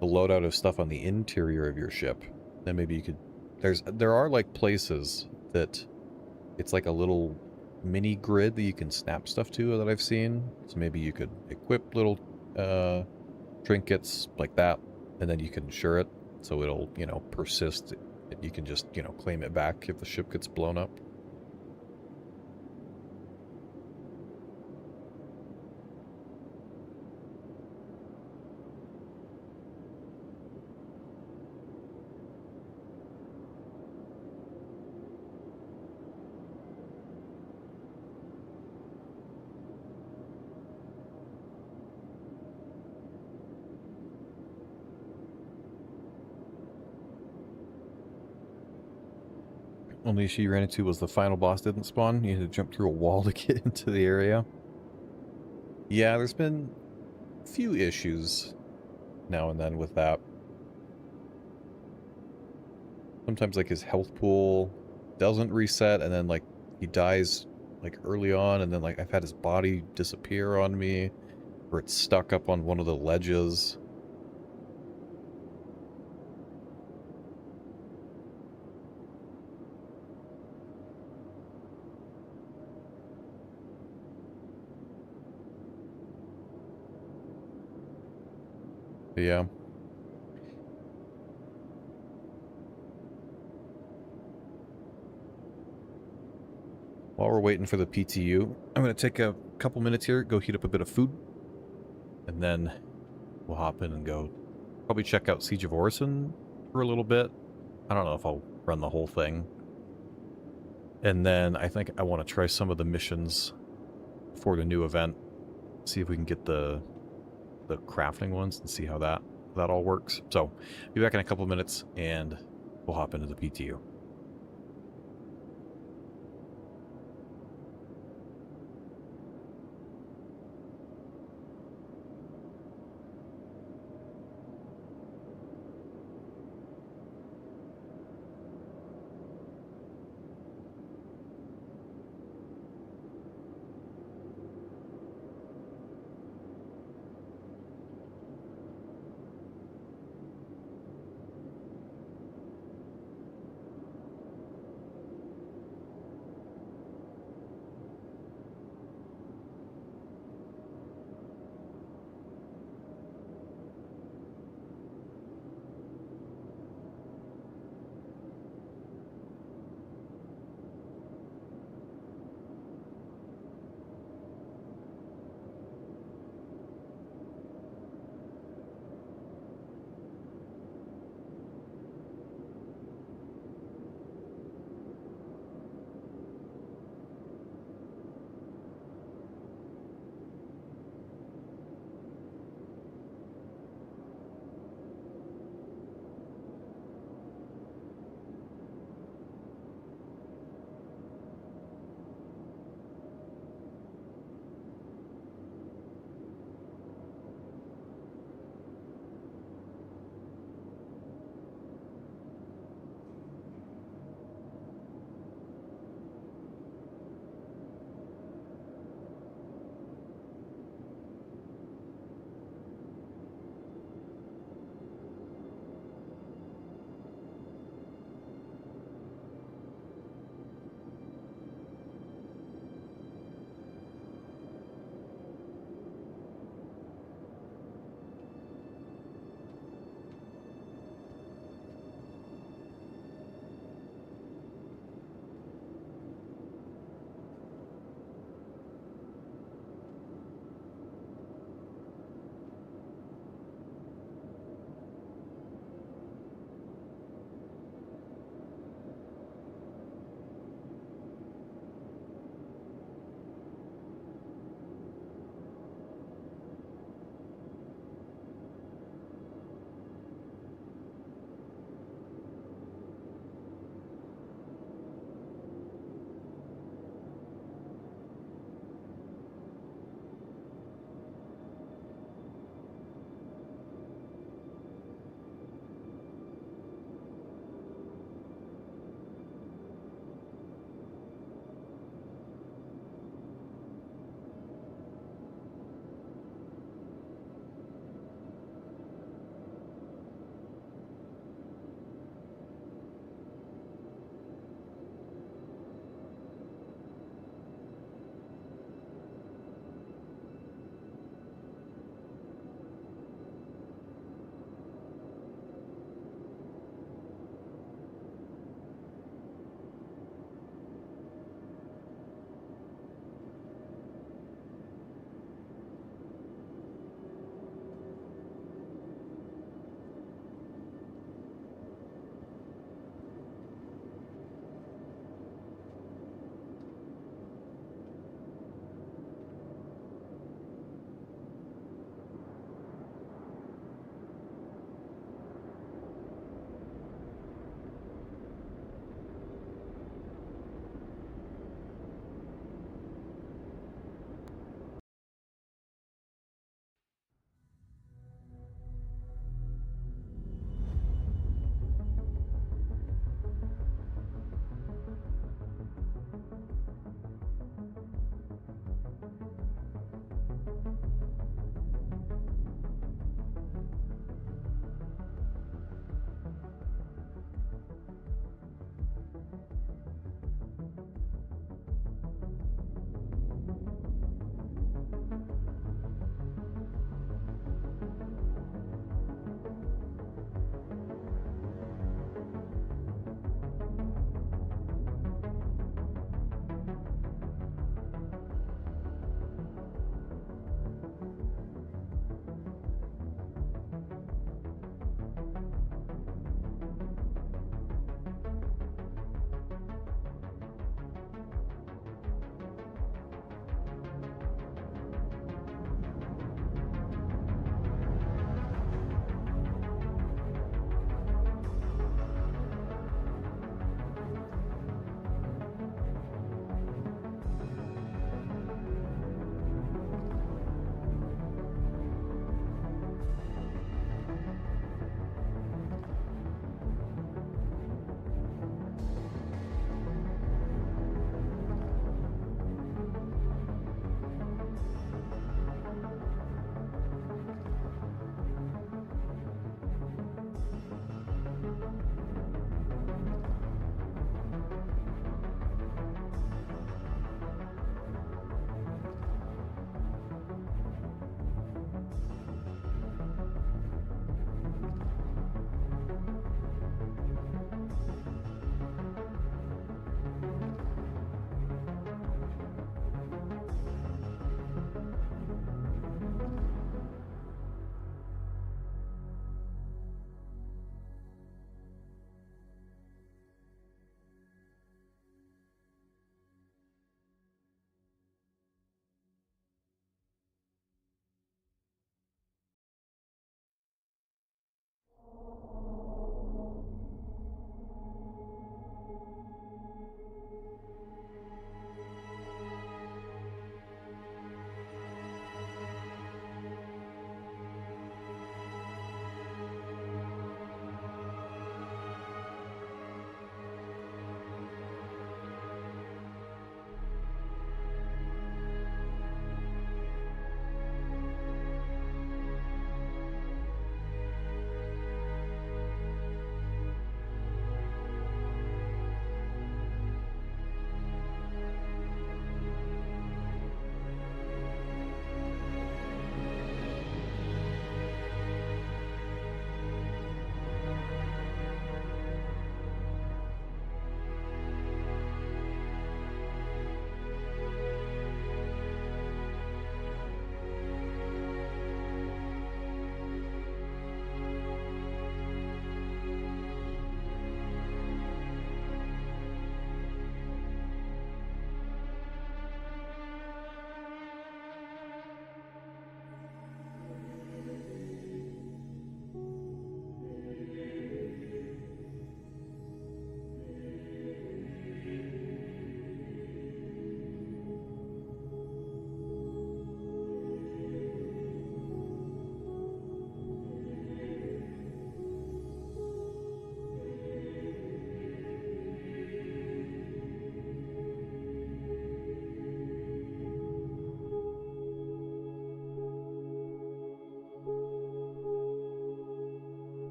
the loadout of stuff on the interior of your ship, then maybe you could. There are like places that it's like a little mini grid that you can snap stuff to that I've seen. So maybe you could equip little trinkets like that, and then you can ensure it so it'll, persist. You can just, claim it back if the ship gets blown up. Only issue you ran into was the final boss didn't spawn. You had to jump through a wall to get into the area. Yeah, there's been a few issues now and then with that. Sometimes, like, his health pool doesn't reset, and then, like, he dies, like, early on, and then, like, I've had his body disappear on me, or it's stuck up on one of the ledges. But yeah. While we're waiting for the PTU, I'm going to take a couple minutes here, go heat up a bit of food, and then we'll hop in and go probably check out Siege of Orison for a little bit. I don't know if I'll run the whole thing. And then I think I want to try some of the missions for the new event. See if we can get the crafting ones and see how that all works. So, be back in a couple minutes and we'll hop into the PTU.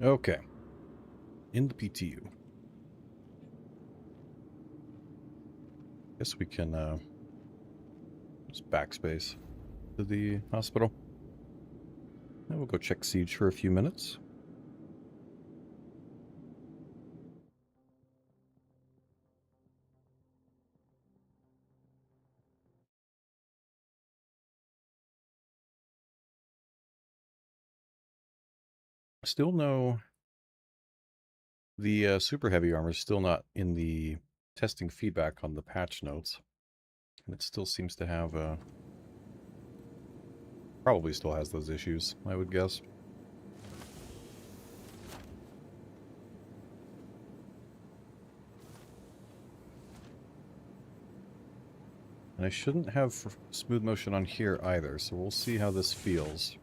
Okay. In the PTU. Guess we can just backspace to the hospital. And we'll go check Siege for a few minutes. Still no... The super heavy armor is still not in the testing feedback on the patch notes. And it still seems to have probably still has those issues, I would guess. And I shouldn't have smooth motion on here either, so we'll see how this feels.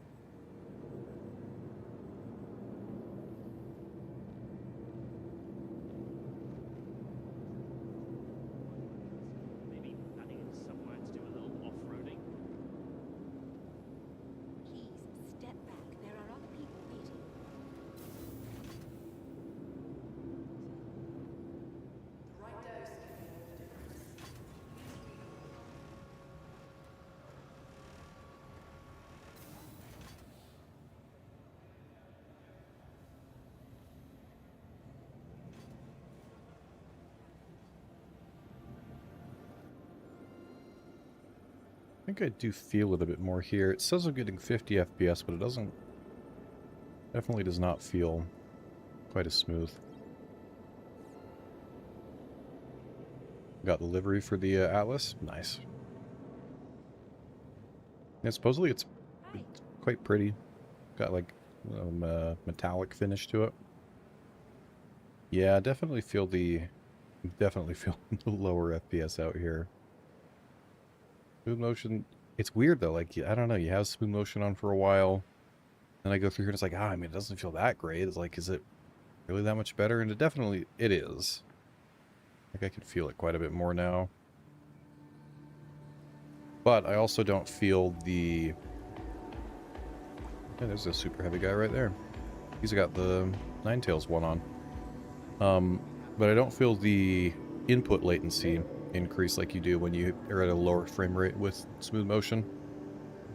Maybe adding in somewhere to do a little off-roading. Please step back. There are other people waiting. Right dose. I think I do feel it a bit more here. It says I'm getting 50 FPS, but it doesn't... Definitely does not feel quite as smooth. Got the livery for the Atlas. Nice. Yeah, supposedly it's quite pretty. Got like metallic finish to it. Yeah, definitely feel the lower FPS out here. Smooth motion. It's weird though. Like I don't know. You have smooth motion on for a while, then I go through here and it's like, I mean, it doesn't feel that great. It's like, is it really that much better? And it is. Like I can feel it quite a bit more now. But I also don't feel the... Yeah, there's a super heavy guy right there. He's got the Ninetales one on. But I don't feel the input latency increase like you do when you are at a lower frame rate with smooth motion.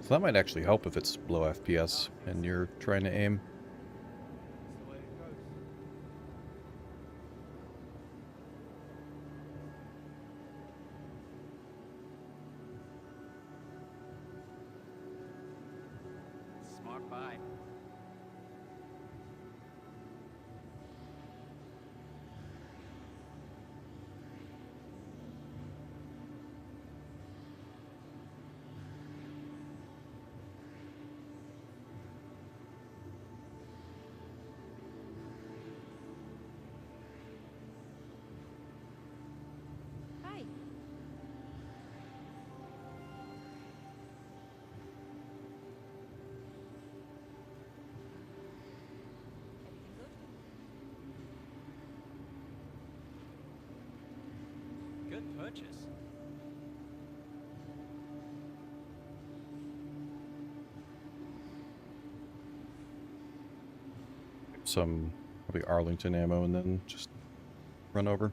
So that might actually help if it's low FPS and you're trying to aim. Smart buy. Hi. Everything good? Good purchase. Some probably Arlington ammo and then just run over.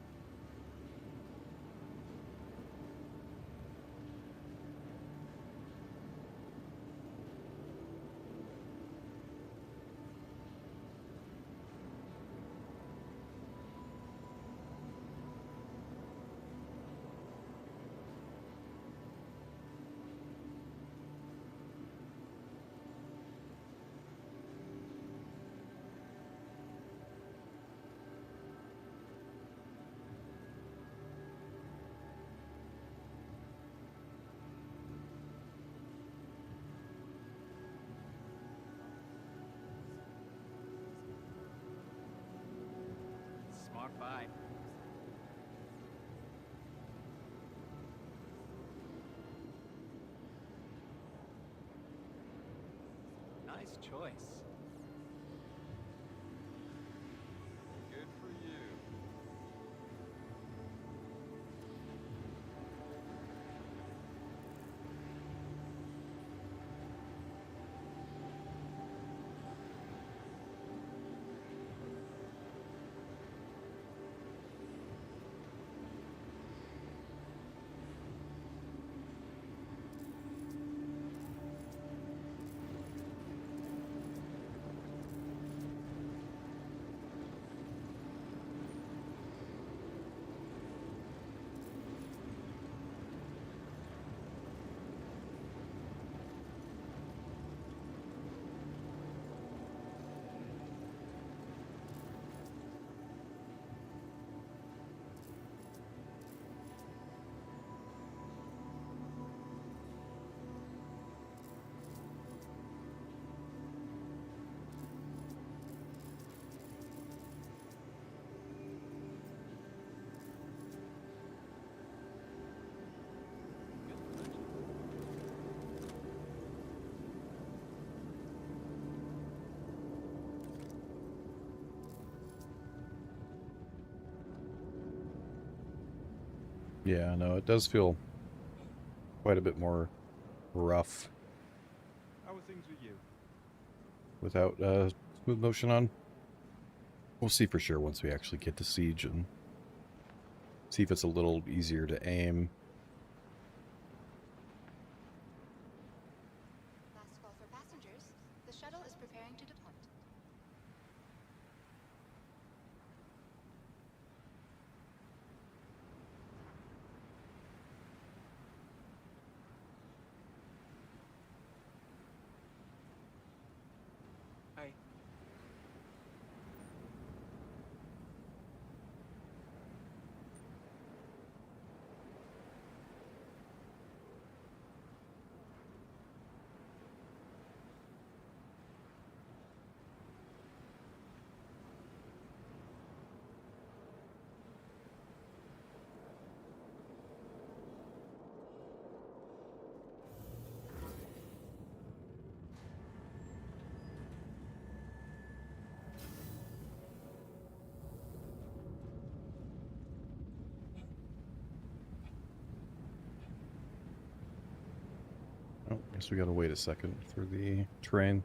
Smart buy. Nice choice. Good for you. Yeah, no, it does feel quite a bit more rough How are things with you? without smooth motion on. We'll see for sure once we actually get to Siege and see if it's a little easier to aim. Last call for passengers. The shuttle is preparing to depart. Hey. Oh, guess we gotta wait a second for the train.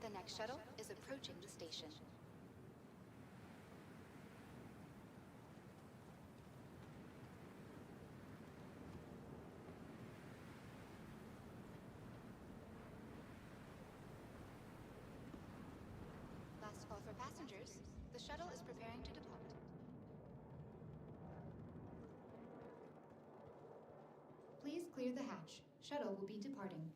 The next shuttle is approaching the station. Last call for passengers. The shuttle is preparing to depart. Please clear the hatch. Shuttle will be departing.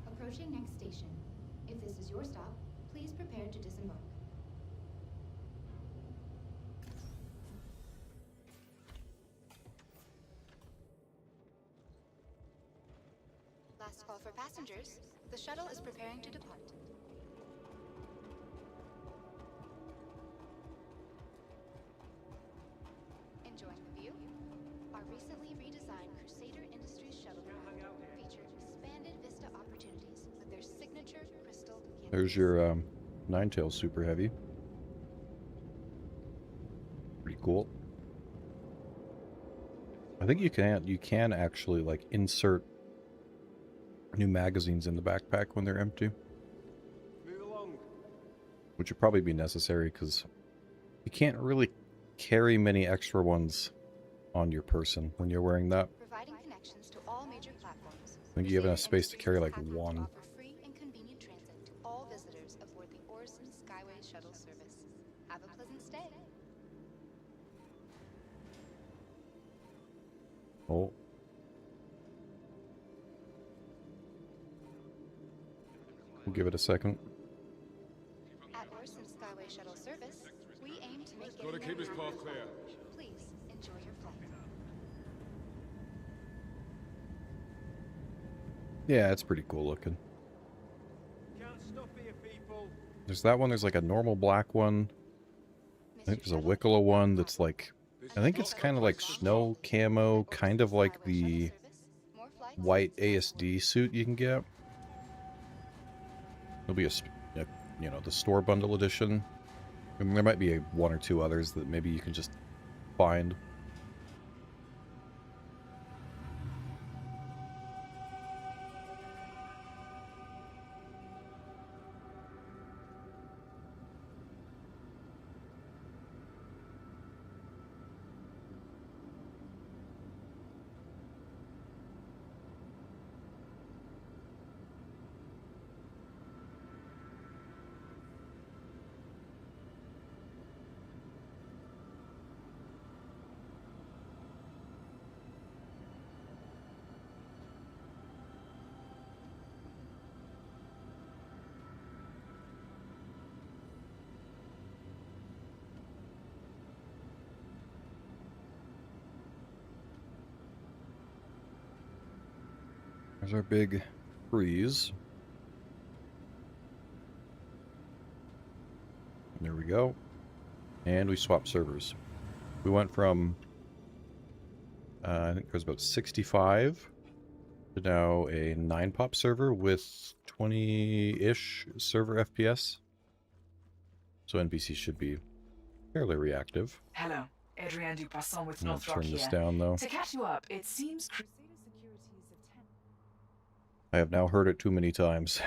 Approaching next station. If this is your stop, please prepare to disembark. Last call for passengers. The shuttle is preparing to depart. Enjoying the view? Our recently redesigned Crusader Industries shuttlecraft features expanded vista opportunities with their signature crystal canopies. There's your Ninetail Super Heavy. Pretty cool. I think you can actually like insert new magazines in the backpack when they're empty, Move along. which would probably be necessary because You can't really carry many extra ones on your person when you're wearing that. Providing connections to all major platforms. I think you have enough Crusader space to carry like Industries is one. happy to offer free and convenient transit to all visitors aboard the Orison Skyway shuttle service. Have a pleasant stay. Oh. We'll give it a second. At Orison Skyway shuttle service, we aim to make Gotta getting keep there his path clear. Please enjoy your flight. Yeah, it's pretty cool looking. Can't stop here, people. There's that one. There's like a normal black one. I think there's a Wicklow one that's like, I think it's kind of like snow camo, kind of like the white ASD suit you can get. There'll be you know, the store bundle edition. I mean, there might be one or two others that maybe you can just find. There's our big freeze. There we go. And we swapped servers. We went from, I think it was about 65 to now a 9-pop server with 20-ish server FPS. So NPC should be fairly reactive. Hello, Adrienne Dupasson with I'm gonna Northrop turn this here. down though. To catch you up, it seems Crusader Securities have I have now heard it too many times.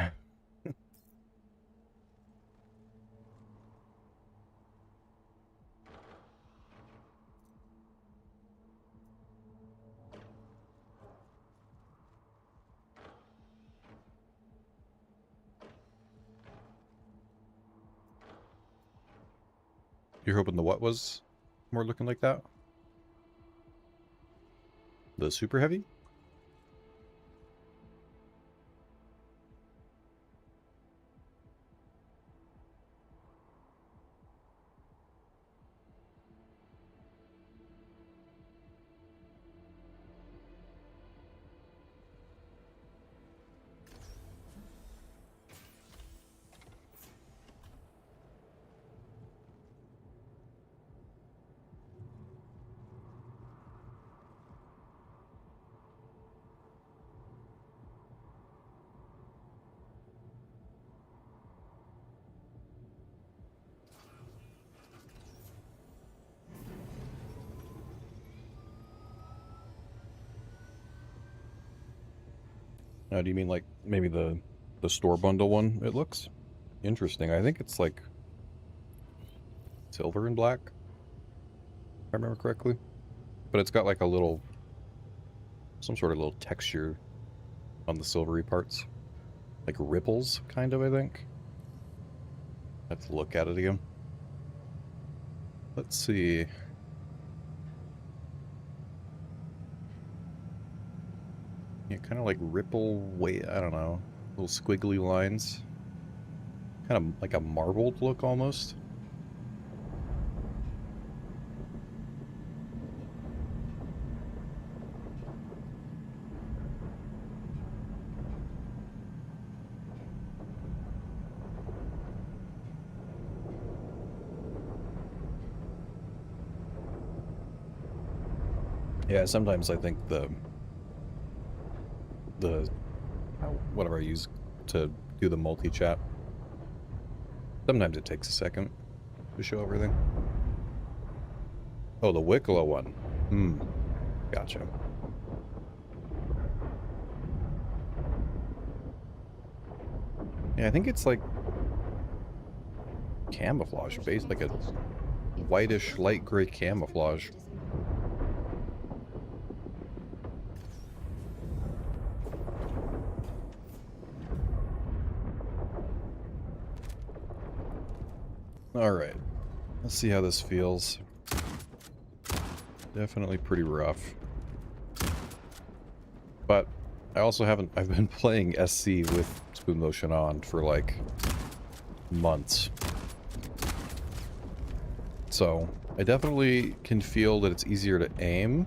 You're hoping the what was more looking like that? The super heavy? Now, do you mean like maybe the store bundle one? It looks interesting. I think it's like silver and black, if I remember correctly. But it's got like a little, some sort of little texture on the silvery parts. Like ripples, kind of, I think. Let's look at it again. Let's see. Yeah, kind of like ripple way, I don't know, little squiggly lines. Kind of like a marbled look almost. Yeah, sometimes I think the whatever I use to do the multi-chat, sometimes it takes a second to show everything. Oh, the Wicklow one. Gotcha. Yeah, I think it's like camouflage based, like a whitish light gray camouflage. Alright, let's see how this feels. Definitely pretty rough. But I also I've been playing SC with smooth motion on for like months. So I definitely can feel that it's easier to aim.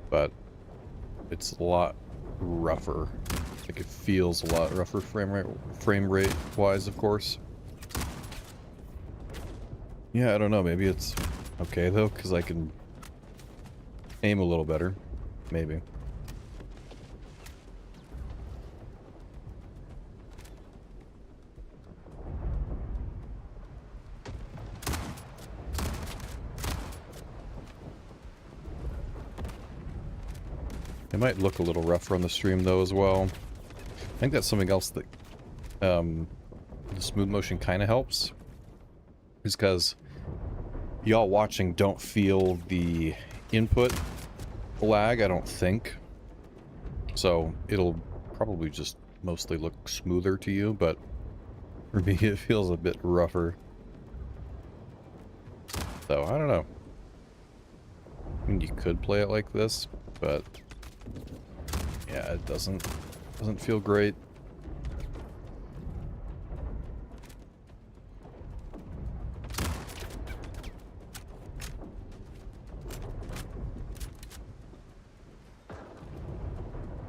But it's a lot rougher. Like it feels a lot rougher frame rate wise, of course. Yeah, I don't know, maybe it's okay though, because I can aim a little better. Maybe. It might look a little rougher on the stream though as well. I think that's something else that the smooth motion kind of helps. Is because y'all watching don't feel the input lag, I don't think. So it'll probably just mostly look smoother to you, but for me it feels a bit rougher. So I don't know. I mean, you could play it like this, but yeah, it doesn't feel great.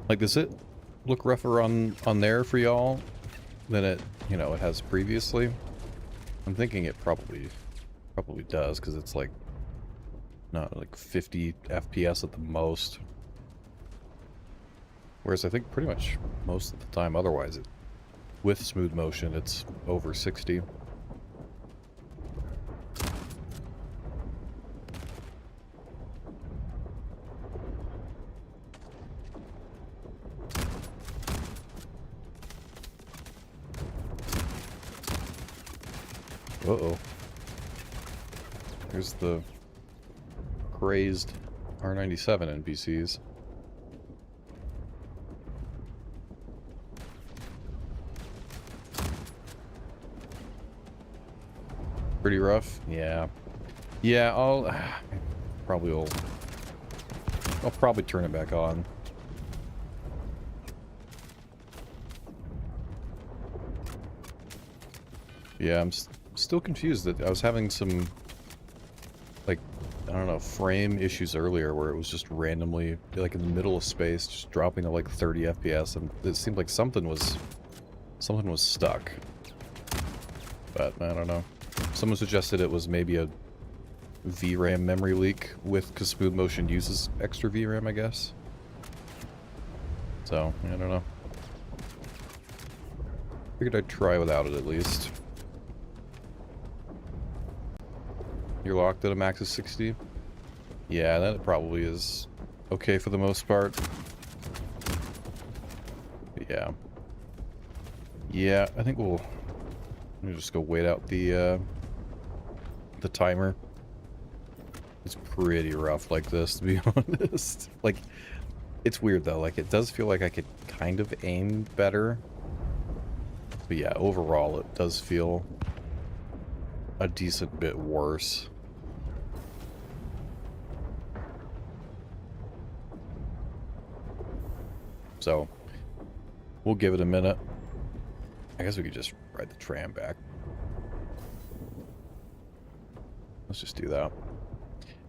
Like, does it look rougher on there for y'all than it, you know, it has previously? I'm thinking it probably does, because it's like not like 50 FPS at the most. Whereas I think pretty much most of the time otherwise, with smooth motion, it's over 60. Uh-oh. There's the crazed R97 NPCs. Pretty rough? Yeah. Yeah, I'll probably turn it back on. Yeah, I'm still confused that I was having some, like, I don't know, frame issues earlier where it was just randomly, like in the middle of space, just dropping to like 30 FPS, and it seemed like something was stuck. But I don't know. Someone suggested it was maybe a VRAM memory leak because smooth motion uses extra VRAM, I guess. So, I don't know. Figured I'd try without it at least. You're locked at a max of 60? Yeah, that probably is okay for the most part. But yeah. Yeah, I think we'll just go wait out the timer. It's pretty rough like this, to be honest. Like, it's weird though. Like, it does feel like I could kind of aim better. But yeah, overall, it does feel a decent bit worse. So, we'll give it a minute. I guess we could just ride the tram back. Let's just do that.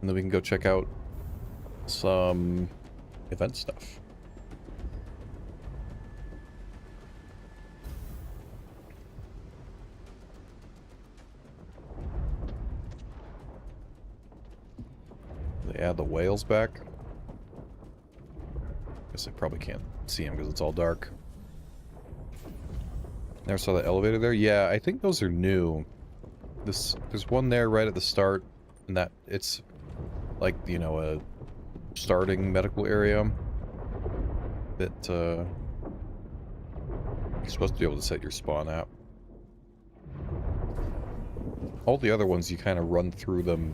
And then we can go check out some event stuff. They add the whales back. Guess I probably can't see them because it's all dark. Never saw the elevator there? Yeah, I think those are new. There's one there right at the start, and that it's like, you know, a starting medical area that you're supposed to be able to set your spawn at. All the other ones, you kind of run through them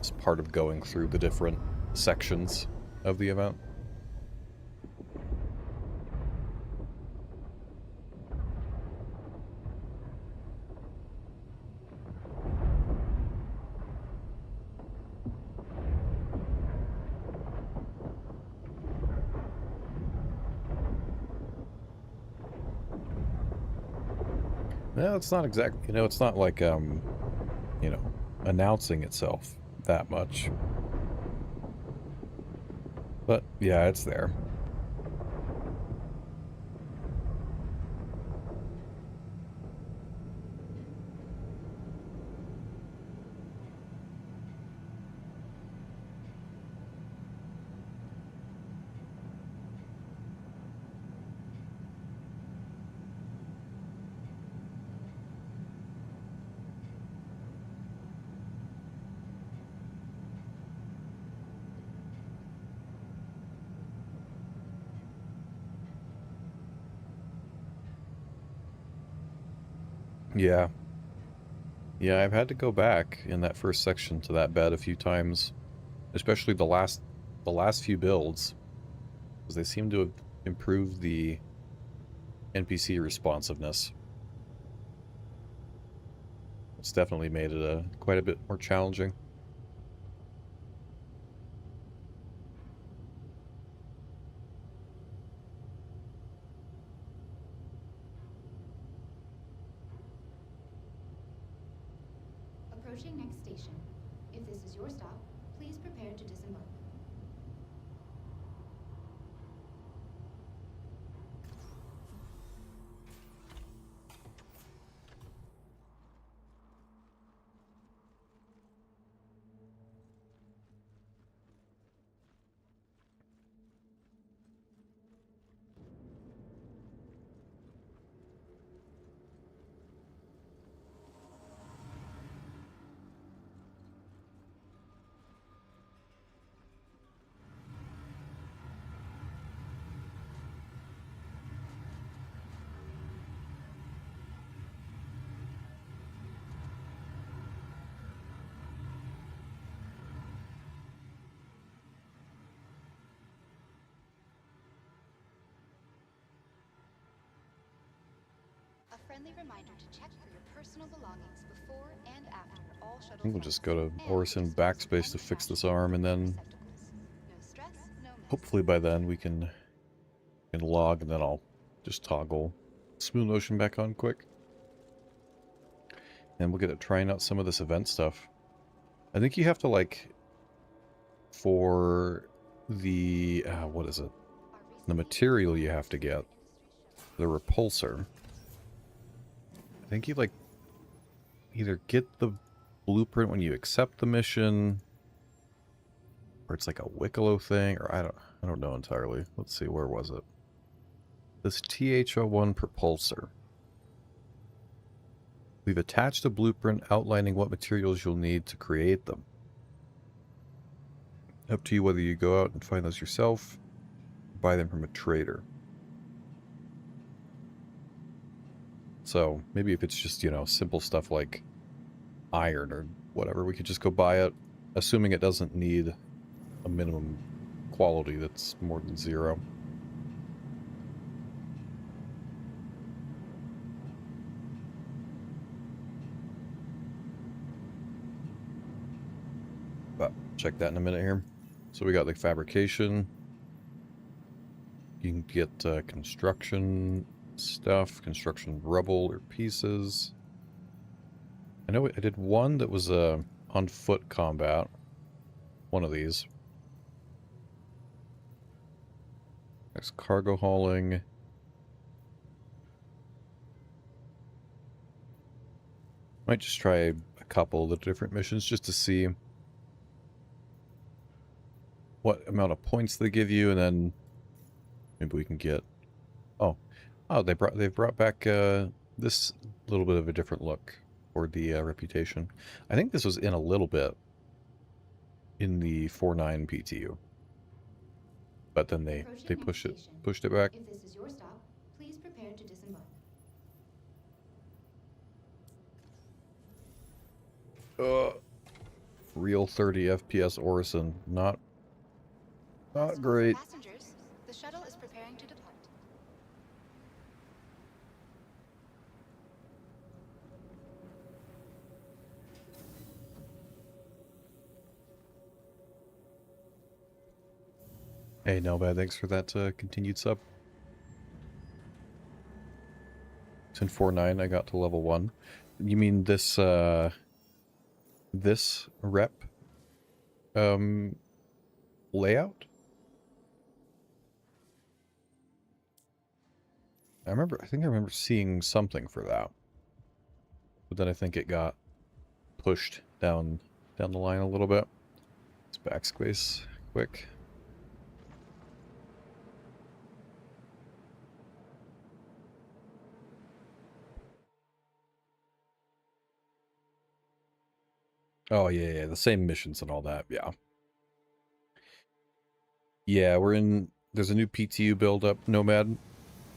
as part of going through the different sections of the event. No, it's not exactly, you know, it's not like, you know, announcing itself that much. But, yeah, it's there. Yeah. Yeah, I've had to go back in that first section to that bed a few times, especially the last few builds, because they seem to have improved the NPC responsiveness. It's definitely made it quite a bit more challenging. Approaching next station. If this is your stop, please prepare to disembark. A friendly reminder to check for your personal belongings before and after all shuttle I think we'll flights, just go to and Orison dispose of backspace any to fix trash this in arm, and appropriate then receptacles. No stress, no mess. hopefully by then we can log, and then I'll just toggle Smooth Motion back on quick. And we'll get at trying out some of this event stuff. I think you have to, like, for the, what is it? The material you have to get, the repulsor. I think you, like, either get the blueprint when you accept the mission, or it's like a Wicklow thing, or I don't know entirely. Let's see, where was it? This THO1 propulsor. We've attached a blueprint outlining what materials you'll need to create them. Up to you whether you go out and find those yourself, or buy them from a trader. So maybe if it's just, you know, simple stuff like iron or whatever, we could just go buy it, assuming it doesn't need a minimum quality that's more than 0. But check that in a minute here. So we got like fabrication. You can get construction stuff, construction rubble or pieces. I know I did one that was on foot combat. One of these. Next, cargo hauling. Might just try a couple of the different missions just to see what amount of points they give you, and then maybe we can get... Oh, they've brought back this little bit of a different look for the reputation. I think this was in a little bit in the 4.9 PTU, but then they pushed it back. If this is your stop, please prepare to disembark. Real 30 FPS Orison. Not For great. passengers, the shuttle is preparing to depart. Hey, no bad. Thanks for that continued sub. 1049, I got to level 1. You mean this this rep layout? I think I remember seeing something for that. But then I think it got pushed down the line a little bit. Let's backspace quick. Oh yeah, the same missions and all that, yeah. Yeah, there's a new PTU build up, Nomad.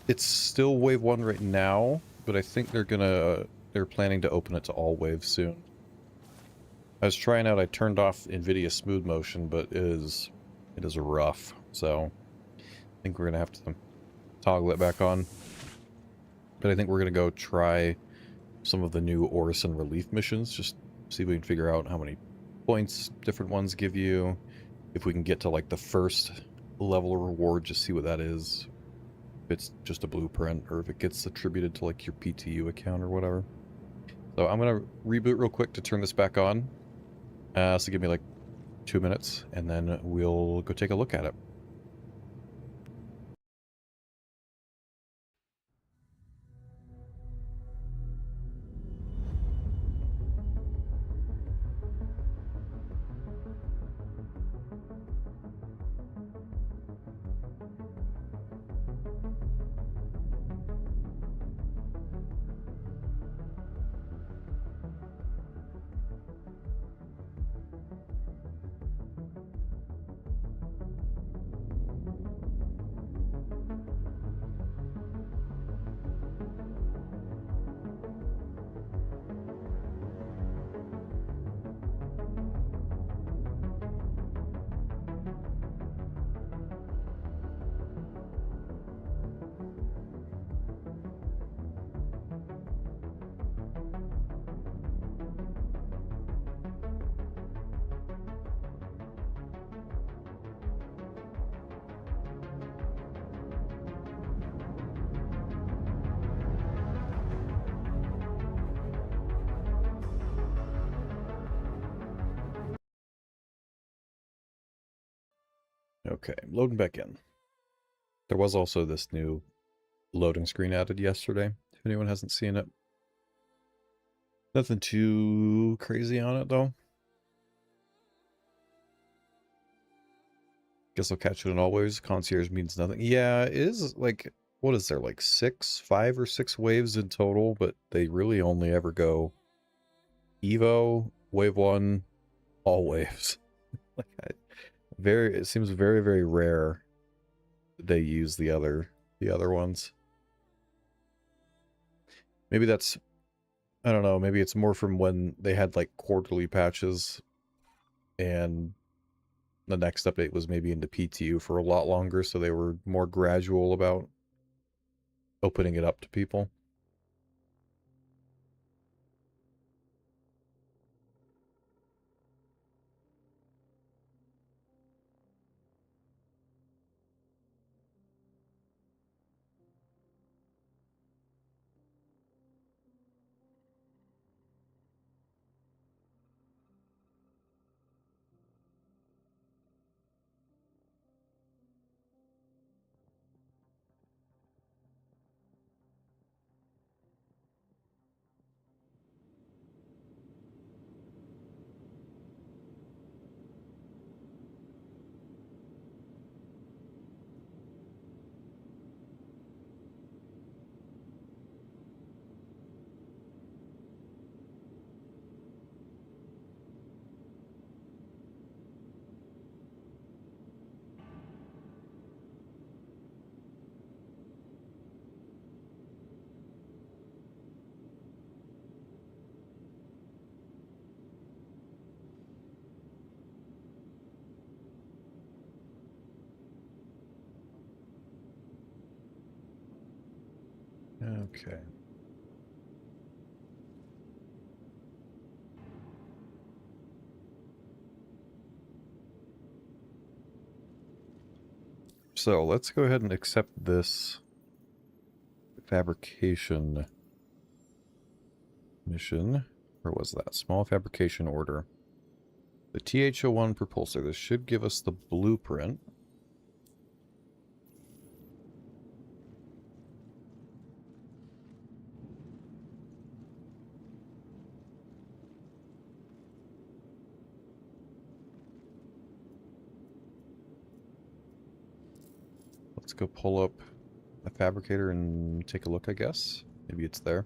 It's still wave 1 right now, but I think they're planning to open it to all waves soon. I was trying out, I turned off NVIDIA smooth motion, but it is rough, so I think we're gonna have to toggle it back on. But I think we're gonna go try some of the new Orison relief missions, just see if we can figure out how many points different ones give you. If we can get to like the first level of reward, just see what that is. If it's just a blueprint, or if it gets attributed to like your PTU account or whatever. So I'm gonna reboot real quick to turn this back on. So give me like 2 minutes, and then we'll go take a look at it. Okay, loading back in. There was also this new loading screen added yesterday, if anyone hasn't seen it. Nothing too crazy on it, though. Guess I'll catch it in all waves. Concierge means nothing. Yeah, it is like, what is there, like 5 or 6 waves in total, but they really only ever go Evo, Wave 1, all waves. Like, it seems very, very rare that they use the other ones. Maybe that's, I don't know, maybe it's more from when they had like quarterly patches and the next update was maybe into PTU for a lot longer, so they were more gradual about opening it up to people. Okay. So let's go ahead and accept this fabrication mission. Where was that? Small fabrication order. The TH-01 propulsor. This should give us the blueprint. Let's go pull up a fabricator and take a look, I guess. Maybe it's there.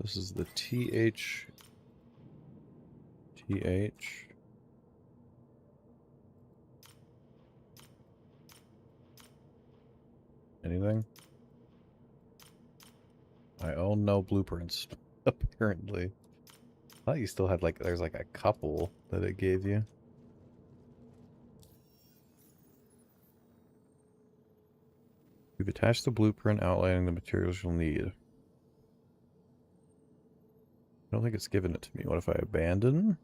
This is the TH. Anything? I own no blueprints, apparently. I thought you still had, like, there's like a couple that it gave you. We've attached the blueprint outlining the materials you'll need. I don't think it's given it to me. What if I abandon?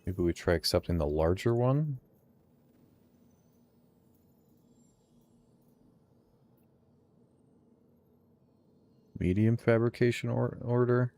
Maybe we try accepting the larger one? Medium fabrication order?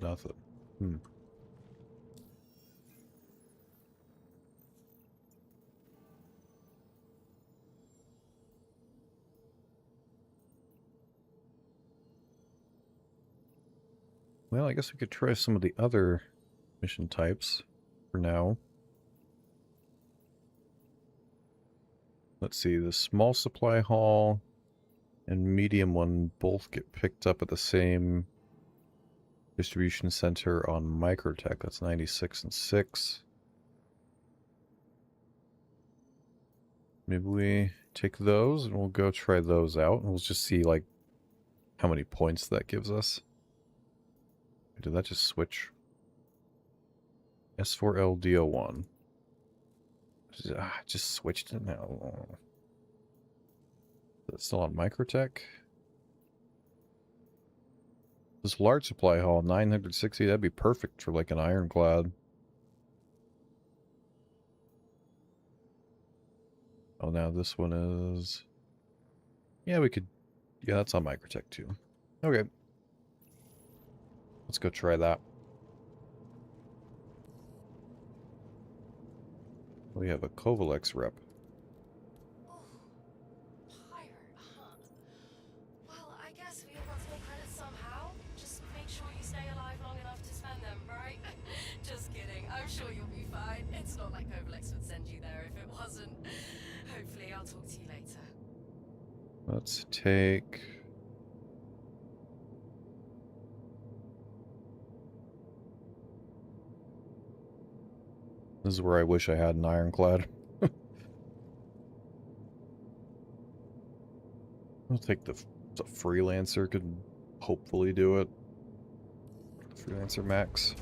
Nothing. Well, I guess we could try some of the other mission types for now. Let's see, the small supply hall and medium one both get picked up at the same distribution center on Microtech. That's 96 and 6. Maybe we take those and we'll go try those out. And we'll just see, like, how many points that gives us. Did that just switch? S4LDO1. Just switched it now. Is it still on Microtech? This large supply hall, 960, that'd be perfect for like an ironclad. Oh, now this one is... Yeah, we could... Yeah, that's on Microtech too. Okay. Let's go try that. We have a Kovalex rep. Pirate, huh? Well, I guess we have got to make credits somehow. Just make sure you stay alive long enough to spend them, right? Just kidding. I'm sure you'll be fine. It's not like Kovalex would send you there if it wasn't. Hopefully, I'll talk to you later. Let's take... This is where I wish I had an ironclad. I'll take the Freelancer, could hopefully do it. Freelancer Max.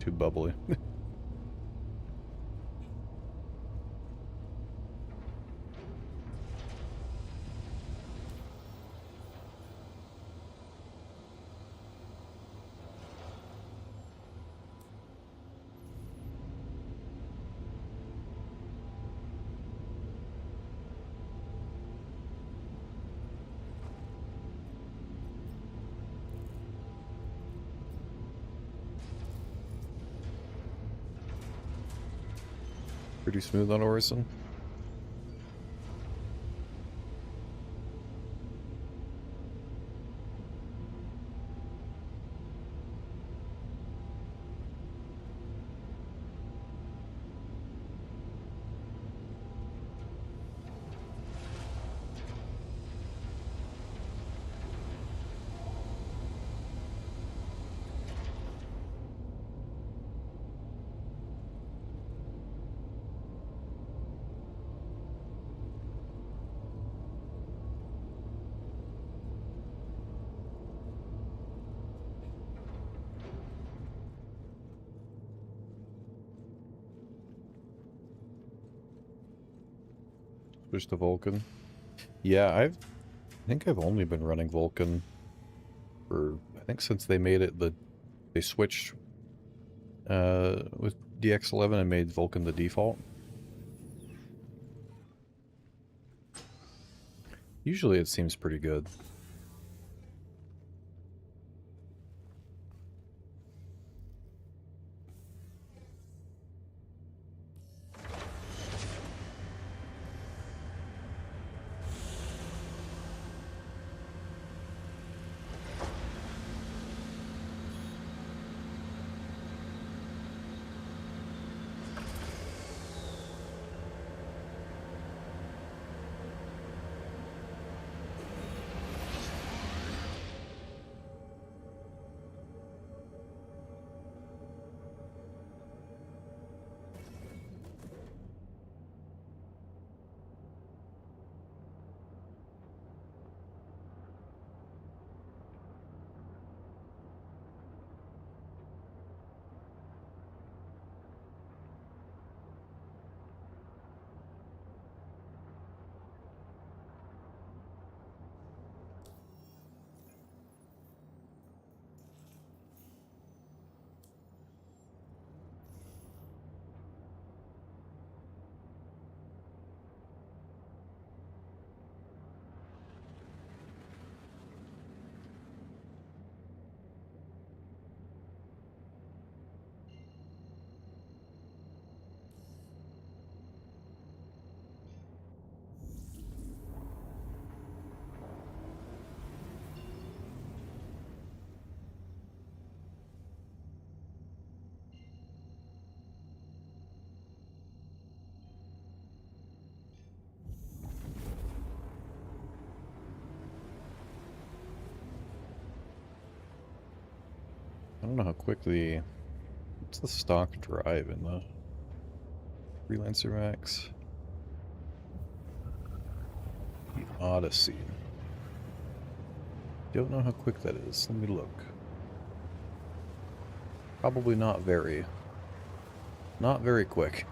Too bubbly. Pretty smooth on Orison. Switch to Vulcan. Yeah, I think I've only been running Vulcan for, I think since they made it they switched with DX11 and made Vulcan the default. Usually it seems pretty good. I don't know how quickly... What's the stock drive in the Freelancer Max? The Odyssey. Don't know how quick that is. Let me look. Probably not very. Not very quick.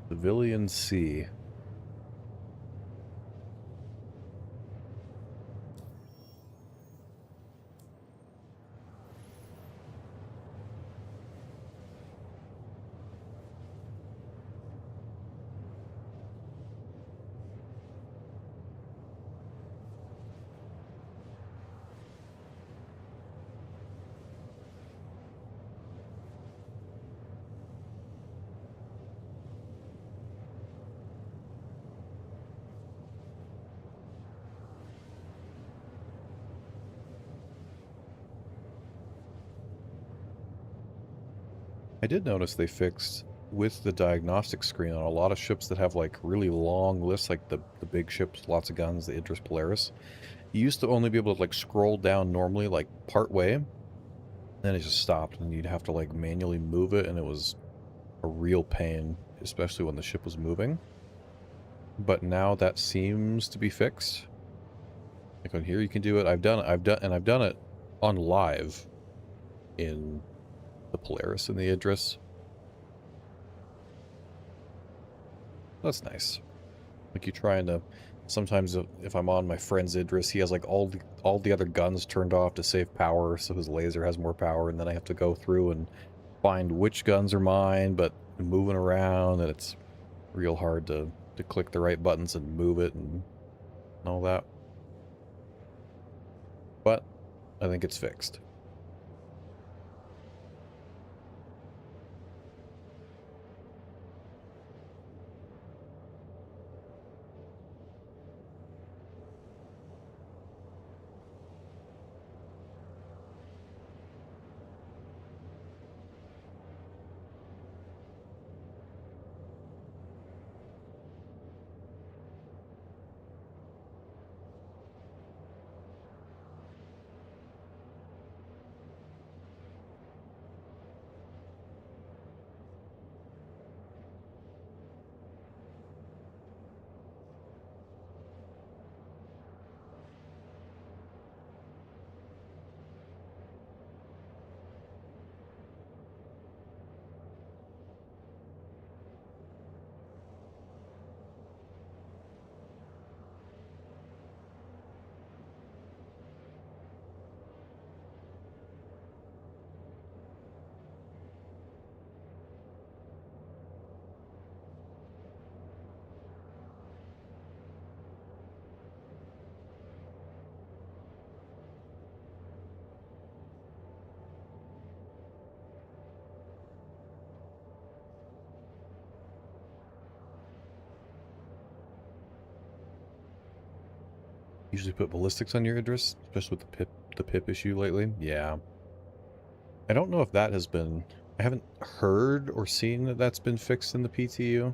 Civilian C. I did notice they fixed with the diagnostic screen on a lot of ships that have like really long lists, like the big ships, lots of guns, the Idris Polaris. You used to only be able to like scroll down normally like part way, then it just stopped and you'd have to like manually move it, and it was a real pain, especially when the ship was moving. but now that seems to be fixed. Like on here you can do it. I've done it on live in the Polaris and the Idris. That's nice. Like you trying to, sometimes if I'm on my friend's Idris, he has like all the other guns turned off to save power, so his laser has more power, and then I have to go through and find which guns are mine, but moving around, and it's real hard to click the right buttons and move it and all that. But I think it's fixed. Usually put ballistics on your Idris, especially with the pip issue lately. Yeah. I don't know if that has been... I haven't heard or seen that that's been fixed in the PTU.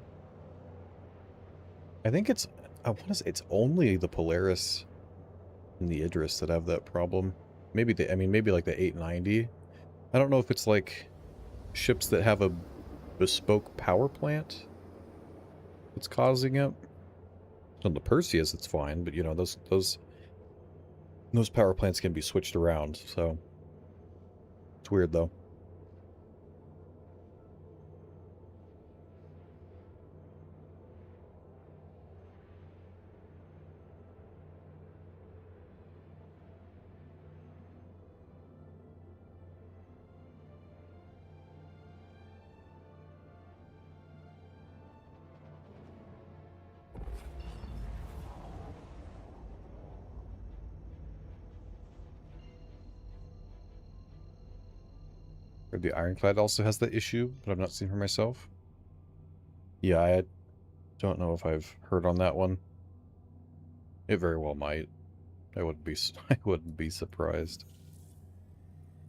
I think it's... I want to say it's only the Polaris and the Idris that have that problem. Maybe the... I mean, maybe like the 890. I don't know if it's like ships that have a bespoke power plant that's causing it. On the Perseus, it's fine, but you know, those power plants can be switched around, so it's weird though. Or the Ironclad also has that issue, but I've not seen for myself. Yeah, I don't know if I've heard on that one. It very well might. I wouldn't be I wouldn't be surprised.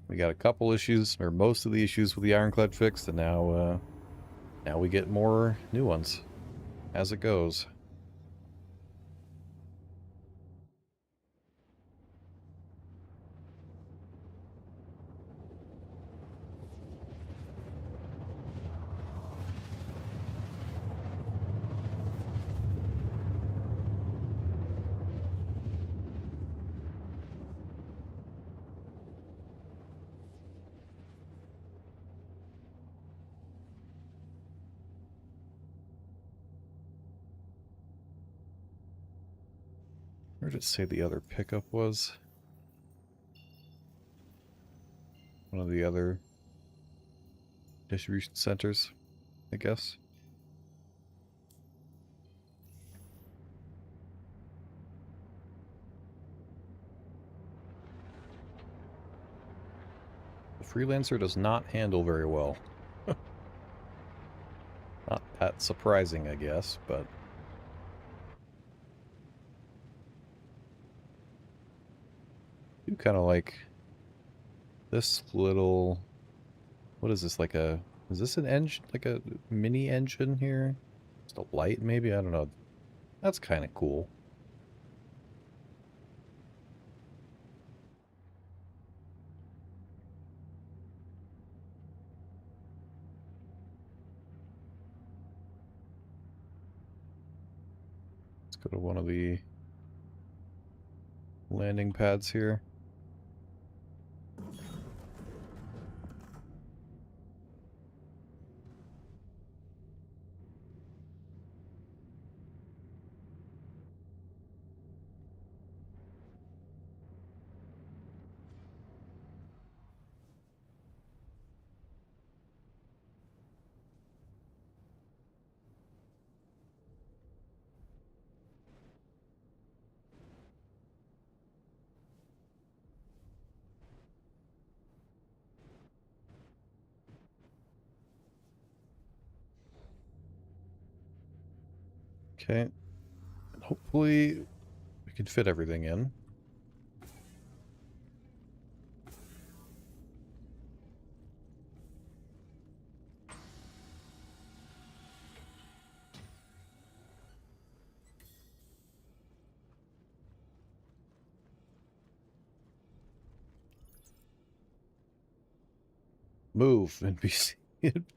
We got a couple issues, or most of the issues with the Ironclad fixed, and now we get more new ones as it goes. Where did it say the other pickup was? One of the other distribution centers, I guess. The Freelancer does not handle very well. Not that surprising, I guess, but... I do kind of like this little... What is this, like a... Is this an engine, like a mini engine here? Just a light, maybe? I don't know. That's kind of cool. go to one of the landing pads here. Okay. Hopefully we can fit everything in. Move, NPC.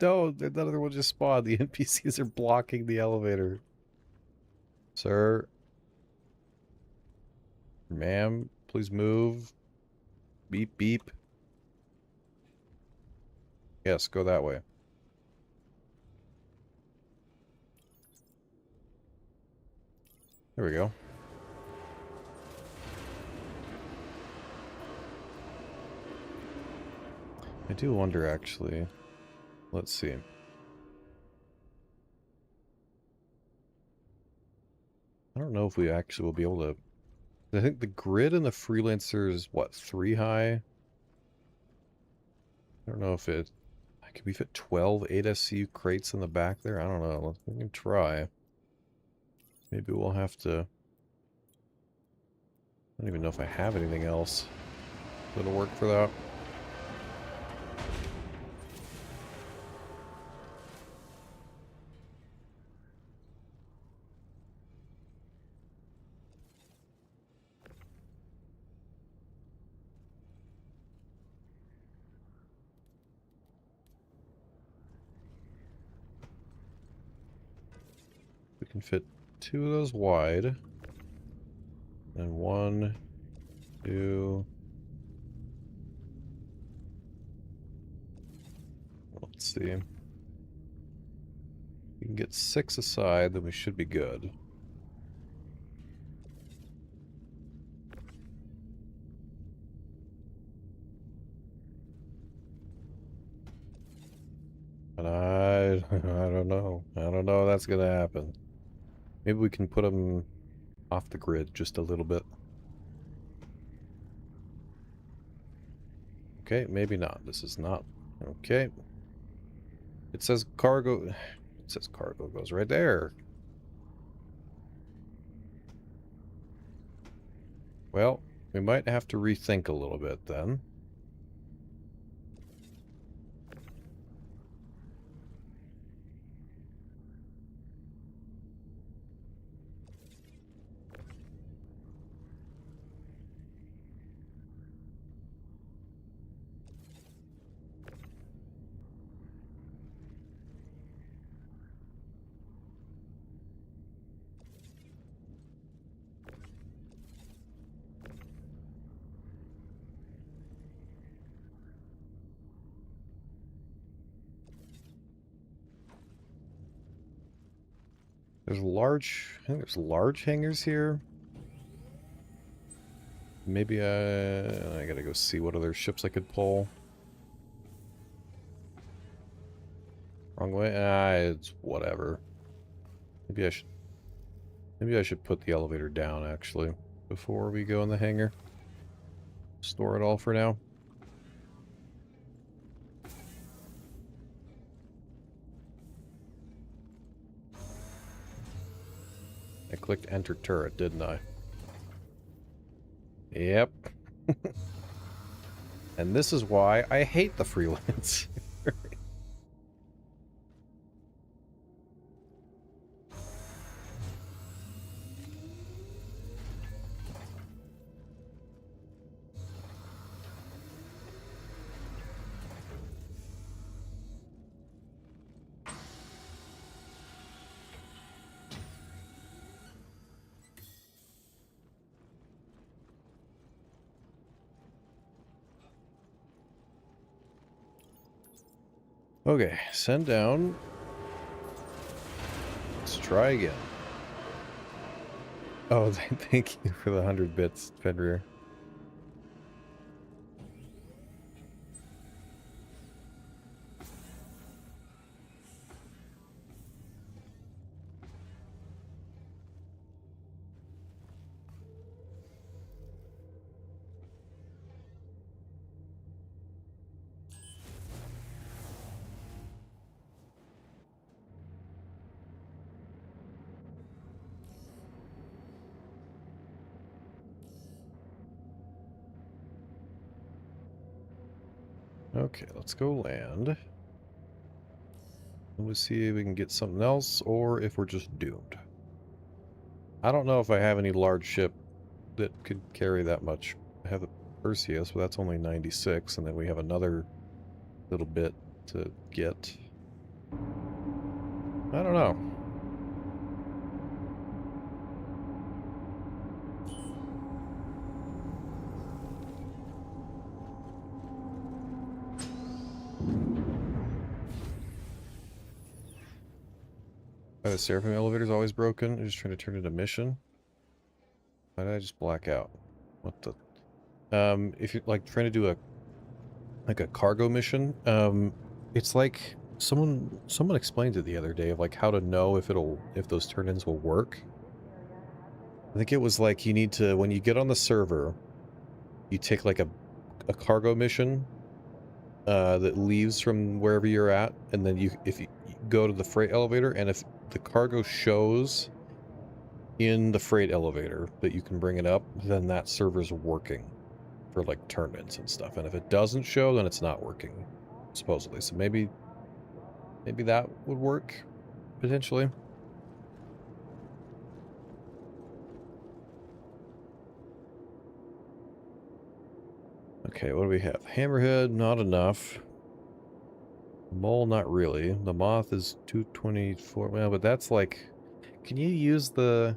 No, another one just spawned. The NPCs are blocking the elevator. Sir. Ma'am, please move. Beep, beep. Yes, go that way. There we go. I do wonder, actually. Let's see. I don't know if we actually will be able to... I think the grid and the freelancer is, what, 3 high? I don't know if it... Can we fit 12 8SCU crates in the back there? I don't know. We can try. Maybe we'll have to... I don't even know if I have anything else that'll work for that. We can fit 2 of those wide. And 1, 2... Let's see. We can get 6 aside, then we should be good. And I don't know. I don't know if that's gonna happen. Maybe we can put them off the grid just a little bit. Okay, maybe not. This is not... Okay. It says cargo... It says cargo goes right there. Well, we might have to rethink a little bit then. There's I think there's large hangars here. Maybe I gotta go see what other ships I could pull. Wrong way? It's whatever. Maybe I should put the elevator down, actually, before we go in the hangar. Store it all for now. I clicked enter turret, didn't I? Yep. And this is why I hate the freelance. Okay, send down. Let's try again. Oh, thank you for the 100 bits, Fenrir. Okay, let's go land. We'll see if we can get something else or if we're just doomed. I don't know if I have any large ship that could carry that much. I have the Perseus, but that's only 96, and then we have another little bit to get. I don't know. The Seraphim elevator's always broken. I'm just trying to turn it into mission. Why did I just black out? What the? If you're like trying to do a cargo mission, it's like someone explained it the other day of like how to know if those turn-ins will work. I think it was like you need to, when you get on the server, you take like a cargo mission that leaves from wherever you're at, and then if you go to the freight elevator, and if the cargo shows in the freight elevator that you can bring it up, then that server's working for like turn-ins and stuff. And if it doesn't show, then it's not working, supposedly. So maybe that would work potentially. Okay, what do we have? Hammerhead, not enough. Mole, not really. The moth is 224. Well, but that's like... Can you use the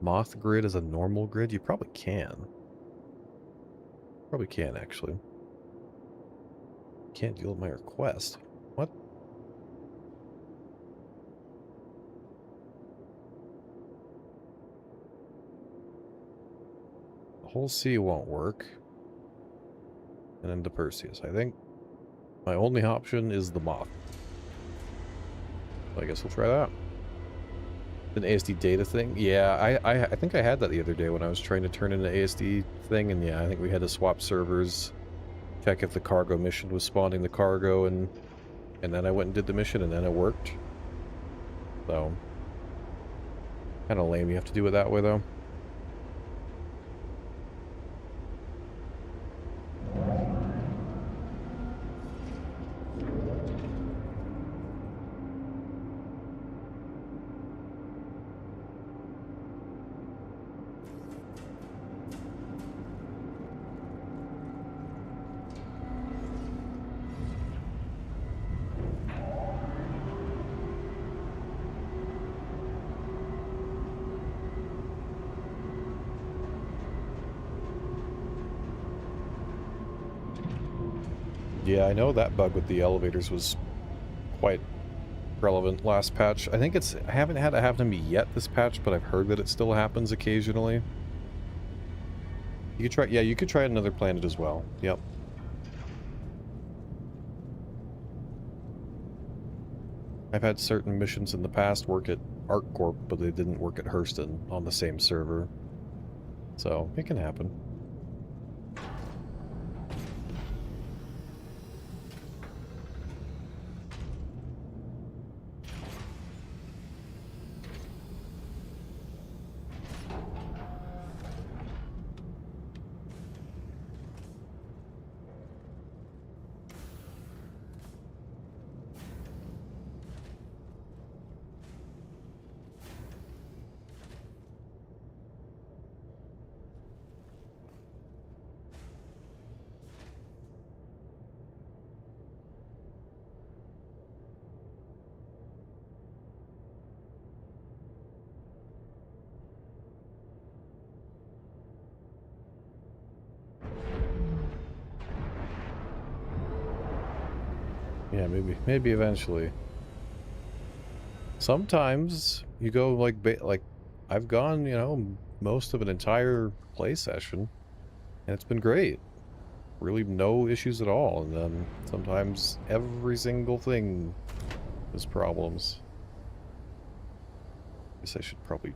moth grid as a normal grid? You probably can. Probably can, actually. Can't deal with my request. What? The whole sea won't work. And then the Perseus. I think my only option is the moth. I guess we'll try that. An ASD data thing? Yeah, I think I had that the other day when I was trying to turn in an ASD thing, and yeah, I think we had to swap servers, check if the cargo mission was spawning the cargo, and then I went and did the mission, and then it worked. So, kind of lame you have to do it that way, though. Yeah, I know that bug with the elevators was quite relevant last patch. I think I haven't had it happen to me yet this patch, but I've heard that it still happens occasionally. You could try, yeah, you could try another planet as well. Yep. I've had certain missions in the past work at ArcCorp, but they didn't work at Hurston on the same server. So, it can happen. Yeah, maybe eventually. Sometimes you go like I've gone, you know, most of an entire play session, and it's been great. Really no issues at all, and then sometimes every single thing is problems. Guess I should probably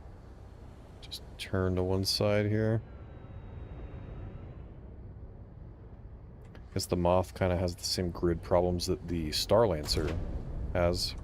just turn to one side here. Guess the Moth kind of has the same grid problems that the Starlancer has.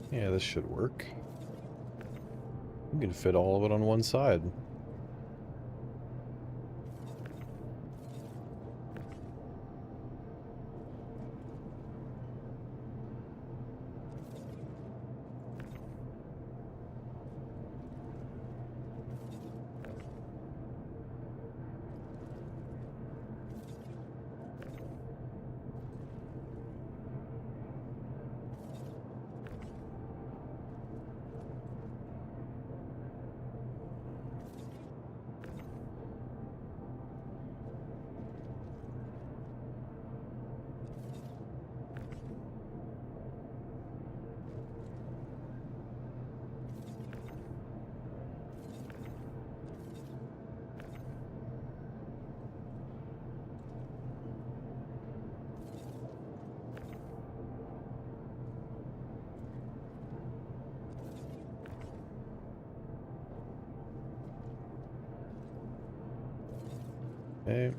Yeah, this should work. You can fit all of it on one side. Okay. I'm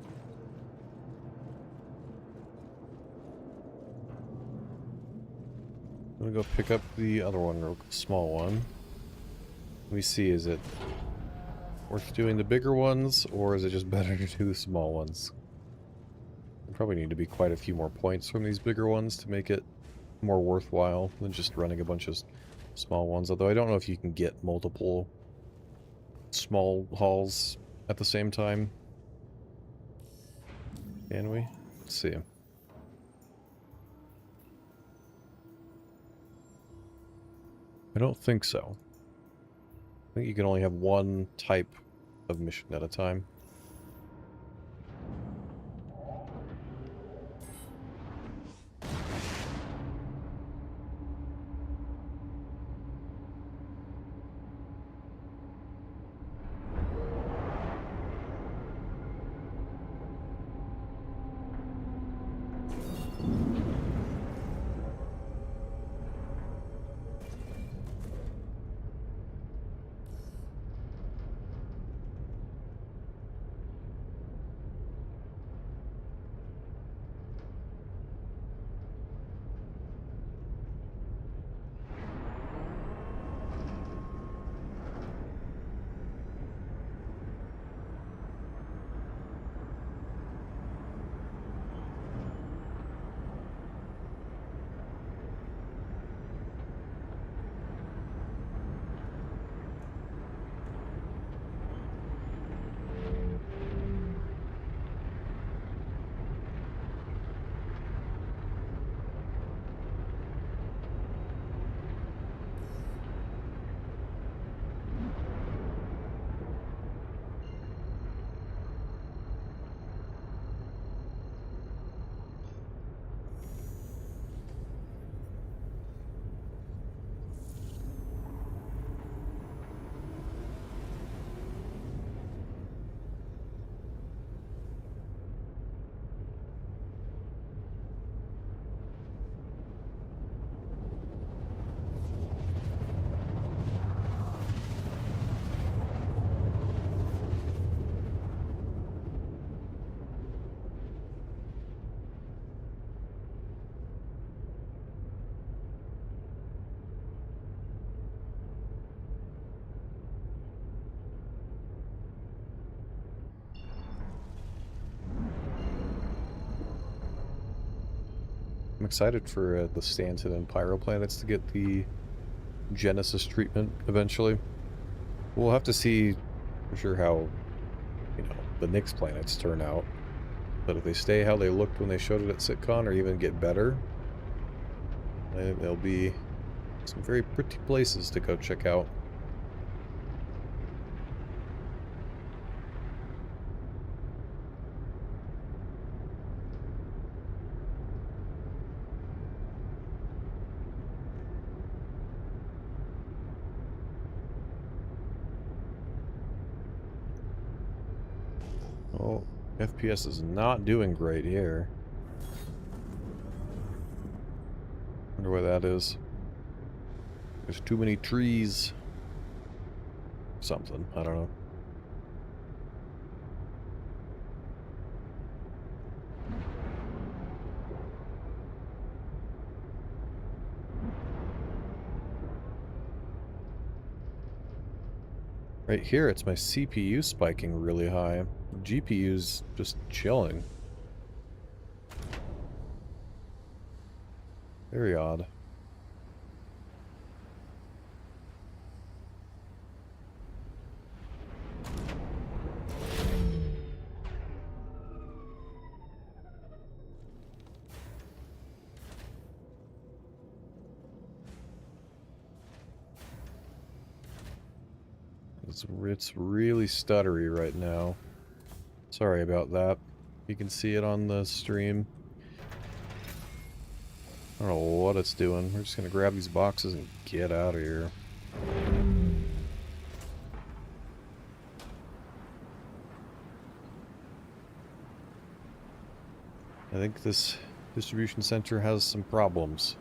gonna go pick up the other one, real small one. Let me see, is it worth doing the bigger ones, or is it just better to do the small ones? I probably need to be quite a few more points from these bigger ones to make it more worthwhile than just running a bunch of small ones, although I don't know if you can get multiple small hauls at the same time. Can we? Let's see. I don't think so. I think you can only have one type of mission at a time. I'm excited for the Stanton and Pyro planets to get the Genesis treatment eventually. We'll have to see for sure how, you know, the Nyx planets turn out. But if they stay how they looked when they showed it at SitCon, or even get better, then there'll be some very pretty places to go check out. Oh, FPS is not doing great here. Wonder why that is. There's too many trees. Something, I don't know. Right here, it's my CPU spiking really high. GPU's just chilling. Very odd. It's really stuttery right now. Sorry about that. You can see it on the stream. I don't know what it's doing. We're just gonna grab these boxes and get out of here. I think this distribution center has some problems.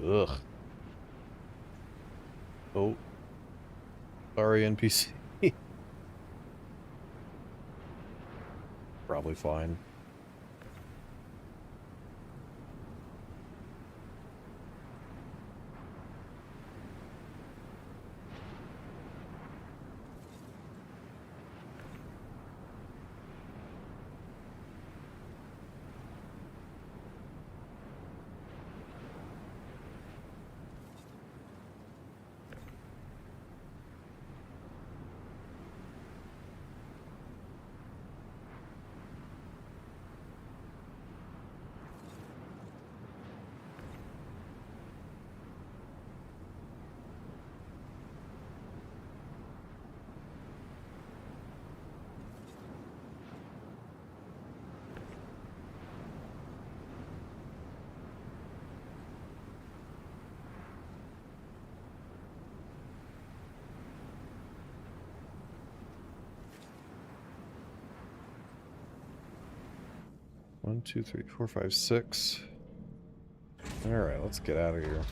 Ugh. Oh. Sorry, NPC. Probably fine. One, two, three, four, five, six. Alright, let's get out of here.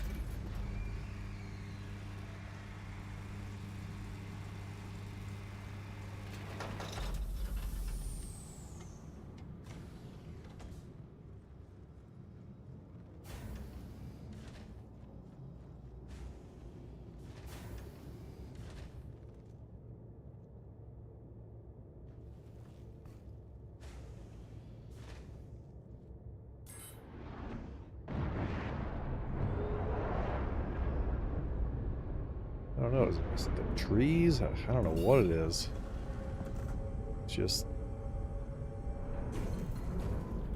I don't know, is it the trees? I don't know what it is. It's just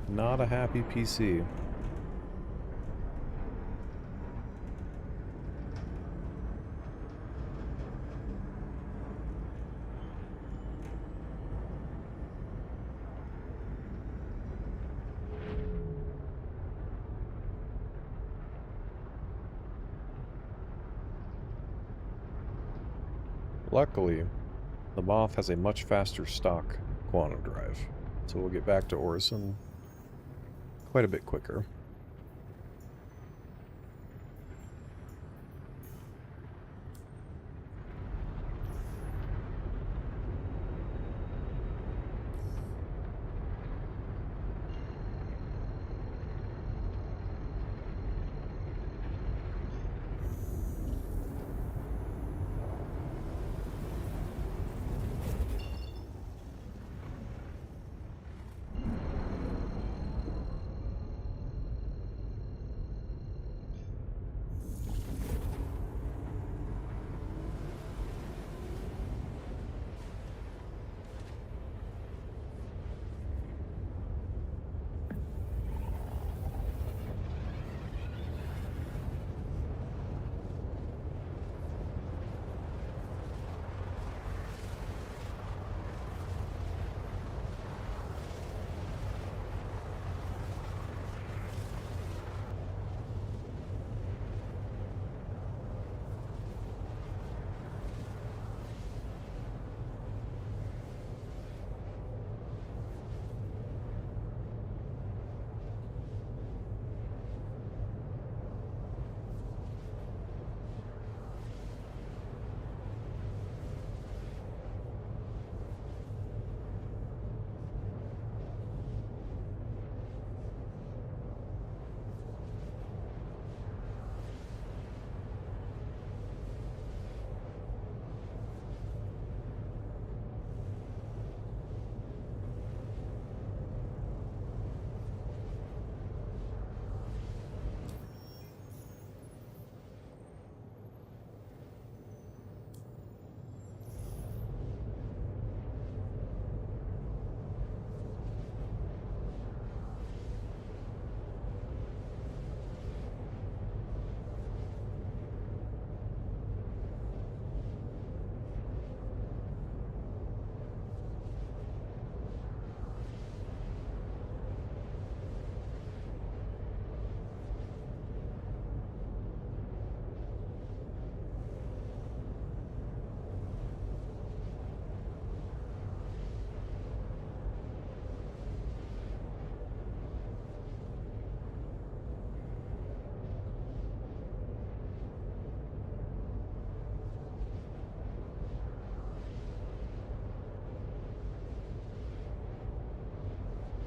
not a happy PC. Luckily, the Moth has a much faster stock quantum drive, so we'll get back to Orison quite a bit quicker.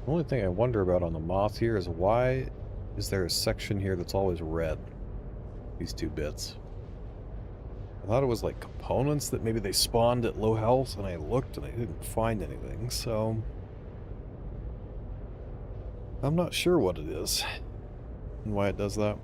The only thing I wonder about on the moth here is why is there a section here that's always red? These two bits. I thought it was like components that maybe they spawned at low health, and I looked and I didn't find anything, so I'm not sure what it is and why it does that.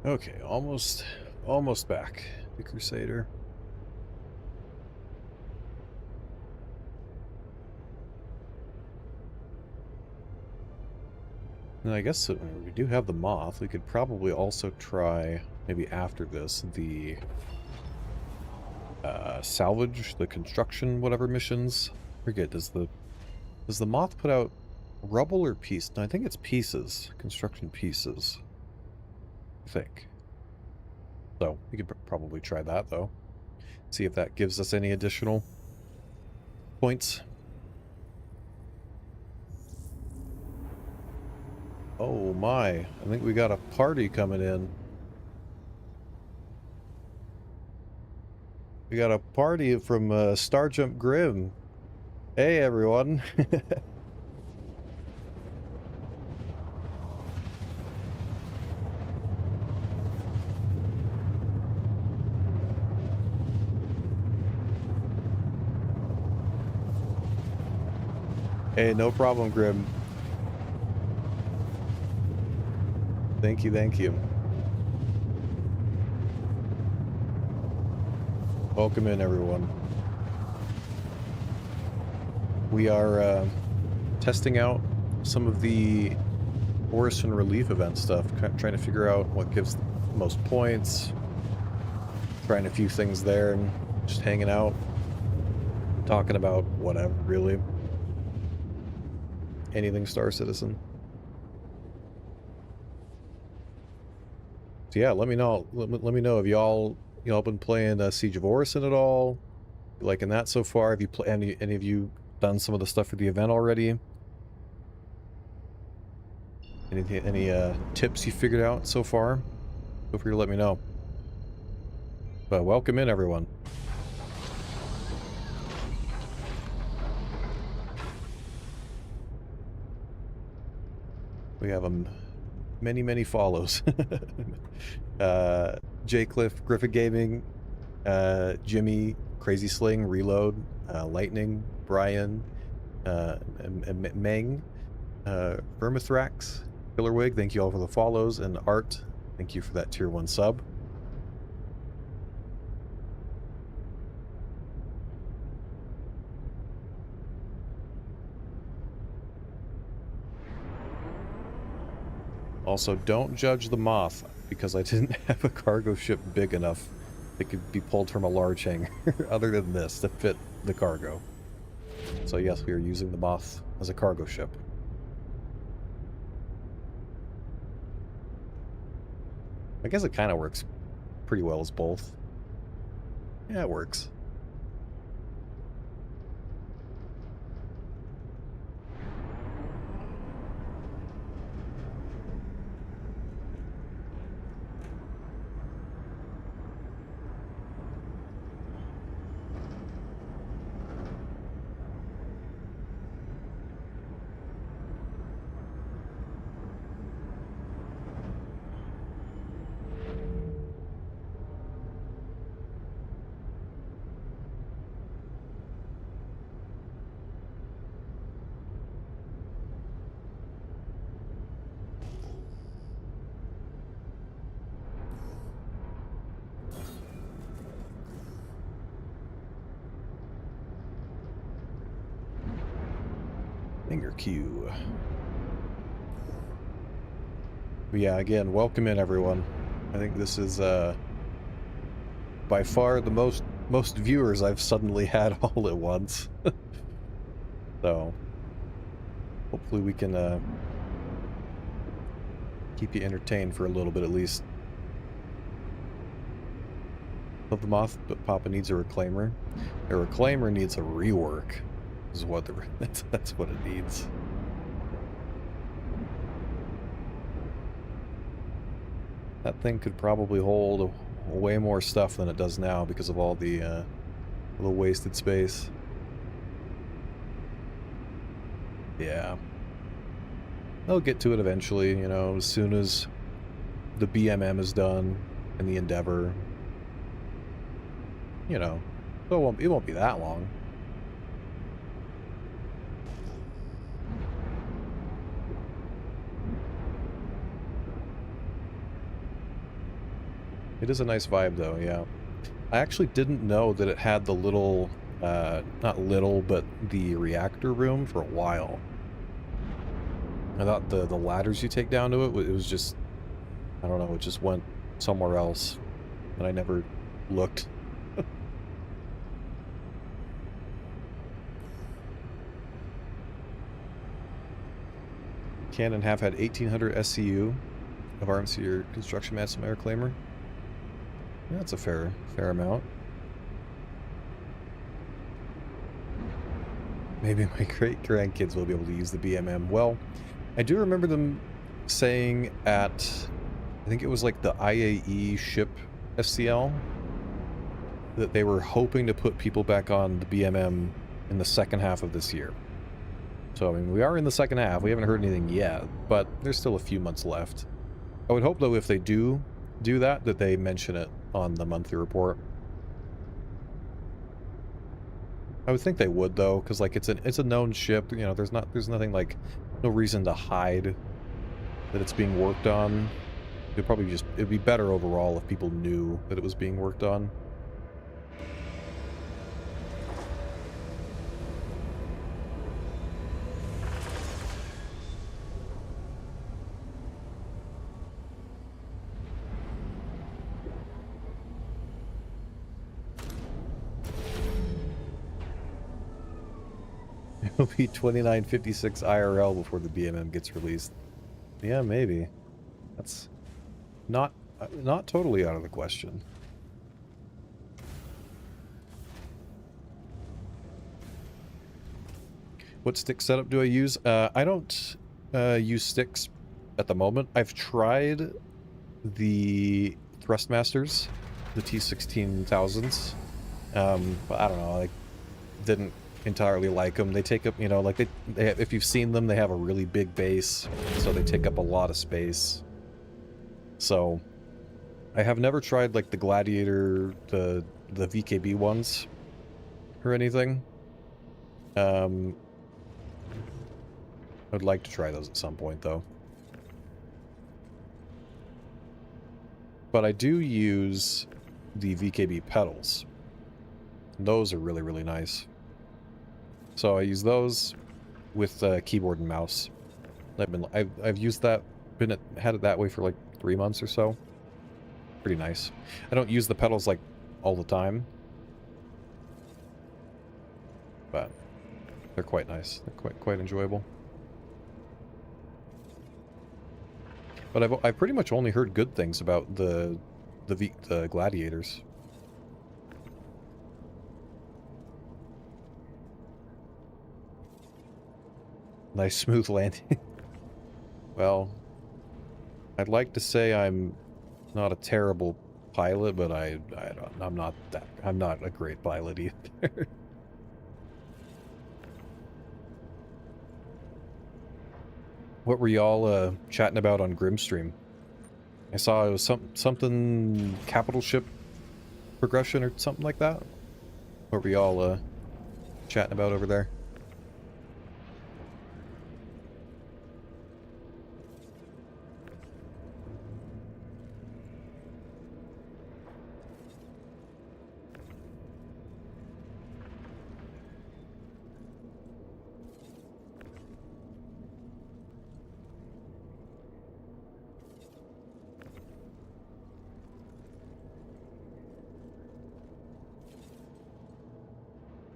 Okay, almost back. The Crusader. And I guess we do have the moth. We could probably also try, maybe after this, the salvage, the construction, whatever missions. I forget, does the moth put out rubble or piece? No, I think it's pieces. Construction pieces. I think. So, we could probably try that, though. See if that gives us any additional points. Oh my, I think we got a party coming in. We got a party from Starjump Grim. Hey everyone. Hey, no problem, Grim. Thank you, thank you. Welcome in, everyone. We are testing out some of the Orison relief event stuff, trying to figure out what gives the most points, trying a few things there, and just hanging out, talking about whatever, really. Anything Star Citizen. So yeah, let me know. Let me know if y'all been playing Siege of Orison at all. You liking that so far? Have you any of you done some of the stuff for the event already? Any tips you figured out so far? Feel free to let me know. But welcome in, everyone. We have many follows. J Cliff, Griffith Gaming, Jimmy, Crazy Sling, Reload, Lightning, Brian, Meng, Vermithrax, Killerwig, thank you all for the follows, and Art, thank you for that tier 1 sub. Also, don't judge the moth, because I didn't have a cargo ship big enough that could be pulled from a large hangar, other than this, to fit the cargo. So yes, we are using the moth as a cargo ship. I guess it kind of works pretty well as both. Yeah, it works. Finger Q. But yeah, again, welcome in everyone. I think this is by far the most viewers I've suddenly had all at once. So hopefully we can keep you entertained for a little bit at least. Love the moth, but Papa needs a reclaimer. A reclaimer needs a rework. Is what the that's what it needs. That thing could probably hold way more stuff than it does now because of all the wasted space. Yeah. They'll get to it eventually, you know, as soon as the BMM is done and the Endeavor. You know, so it won't be that long. It is a nice vibe though, yeah. I actually didn't know that it had the little, not little, but the reactor room for a while. I thought the ladders you take down to it was just, I don't know, it just went somewhere else. And I never looked. Cannon have had 1,800 SCU of RMC or construction massive air claimer. Yeah, that's a fair amount. Maybe my great grandkids will be able to use the BMM. Well, I do remember them saying at, I think it was like the IAE ship SCL, that they were hoping to put people back on the BMM in the second half of this year. So, I mean, we are in the second half. We haven't heard anything yet, but there's still a few months left. I would hope, though, if they do that they mention it on the monthly report. I would think they would, though, because, like, it's a known ship. You know, there's nothing, like, no reason to hide that it's being worked on. It'd be better overall if people knew that it was being worked on. It'll be 2956 IRL before the BMM gets released. Yeah, maybe. That's not totally out of the question. What stick setup do I use? I don't use sticks at the moment. I've tried the Thrustmasters, the T16000s. But I don't know, I didn't entirely like them. They take up, you know, like they have, if you've seen them, they have a really big base, so they take up a lot of space. So I have never tried like the Gladiator, the VKB ones or anything. I'd like to try those at some point though. But I do use the VKB pedals. Those are really, really nice. So I use those with keyboard and mouse. I've used that, had it that way for like 3 months or so. Pretty nice. I don't use the pedals like all the time, but they're quite nice. They're quite enjoyable. But I've pretty much only heard good things about the Gladiators. Nice smooth landing. Well, I'd like to say I'm not a terrible pilot, but I'm not a great pilot either. What were y'all chatting about on Grimstream? I saw it was something capital ship progression or something like that. What were y'all chatting about over there?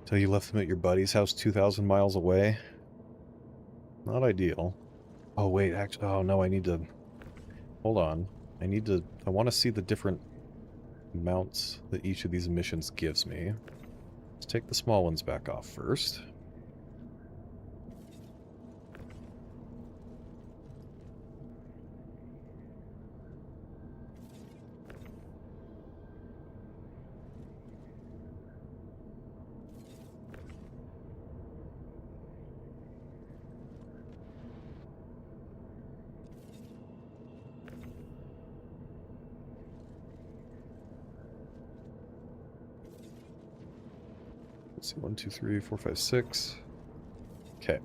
So you left them at your buddy's house 2,000 miles away? Not ideal. Oh, wait, actually, oh no, I need to... Hold on. I want to see the different amounts that each of these missions gives me. Let's take the small ones back off first. Let's see, 1, 2, 3, 4, 5, 6. Okay.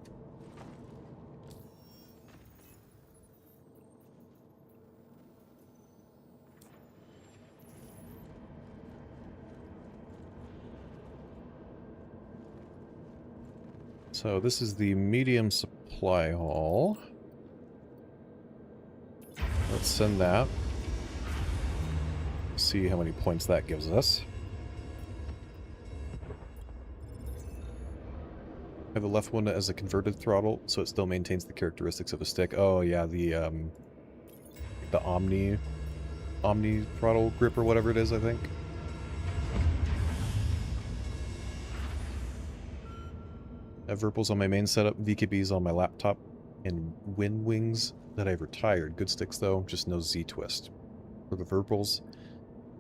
So this is the medium supply hall. Let's send that. See how many points that gives us. I have the left one as a converted throttle, so it still maintains the characteristics of a stick. Oh yeah, the Omni throttle grip or whatever it is, I think. I have Virpils on my main setup, VKBs on my laptop, and Wind Wings that I've retired. Good sticks though, just no Z-twist. For the Virpils,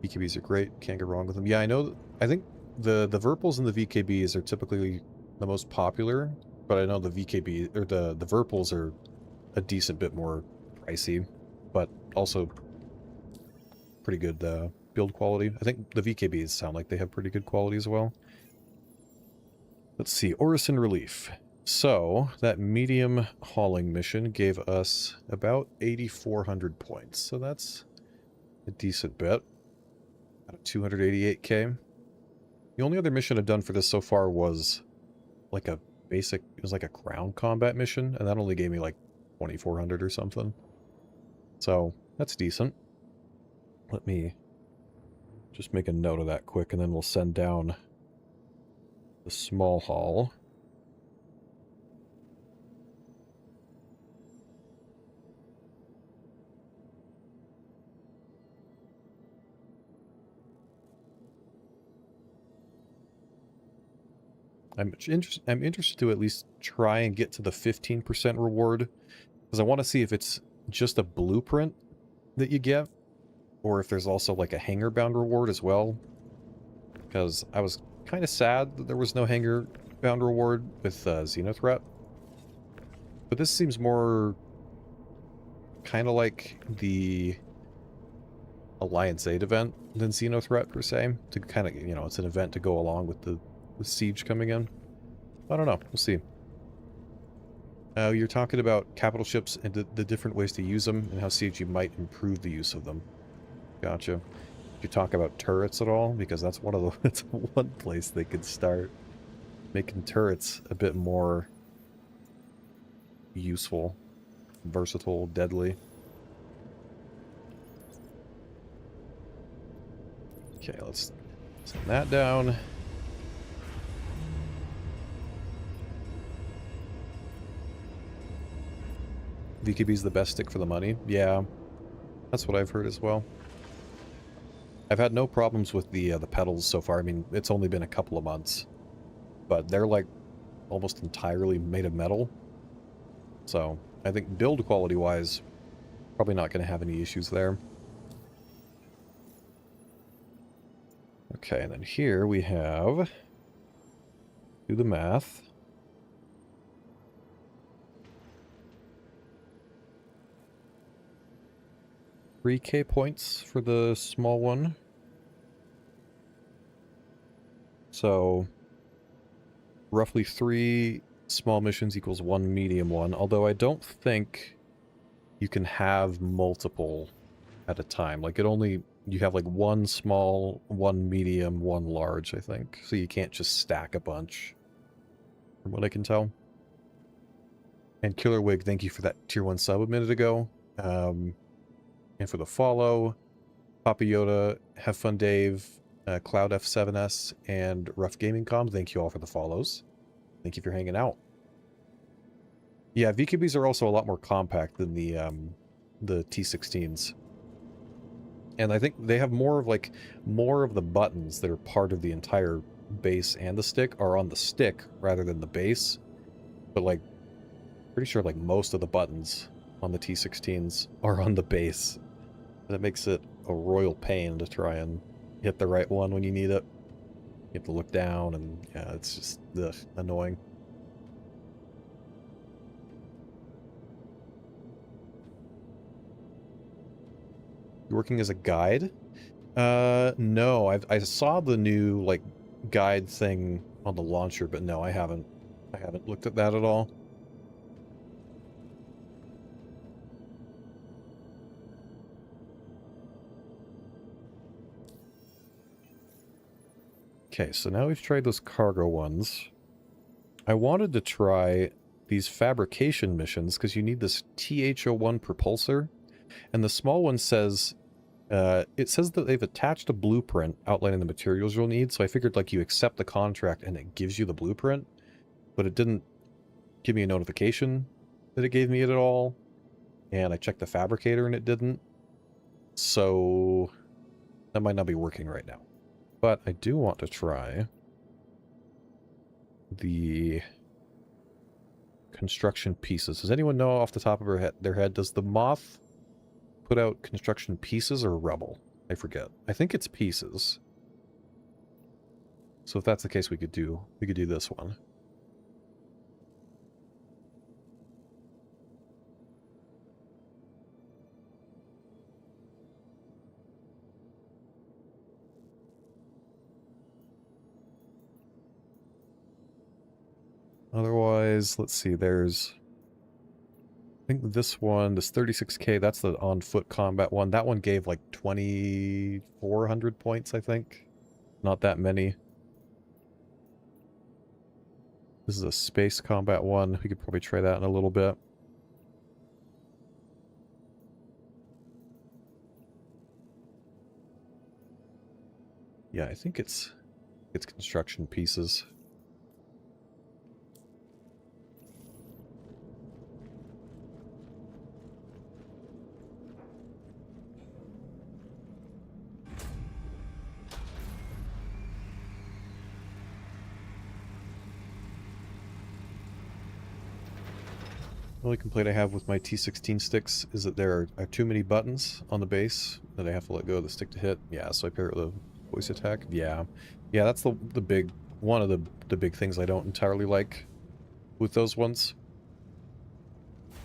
VKBs are great, can't go wrong with them. Yeah, I know, I think the Virpils and the VKBs are typically the most popular, but I know the VKB, or the Virpils are a decent bit more pricey, but also pretty good build quality. I think the VKBs sound like they have pretty good quality as well. Let's see, Orison Relief. So, that medium hauling mission gave us about 8,400 points, so that's a decent bit. Out of 288k. The only other mission I've done for this so far was like a basic, it was like a ground combat mission, and that only gave me like 2,400 or something. So, that's decent. Let me just make a note of that quick, and then we'll send down the small haul. I'm interested to at least try and get to the 15% reward, because I want to see if it's just a blueprint that you get, or if there's also like a hangar-bound reward as well. Because I was kind of sad that there was no hangar-bound reward with Xenothreat. But this seems more kind of like the Alliance 8 event than Xenothreat, per se. To kind of, you know, it's an event to go along with the Siege coming in. I don't know. We'll see. You're talking about capital ships and the different ways to use them and how CG might improve the use of them. Gotcha. Did you talk about turrets at all? Because that's one of the that's one place they could start making turrets a bit more useful, versatile, deadly. Okay, let's send that down. VKB's the best stick for the money. Yeah, that's what I've heard as well. I've had no problems with the pedals so far. I mean, it's only been a couple of months, but they're like almost entirely made of metal. So I think build quality wise, probably not going to have any issues there. Okay, and then here we have, do the math. 3k points for the small one. So, roughly 3 small missions equals 1 medium one, although I don't think you can have multiple at a time. Like, you have like 1 small, 1 medium, 1 large, I think. So you can't just stack a bunch, from what I can tell. And Killer Wig, thank you for that tier 1 sub a minute ago. And for the follow, Papa Yoda, have fun, Dave, Cloud F7S, and Rough Gaming Com. Thank you all for the follows. Thank you for hanging out. Yeah, VQBs are also a lot more compact than the T16s. And I think they have more of the buttons that are part of the entire base and the stick are on the stick rather than the base. But like, pretty sure like most of the buttons on the T16s are on the base. That makes it a royal pain to try and hit the right one when you need it. You have to look down and yeah, it's just annoying. You working as a guide? No, I saw the new like guide thing on the launcher, but no, I haven't looked at that at all. Okay, so now we've tried those cargo ones. I wanted to try these fabrication missions because you need this TH-01 propulsor, and the small one says it says that they've attached a blueprint outlining the materials you'll need, so I figured like you accept the contract and it gives you the blueprint, but it didn't give me a notification that it gave me it at all, and I checked the fabricator and it didn't, so that might not be working right now. But I do want to try the construction pieces. Does anyone know off the top of their head, does the Moth put out construction pieces or rubble? I forget. I think it's pieces. So if that's the case, we could do this one. Otherwise, let's see, there's... I think this one, this 36k, that's the on-foot combat one. That one gave like 2,400 points, I think. Not that many. This is a space combat one. We could probably try that in a little bit. Yeah, I think it's construction pieces. The only complaint I have with my T16 sticks is that there are too many buttons on the base that I have to let go of the stick to hit. Yeah, so I pair it with a voice attack. Yeah. Yeah, that's the big one of the big things I don't entirely like with those ones.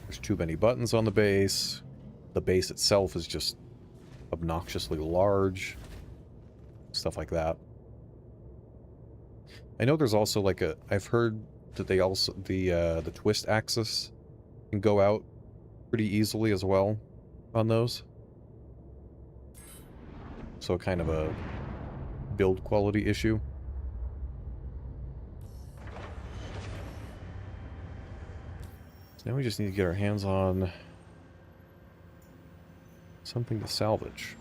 There's too many buttons on the base. The base itself is just obnoxiously large. Stuff like that. I know there's also like I've heard that they also the twist axis can go out pretty easily as well on those. So kind of a build quality issue. So now we just need to get our hands on something to salvage.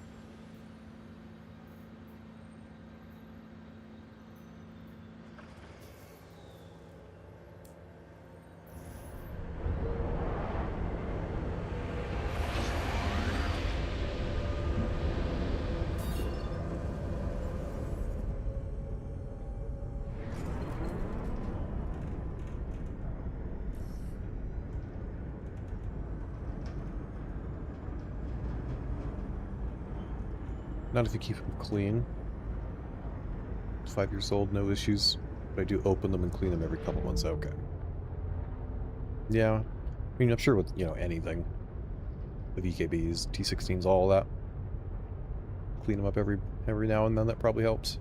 Not if you keep them clean. 5 years old, no issues. But I do open them and clean them every couple months. Okay. Yeah. I mean, I'm sure with, you know, anything. The VKBs, T16s, all that. Clean them up every now and then. That probably helps.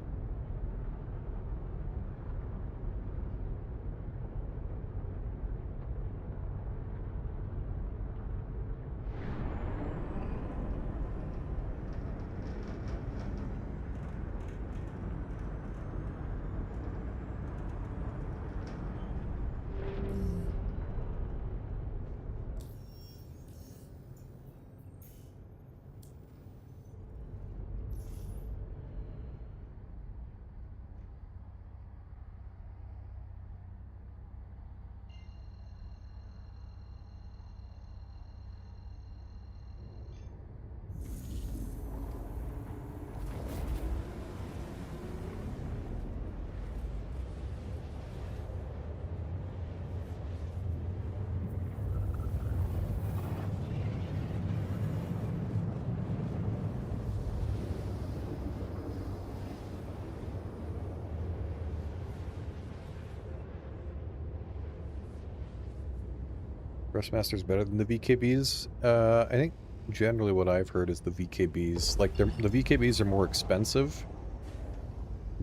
Thrustmaster's better than the VKBs. I think generally what I've heard is the VKBs, like the VKBs are more expensive,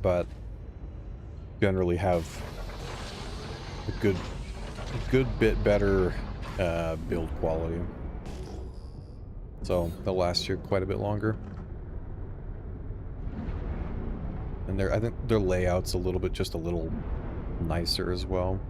but generally have a good bit better build quality. So they'll last you quite a bit longer. And I think their layout's just a little nicer as well.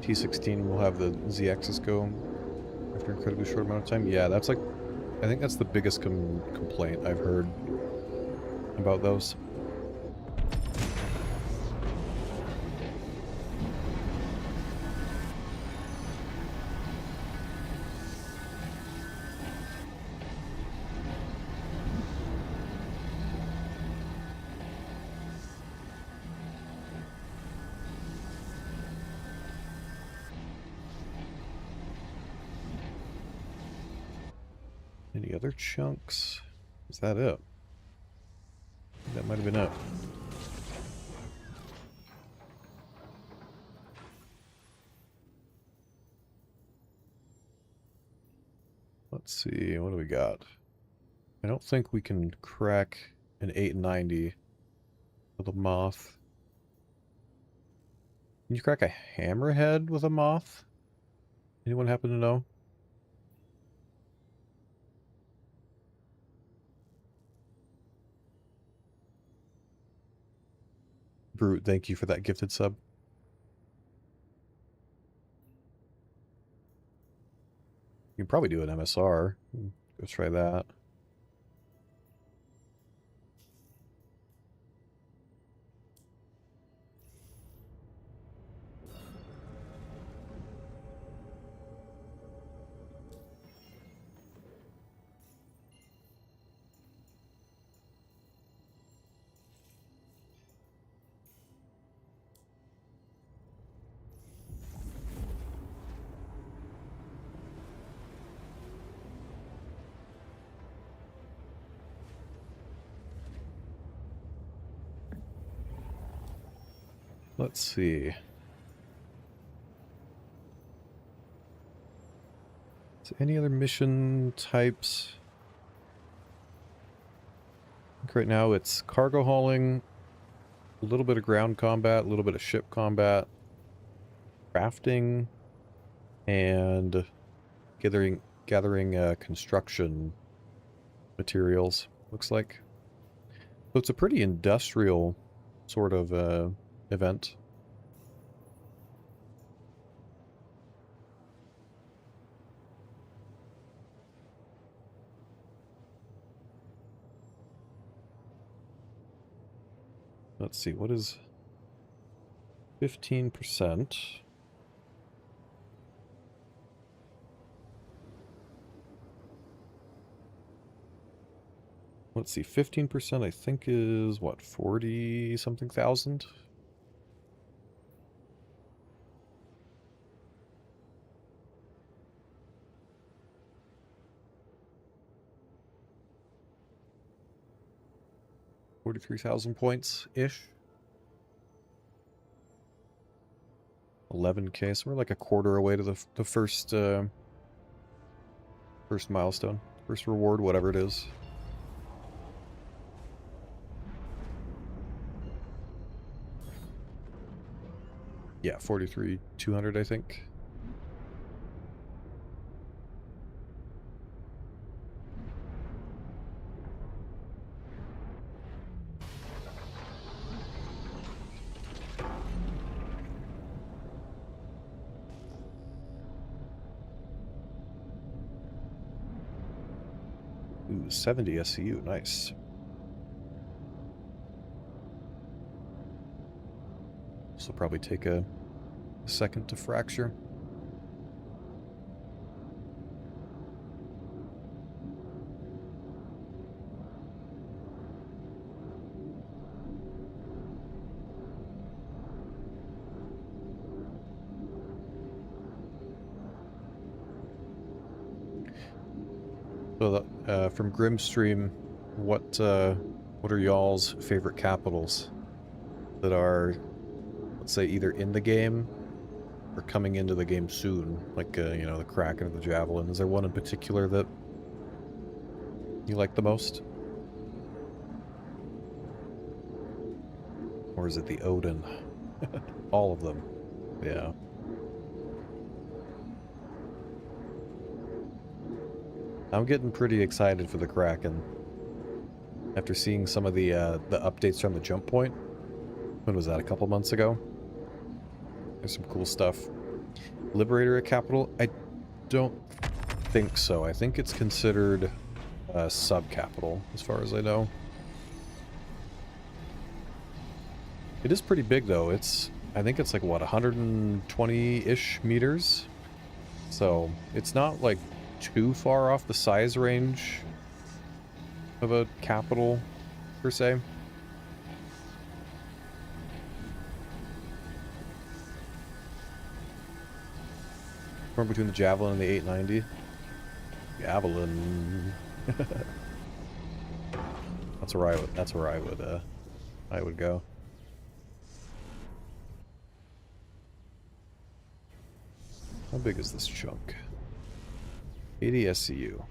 T16 will have the Z-axis go after an incredibly short amount of time. Yeah, that's like, I think that's the biggest complaint I've heard about those. Any other chunks? Is that it? That might have been it. Let's see, what do we got? I don't think we can crack an 890 with a moth. Can you crack a hammerhead with a moth? Anyone happen to know? Brute, thank you for that gifted sub. You can probably do an MSR. Go try that. Let's see. So any other mission types? I think right now it's cargo hauling, a little bit of ground combat, a little bit of ship combat, crafting, and gathering construction materials, looks like. So it's a pretty industrial sort of event. Let's see, what is 15%? Let's see, 15% I think is what, 40 something thousand? $43,000 points-ish. 11K, so we're like a quarter away to the first first milestone, first reward, whatever it is. Yeah, 43,200, I think. Ooh, 70 SCU, nice. This will probably take a second to fracture. So, from Grimstream, what are y'all's favorite capitals that are, let's say, either in the game or coming into the game soon? Like, you know, the Kraken or the Javelin. Is there one in particular that you like the most? Or is it the Odin? All of them. Yeah. I'm getting pretty excited for the Kraken. After seeing some of the updates from the jump point. When was that? A couple months ago? There's some cool stuff. Liberator at Capital? I don't think so. I think it's considered sub-capital, as far as I know. It is pretty big, though. I think it's like, what, 120-ish meters? So, it's not, like, too far off the size range of a capital, per se. Between the Javelin and the 890. Javelin. That's where I would go. How big is this chunk? 80 SCU.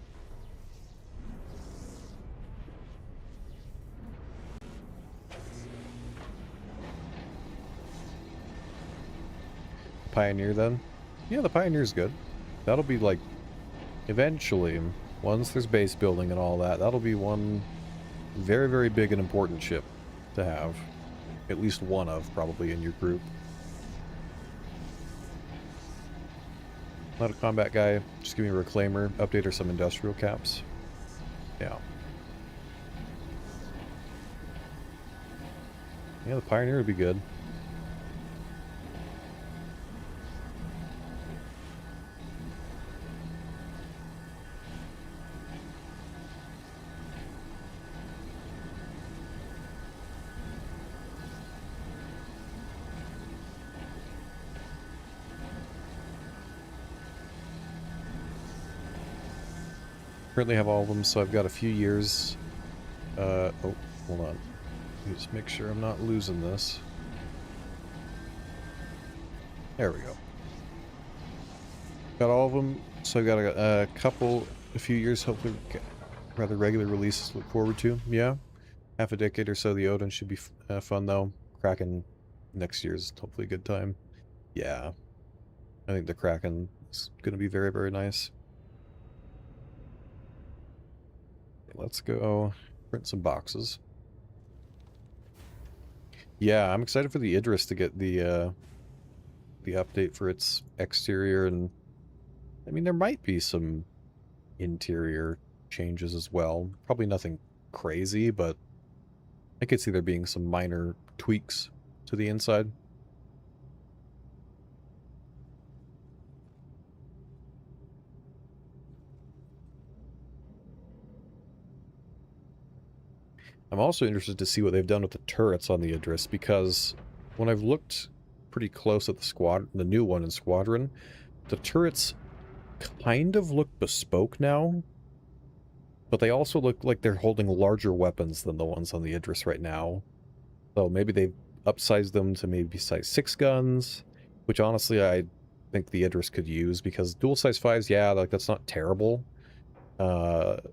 Pioneer then? Yeah, the Pioneer's good. That'll be like, eventually, once there's base building and all that, that'll be one very, very big and important ship to have. At least one of, probably, in your group. Not a combat guy, just give me a reclaimer, update or some industrial caps. Yeah. Yeah, the Pioneer would be good. Currently have all of them, so I've got a few years. Oh, hold on. Let me just make sure I'm not losing this. There we go. Got all of them, so I've got a few years, hopefully, rather regular releases to look forward to. Yeah, half a decade or so. The Odin should be fun though. Kraken next year's hopefully a good time. Yeah, I think the Kraken is going to be very, very nice. Let's go print some boxes. Yeah, I'm excited for the Idris to get the update for its exterior, and I mean there might be some interior changes as well. Probably nothing crazy, but I could see there being some minor tweaks to the inside. I'm also interested to see what they've done with the turrets on the Idris, because when I've looked pretty close at the new one in Squadron, the turrets kind of look bespoke now, but they also look like they're holding larger weapons than the ones on the Idris right now. So maybe they've upsized them to maybe size 6 guns, which honestly I think the Idris could use, because dual size 5s, yeah, like that's not terrible. But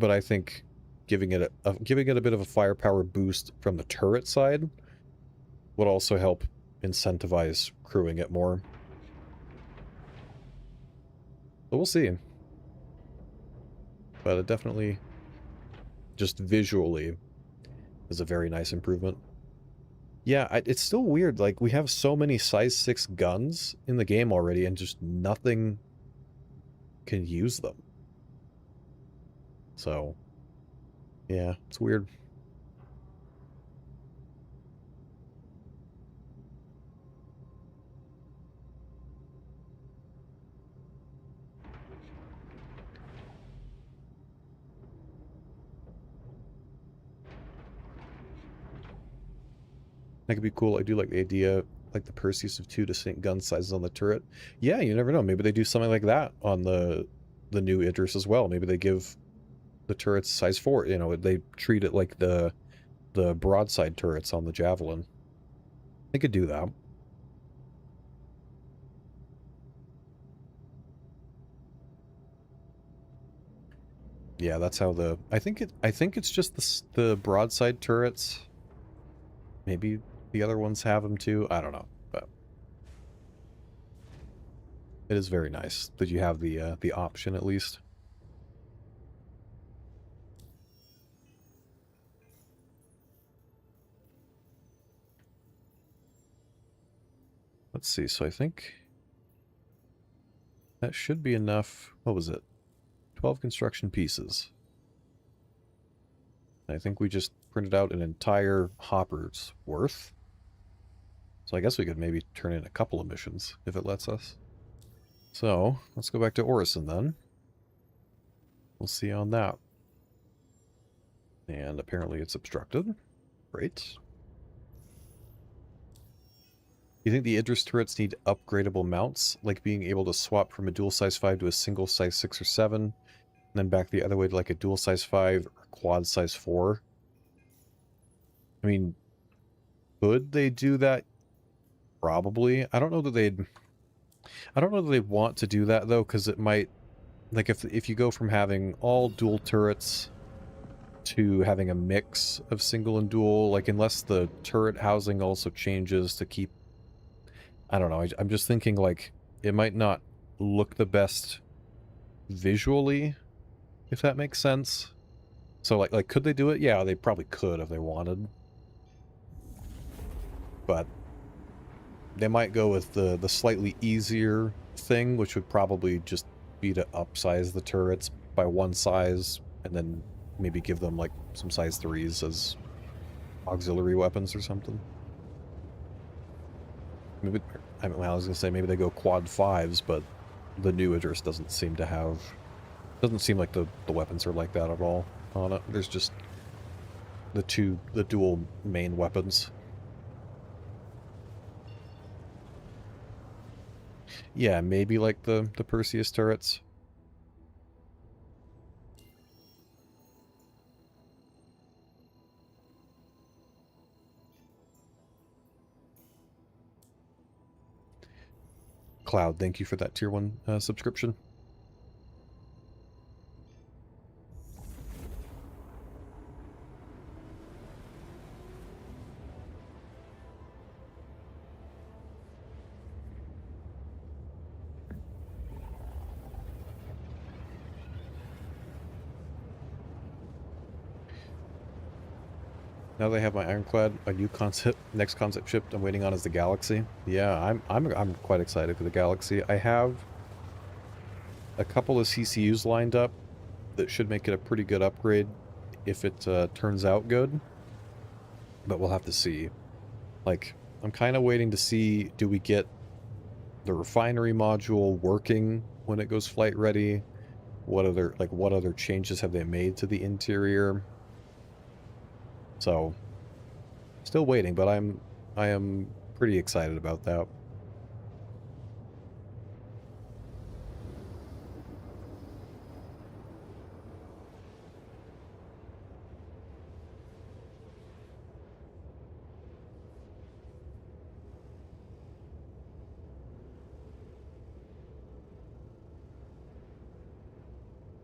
I think giving it a bit of a firepower boost from the turret side would also help incentivize crewing it more. So we'll see. But it definitely, just visually, is a very nice improvement. Yeah, it's still weird. Like, we have so many size 6 guns in the game already, and just nothing can use them. So, yeah, it's weird. That could be cool. I do like the idea, like the Perseus of 2 distinct gun sizes on the turret. Yeah, you never know. Maybe they do something like that on the the new Idris as well. Maybe they give the turrets size 4. You know, they treat it like the broadside turrets on the Javelin. They could do that. Yeah, that's how the I think it's just the broadside turrets. Maybe the other ones have them too. I don't know, but it is very nice that you have the option at least. Let's see. So I think that should be enough. What was it? 12 construction pieces. I think we just printed out an entire hopper's worth. So I guess we could maybe turn in a couple of missions if it lets us. So let's go back to Orison then. We'll see on that. And apparently it's obstructed. Great. You think the Idris turrets need upgradable mounts, like being able to swap from a dual size 5 to a single size 6 or 7, and then back the other way to like a dual size 5 or quad size 4? I mean, could they do that? Probably. I don't know that they'd want to do that though, because it might, like, if you go from having all dual turrets to having a mix of single and dual, like, unless the turret housing also changes to keep, I don't know, I'm just thinking, like, it might not look the best visually, if that makes sense. So, like could they do it? Yeah, they probably could if they wanted. But they might go with the slightly easier thing, which would probably just be to upsize the turrets by one size, and then maybe give them, like, some size 3s as auxiliary weapons or something. Maybe, I was gonna say maybe they go quad 5s, but the new Idris doesn't seem to have... Doesn't seem like the weapons are like that at all on it. There's just the dual main weapons. Yeah, maybe like the Perseus turrets. Cloud, thank you for that tier 1 subscription. Now they have my Ironclad, a new concept, next concept ship I'm waiting on is the Galaxy. Yeah, I'm quite excited for the Galaxy. I have a couple of CCUs lined up that should make it a pretty good upgrade if it turns out good. But we'll have to see. Like, I'm kind of waiting to see, do we get the refinery module working when it goes flight ready? What other changes have they made to the interior? So, still waiting, but I am pretty excited about that.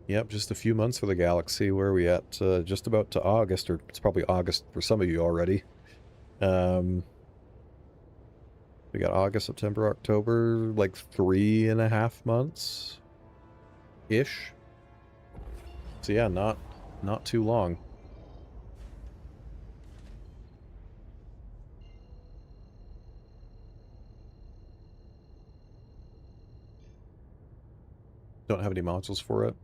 Yep, just a few months for the Galaxy. Where are we at? Just about to August, or it's probably August for some of you already. We got August, September, October, like 3.5 months-ish. So yeah, not too long. Don't have any modules for it.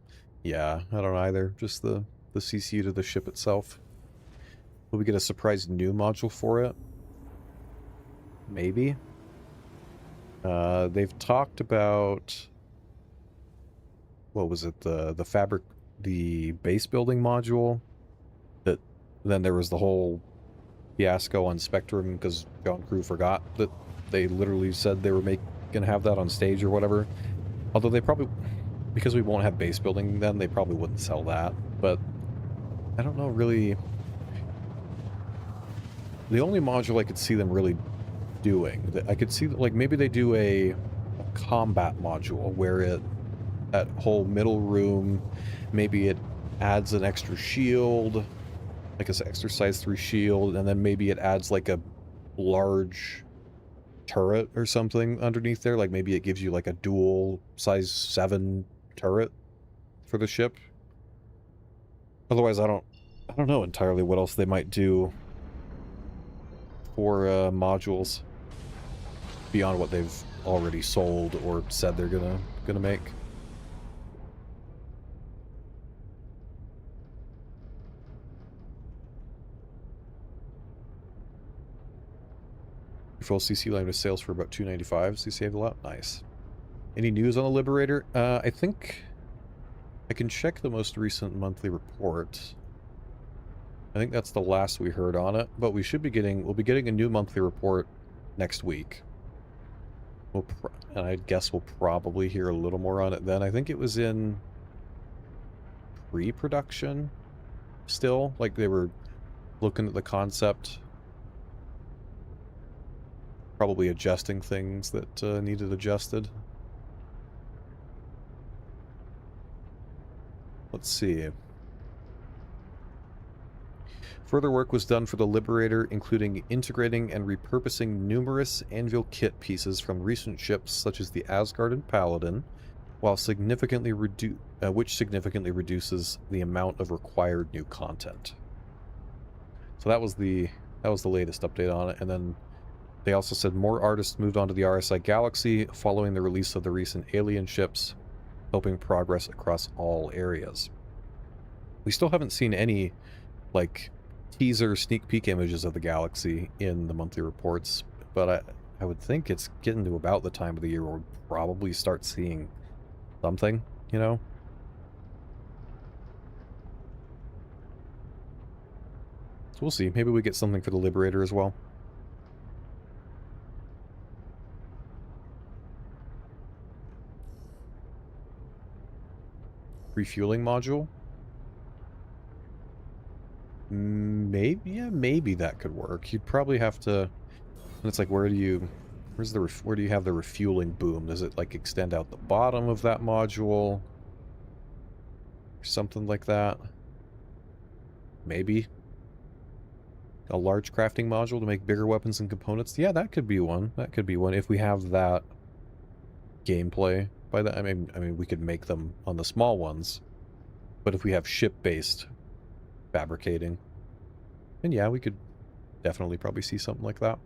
Yeah, I don't either. Just the CCU to the ship itself. Will we get a surprise new module for it? Maybe. They've talked about... What was it? The base building module? That then there was the whole fiasco on Spectrum because John Crew forgot that they literally said they were gonna have that on stage or whatever. Although they probably because we won't have base building then, they probably wouldn't sell that. But I don't know really. The only module I could see them really doing, that I could see, like, maybe they do a combat module where that whole middle room, maybe it adds an extra shield, like an exercise 3 shield, and then maybe it adds like a large turret or something underneath there. Like maybe it gives you like a dual size 7 turret for the ship. Otherwise, I don't know entirely what else they might do for modules beyond what they've already sold or said they're gonna make. Full CC line with sales for about $295, so you saved a lot. Nice. Any news on the Liberator? I think I can check the most recent monthly report. I think that's the last we heard on it, but we'll be getting a new monthly report next week. And I guess we'll probably hear a little more on it then. I think it was in pre-production still, like they were looking at the concept, probably adjusting things that needed adjusted. Let's see. Further work was done for the Liberator, including integrating and repurposing numerous anvil kit pieces from recent ships such as the Asgard and Paladin, which significantly reduces the amount of required new content. So that was the latest update on it. And then they also said more artists moved onto the RSI Galaxy following the release of the recent alien ships, helping progress across all areas. We still haven't seen any, like, teaser sneak peek images of the Galaxy in the monthly reports, but I would think it's getting to about the time of the year where we'll probably start seeing something, you know? So we'll see. Maybe we get something for the Liberator as well. Refueling module? Maybe that could work. You'd probably have to. And it's like, where do you have the refueling boom? Does it like extend out the bottom of that module, or something like that? Maybe a large crafting module to make bigger weapons and components. Yeah, that could be one. That could be one if we have that gameplay. By that, I mean we could make them on the small ones, but if we have ship-based fabricating, then yeah, we could definitely probably see something like that.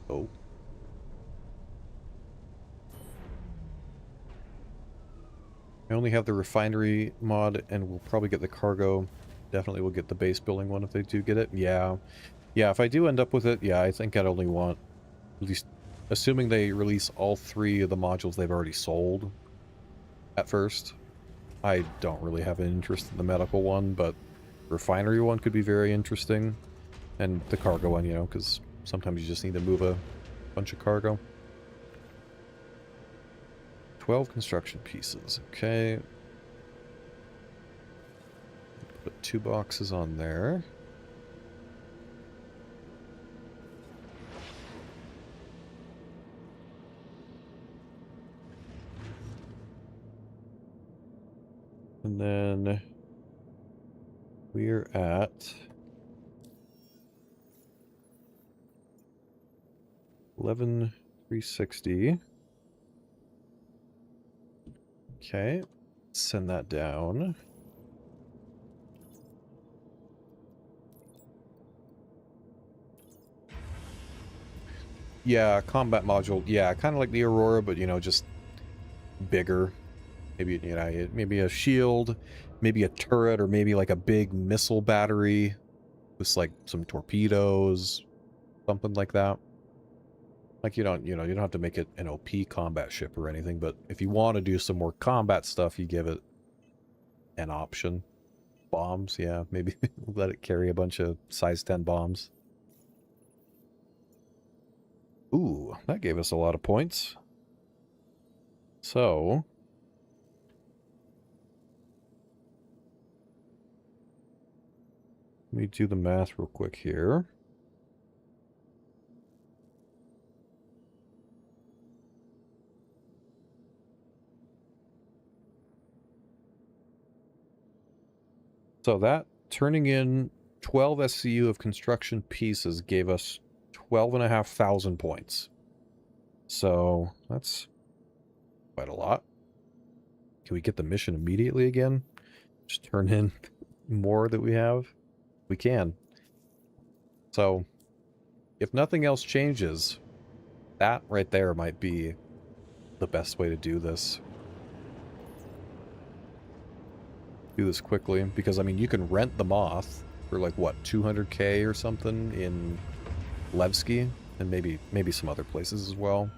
Oh. I only have the refinery mod, and we'll probably get the cargo. Definitely we'll get the base building one if they do get it. Yeah. Yeah, if I do end up with it, yeah, I think I'd only want, at least, assuming they release all 3 of the modules they've already sold at first. I don't really have an interest in the medical one, but refinery one could be very interesting. And the cargo one, you know, because sometimes you just need to move a bunch of cargo. 12 construction pieces. Okay. Put 2 boxes on there. And then we're at 11,360. Okay, send that down. Yeah, combat module. Yeah, kind of like the Aurora, but, you know, just bigger. Maybe, you know, maybe a shield, maybe a turret, or maybe like a big missile battery with like some torpedoes, something like that. Like you don't have to make it an OP combat ship or anything, but if you want to do some more combat stuff, you give it an option. Bombs, yeah, maybe let it carry a bunch of size 10 bombs. Ooh, that gave us a lot of points. So, let me do the math real quick here. So that, turning in 12 SCU of construction pieces gave us 12,500 points. So, that's quite a lot. Can we get the mission immediately again? Just turn in more that we have? We can. So, if nothing else changes, that right there might be the best way to do this. Do this quickly, because I mean you can rent the Moth for like what, 200k or something in Levski, and maybe some other places as well.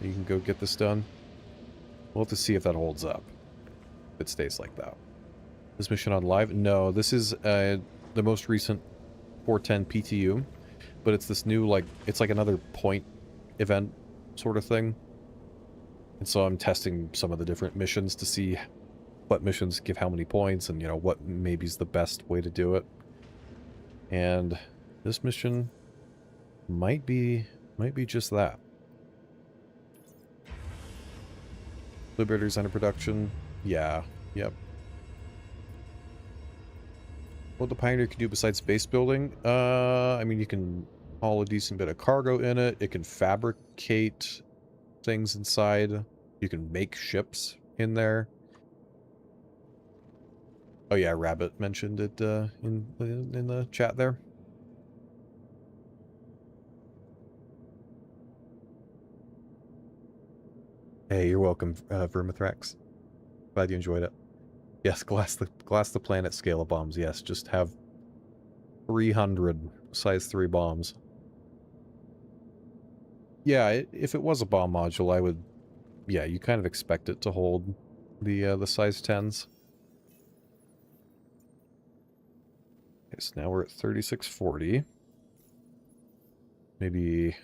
You can go get this done. We'll have to see if that holds up. If it stays like that. This mission on live? No, this is the most recent 410 PTU, but it's this new it's like another point event sort of thing. And so I'm testing some of the different missions to see what missions give how many points and, you know, what maybe is the best way to do it. And this mission might be just that. Liberators under production. Yeah. Yep. What the Pioneer can do besides base building? I mean, you can haul a decent bit of cargo in it. It can fabricate things inside. You can make ships in there. Oh yeah, Rabbit mentioned it in the chat there. Hey, you're welcome, Vermithrax. Glad you enjoyed it. Yes, glass the planet scale of bombs. Yes, just have 300 size 3 bombs. Yeah, if it was a bomb module, I would. Yeah, you kind of expect it to hold the size 10s. Okay, so now we're at 3640. Maybe,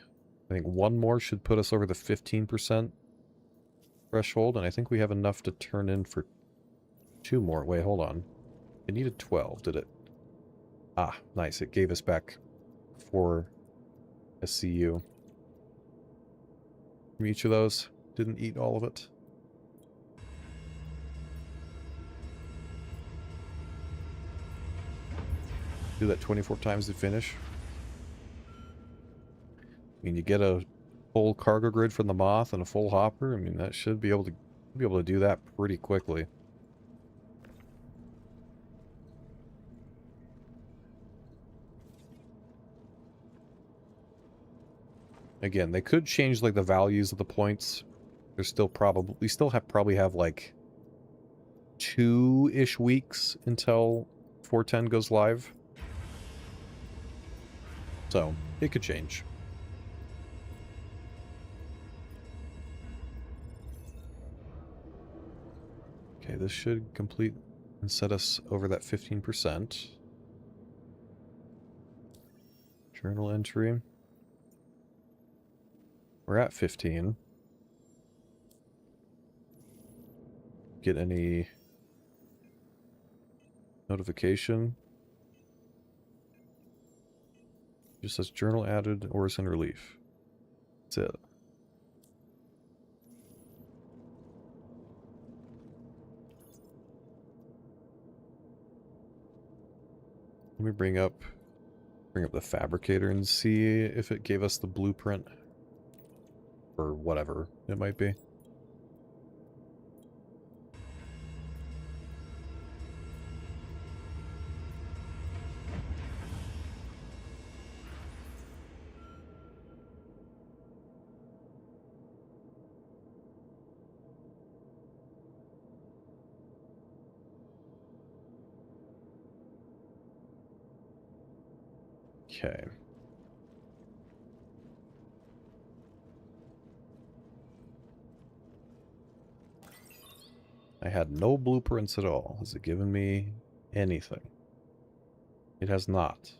I think one more should put us over the 15% threshold, and I think we have enough to turn in for 2 more. Wait, hold on. It needed 12, did it? Ah, nice. It gave us back 4 SCU. From each of those. Didn't eat all of it. Do that 24 times to finish. I mean, you get a full cargo grid from the Moth and a full hopper. I mean, that should be able to do that pretty quickly. Again, they could change like the values of the points. There's still we still probably have like 2-ish weeks until 410 goes live. So, it could change. Okay, this should complete and set us over that 15%. Journal entry. We're at 15. Get any notification? Just says journal added, Orison relief. That's it. Let me bring up the fabricator and see if it gave us the blueprint. Or whatever it might be. Okay. I had no blueprints at all. Has it given me anything? It has not.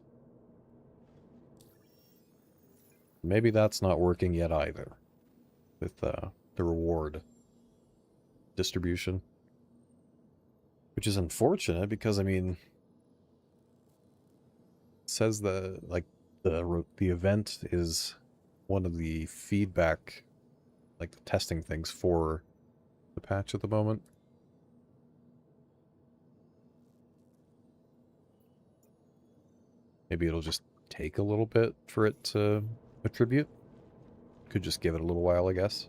Maybe that's not working yet either. With the reward distribution. Which is unfortunate because, I mean, it says the, like, the event is one of the feedback, like, the testing things for the patch at the moment. Maybe it'll just take a little bit for it to attribute. Could just give it a little while, I guess.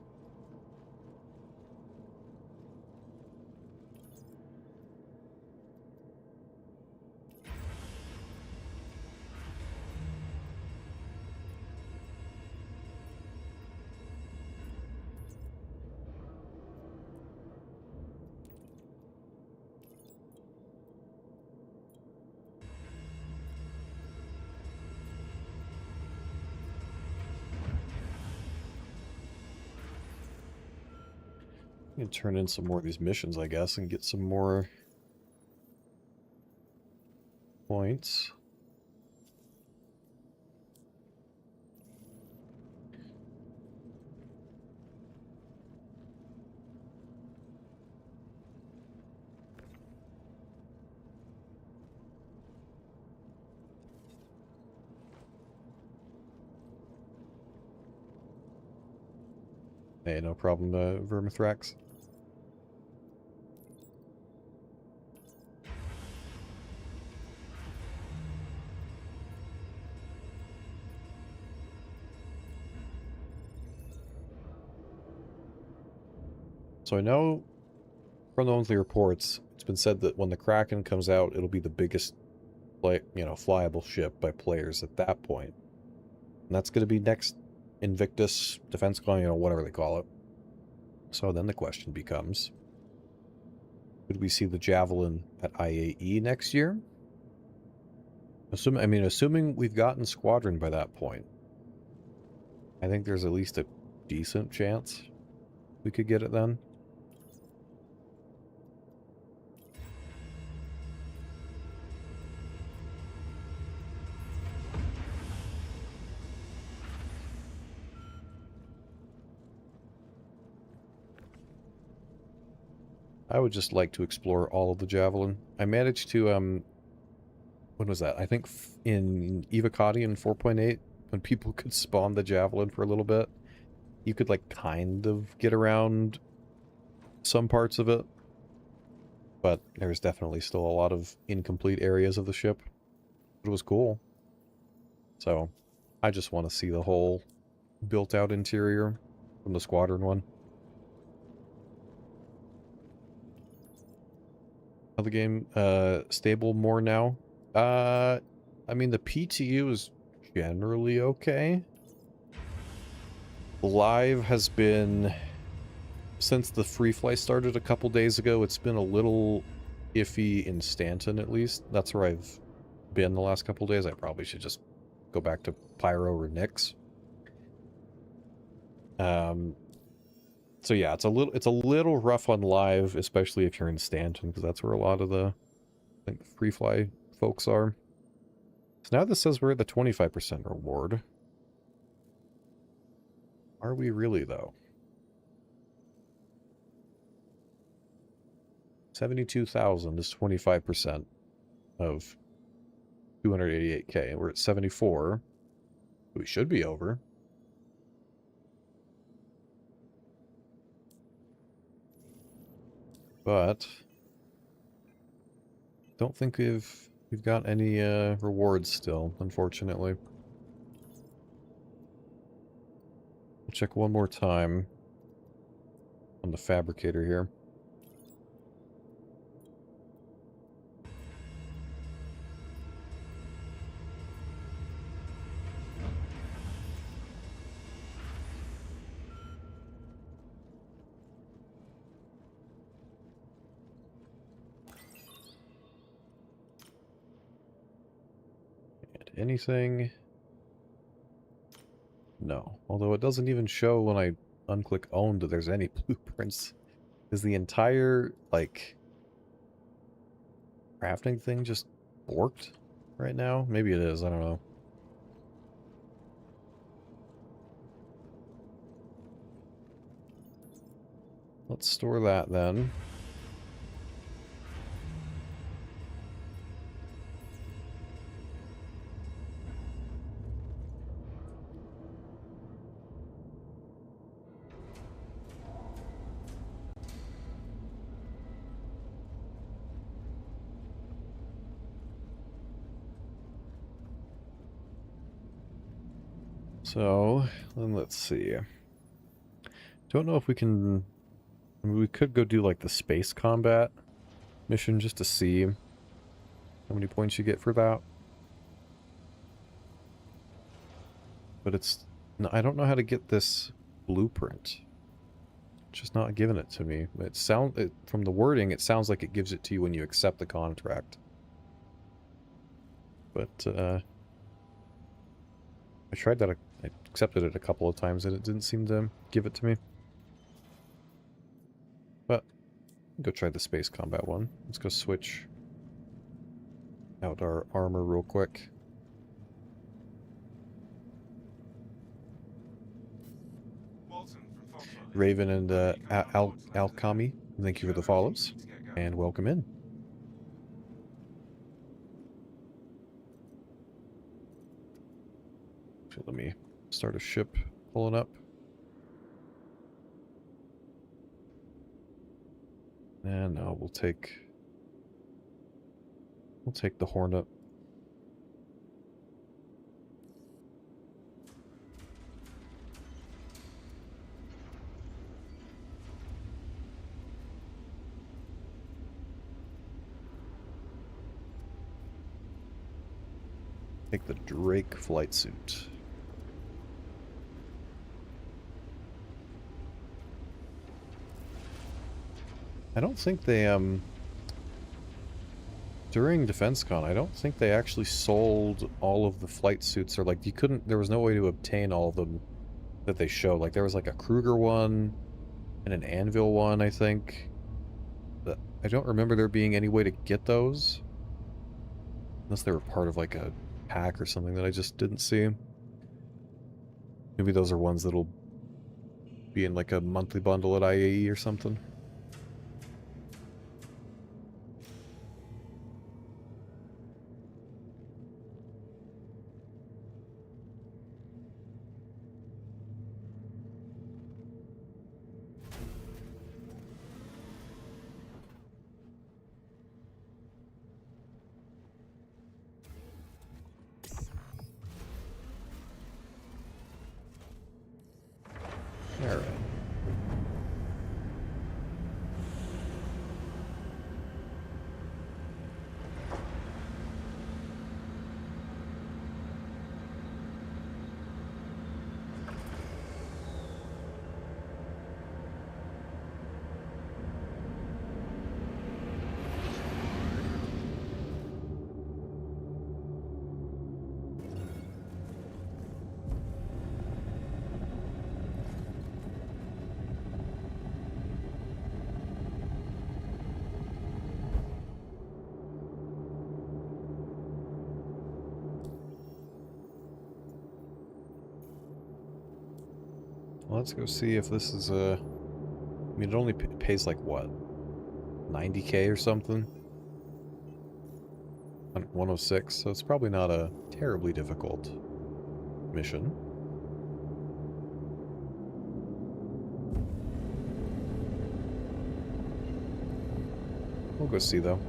I can turn in some more of these missions, I guess, and get some more points. Hey, no problem, Vermithrax. So I know from the monthly reports, it's been said that when the Kraken comes out, it'll be the biggest, flyable ship by players at that point. And that's going to be next Invictus, Defense Con, whatever they call it. So then the question becomes, could we see the Javelin at IAE next year? Assuming we've gotten Squadron by that point, I think there's at least a decent chance we could get it then. I would just like to explore all of the Javelin. I managed to, when was that? I think in Evocati in 4.8, when people could spawn the Javelin for a little bit, you could, like, kind of get around some parts of it. But there's definitely still a lot of incomplete areas of the ship. It was cool. So, I just want to see the whole built-out interior from the Squadron one. How the game, stable more now? I mean, the PTU is generally okay. Live has been, since the free fly started a couple days ago, it's been a little iffy in Stanton, at least. That's where I've been the last couple days. I probably should just go back to Pyro or Nyx. So yeah, it's a little rough on live, especially if you're in Stanton, because that's where a lot of the, I think, free fly folks are. So now this says we're at the 25% reward. Are we really, though? 72,000 is 25% of 288k. We're at 74. We should be over. But don't think we've got any rewards still, unfortunately. I'll check one more time on the fabricator here. anything? No. Although it doesn't even show when I unclick own that there's any blueprints. Is the entire, like, crafting thing just borked right now? Maybe it is, I don't know. Let's store that then. So, then let's see. Don't know if we can... I mean, we could go do, like, the space combat mission just to see how many points you get for that. But it's... No, I don't know how to get this blueprint. It's just not giving it to me. From the wording, it sounds like it gives it to you when you accept the contract. But, I tried that, I accepted it a couple of times and it didn't seem to give it to me. But, go try the space combat one. Let's go switch out our armor real quick. Raven and Alchemy, thank you for the follows, and welcome in. So let me start a ship pulling up. And now we'll take the Hornet. Take the Drake flight suit. I don't think they, during DefenseCon, I don't think they actually sold all of the flight suits, or like, there was no way to obtain all of them that they showed. Like, there was like a Kruger one and an Anvil one, I think. But I don't remember there being any way to get those. Unless they were part of like a pack or something that I just didn't see. Maybe those are ones that'll be in like a monthly bundle at IAE or something. Alright. Let's go see if this is a... I mean, it only pays like, what? 90k or something? 106, so it's probably not a terribly difficult mission. We'll go see, though.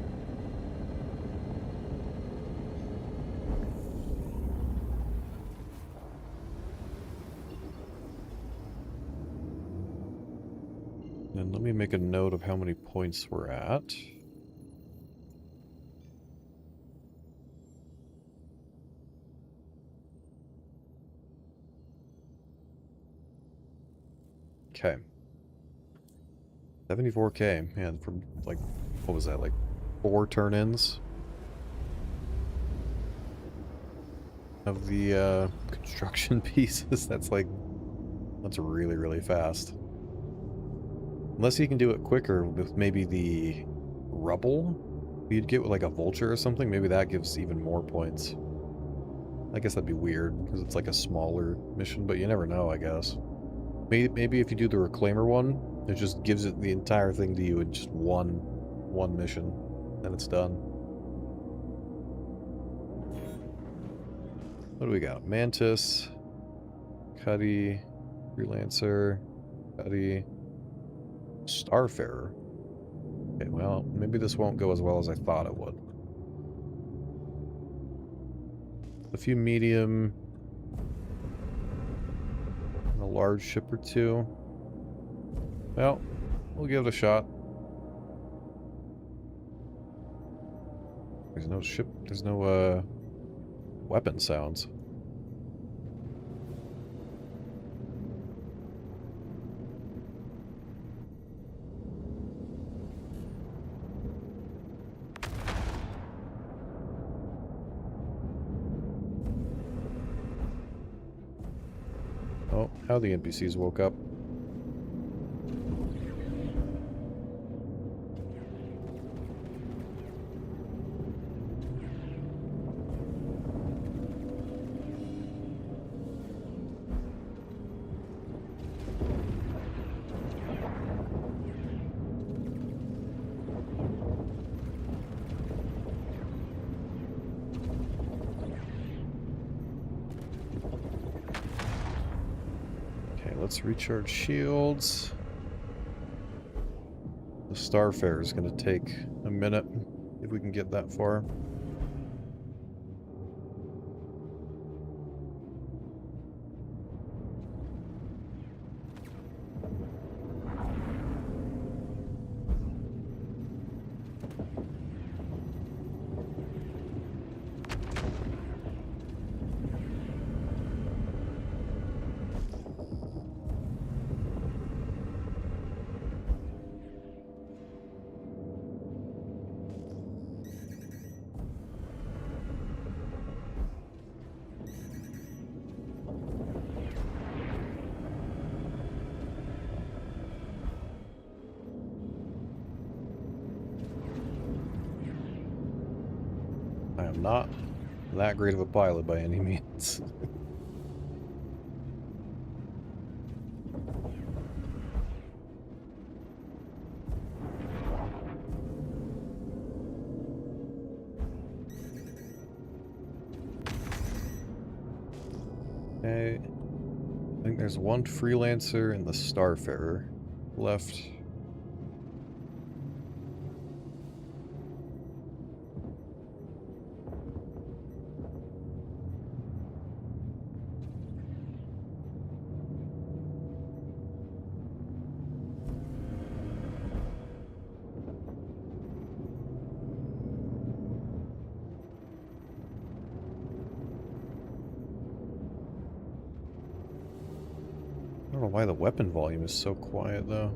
And let me make a note of how many points we're at. Okay. 74k, man, from like, what was that, like 4 turn-ins? of the construction pieces. That's really, really fast. Unless you can do it quicker with maybe the rubble you'd get with like a vulture or something. Maybe that gives even more points. I guess that'd be weird because it's like a smaller mission, but you never know, I guess. Maybe if you do the reclaimer one, it just gives it the entire thing to you in just one mission, and it's done. What do we got? Mantis, Cuddy, Freelancer, Cuddy, Starfarer. Okay, well, maybe this won't go as well as I thought it would. A few medium, and a large ship or two. Well, we'll give it a shot. There's no ship, there's no, weapon sounds. Oh, how the NPCs woke up. Let's recharge shields. The Starfarer is going to take a minute if we can get that far. I am not that great of a pilot by any means. Okay. I think there's one Freelancer and the Starfarer left. I don't know why the weapon volume is so quiet, though.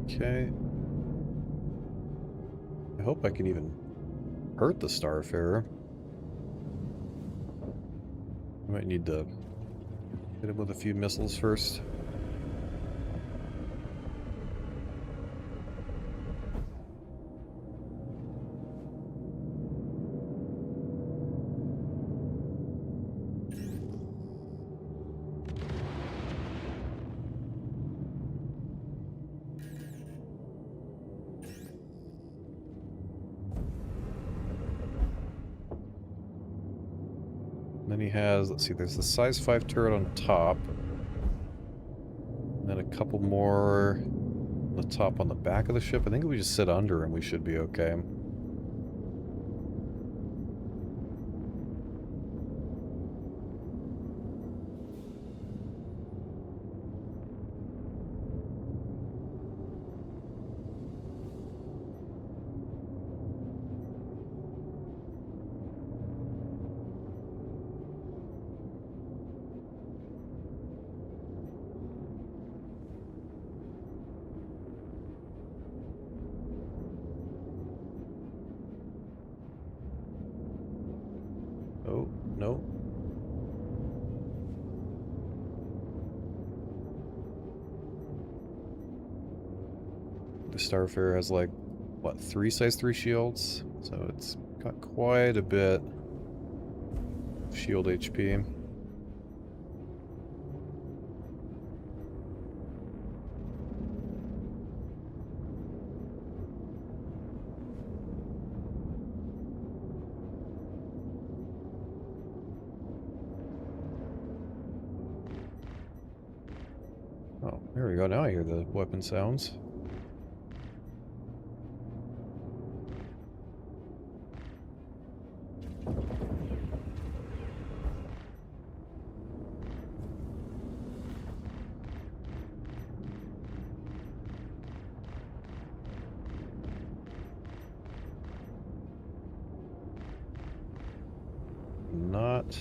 Okay. I hope I can even hurt the Starfarer. I might need to hit him with a few missiles first. Then he has, let's see, there's the size 5 turret on top. And then a couple more on the top on the back of the ship. I think if we just sit under him, we should be okay. no. The Starfarer has like, what, 3 size 3 shields? So it's got quite a bit of shield HP. Oh, there we go. Now I hear the weapon sounds. Not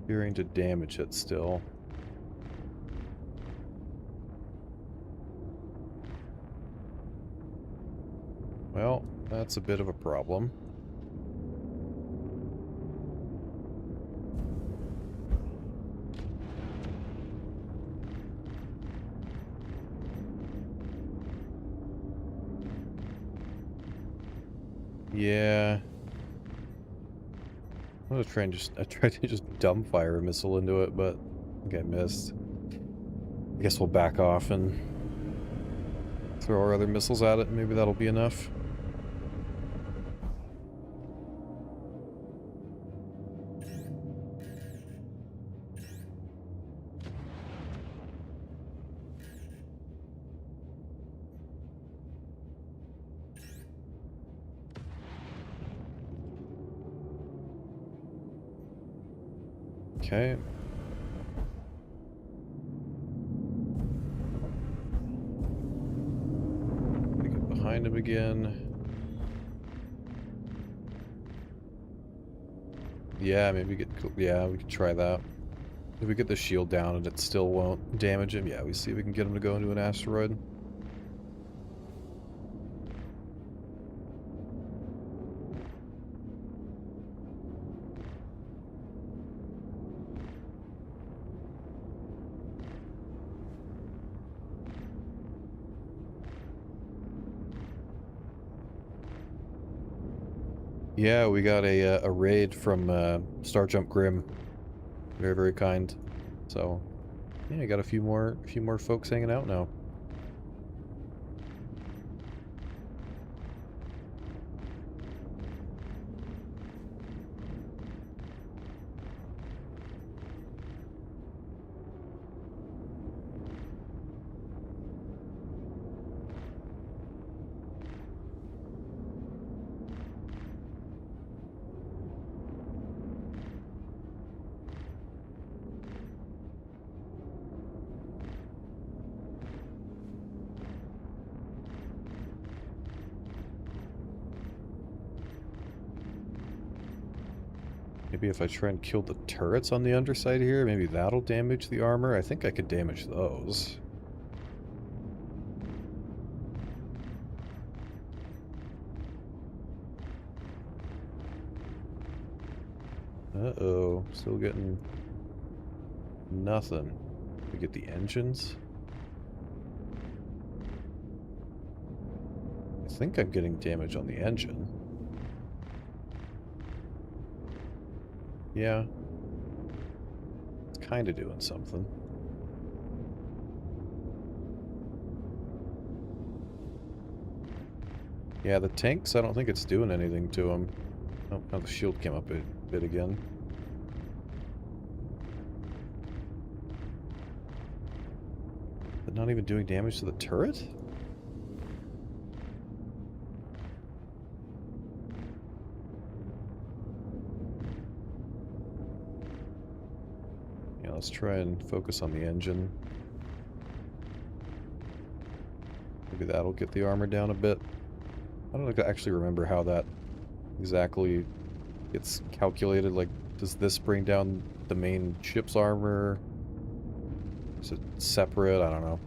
appearing to damage it still. Well, that's a bit of a problem. Yeah. I'm gonna try and I tried to just dumbfire a missile into it, but I think I missed. I guess we'll back off and throw our other missiles at it. Maybe that'll be enough. Okay. Get behind him again. Yeah, maybe get... Yeah, we could try that. If we get the shield down and it still won't damage him, yeah, we see if we can get him to go into an asteroid. Yeah, we got a raid from Starjump Grim. Very, very kind. So, yeah, I got a few more folks hanging out now. Maybe if I try and kill the turrets on the underside here, maybe that'll damage the armor. I think I could damage those. Uh-oh, still getting nothing. We get the engines. I think I'm getting damage on the engine. Yeah. It's kind of doing something. Yeah, the tanks, I don't think it's doing anything to them. Oh, now the shield came up a bit again. But not even doing damage to the turret? Yeah, let's try and focus on the engine. Maybe that'll get the armor down a bit. I don't actually remember how that exactly gets calculated. Like, does this bring down the main ship's armor? Is it separate? I don't know.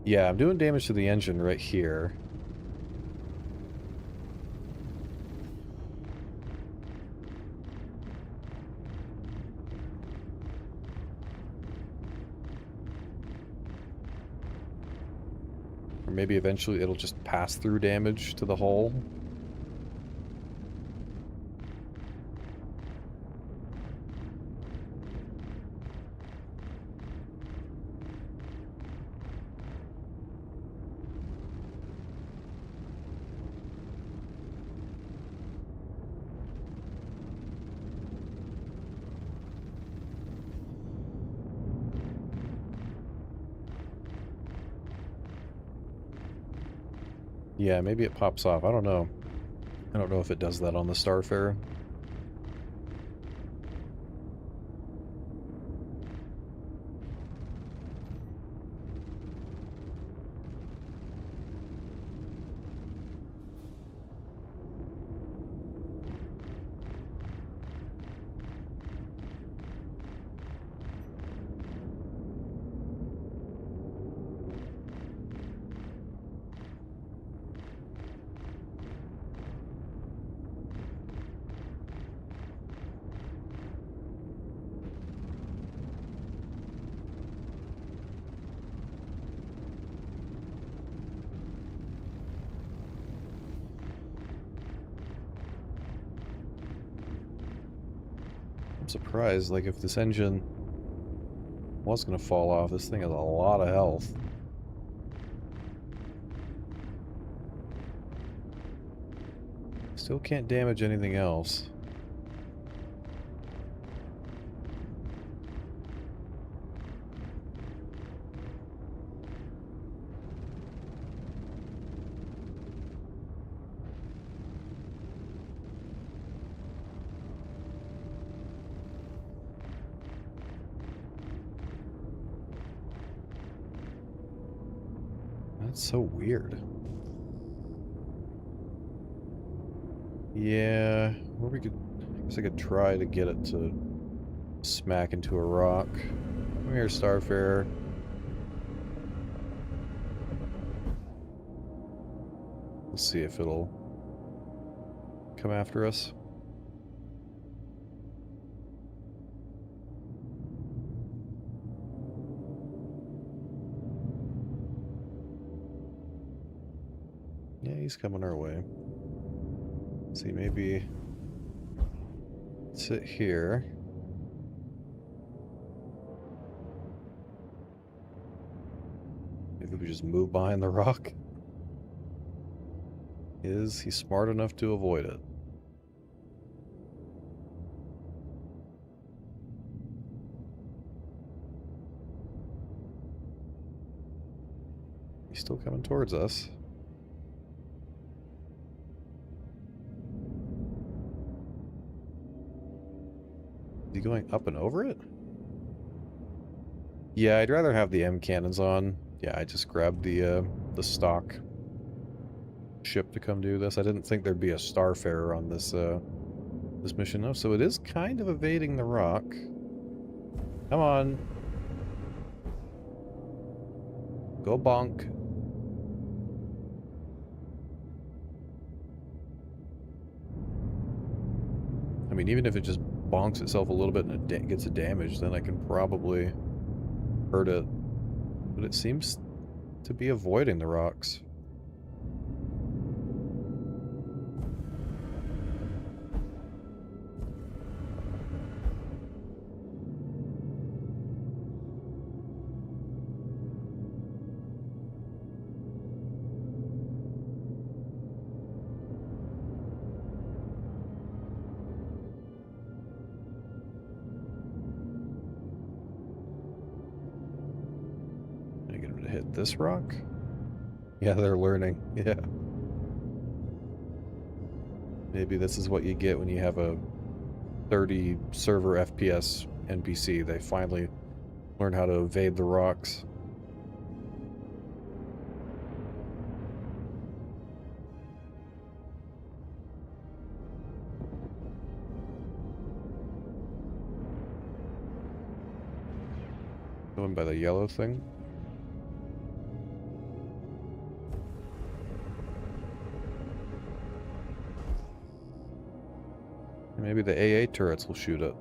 Yeah, I'm doing damage to the engine right here. Or maybe eventually it'll just pass through damage to the hull. Yeah, maybe it pops off. I don't know. I don't know if it does that on the Starfarer. I'm surprised, like, if this engine was gonna fall off, this thing has a lot of health. Still can't damage anything else. That's so weird. Yeah, or we could, I guess I could try to get it to smack into a rock. Come here, Starfarer. We'll see if it'll come after us. Yeah, he's coming our way. Let's see, maybe sit here. Maybe we just move behind the rock. Is he smart enough to avoid it? He's still coming towards us. Is he going up and over it? Yeah, I'd rather have the M cannons on. Yeah, I just grabbed the stock ship to come do this. I didn't think there'd be a Starfarer on this this mission. Oh, so it is kind of evading the rock. Come on. Go bonk. I mean, even if it just bonks itself a little bit and it gets a damage, then I can probably hurt it. But it seems to be avoiding the rocks. Hit this rock? Yeah, they're learning. Yeah. Maybe this is what you get when you have a 30 server FPS NPC. They finally learn how to evade the rocks. Going by the yellow thing. Maybe the AA turrets will shoot it.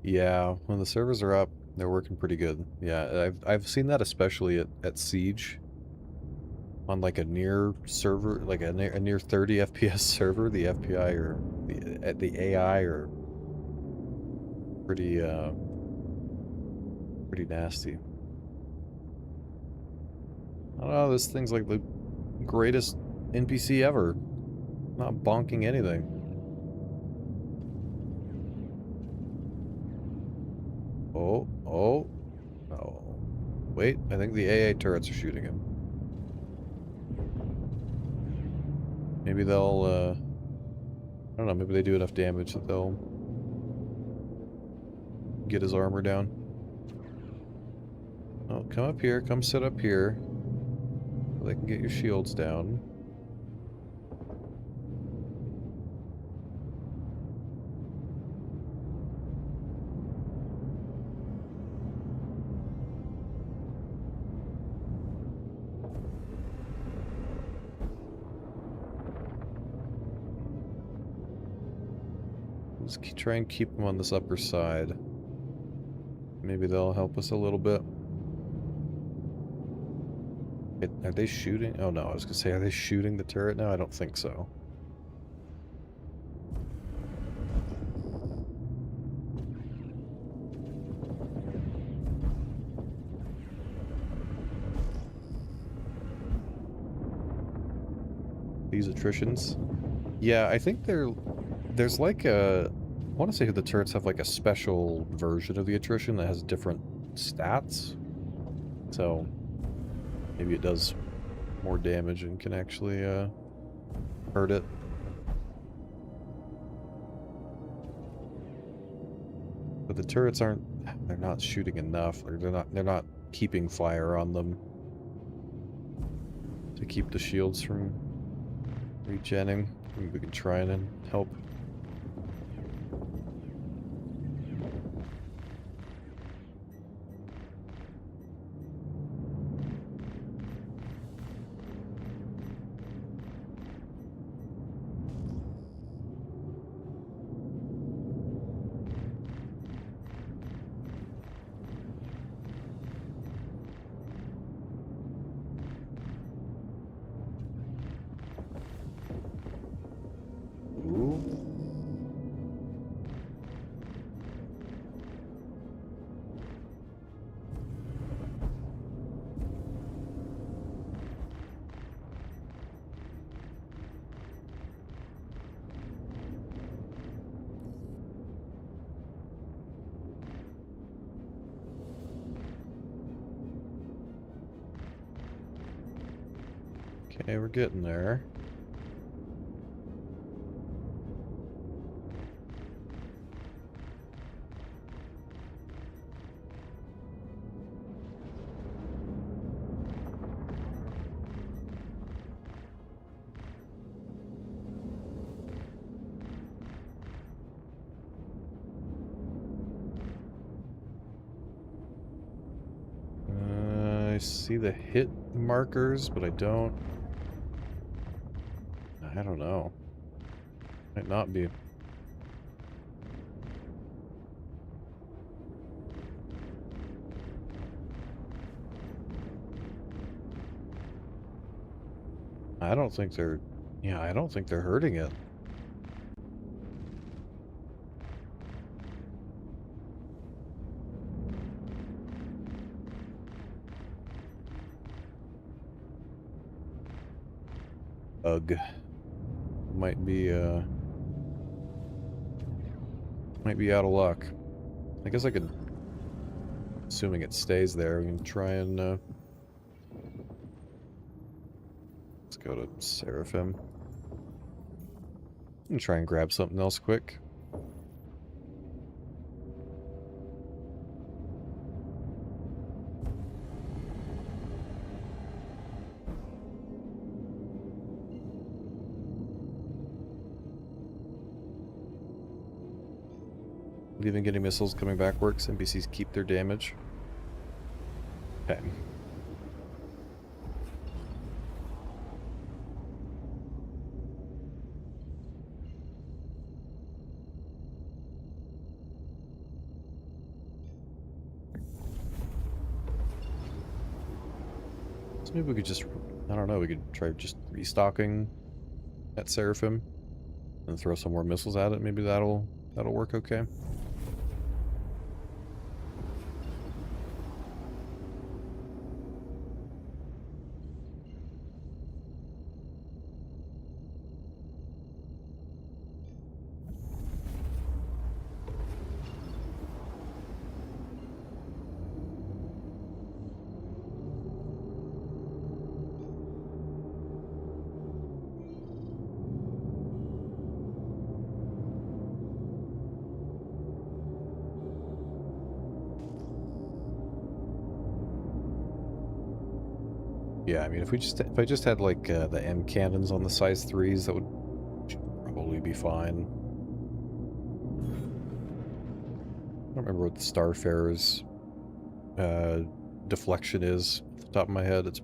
Yeah, when the servers are up, they're working pretty good. Yeah, I've seen that especially at Siege. On like a near server, like a near 30 FPS server, the FPI or the AI are pretty pretty nasty. I don't know, this thing's like the greatest NPC ever. Not bonking anything. Oh, oh. Oh. Wait, I think the AA turrets are shooting him. Maybe they'll, I don't know, maybe they do enough damage that they'll get his armor down. Oh, come up here, come sit up here. So they can get your shields down. Let's try and keep them on this upper side. Maybe they'll help us a little bit. Are they shooting? Oh no, I was gonna say, are they shooting the turret now? I don't think so. These attritions? Yeah, I think there's like a... I want to say the turrets have like a special version of the attrition that has different stats. So maybe it does more damage and can actually hurt it. But the turrets aren't... they're not shooting enough. Or they're not keeping fire on them to keep the shields from regenning. Maybe we can try and help. Okay, we're getting there. I see the hit markers, but I don't know. Might not be. I don't think they're... yeah, I don't think they're hurting it. Ugh. Might be out of luck. I guess I could, assuming it stays there, we can try and let's go to Seraphim and try and grab something else quick. Leaving getting missiles coming back works. NPCs keep their damage. Okay. maybe we could just, I don't know, we could try just restocking at Seraphim and throw some more missiles at it. Maybe that'll work okay. Yeah, I mean, if I just had like the M cannons on the size 3s, that would probably be fine. I don't remember what the Starfarer's deflection is off the top of my head. It's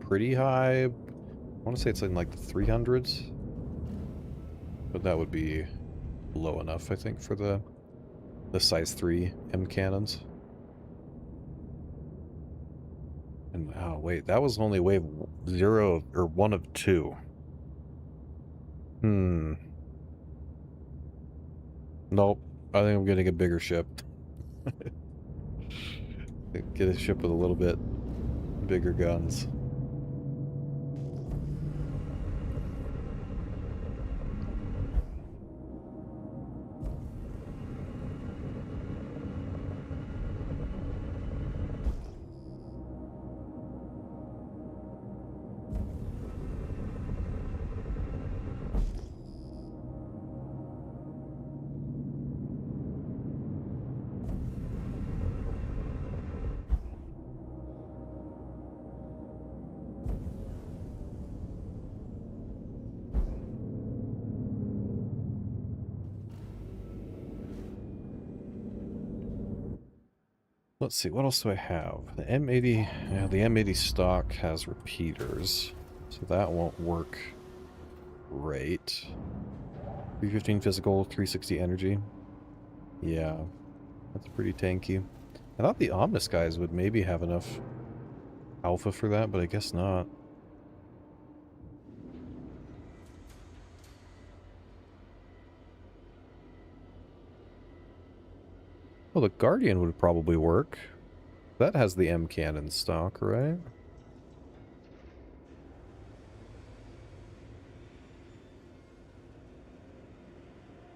pretty high. I want to say it's in like the 300s, but that would be low enough, I think, for the size 3 M cannons. And oh wait, that was only wave 0 or 1 of 2. Nope. I think I'm getting a bigger ship. Get a ship with a little bit bigger guns. Let's see, what else do I have? The M80, yeah, the M80 stock has repeaters, so that won't work great. 315 physical, 360 energy. Yeah, that's pretty tanky. I thought the Omnis guys would maybe have enough alpha for that, but I guess not. Well, the Guardian would probably work. That has the M cannon stock, right?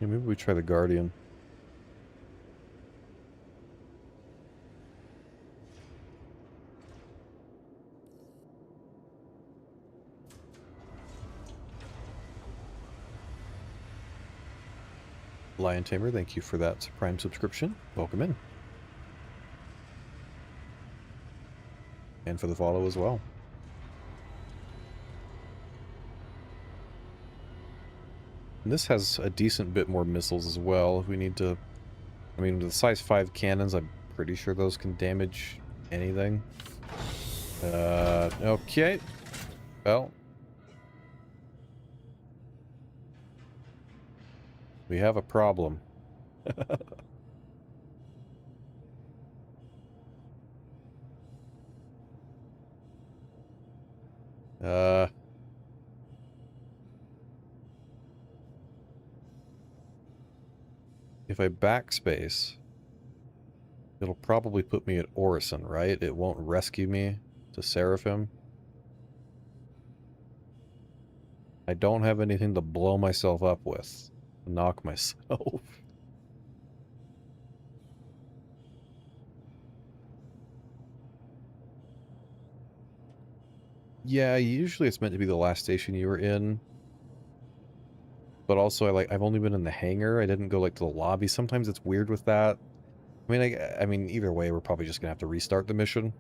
Yeah, maybe we try the Guardian. Lion Tamer, thank you for that Prime subscription. Welcome in. And for the follow as well. And this has a decent bit more missiles as well. If we need to... I mean, the size 5 cannons, I'm pretty sure those can damage anything. Okay. Well. We have a problem. If I backspace, it'll probably put me at Orison, right? It won't rescue me to Seraphim. I don't have anything to blow myself up with. Knock myself. Yeah, usually it's meant to be the last station you were in. But also, I've only been in the hangar. I didn't go, like, to the lobby. Sometimes it's weird with that. I mean, either way, we're probably just gonna have to restart the mission.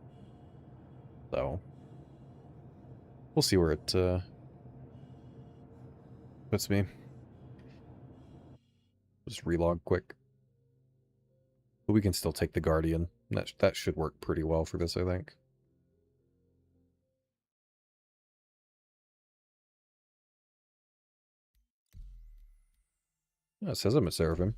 So, we'll see where it, puts me. Just relog quick. But we can still take the Guardian. That should work pretty well for this, I think. Oh, it says I'm at Seraphim.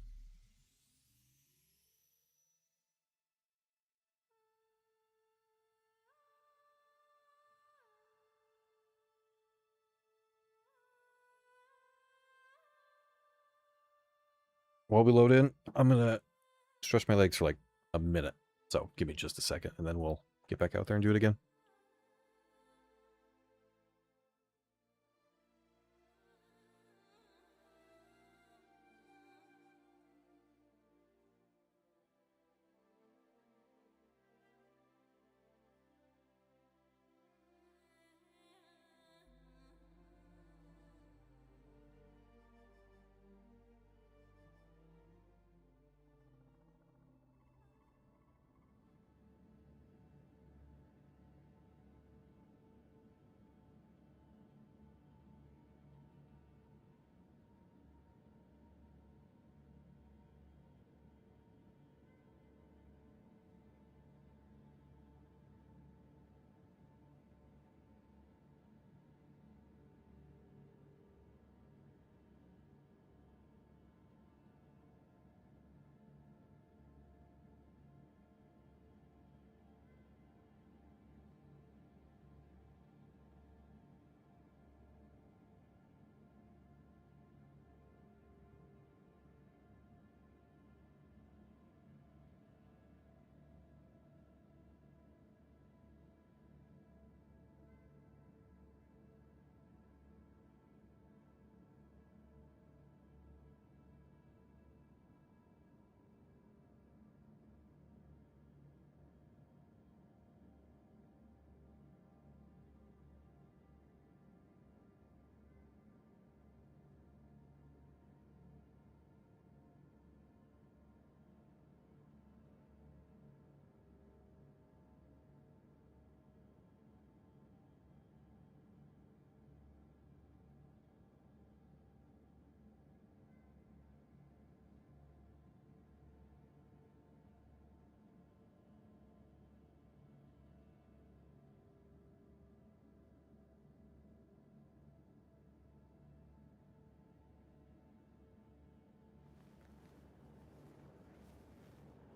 while we load in, I'm gonna stretch my legs for like a minute. So give me just a second, and then we'll get back out there and do it again.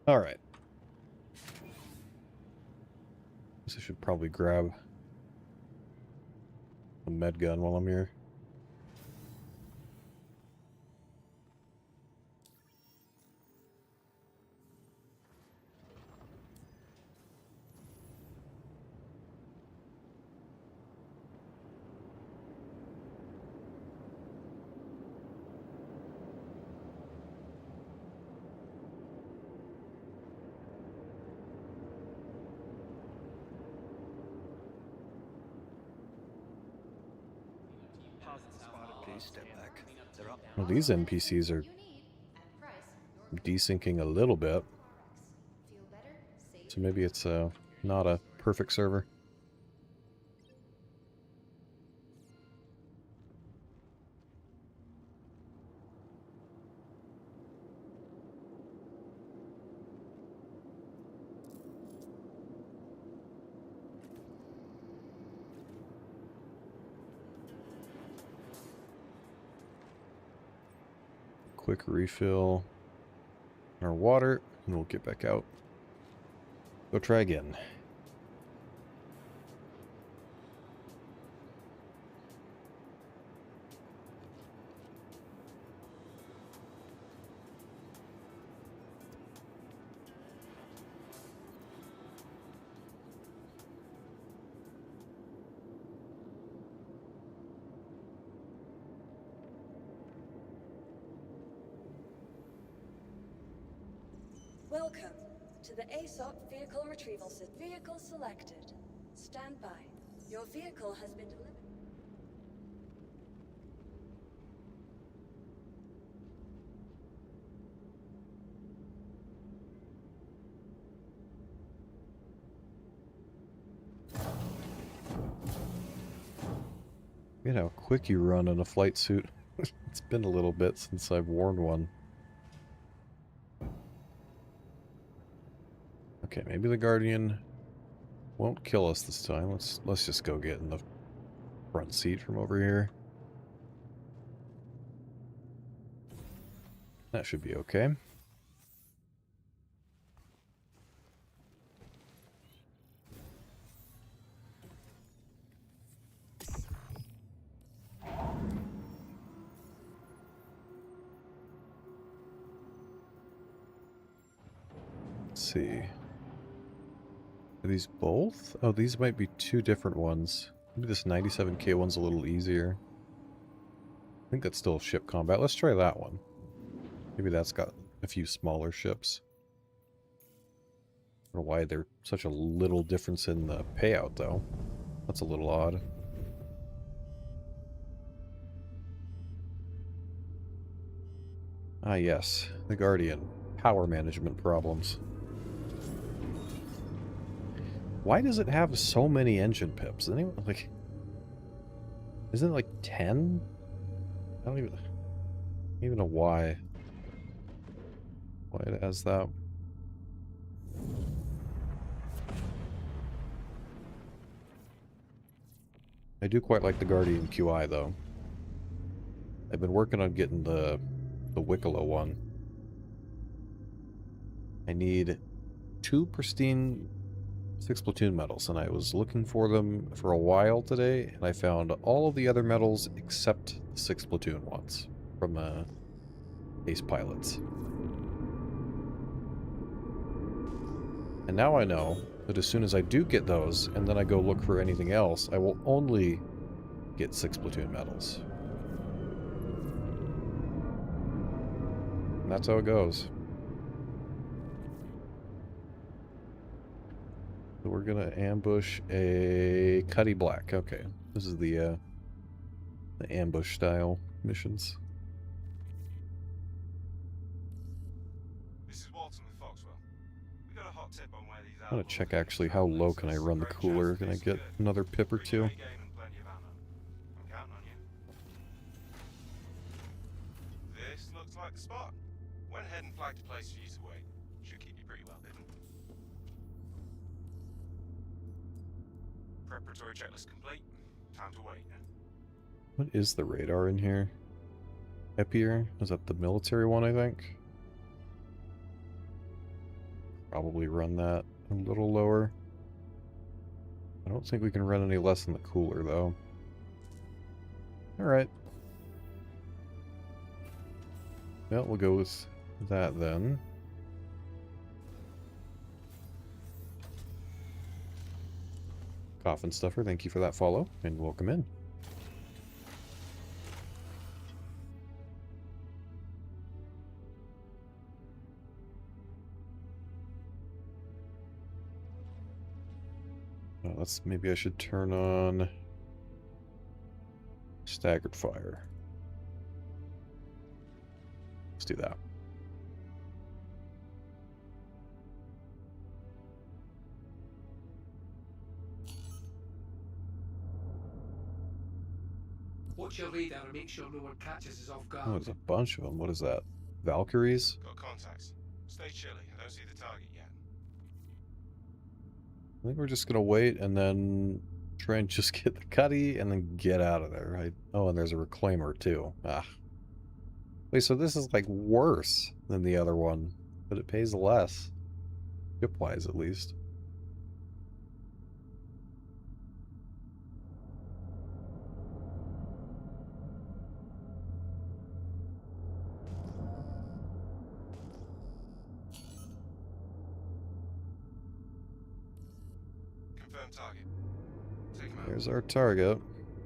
All right. Guess I should probably grab a med gun while I'm here. Well, these NPCs are desyncing a little bit. So maybe it's not a perfect server. Quick refill on our water, and we'll get back out. Go try again. Welcome to the ASOP Vehicle Retrieval System. Vehicle selected. Stand by. Your vehicle has been delivered. You know how quick you run in a flight suit. It's been a little bit since I've worn one. Okay, maybe the Guardian won't kill us this time. Let's just go get in the front seat from over here. That should be okay. Let's see. Are these both? Oh, these might be two different ones. Maybe this 97K one's a little easier. I think that's still ship combat. Let's try that one. Maybe that's got a few smaller ships. I don't know why there's such a little difference in the payout, though. That's a little odd. Ah, yes. The Guardian. Power management problems. Why does it have so many engine pips? Isn't it like 10? I don't even know why. Why it has that. I do quite like the Guardian QI though. I've been working on getting the Wicklow one. I need 2 pristine 6 platoon medals, and I was looking for them for a while today, and I found all of the other medals except the 6 platoon ones from Ace Pilots. And now I know that as soon as I do get those, and then I go look for anything else, I will only get 6 platoon medals. And that's how it goes. So we're gonna ambush a Cuddy Black. Okay, this is the ambush style missions. This is Walton with Foxwell. We got a hot tip on where these I want to check actually how low can I run the cooler. Can I get another pip or two? I'm counting on you. This looks like the spot. Went ahead and flagged a place for you to wait. Should keep you pretty well hidden. Preparatory checklist complete. Time to wait. What is the radar in here? Epier? Is that the military one, I think? Probably run that a little lower. I don't think we can run any less than the cooler, though. Alright. Well, we'll go with that then. Coffin Stuffer, thank you for that follow, and welcome in. Maybe I should turn on staggered fire. Let's do that. Watch your radar and make sure no one catches us off guard. Oh, there's a bunch of them. What is that? Valkyries? Got contacts. Stay chilly. I don't see the target yet. I think we're just gonna wait and then try and just get the Cuddy and then get out of there, right? Oh, and there's a reclaimer too. Ah. Wait, so this is like worse than the other one, but it pays less. Ship-wise, at least. Confirm target. Take him out. There's our target.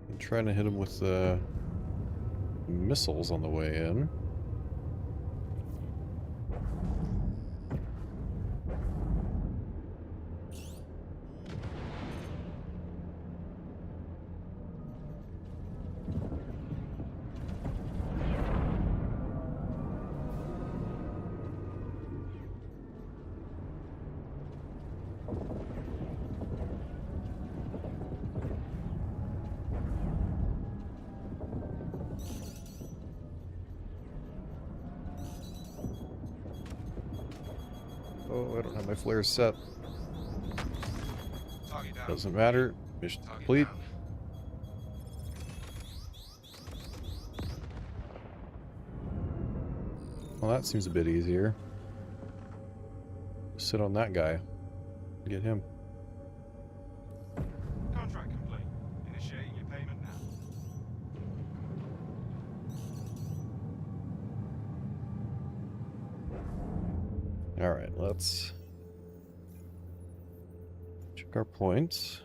I'm trying to hit him with missiles on the way in. Oh, I don't have my flares set. Target down. Doesn't matter. Mission Target complete. down. Well, that seems a bit easier. Sit on that guy. Get him. Contract complete. Initiating your payment now. Alright, let's Our points.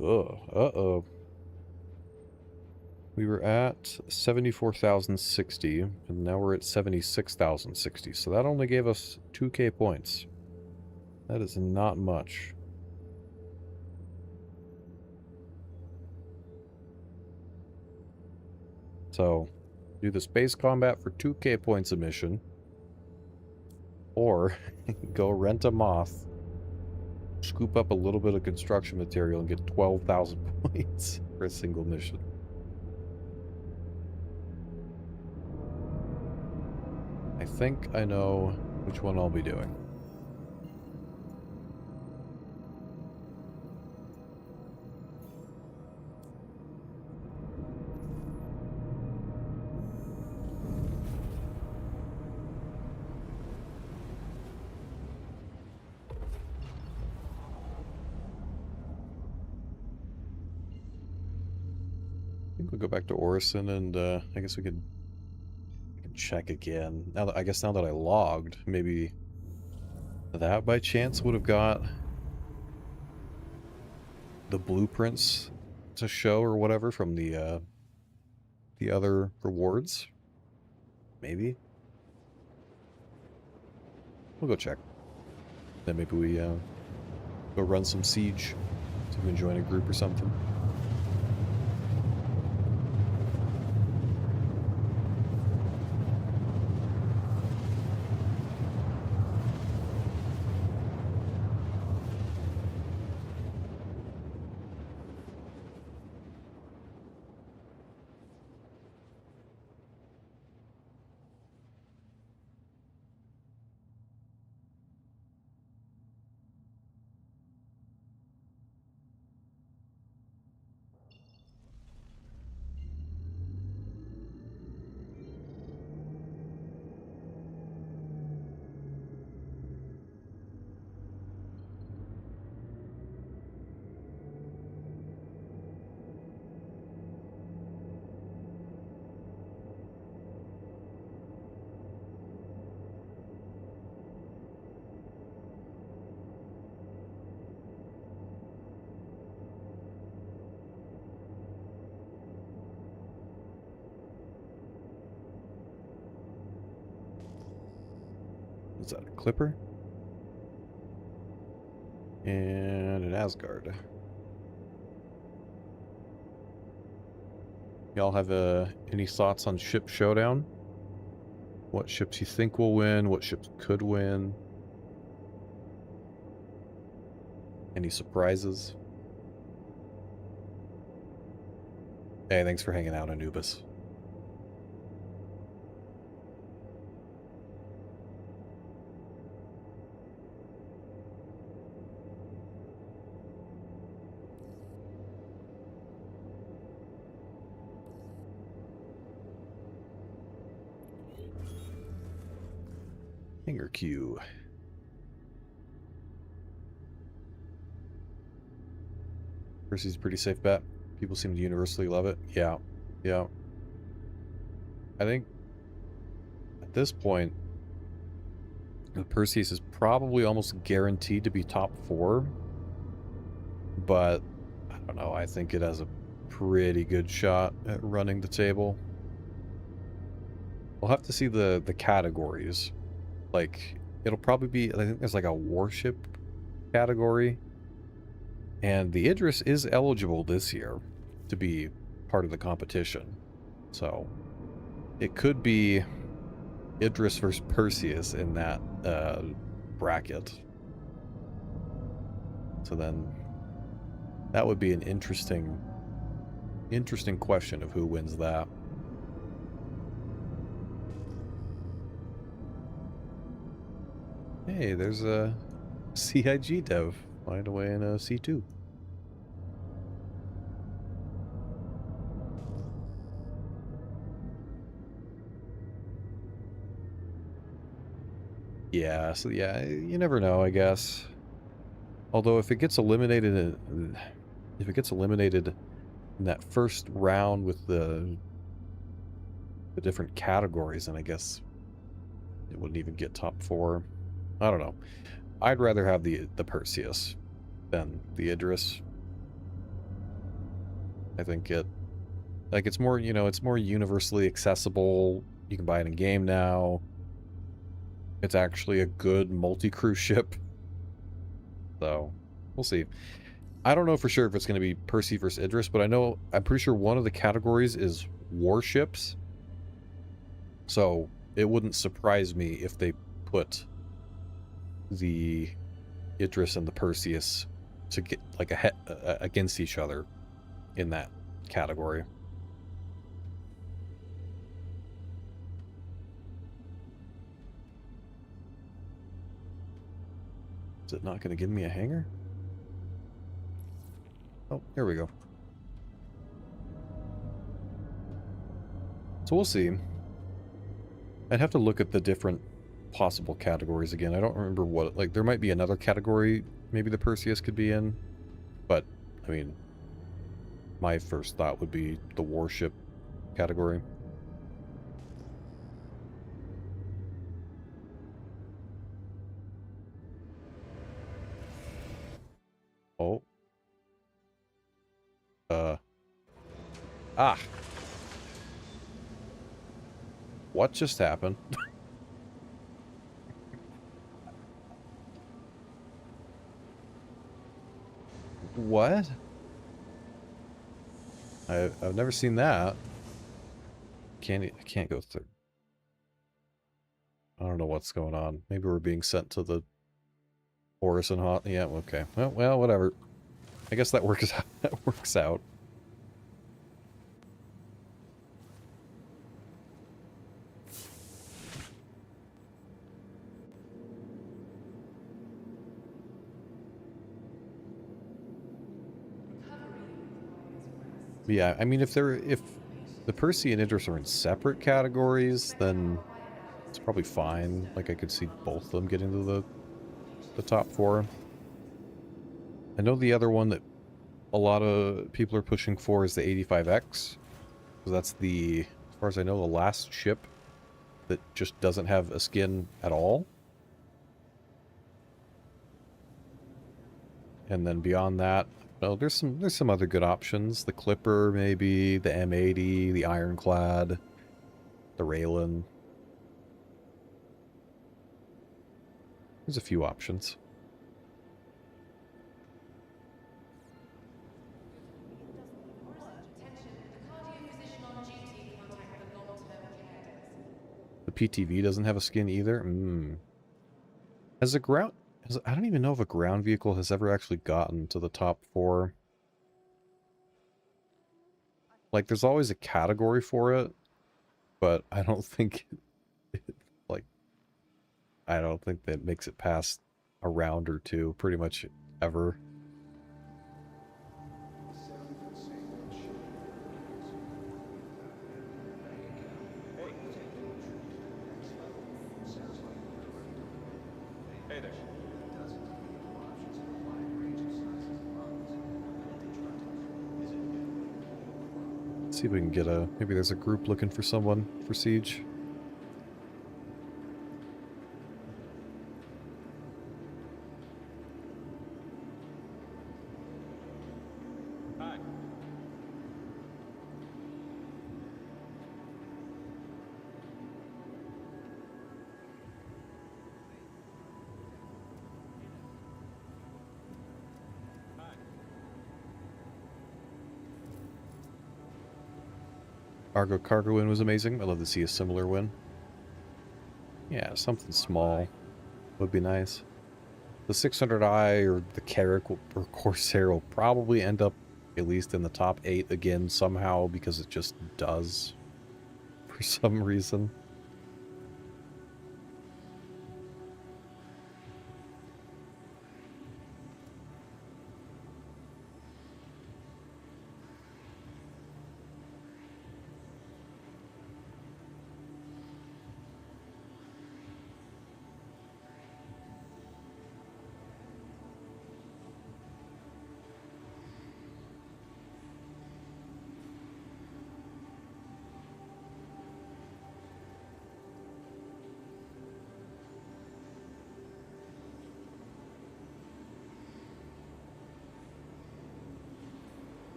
Uh-oh. We were at 74,060, and now we're at 76,060. So that only gave us 2k points. That is not much. So, do the space combat for 2k points a mission. Or, go rent a moth, scoop up a little bit of construction material, and get 12,000 points for a single mission. I think I know which one I'll be doing. I think we'll go back to Orison, and I guess we can check again. Now that now that I logged, maybe that by chance would have got the blueprints to show or whatever from the other rewards. Maybe we'll go check. Then maybe we go run some siege. See if we can join a group or something. Is that a Clipper? And an Asgard. Y'all have any thoughts on Ship Showdown? What ships you think will win? What ships could win? Any surprises? Hey, thanks for hanging out, Anubis. Finger Q. Percy's a pretty safe bet. People seem to universally love it. Yeah. Yeah. I think at this point, the Perseus is probably almost guaranteed to be top 4. But I don't know. I think it has a pretty good shot at running the table. We'll have to see the categories. Like, it'll probably be, I think there's like a warship category. And the Idris is eligible this year to be part of the competition. So, it could be Idris versus Perseus in that bracket. So then, that would be an interesting question of who wins that. Hey, there's a CIG dev flying away in a C2. Yeah, so yeah, you never know, I guess. Although if it gets eliminated in that first round with the different categories, then I guess it wouldn't even get top 4. I don't know. I'd rather have the Perseus than the Idris. I think it's more, you know, it's more universally accessible. You can buy it in game now. It's actually a good multi-crew ship. So, we'll see. I don't know for sure if it's going to be Percy versus Idris, but I'm pretty sure one of the categories is warships. So, it wouldn't surprise me if they put the Idris and the Perseus to get like against each other in that category. Is it not going to give me a hanger? Oh, here we go. So we'll see. I'd have to look at the different possible categories again. I don't remember what, like, there might be another category maybe the Perseus could be in, but, I mean, my first thought would be the warship category. Oh. Ah. What just happened? What? I've never seen that. I can't go through. I don't know what's going on. Maybe we're being sent to the Orison hot. Yeah, okay. Well, whatever. I guess that works out. That works out. Yeah, I mean, if the Percy and Idris are in separate categories, then it's probably fine. Like, I could see both of them getting to the top 4. I know the other one that a lot of people are pushing for is the 85X. So that's the, as far as I know, the last ship that just doesn't have a skin at all. And then beyond that, well, there's some other good options. The Clipper, maybe, the M80, the Ironclad, the Raylan. There's a few options. The PTV doesn't have a skin either? Has a ground... I don't even know if a ground vehicle has ever actually gotten to the top 4. Like, there's always a category for it, but I don't think... like, I don't think that makes it past a round or two, pretty much ever. Hey there. See if we can get maybe there's a group looking for someone for Siege. Hi. Cargo win was amazing. I'd love to see a similar win. Yeah, something small would be nice. The 600i or the Carrack or Corsair will probably end up at least in the top 8 again somehow because it just does for some reason.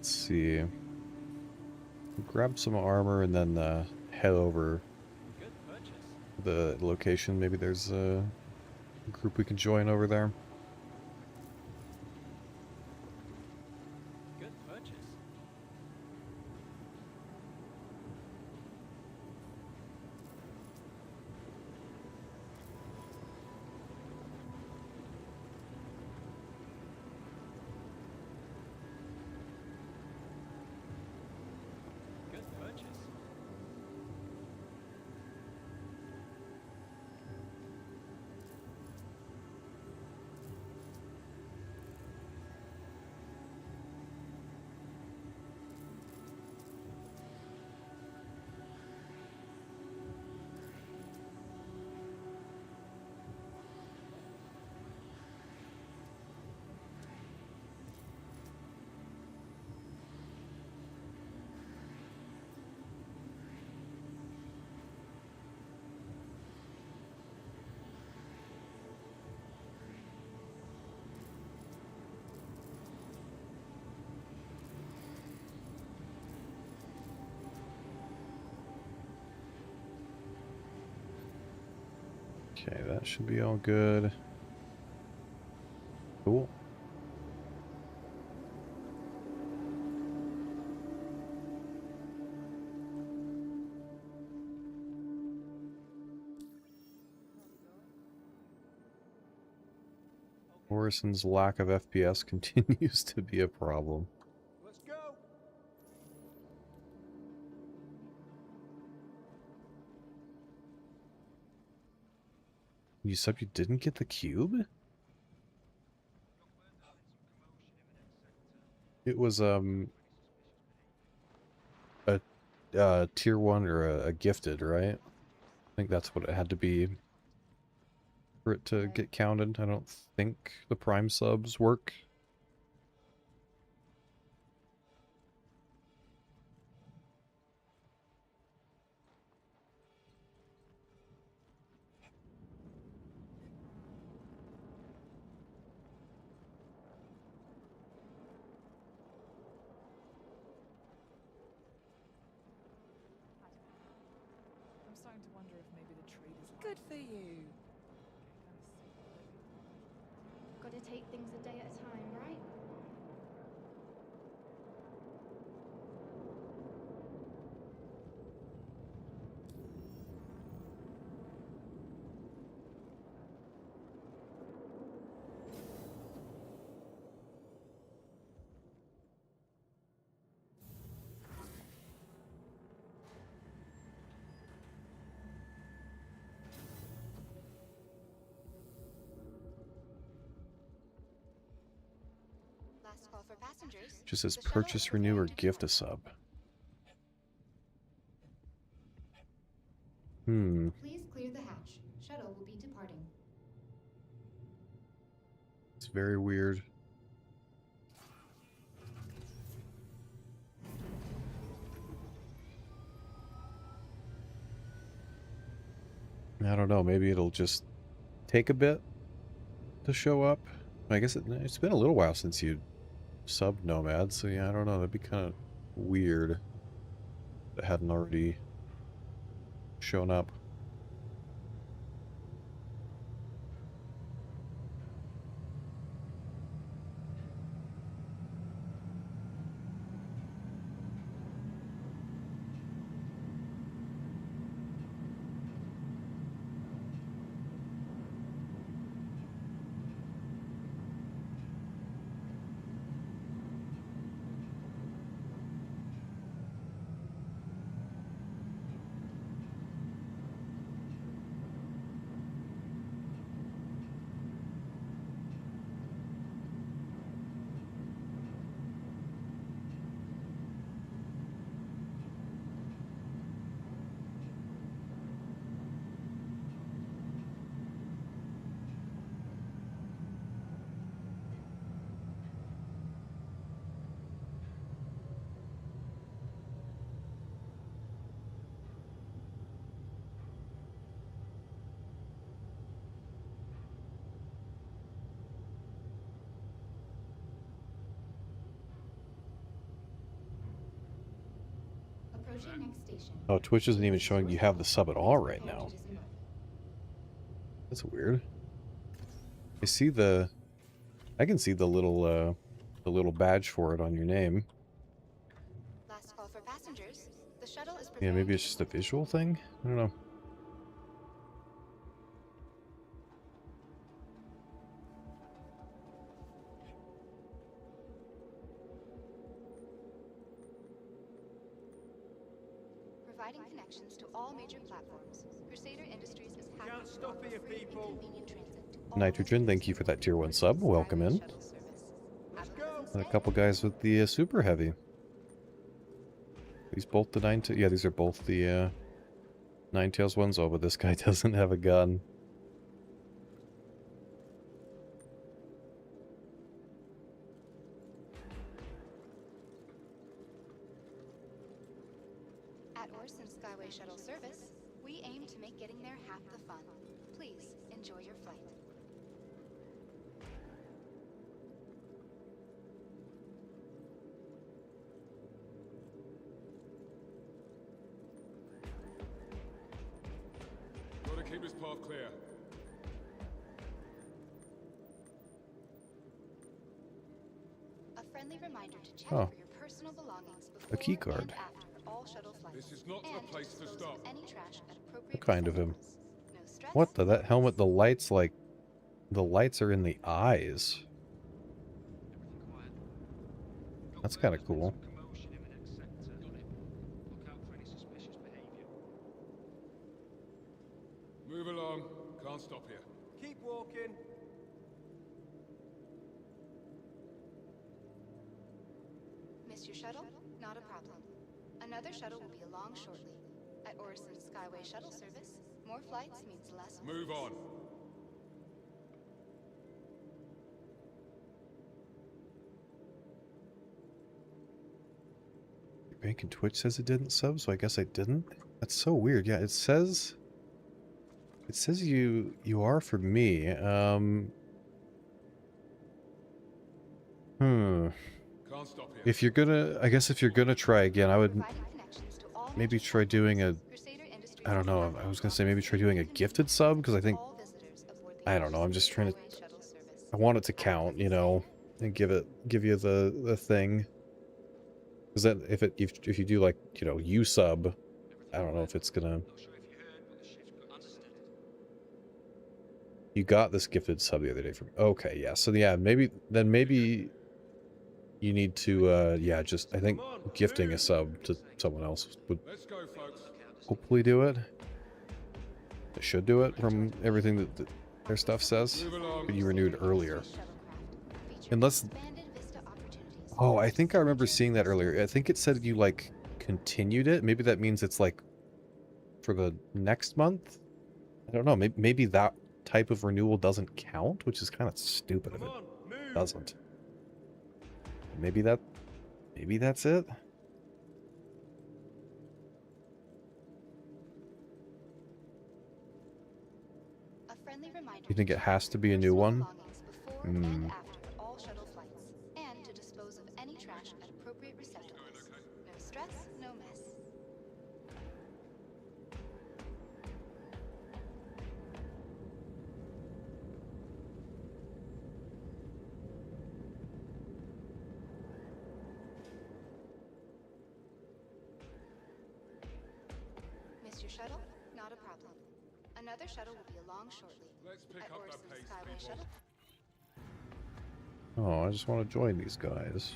Let's see. Grab some armor and then head over Good purchase. the location. Maybe there's a group we can join over there. Good purchase. Good purchase. Okay, that should be all good. Cool. Orison's lack of FPS continues to be a problem. Let's go. You said you didn't get the cube? It was a tier 1 or a gifted, right? I think that's what it had to be for it to get counted. I don't think the prime subs work. I'm starting to wonder if maybe the trade is Good for you. Gotta take things a day at a time, right? Last call for passengers. Just says The shuttle purchase, is renew, or preparing to gift a depart. sub. Hmm. Please clear the hatch. Shuttle will be departing. It's very weird. I don't know, maybe it'll just take a bit to show up. I guess it's been a little while since you subbed Nomad, so yeah, I don't know, that'd be kind of weird if it hadn't already shown up. Approaching next station. Oh, Twitch isn't even showing you have the sub at all right now. That's weird. I see the... I can see the little badge for it on your name. Last call for passengers. The shuttle is Yeah, preparing maybe to it's just a visual thing? I don't know. providing connections to all major platforms. Crusader Industries is happy to offer free and convenient transit to all Nitrogen, thank you for that tier 1 sub. Welcome in. shuttle service. And a couple guys with the super heavy. These both the yeah, these are both the Ninetales ones. Oh, but this guy doesn't have a gun. At Orison Skyway Shuttle Service, we aim to make getting there half the fun. Please enjoy your flight. Gotta keep this path clear. A friendly reminder to check Oh. for your personal belongings before A key and card. after all shuttle flights. This is not and a place to dispose of stop. any trash at appropriate Kind of him. receptacles. No stress, What the? no That helmet, mess. the lights, like... The lights are in the eyes. That's kind of cool. Commotion in the next sector. Got it. Look out for any suspicious behavior. Move along. Can't stop here. Keep walking. Missed your shuttle? Not a problem. Another shuttle will be along shortly. At Orison Skyway Shuttle Service, more flights means less Move worries. on. Bank and Twitch says it didn't sub, so I guess I didn't. That's so weird. Yeah, it says you are for me. Can't stop here. If you're gonna, I guess if you're gonna try again, I would Providing connections to all maybe major try doing a, platforms, Crusader Industries I don't is know, happy I was to gonna say maybe offer try doing a free and gifted sub, because I think, all visitors aboard the I don't know, I'm just trying to, Skyway Shuttle Service. I want it to count, you know, and give you the thing. Because then if you do like, you know, you sub, I don't know if it's gonna. Not sure if you heard, but the shift got understood. You got this gifted sub the other day from. Okay, yeah. So yeah, maybe you need to yeah, just I think gifting a sub to someone else would Let's go, folks. hopefully do it. It should do it from everything that their stuff says. Move along. But you renewed earlier. Shuttlecraft features Unless. expanded vista opportunities. Oh, I think I remember seeing that earlier. I think it said you like continued it. Maybe that means it's like for the next month. I don't know. Maybe that type of renewal doesn't count, which is kind of stupid if Come it on, move. doesn't. Maybe that's it. A friendly reminder You think to it check has to be a new personal one? belongings before and after all shuttle flights, and to dispose of any trash at appropriate receptacles. No stress, no mess. Miss your shuttle? Not a problem. Another shuttle will be along shortly. Let's pick At up the Orison pace, Skyway people. Shuttle. Oh, I just want to join these guys.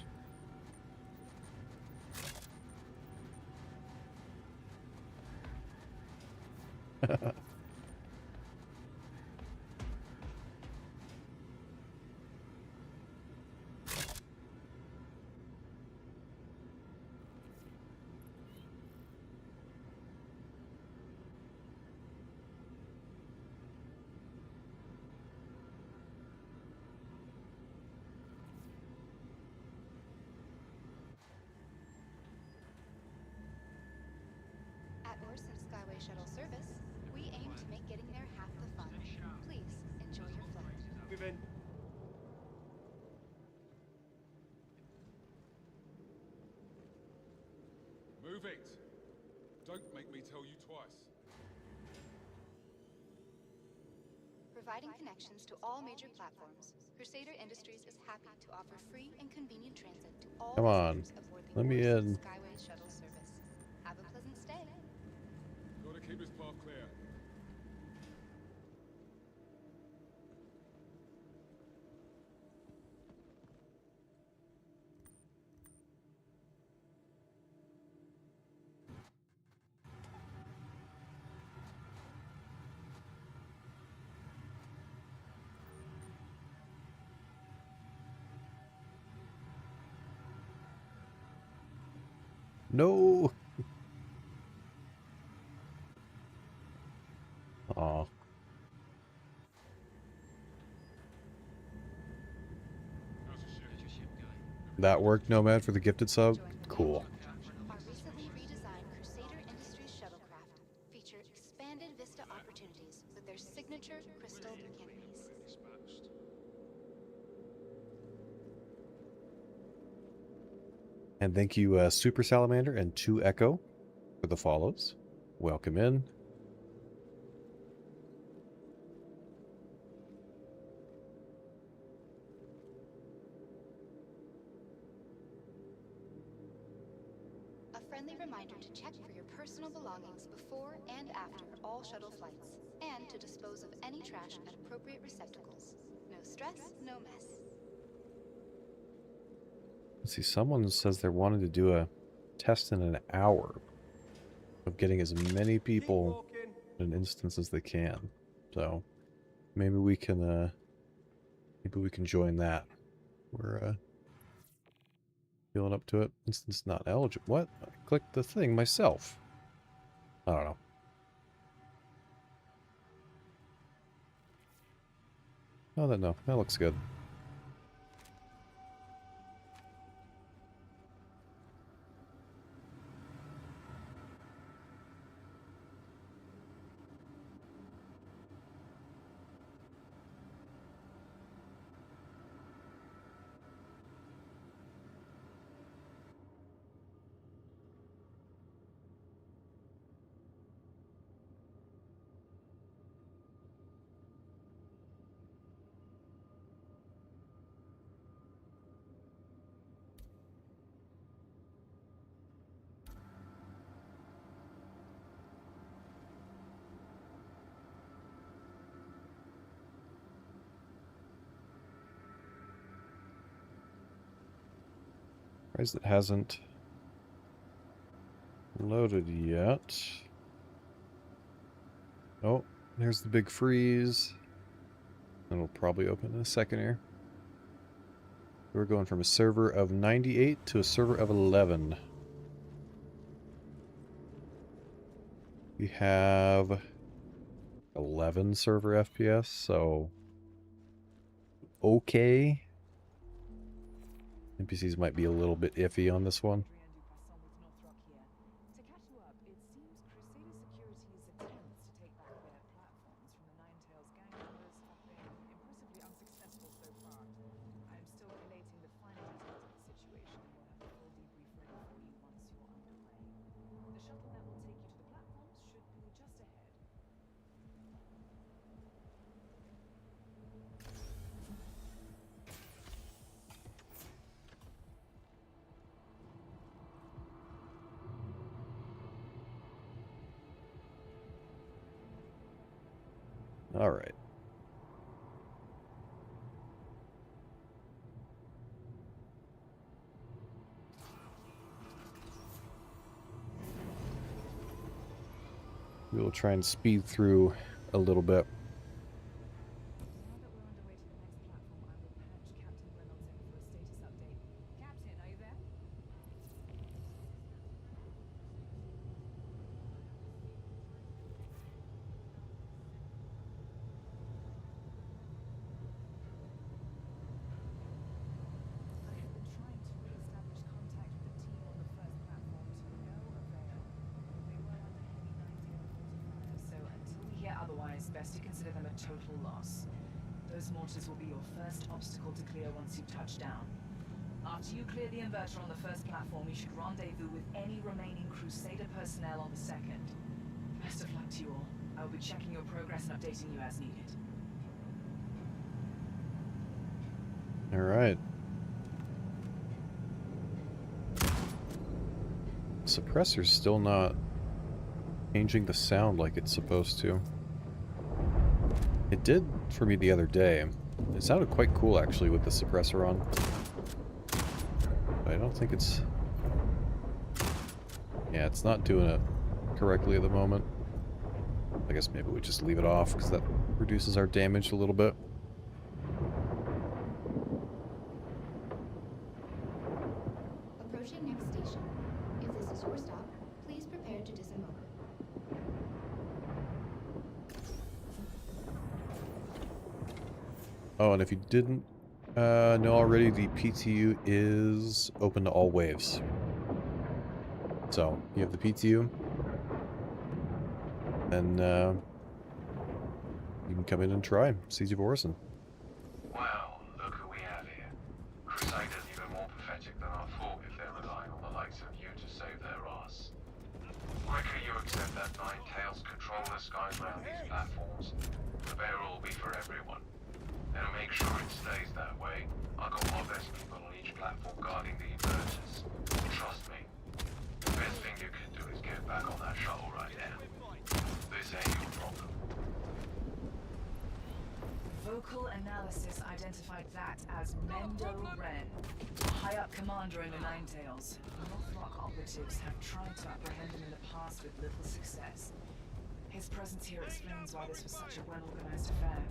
At Orison Skyway Shuttle Service, we aim to make getting there half the fun. Please enjoy your flight. Move in. Move it. Don't make me tell you twice. Providing connections to all major platforms, Crusader Industries is happy to offer free and convenient transit to all Come on. visitors aboard the Let me Orison in. Skyway shuttle service. Have a pleasant stay. Gotta keep this path clear. No. Aw. How's your ship? That worked, Nomad, for the gifted sub? Cool. Our recently redesigned Crusader Industries shuttlecraft feature expanded vista opportunities with their signature crystal canopies. And thank you, Super Salamander and 2 Echo for the follows. Welcome in. A friendly reminder to check for your personal belongings before and after all shuttle flights, and to dispose of any trash at appropriate receptacles. No stress, no mess. Let's see, someone says they're wanting to do a test in an hour of getting as many people in an instance as they can. So maybe we can join that. We're feeling up to it. Instance not eligible. What? I clicked the thing myself. I don't know. Oh, that looks good. Surprised it hasn't loaded yet. Oh, there's the big freeze. It'll probably open in a second here. We're going from a server of 98 to a server of 11. We have 11 server FPS, so okay. NPCs might be a little bit iffy on this one. To catch you up, it seems Crusader Security's attempts to take back their platforms from the Ninetales gang members have been impressively unsuccessful so far. I'm still collating the final details of the situation, and we'll have a full debrief ready for you once you're underway. The shuttle that will take you to the platforms should be just ahead. All right. We will try and speed through a little bit. Now that we're underway to the next platform, I will patch Captain Reynolds in for a status update. Captain, are you there? I have been trying to re-establish contact with the team on the first platform to no avail. They were under heavy Ninetale fortifiers, so until we hear otherwise, best to consider them a total loss. Those mortars will be your first obstacle to clear once you've touched down. After you clear the inverter on the first platform, you should rendezvous with any remaining Crusader personnel on the second. Best of luck to you all. I will be checking your progress and updating you as needed. All right. Suppressor's still not changing the sound like it's supposed to. It did for me the other day. It sounded quite cool actually with the suppressor on. But I don't think it's... Yeah, it's not doing it correctly at the moment. I guess maybe we just leave it off because that reduces our damage a little bit. Approaching next station. If this is your stop, please prepare to disembark. Oh, and if you didn't know already, the PTU is open to all waves. So, you have the PTU, and you can come in and try Siege of Orison. Well, look who we have here. Crusaders even more pathetic than I thought if they're relying on the likes of you to save their ass. The quicker you accept that Nine Tails control the skies around these platforms, the better it will be for everyone. And to make sure it stays that way, I got my best people on each platform guarding the inverters. Trust me, the best thing you can do is get back on that shuttle right now. This ain't your problem. Vocal analysis identified that as Mendo Ren, a high-up commander in the Ninetales. Northrock operatives have tried to apprehend him in the past with little success. His presence here explains why this was such a well-organized affair.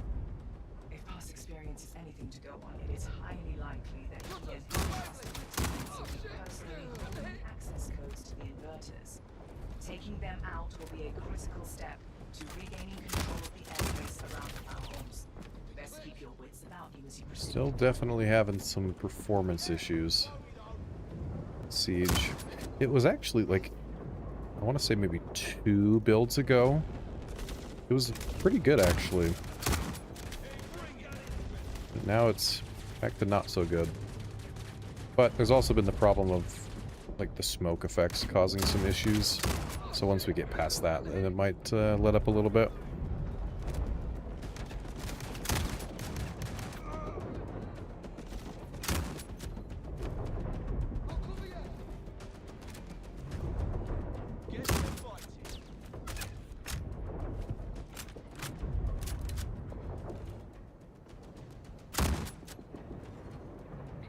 If past experience is anything to go on, it is highly likely that he and his customers will be personally holding access codes to the inverters. Taking them out will be a critical step to regaining control of the airspace around the platforms. Best keep your wits about you as you proceed. Still definitely having some performance issues. Siege. It was actually like, I want to say maybe 2 builds ago. It was pretty good actually. But now it's back to not so good. But there's also been the problem of like the smoke effects causing some issues. So once we get past that, then it might let up a little bit.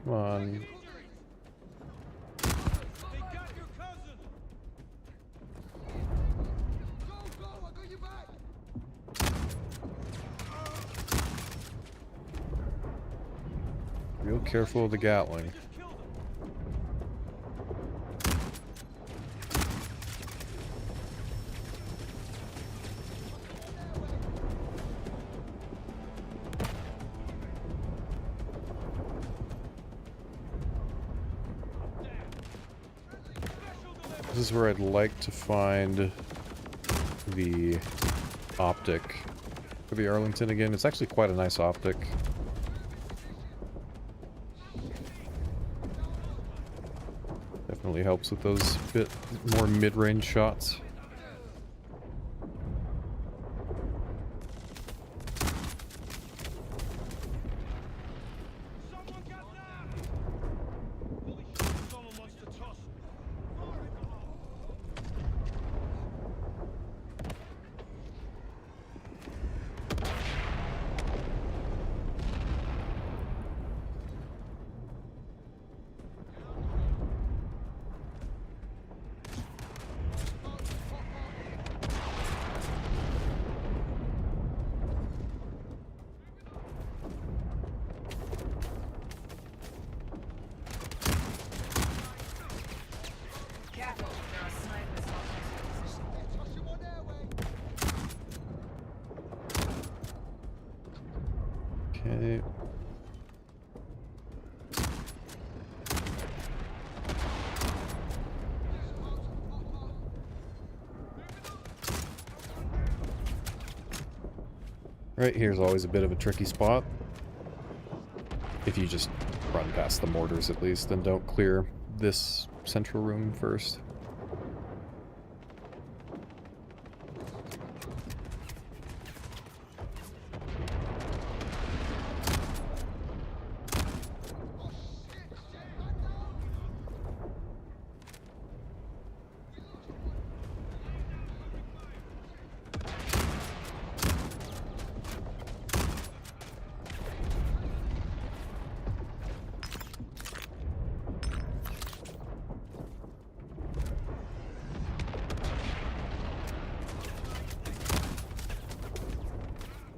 Come on. Real careful with the Gatling. This is where I'd like to find the optic for the Arlington again. It's actually quite a nice optic. Definitely helps with those bit more mid-range shots. Okay. Right here's always a bit of a tricky spot. If you just run past the mortars at least, and don't clear this central room first.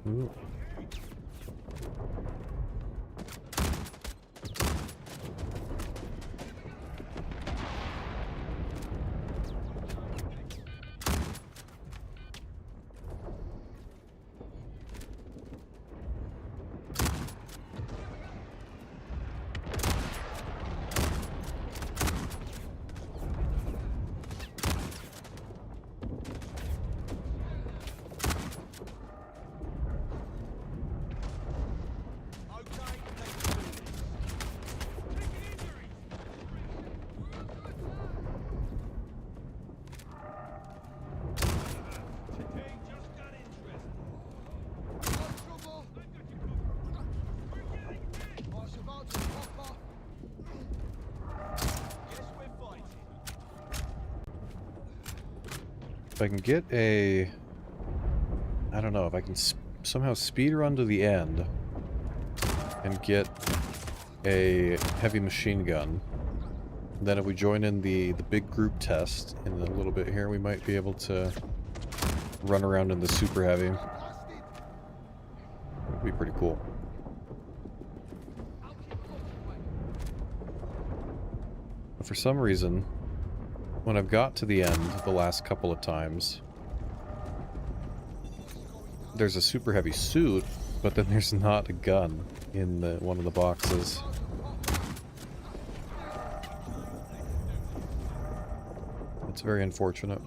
Ooh. If I can get a... I don't know, if I can somehow speed run to the end and get a heavy machine gun, then if we join in the big group test in a little bit here, we might be able to run around in the super heavy. That'd be pretty cool. But for some reason, when I've got to the end the last couple of times, there's a super heavy suit, but then there's not a gun in one of the boxes. It's very unfortunate.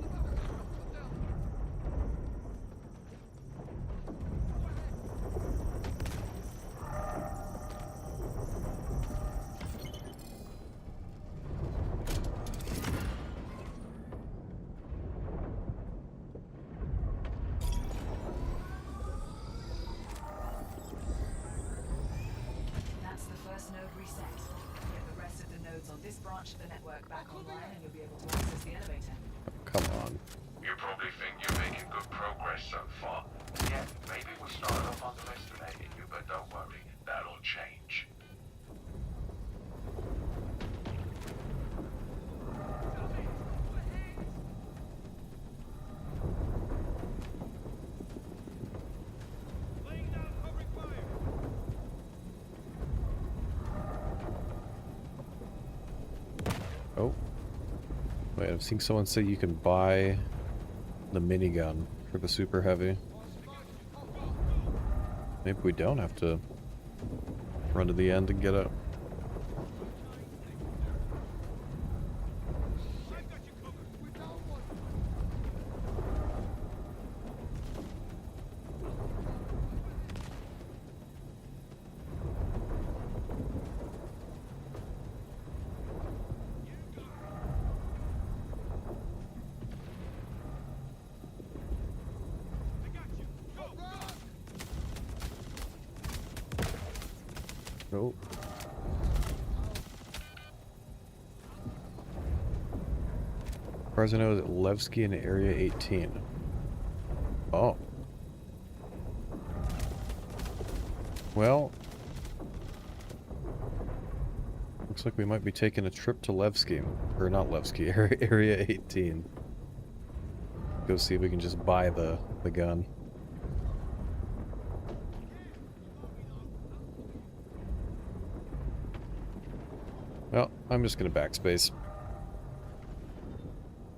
That's the first node reset. Get the rest of the nodes on this branch of the network back online and you'll be able to access the elevator. Come on. You probably think you're making good progress so far. Yeah, maybe we're starting off underestimating you, but don't worry, that'll change. Oh. Wait, I've seen someone say you can buy the minigun for the super heavy. Maybe we don't have to run to the end and get it. Nope. As far as I know, is Levski in Area 18. Oh. Well, looks like we might be taking a trip to Levski. Or not Levski, Area 18. Go see if we can just buy the gun. Well, I'm just gonna backspace.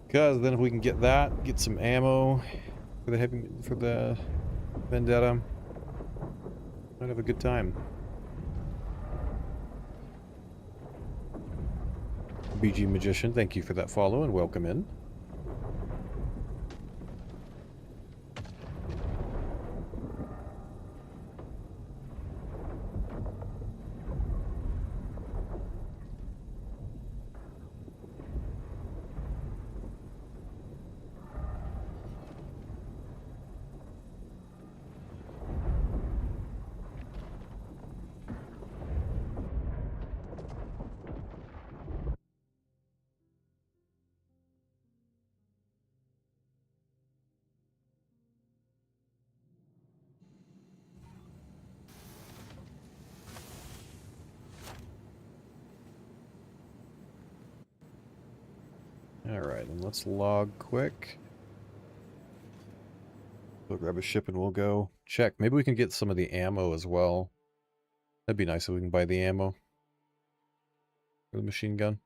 Because then if we can get that, get some ammo for the Vendetta, might have a good time. BG Magician, thank you for that follow and welcome in. Alright, and let's log quick. Go grab a ship and we'll go check. Maybe we can get some of the ammo as well. That'd be nice if we can buy the ammo for the machine gun.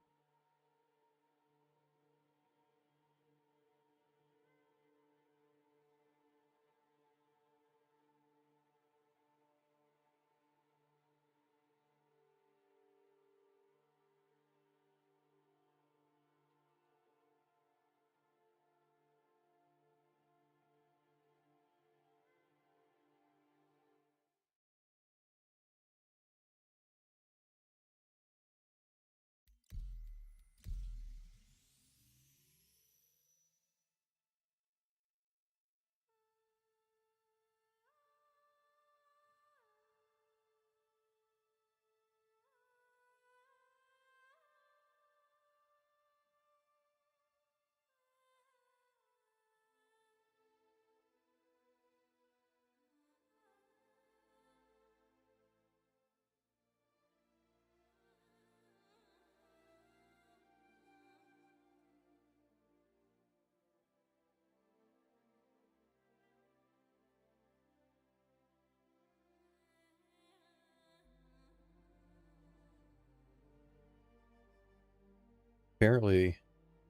Apparently,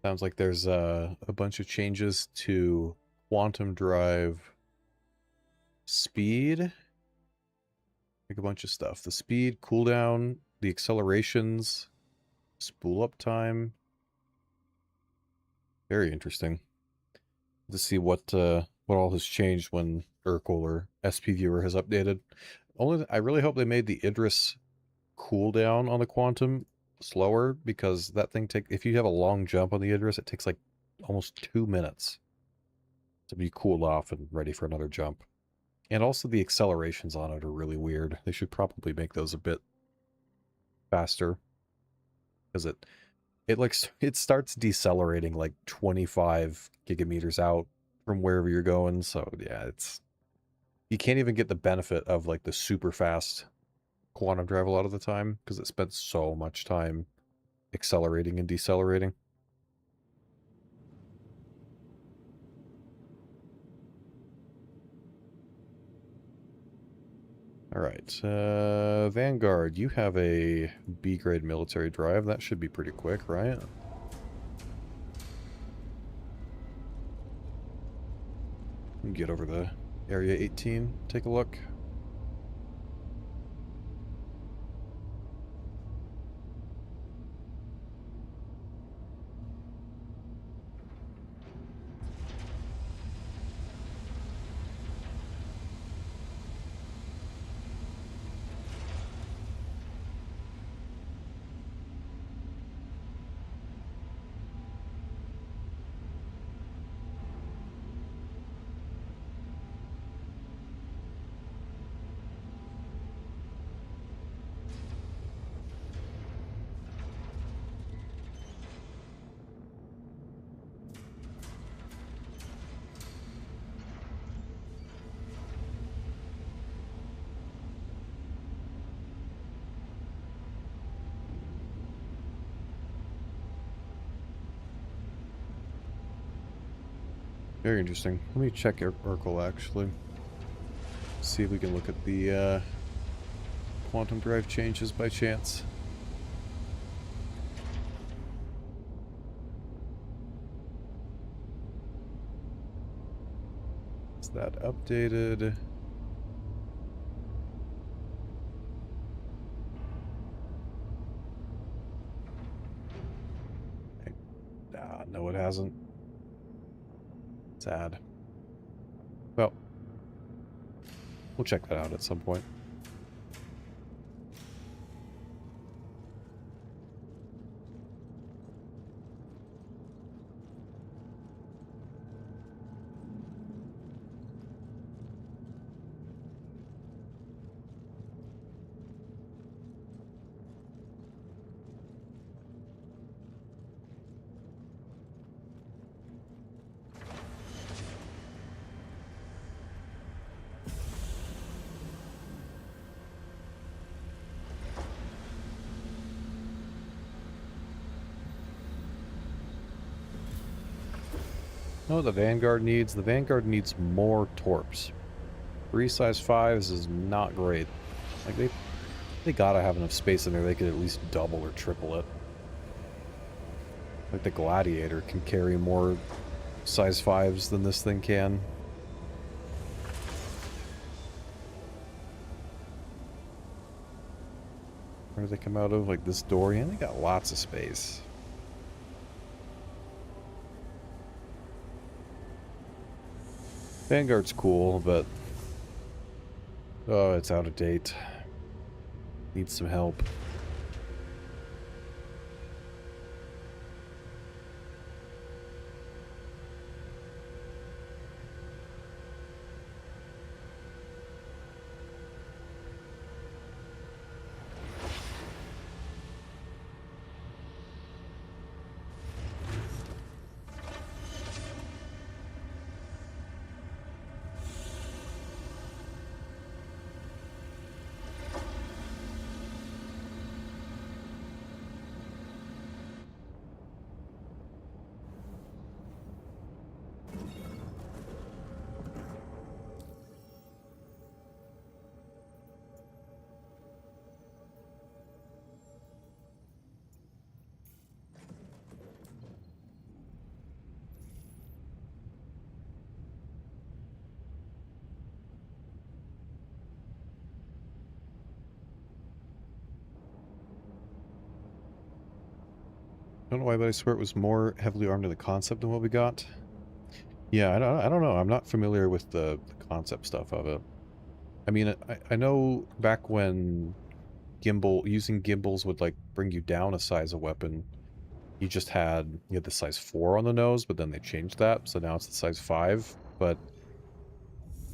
sounds like there's a bunch of changes to quantum drive speed. Like a bunch of stuff. The speed, cooldown, the accelerations, spool up time. Very interesting to see what all has changed when Urkel or SP Viewer has updated. I really hope they made the Idris cooldown on the quantum slower, because that thing if you have a long jump on the Idris, it takes like almost 2 minutes to be cooled off and ready for another jump. And also the accelerations on it are really weird. They should probably make those a bit faster, because it starts decelerating like 25 gigameters out from wherever you're going. So yeah, you can't even get the benefit of like the super fast quantum drive a lot of the time, because it spends so much time accelerating and decelerating. Alright, Vanguard, you have a B-grade military drive. That should be pretty quick, right? Get over to Area 18, take a look. Very interesting. Let me check Urkel, actually. See if we can look at the quantum drive changes by chance. Is that updated? No, it hasn't. Sad. Well, we'll check that out at some point. know what the Vanguard needs? The Vanguard needs more torps. 3 size 5s is not great. Like, they gotta have enough space in there they could at least double or triple it. Like, the Gladiator can carry more size 5s than this thing can. Where do they come out of? Like, this door? Yeah, they got lots of space. Vanguard's cool, but... oh, it's out of date. Needs some help. I don't know why, but I swear it was more heavily armed in the concept than what we got. Yeah, I don't know. I'm not familiar with the concept stuff of it. I mean, I know back when using gimbals would, like, bring you down a size of weapon, you had the size 4 on the nose, but then they changed that, so now it's the size 5.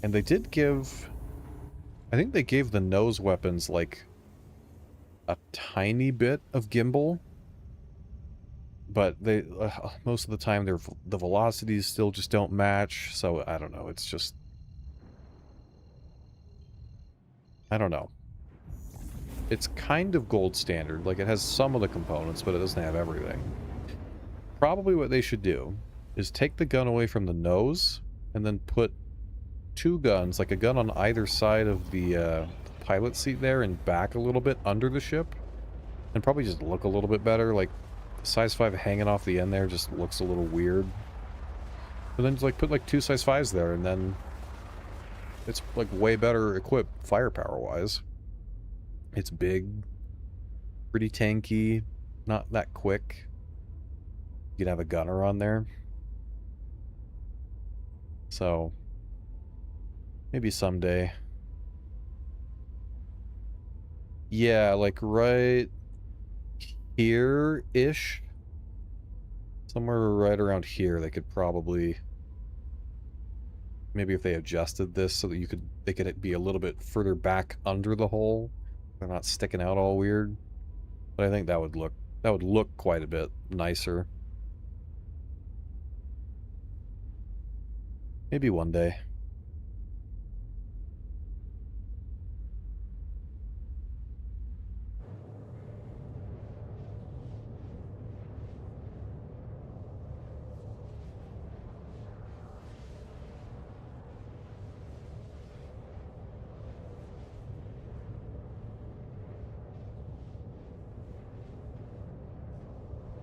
And they did give... I think they gave the nose weapons, like, a tiny bit of gimbal. But they most of the time the velocities still just don't match, so I don't know, it's just... I don't know. It's kind of gold standard, like it has some of the components, but it doesn't have everything. Probably what they should do is take the gun away from the nose, and then put 2 guns, like a gun on either side of the pilot seat there, and back a little bit under the ship, and probably just look a little bit better. Like, the size 5 hanging off the end there just looks a little weird. But then just, like, put like 2 size 5s there, and then it's like way better equipped firepower wise. It's big, pretty tanky, not that quick. You can have a gunner on there. So maybe someday. Yeah, like right here-ish. Somewhere right around here they could probably... maybe if they adjusted this so that they could be a little bit further back under the hole. They're not sticking out all weird. But I think that would look quite a bit nicer. Maybe one day.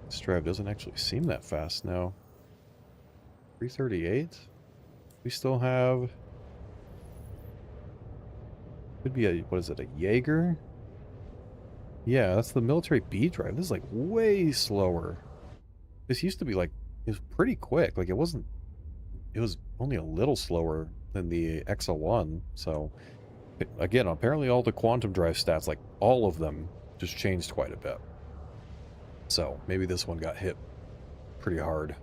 This drive doesn't actually seem that fast now. 338? We still have... could be a... what is it, a Jaeger? Yeah, that's the military B drive. This is like way slower. This used to be like... it was pretty quick. Like it wasn't... it was only a little slower than the XL1. So, again, apparently all the quantum drive stats, like all of them, just changed quite a bit. So, maybe this one got hit pretty hard.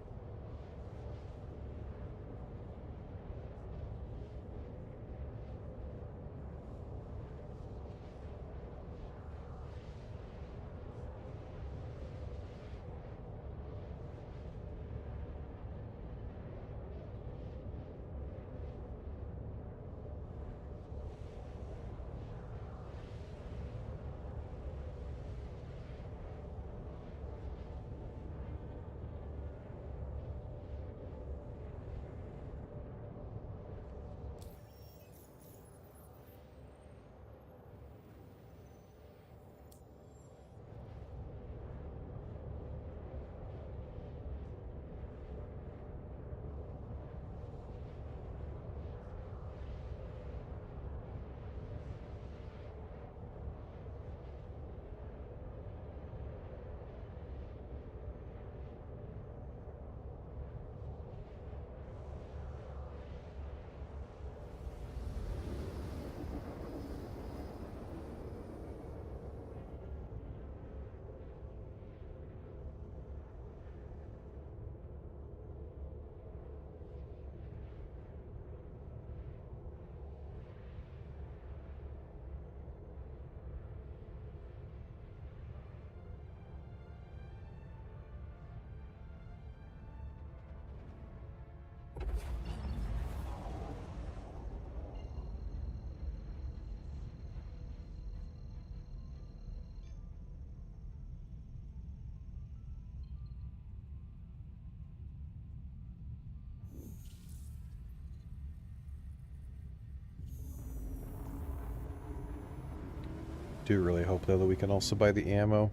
do really hope, though, that we can also buy the ammo.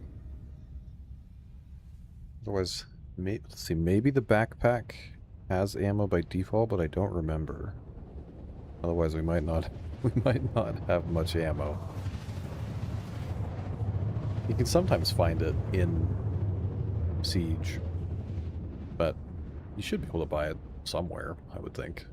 Otherwise, let's see, maybe the backpack has ammo by default, but I don't remember. Otherwise, we might not have much ammo. You can sometimes find it in Siege, but you should be able to buy it somewhere, I would think.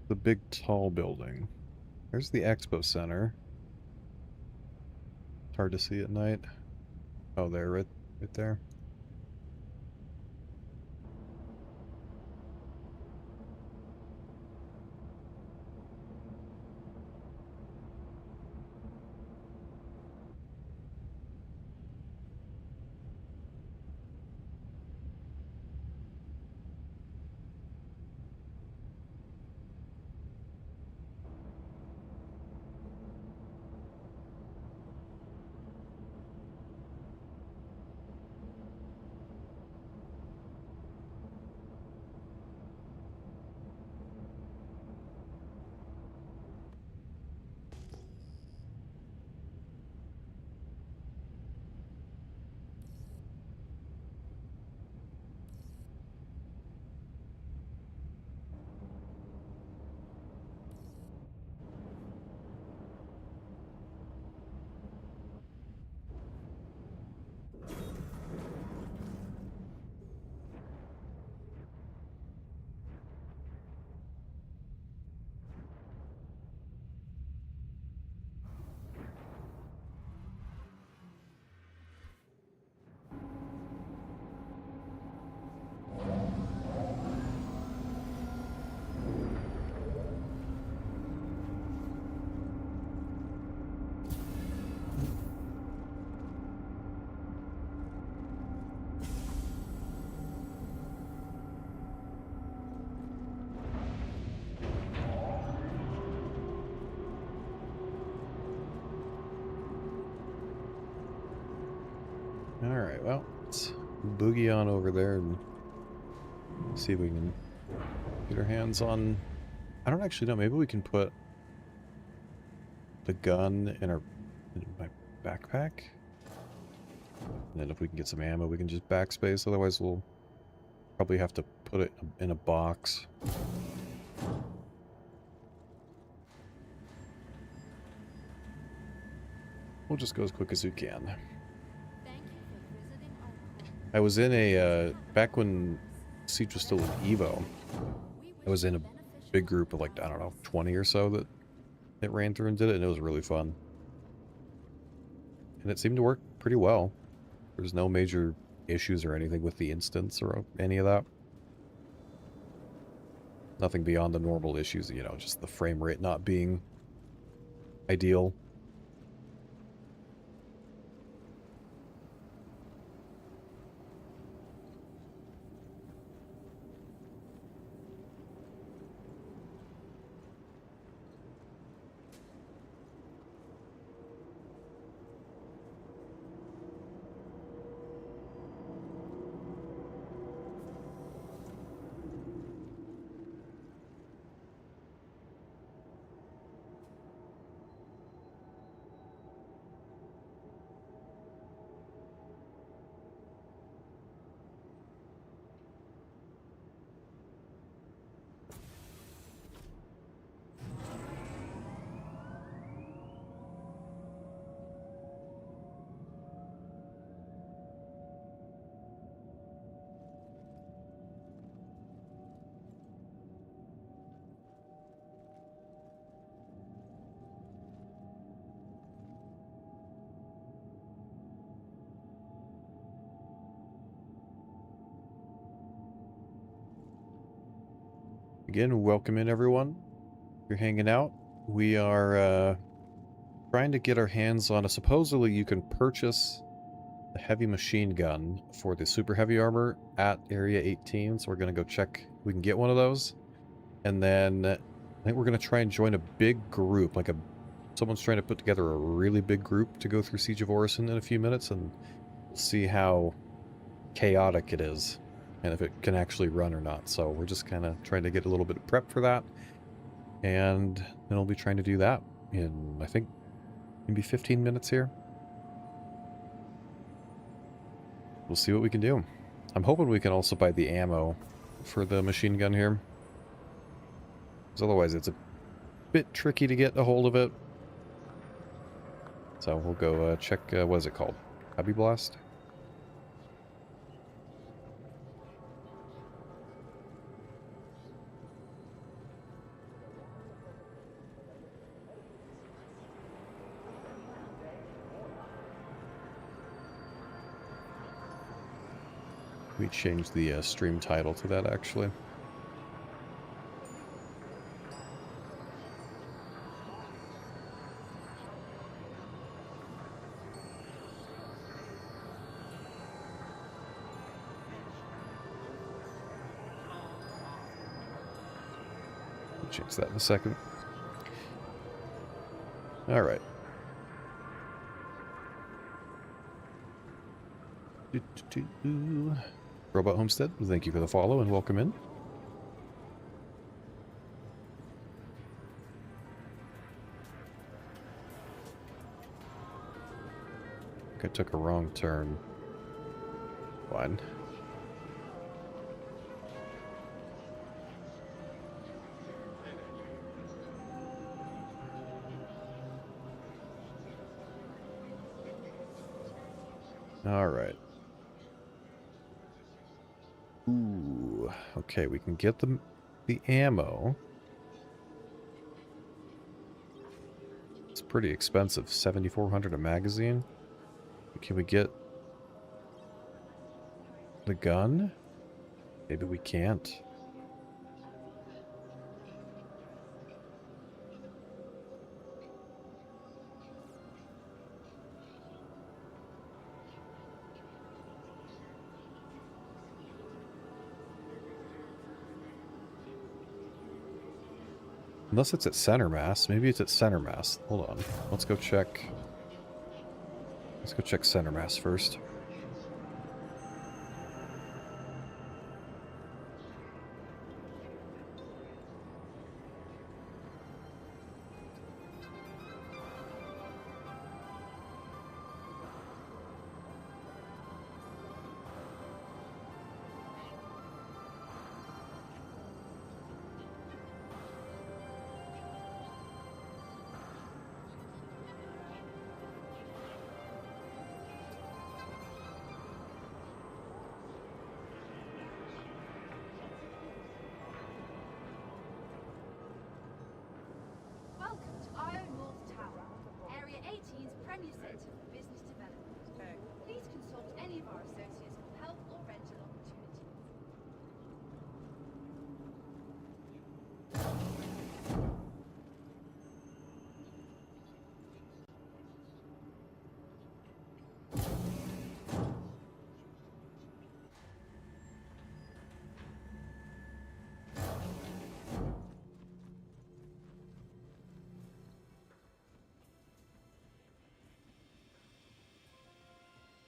The big tall building. There's the expo center. It's hard to see at night. Oh, there, right there. Alright, well, let's boogie on over there and see if we can get our hands on... I don't actually know, maybe we can put the gun in my backpack? And then if we can get some ammo, we can just backspace, otherwise we'll probably have to put it in a box. We'll just go as quick as we can. I was in a, back when Siege was still in Evo, I was in a big group of like, I don't know, 20 or so that it ran through and did it, and it was really fun. And it seemed to work pretty well. There's no major issues or anything with the instance or any of that. Nothing beyond the normal issues, you know, just the frame rate not being ideal. Again, welcome in everyone. If you're hanging out. We are trying to get our hands on a... Supposedly you can purchase a heavy machine gun for the super heavy armor at Area 18, so we're going to go check if we can get one of those. And then I think we're going to try and join a big group, like someone's trying to put together a really big group to go through Siege of Orison in a few minutes, and we'll see how chaotic it is and if it can actually run or not. So we're just kind of trying to get a little bit of prep for that, and then we'll be trying to do that in, I think, maybe 15 minutes here. We'll see what we can do. I'm hoping we can also buy the ammo for the machine gun here, because otherwise it's a bit tricky to get a hold of it. So we'll go check, what is it called? Hobby Blast? We changed the stream title to that, actually. We'll change that in a second. All right. Robot Homestead, thank you for the follow and welcome in. I think I took a wrong turn. Fine. All right. Ooh, okay, we can get the ammo. It's pretty expensive, 7,400 a magazine. Can we get the gun? Maybe we can't. Unless it's at center mass. Maybe it's at center mass. Hold on. Let's go check. Let's go check center mass first.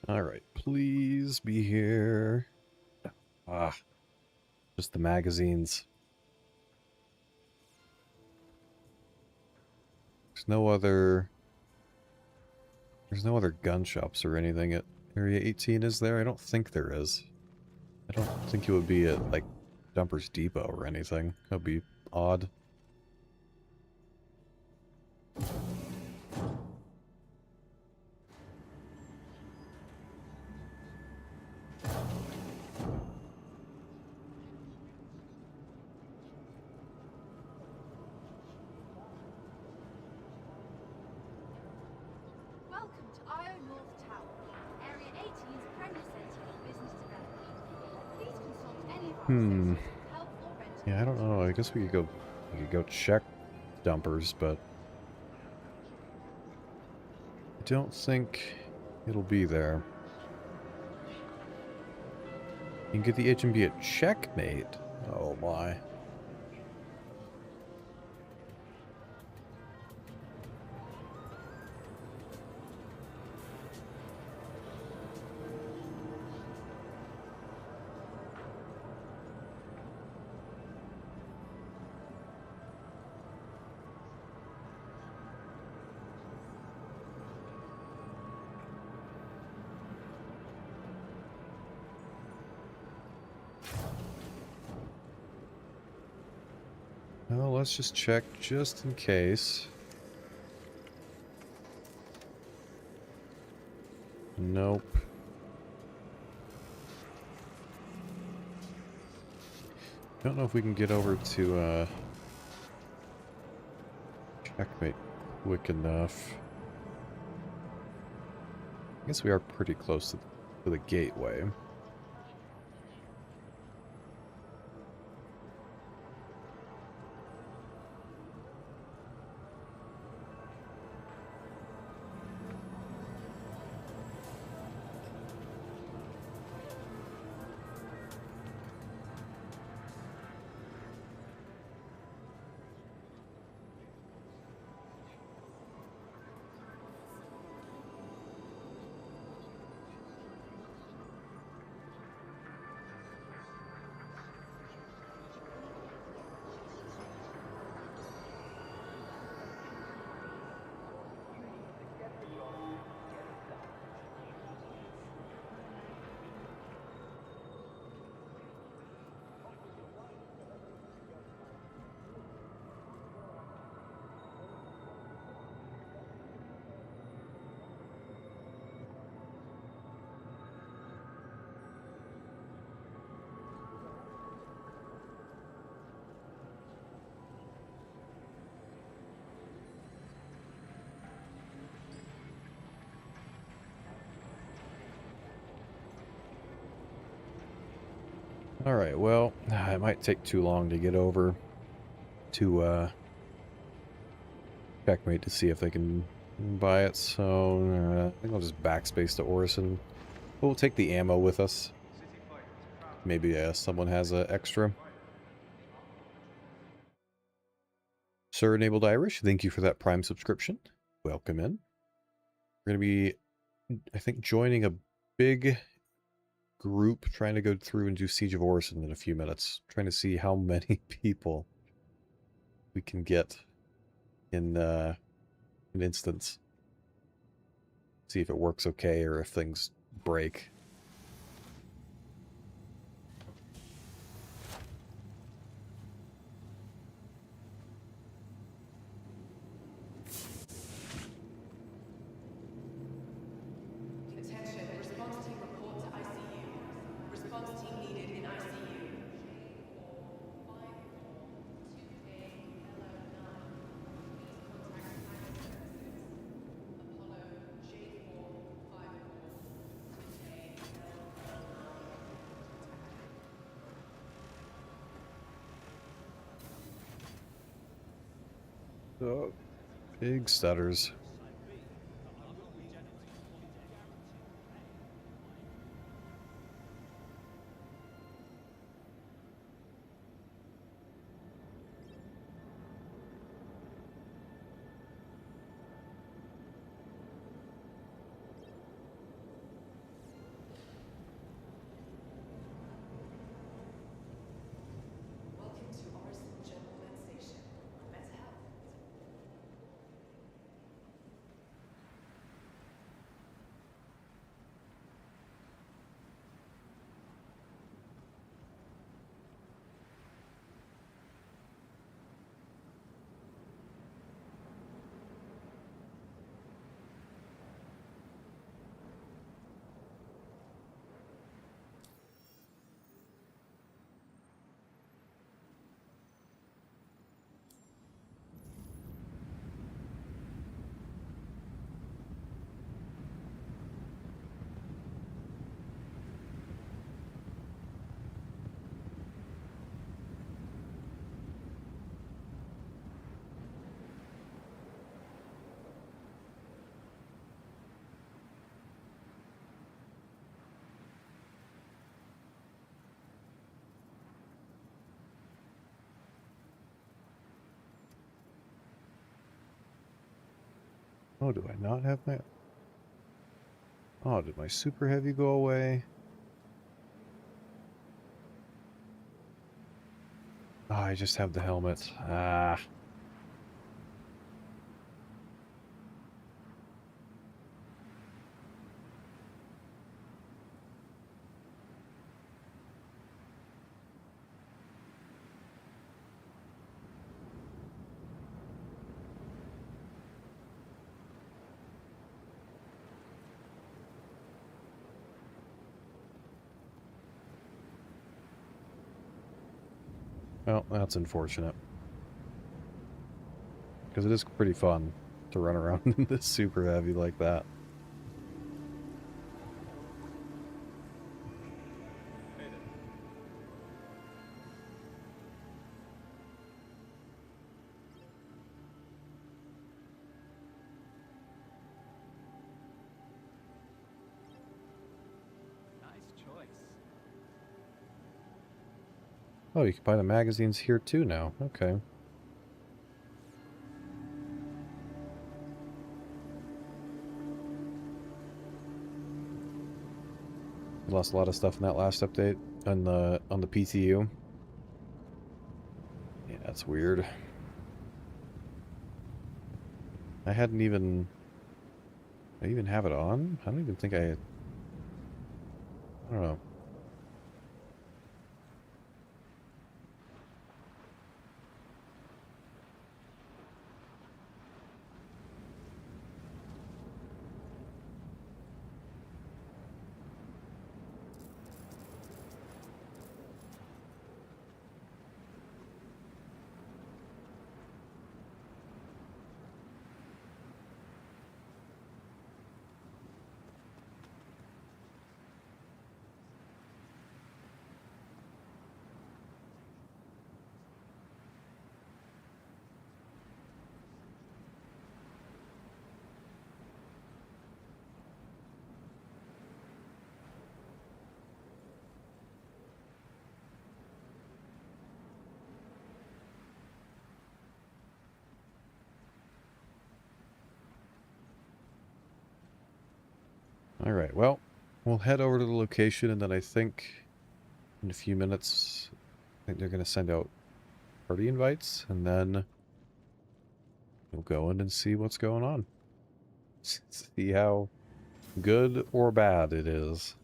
All right, please be here. Ah, just the magazines. There's no other gun shops or anything at Area 18, is there? I don't think there is. I don't think it would be at, like, Dumper's Depot or anything. That would be odd. Yeah, I don't know. I guess we could go check Dumpers, but I don't think it'll be there. You can get the HMB at checkmate. Oh my. Well, let's just check just in case. Nope. Don't know if we can get over to checkmate quick enough. I guess we are pretty close to the gateway. Alright, well, it might take too long to get over to checkmate to see if they can buy it, so I think I'll just backspace to Orison. We'll take the ammo with us. Maybe someone has an extra. Sir Enabled Irish, thank you for that Prime subscription. Welcome in. We're going to be, I think, joining a big group trying to go through and do Siege of Orison in a few minutes. Trying to see how many people we can get in an instance. See if it works okay or if things break. Attention, response team report to ICU. Response team needed in ICU. Oh, big stutters. Welcome to Orison General Med Station. Better health. Oh, do I not have my... Oh, did my super heavy go away? Oh, I just have the helmet. Ah. Well, that's unfortunate. Because it is pretty fun to run around in this super heavy like that. Nice choice. Oh, you can buy the magazines here too now. Okay. We lost a lot of stuff in that last update on the PTU. Yeah, that's weird. I hadn't even... I even have it on? I don't even think I don't know. Alright, well, we'll head over to the location, and then I think in a few minutes, I think they're going to send out party invites, and then we'll go in and see what's going on. See how good or bad it is.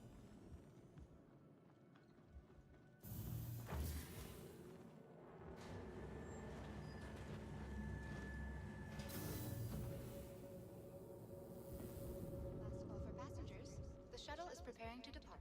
Last call for passengers. The shuttle is preparing to depart.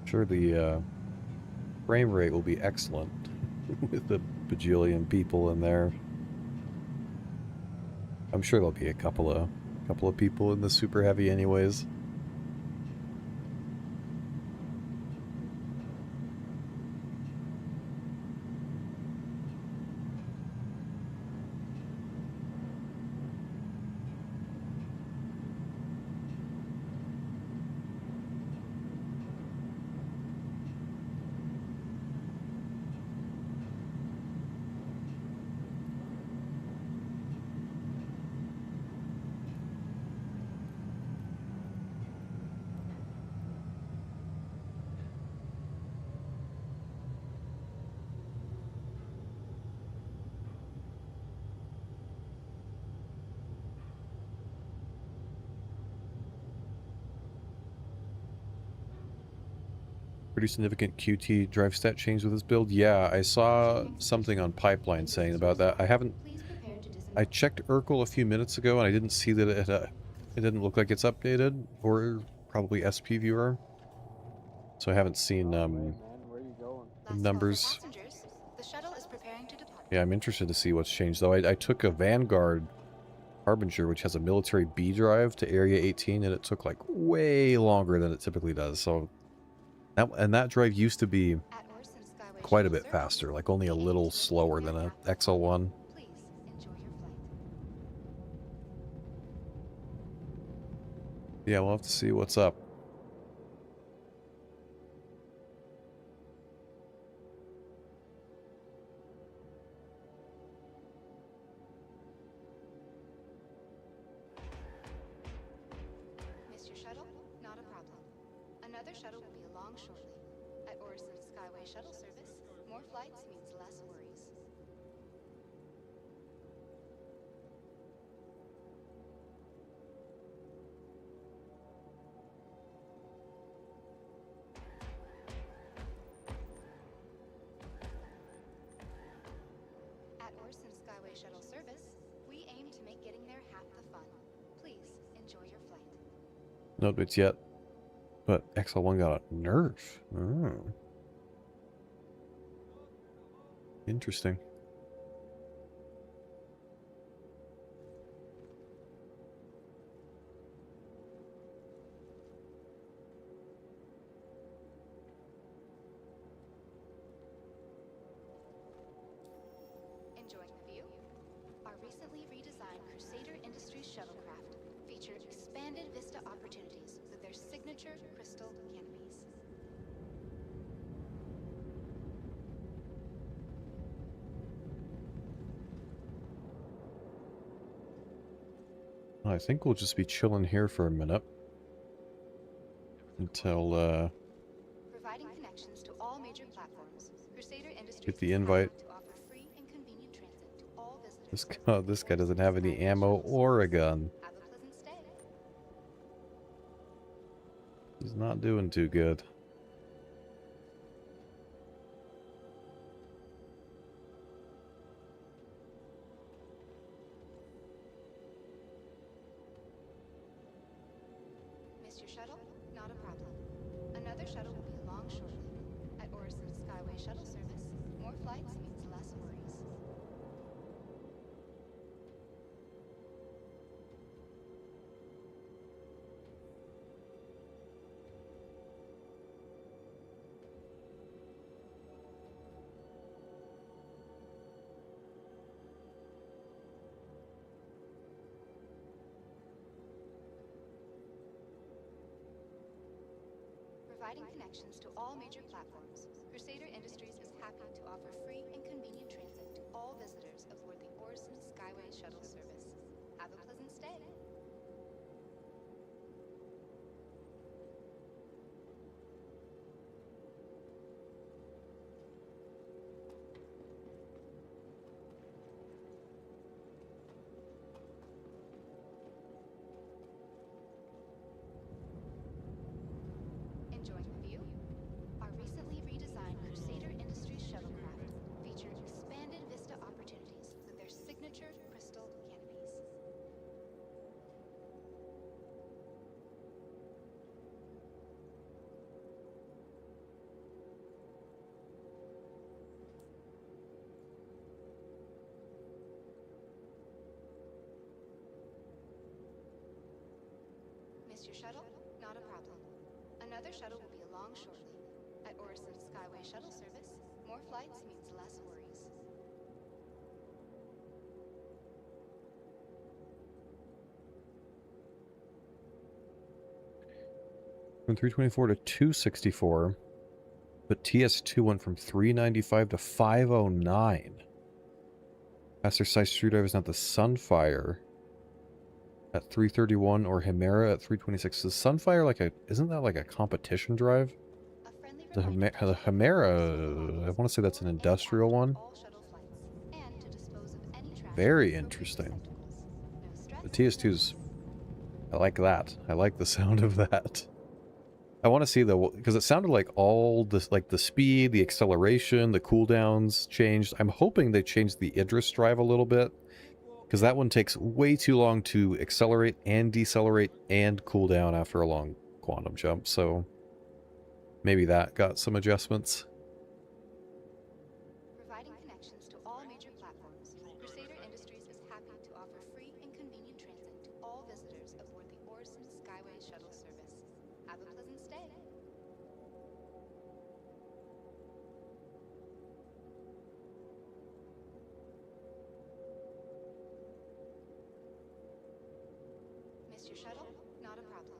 Sure, the frame rate will be excellent with the bajillion people in there. I'm sure there'll be a couple of people in the super heavy anyways. Pretty significant QT drive stat change with this build. Yeah, I saw something on Pipeline saying about that. I checked Urkel a few minutes ago and I didn't see that it It didn't look like it's updated, or probably SP viewer. So I haven't seen numbers. The shuttle is preparing to depart. Yeah, I'm interested to see what's changed though. I took a Vanguard Harbinger, which has a military B drive, to Area 18, and it took like way longer than it typically does. So that drive used to be quite a bit faster, like only a little slower than a XL1. Please enjoy your flight. Yeah, we'll have to see what's up. Missed your shuttle? Not a problem. Another shuttle will be along shortly. At Orison Skyway Shuttle Service, more flights means less worries. At Orison Skyway Shuttle Service, we aim to make getting there half the fun. Please enjoy your flight. No updates yet, but XL1 got a nerf. Oh. Interesting. Enjoying the view? Our recently redesigned Crusader Industries shuttlecraft feature expanded vista opportunities with their signature crystal canopies. I think we'll just be chilling here for a minute until Providing connections to all major platforms, Crusader Industries get the is invite. happy to offer free and convenient transit to all visitors. This guy doesn't have any ammo or a gun. Have a pleasant stay. He's not doing too good. Missed your shuttle? Not a problem. Another shuttle will be along shortly. At Orison Skyway Shuttle Service, more flights means less worries. Providing connections to all major platforms, Crusader Industries is happy to offer free and convenient transit to all visitors aboard the Orison Skyway Shuttle Service. Have a pleasant stay. Enjoying the view? Our recently redesigned Crusader Industries shuttlecraft feature expanded vista opportunities with their signature crystal canopies. Missed your shuttle? Not a problem. Another shuttle will be along shortly. At Orison Skyway Shuttle Service, more flights means less worries. From 324 to 264, but TS2 went from 395 to 509. Faster size screwdriver is not the Sunfire at 331 or Himera at 326. Is Sunfire like isn't that like a competition drive? The Himera, I want to say that's an industrial one. Very interesting. The TS2's, I like that. I like the sound of that. I want to see though, because it sounded like all this, like the speed, the acceleration, the cooldowns changed. I'm hoping they changed the Idris drive a little bit, Because that one takes way too long to accelerate and decelerate and cool down after a long quantum jump, so maybe that got some adjustments. Providing connections to all major platforms, Crusader Industries is happy to offer free and convenient transit to all visitors aboard the Orison Skyway Shuttle service. Have a pleasant stay. Missed your shuttle? Not a problem.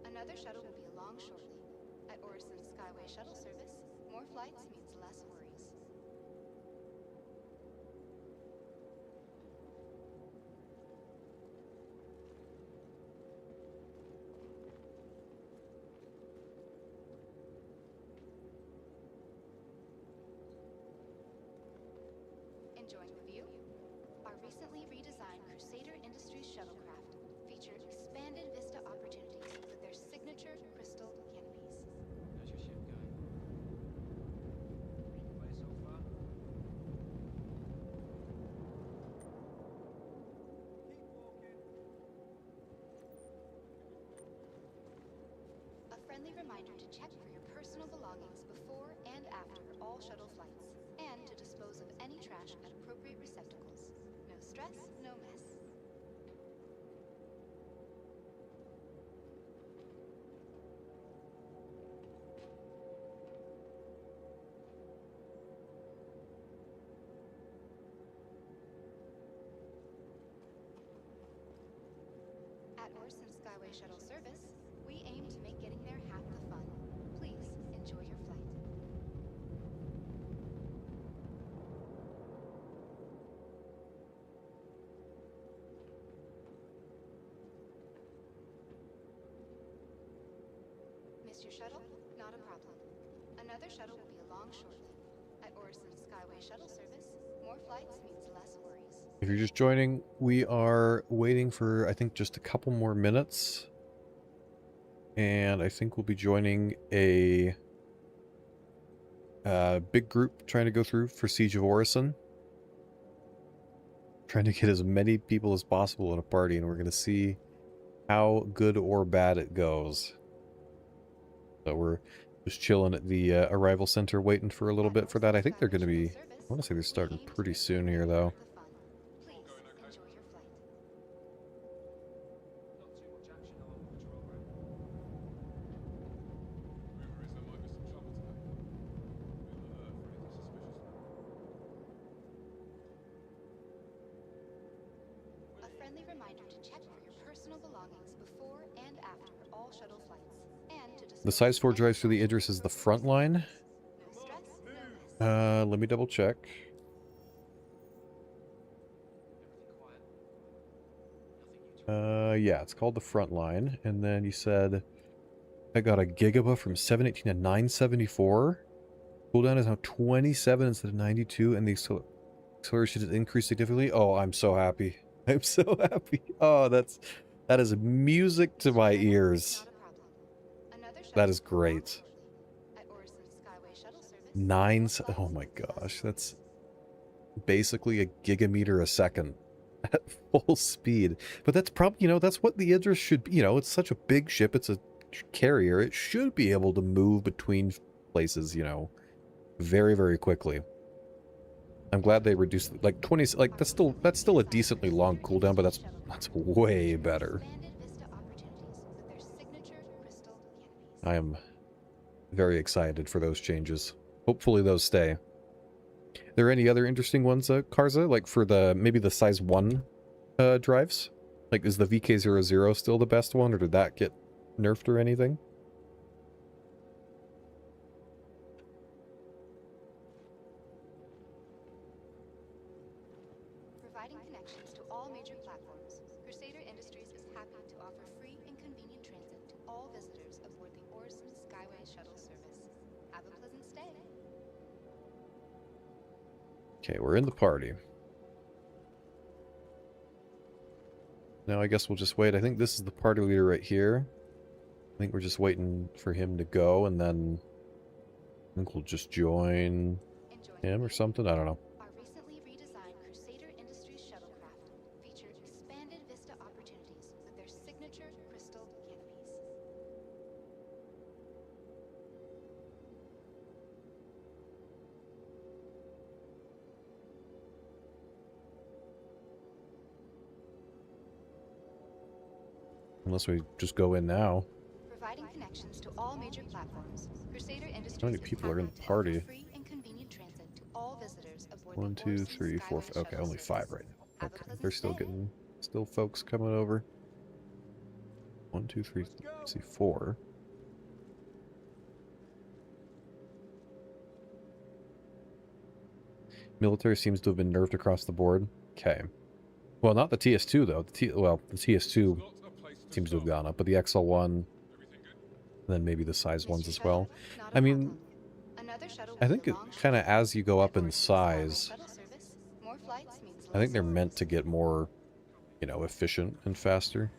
Another shuttle will be along shortly. At Orison Skyway Shuttle service, more flights means less worries. Enjoying the view? Our recently redesigned Crusader Industries shuttlecraft feature expanded vista opportunities with their signature crystal canopies. How's your ship going? Ready to play so far? Keep walking. A friendly reminder to check for your personal belongings before and after all shuttle flights, and to dispose of any trash at appropriate receptacles. No stress, no mess. At Orson Skyway Shuttle Service, we aim to make getting there half the fun. Please enjoy your flight. Missed your shuttle? Not a problem. Another shuttle will be along shortly. At Orison Skyway Shuttle Service, more flights means less worries. If you're just joining, we are waiting for, I think, just a couple more minutes. And I think we'll be joining a big group trying to go through for Siege of Orison. Trying to get as many people as possible in a party, and we're going to see how good or bad it goes. So we're just chilling at the arrival center waiting for a little bit for that. I think they're going to be, I want to say they're starting pretty soon here, though. Please enjoy your flight. Not too much action along the patrol route. Rumor is there might be some trouble today. Be on the alert for anything suspicious. A friendly reminder to check for your personal belongings before and after all shuttle flights, and to The size 4 drives through the Idris is the front line. no stress, no mess. Let me double check. Everything quiet. Nothing new to Yeah, it's called the front line. And then you said I got a gigabuff from 718 to 974. Cooldown is now 27 instead of 92, and the acceleration has increased significantly. Oh, I'm so happy. I'm so happy. Oh, that is music to my ears. Not a problem. Another shuttle That is will be along great. shortly. At Orison Skyway Shuttle Service, Nine. more Oh flights my means less gosh, worries. that's basically a gigameter a second at full speed. But that's probably, you know, that's what the Idris should be. You know, it's such a big ship. It's a carrier. It should be able to move between places, you know, very, very quickly. I'm glad they reduced like 20. Like that's still a decently long cooldown, but that's way better. Expanded vista opportunities with their signature crystal canopies. I am very excited for those changes. Hopefully those stay. There any other interesting ones, Karza? Like for the maybe the size 1 drives? Like is the VK00 still the best one, or did that get nerfed or anything? Providing connections to all major platforms, Crusader Industries is happy to offer free and convenient transit to all visitors aboard the Orison Skyway Shuttle Service. Have a pleasant stay. Okay, we're in the party. Now I guess we'll just wait. I think this is the party leader right here. I think we're just waiting for him to go, and then I think we'll just join Enjoying him the or view? something. I don't know. Our recently redesigned Crusader Industries shuttlecraft unless we just go in now. Providing connections to all major platforms, Crusader Industries How many is people are in the partnered to offer party? free and convenient transit to all visitors aboard 1, the 2, Orison 3, 4. Skyway Okay, shuttle only service. 5 right now. Have a Okay, pleasant they're still stay. still folks coming over. 1, 2, 3, see 4. Military seems to have been nerfed across the board. Okay. Well, not the TS2 though. The TS2 seems to have gone up, but the XL1, then maybe the size ones as well. I mean, I think it kind of as you go up in size, I think they're meant to get more, you know, efficient and faster.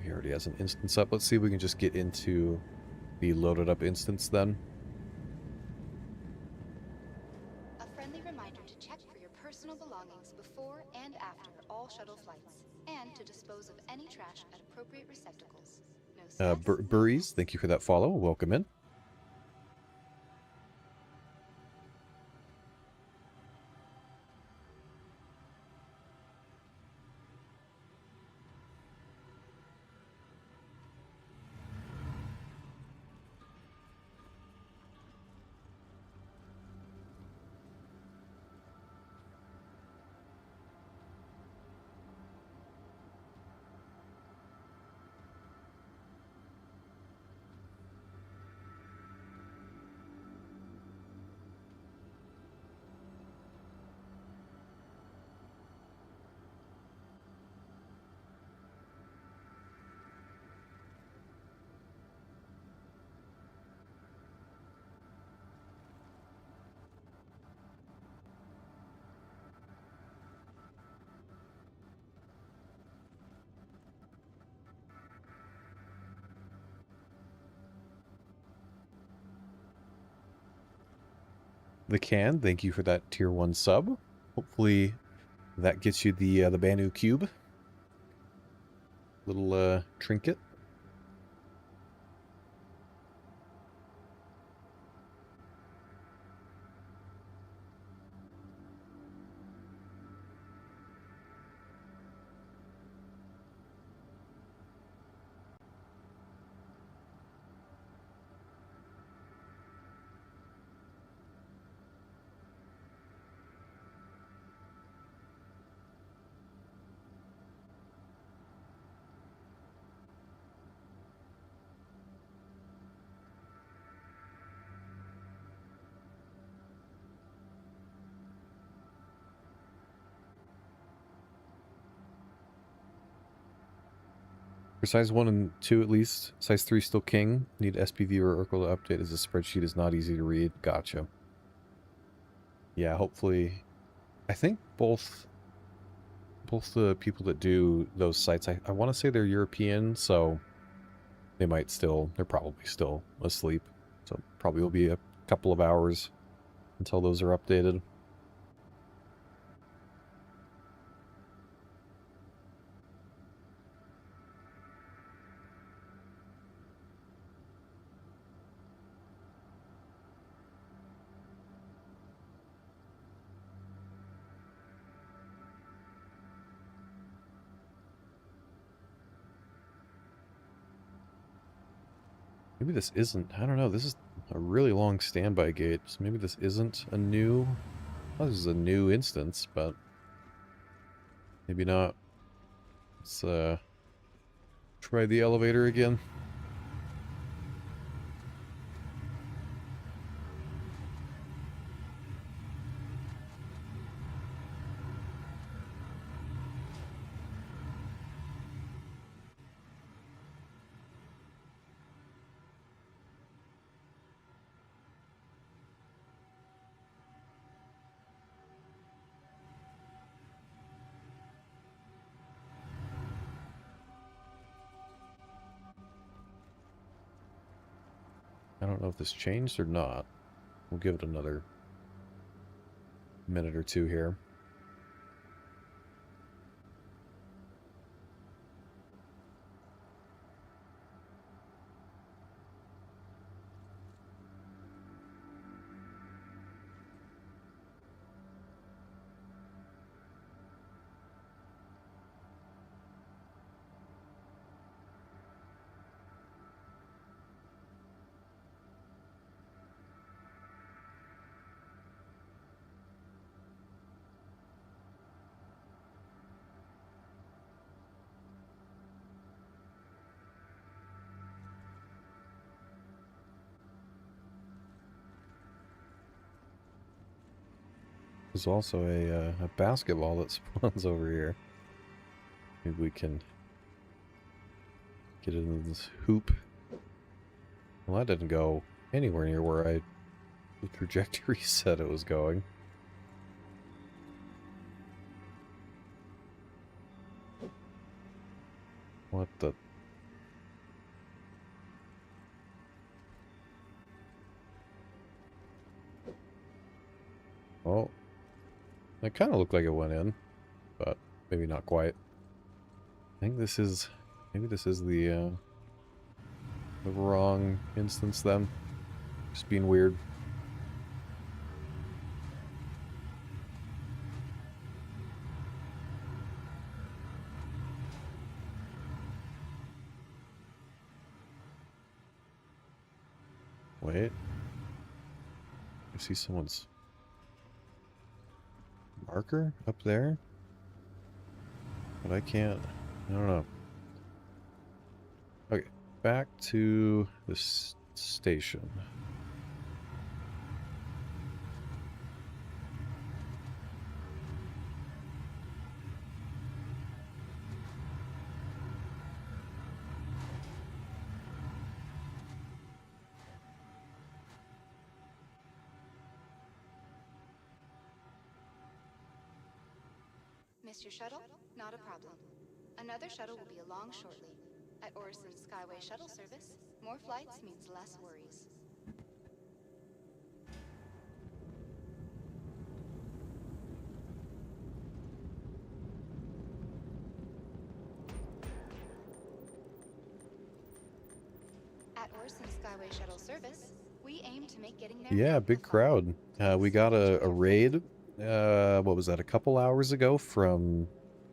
He already has an instance up. Let's see if we can just get into the loaded up instance then. A friendly reminder to check for your personal belongings before and after all shuttle flights, and to dispose of any trash at appropriate receptacles. No stress, Burries, thank you for that follow. Welcome in. The can, thank you for that tier 1 sub. Hopefully that gets you the Banu cube. Little trinket. For size 1 and 2 at least. Size 3 still king. Need SPV or Oracle to update as the spreadsheet is not easy to read. Gotcha. Yeah, hopefully. I think both the people that do those sites, I want to say they're European, so they're probably still asleep. So probably will be a couple of hours until those are updated. Maybe this isn't, I don't know, this is a really long standby gate, so maybe this isn't a new, well, this is a new instance, but maybe not. Let's try the elevator again. I don't know if this changed or not. We'll give it another minute or two here. There's also a basketball that spawns over here. Maybe we can get into this hoop. Well, that didn't go anywhere near where the trajectory said it was going. What the... Oh, it kind of looked like it went in, but maybe not quite. I think this is, maybe this is the wrong instance then. Just being weird. Wait. I see someone's marker up there, but I can't. I don't know. Okay, back to the station. Missed your shuttle? Not a problem. Another shuttle will be along shortly. At Orison Skyway Shuttle Service, more flights means less worries. At Orison Skyway Shuttle Service, we aim to make getting there... Yeah, big crowd. We got a raid, what was that, a couple hours ago from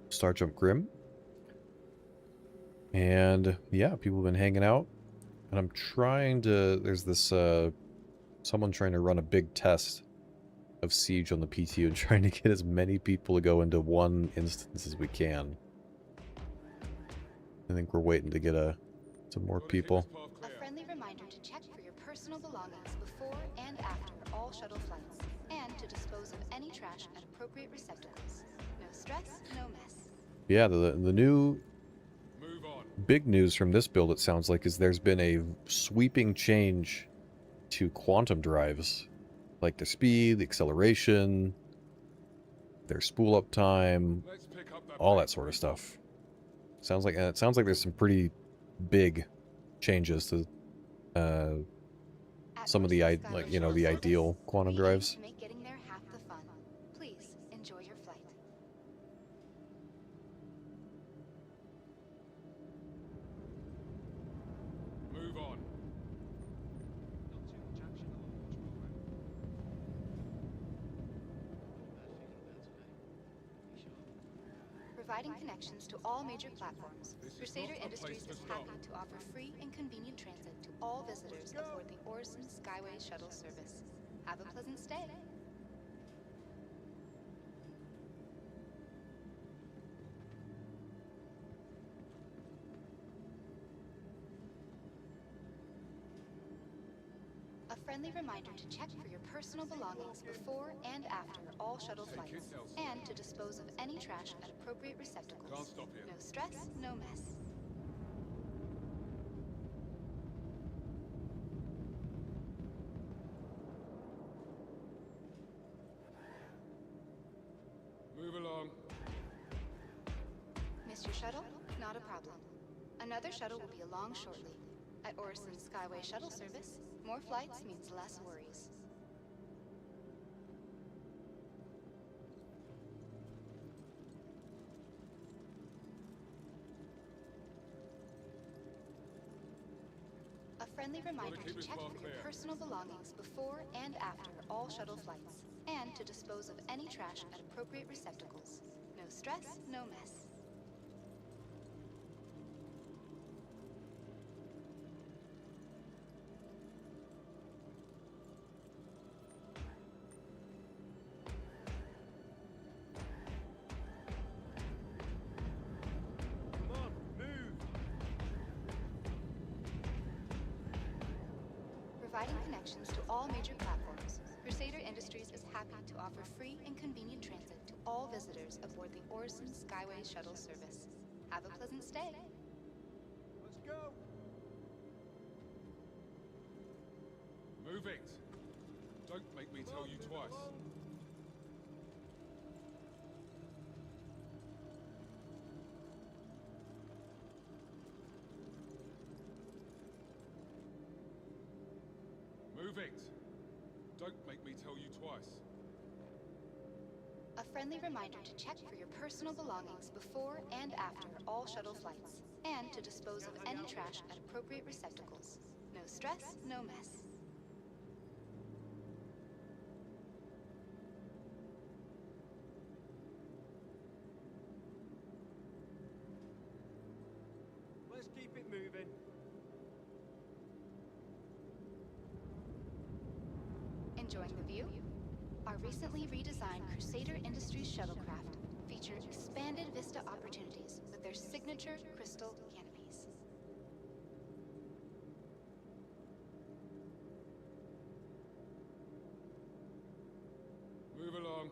Star Jump Grim. And yeah, people have been hanging out. And I'm trying to, there's this, someone trying to run a big test of Siege on the PTU and trying to get as many people to go into one instance as we can. I think we're waiting to get some more people. A friendly reminder to check for your personal belongings before and after all shuttle flights, and to dispose of any trash at appropriate receptacles. No stress, no mess. Yeah, the new big news from this build, it sounds like, is there's been a sweeping change to quantum drives. Like the speed, the acceleration, their spool up time, all that sort of stuff. Sounds like, and it sounds like there's some pretty big changes to some of the the ideal quantum drives. Make getting there half the fun. Please enjoy your flight. Move on. Providing connections to all major platforms, Crusader Industries is happy to offer free and convenient transit to all visitors aboard the Orison Skyway Shuttle Service. Have a pleasant stay. A friendly reminder to check for your personal belongings before and after all shuttle flights, and to dispose of any trash at appropriate receptacles. No stress, no mess. Move along. Missed your shuttle? Not a problem. Another shuttle will be along shortly. At Orison Skyway Shuttle Service, more flights means less worries. A friendly reminder to check for your personal belongings before and after all shuttle flights, and to dispose of any trash at appropriate receptacles. No stress, no mess. Come on, move. Providing connections to all major platforms, Crusader Industries is happy to offer free and convenient transit to all visitors aboard the Orison Skyway Shuttle service. Have a pleasant stay. Let's go! Move it! Don't make me tell you twice. Move it! Don't make me tell you twice. A friendly reminder to check for your personal belongings before and after all shuttle flights, and to dispose of any trash at appropriate receptacles. No stress, no mess. Let's keep it moving. Enjoying the view? Our recently redesigned Crusader Industries shuttlecraft feature expanded vista opportunities with their signature crystal canopies. Move along.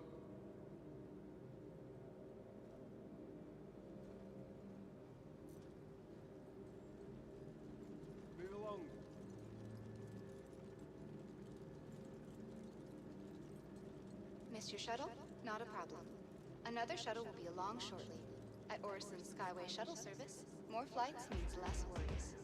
Move along. Missed your shuttle? Not a problem. Another shuttle will be along shortly. At Orison Skyway Shuttle Service, more flights means less worries.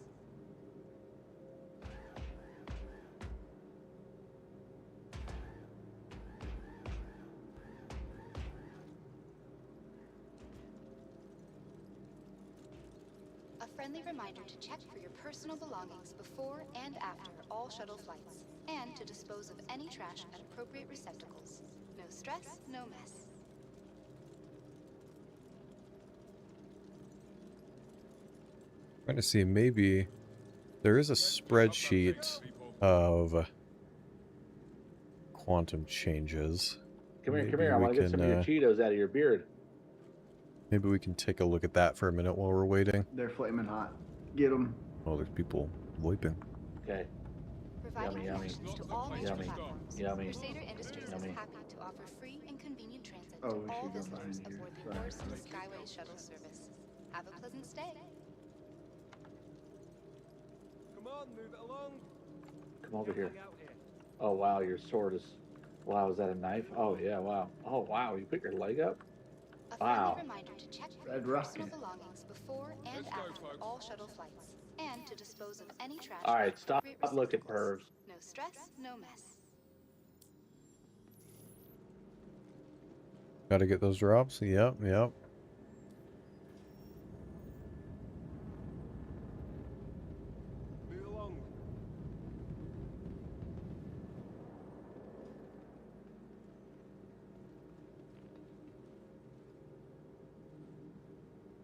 A friendly reminder to check for your personal belongings before and after all shuttle flights, and to dispose of any trash at appropriate receptacles. No stress, no mess. Trying to see, maybe there is a spreadsheet of quantum changes. Come here, Maybe I we want to get some of your Cheetos out of your beard. Maybe we can take a look at that for a minute while we're waiting. They're flaming hot. Get them. Oh, there's people wiping. Okay. Providing connections to all major Yummy. platforms, Yummy. Crusader Industries Yummy. is happy to offer free and convenient transit Oh, to we all should go visitors behind aboard the here. Orison Skyway Shuttle Service. Have a pleasant stay. Come on, move it along. Come over here. Hang out here. Oh wow, your sword is. Wow, is that a knife? Oh yeah, wow. Oh wow, you put your leg up. A Wow. friendly reminder to check for Red your personal rocket. belongings before and Let's go, after folks. all shuttle flights, and to dispose of any trash. All at right, stop appropriate looking, receptacles. pervs. No stress, no mess. Gotta get those drops. Yep, yep. Move along.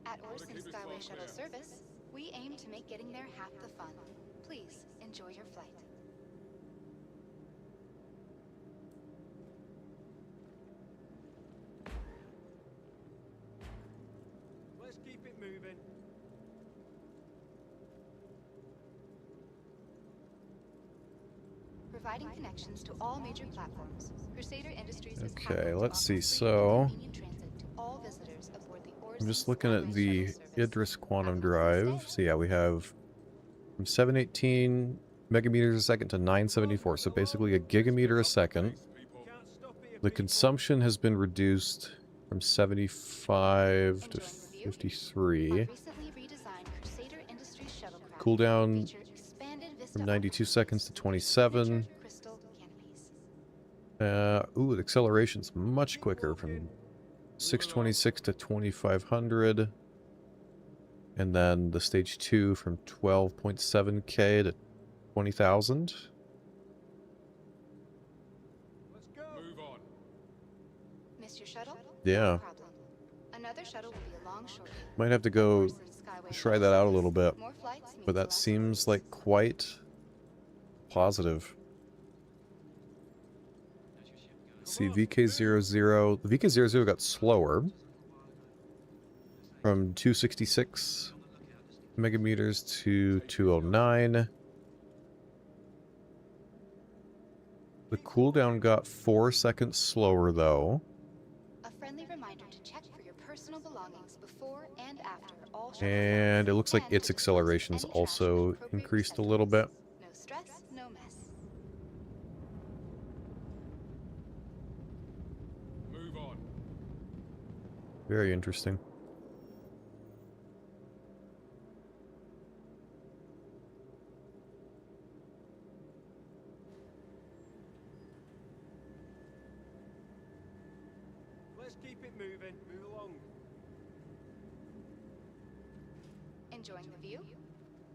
At Orison keep this Skyway far Shuttle clear. Service, we aim to make getting there half the fun. Please enjoy your flight. Let's keep it moving. Providing connections to all major platforms, Crusader Industries is happy Okay, to let's offer see. free So and convenient transit to all visitors aboard the I'm Orison just looking at Skyway the Shuttle Service. Idris quantum Have a pleasant drive. stay. So yeah, we have from 718 megameters a second to 974. So basically a gigameter a second. Can't stop here, The people. consumption has been reduced from 75 to Enjoying the view? 53. Our recently redesigned Crusader Industries shuttlecraft Cooldown feature expanded vista from 92 opportunities seconds to with 27. signature crystal canopies. Ooh, the acceleration's much quicker from 626 to 2500. And then the stage 2 from 12.7k to 20,000. Let's go. Move on. Missed your shuttle? Yeah. No problem. Another shuttle will be along shortly. Might have to go Orison Skyway try Shuttle that out a Service. little bit. More flights means But that less seems worries. like quite positive. See, VK00. The VK00 got slower from 266 megameters to 209. The cooldown got 4 seconds slower though. A friendly reminder to check for your personal belongings before and after all shuttle And flights, it looks like and to its dispose of acceleration's any trash in also appropriate increased a little bit. receptacles. No stress, no mess. Move on. Very interesting. Let's keep it moving. Move along. Enjoying the view?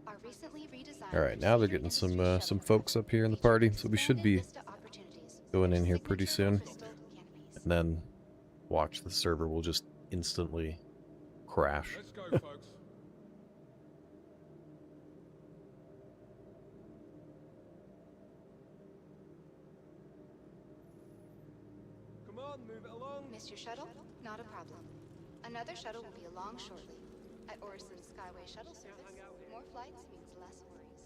Our recently redesigned All right, now they're Procedure getting Industries some shuttle folks up here in the party, so we should be vista opportunities, going in their here pretty signature soon. crystal canopies. And then watch the server will just instantly crash. Let's go, folks. Come on, move it along. Miss your shuttle? Not a problem. Another shuttle will be along shortly. At Orison Skyway Shuttle Service, more flights means less worries.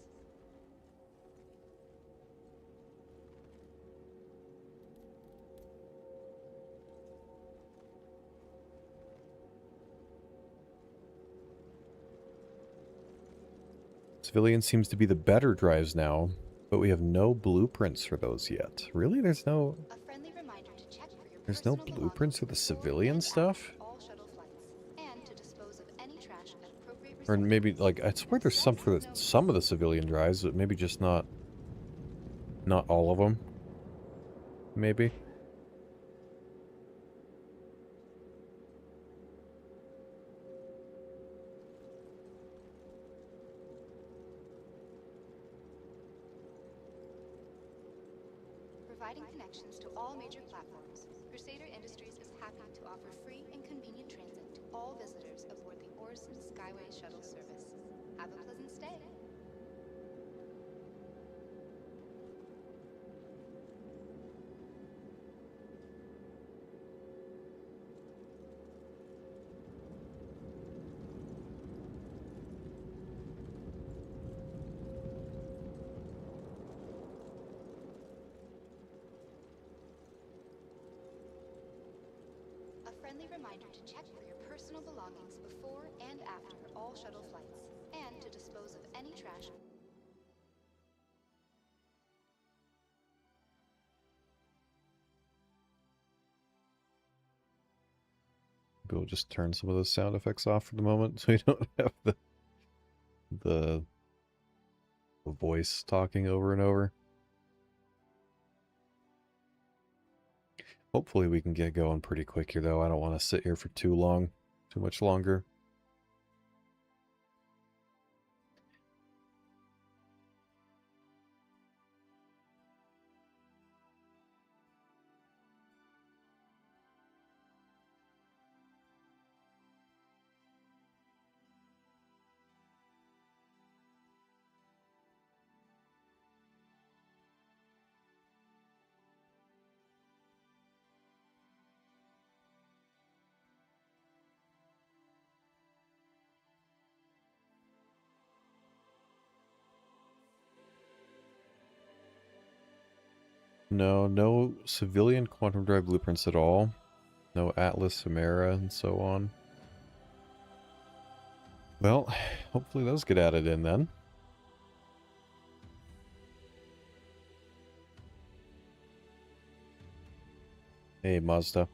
Civilian seems to be the better drives now, but we have no blueprints for those yet. Really? There's no A friendly reminder to check for your there's no personal blueprints for the civilian belongings stuff? all shuttle flights, and to dispose of any trash at appropriate Or maybe like I swear there's some for some of the civilian drives, but maybe just not all of them. Maybe. Providing connections to all major platforms, Crusader Industries is happy to offer free and convenient transit to all visitors aboard the Orison Skyway Shuttle Service. Have a pleasant stay. A friendly reminder to check for your personal belongings before and after all shuttle flights, and to dispose of any trash. Maybe we'll just turn some of those sound effects off for the moment so we don't have the voice talking over and over. Hopefully we can get going pretty quick here though. I don't want to sit here for too much longer. No civilian quantum drive blueprints at all. No Atlas, Chimera, and so on. Well, hopefully those get added in then. Hey, Mazda.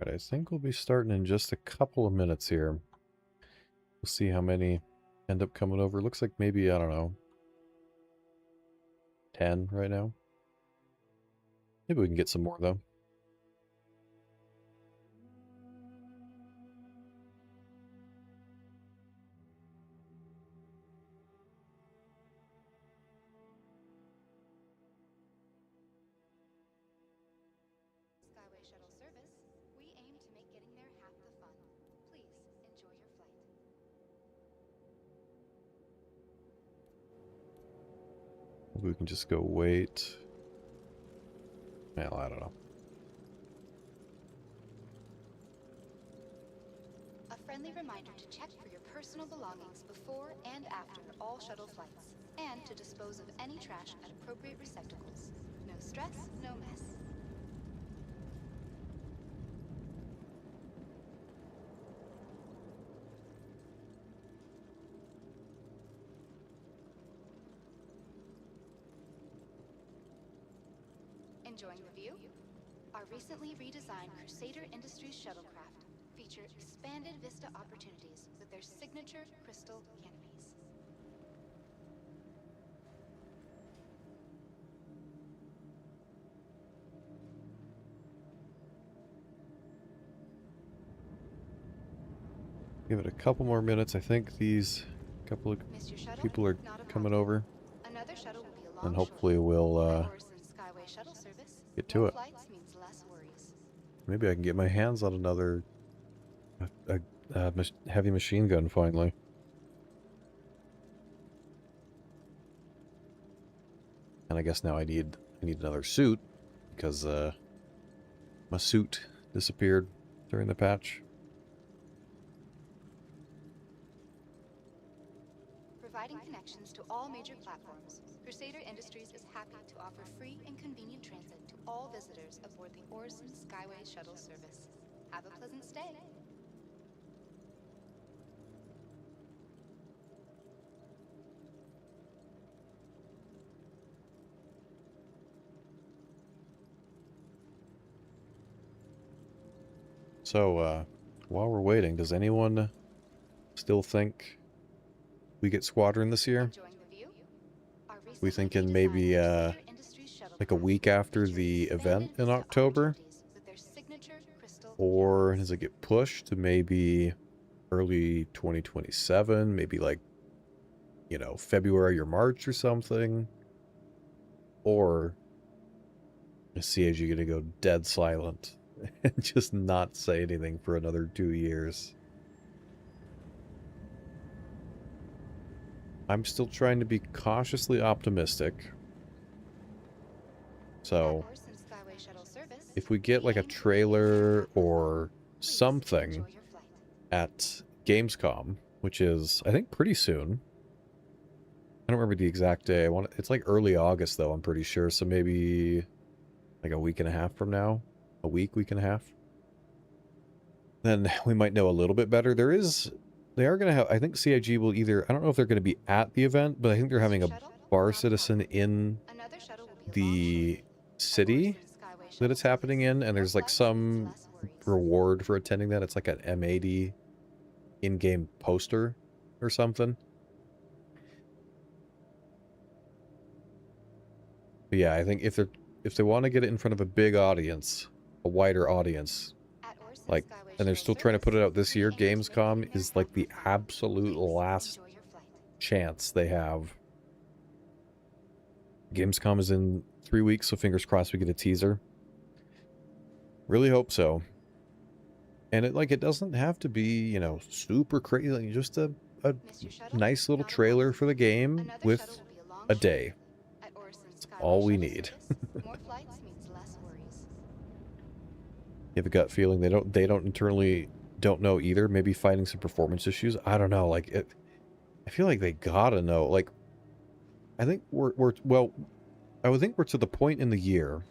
Alright, I think we'll be starting in just a couple of minutes here. We'll see how many end up coming over. Looks like maybe, I don't know, 10 right now. Maybe we can get some more, though. Skyway Shuttle service, we aim to make getting there half the fun. Please enjoy your flight. Maybe we can just go wait. Well, I don't know. A friendly reminder to check for your personal belongings before and after all shuttle flights, and to dispose of any trash at appropriate receptacles. No stress, no mess. Enjoying the view? Our recently redesigned Crusader Industries shuttlecraft feature expanded vista opportunities with their signature crystal canopies. Give it a couple more minutes. I think these couple of people are coming over. Another shuttle will be along And hopefully we'll Orison Skyway Shuttle service. get to More it. flights means less worries. Maybe I can get my hands on another heavy machine gun finally. And I guess now I need another suit because my suit disappeared during the patch. Providing connections to all major platforms, Crusader Industries is happy to offer free and convenient transit to all visitors aboard the Orison Skyway Shuttle service. Have a pleasant stay. So, while we're waiting, does anyone still think we get Squadron this year? We thinking maybe, like a week after the event in October? Or does it get pushed to maybe early 2027? Maybe like, you know, February or March or something? Or is CAG gonna go dead silent and just not say anything for another 2 years? I'm still trying to be cautiously optimistic. So, if we get like a trailer or something at Gamescom, which is, I think, pretty soon. I don't remember the exact day. It's like early August, though, I'm pretty sure. So maybe like a week and a half from now. A week and a half. Then we might know a little bit better. They are going to have, I think CIG will either, I don't know if they're going to be at the event, but I think they're having a bar citizen in the city that it's happening in, and there's like some reward for attending that. It's like an M80 in-game poster or something. But yeah, I think if they want to get it in front of a big audience, a wider audience, like, and they're still trying to put it out this year, Gamescom is like the absolute last chance they have. Gamescom is in 3 weeks, so fingers crossed we get a teaser. Really hope so. And it doesn't have to be, you know, super crazy, like just a nice little trailer for the game with a day. That's all we need. You have a gut feeling they don't internally don't know either. Maybe fighting some performance issues. I don't know. Like I feel like they gotta know. Like, I think well, I would think we're to the point in the year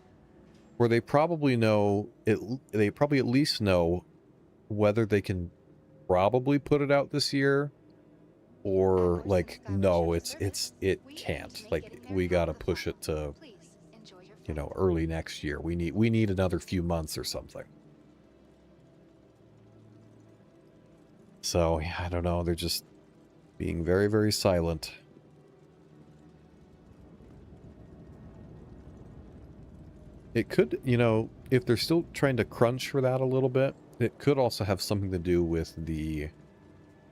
where they probably know it. They probably at least know whether they can probably put it out this year, or like no, it can't. Like we gotta push it to, you know, early next year. We need another few months or something. So, yeah, I don't know. They're just being very, very silent. It could, you know, if they're still trying to crunch for that a little bit, it could also have something to do with the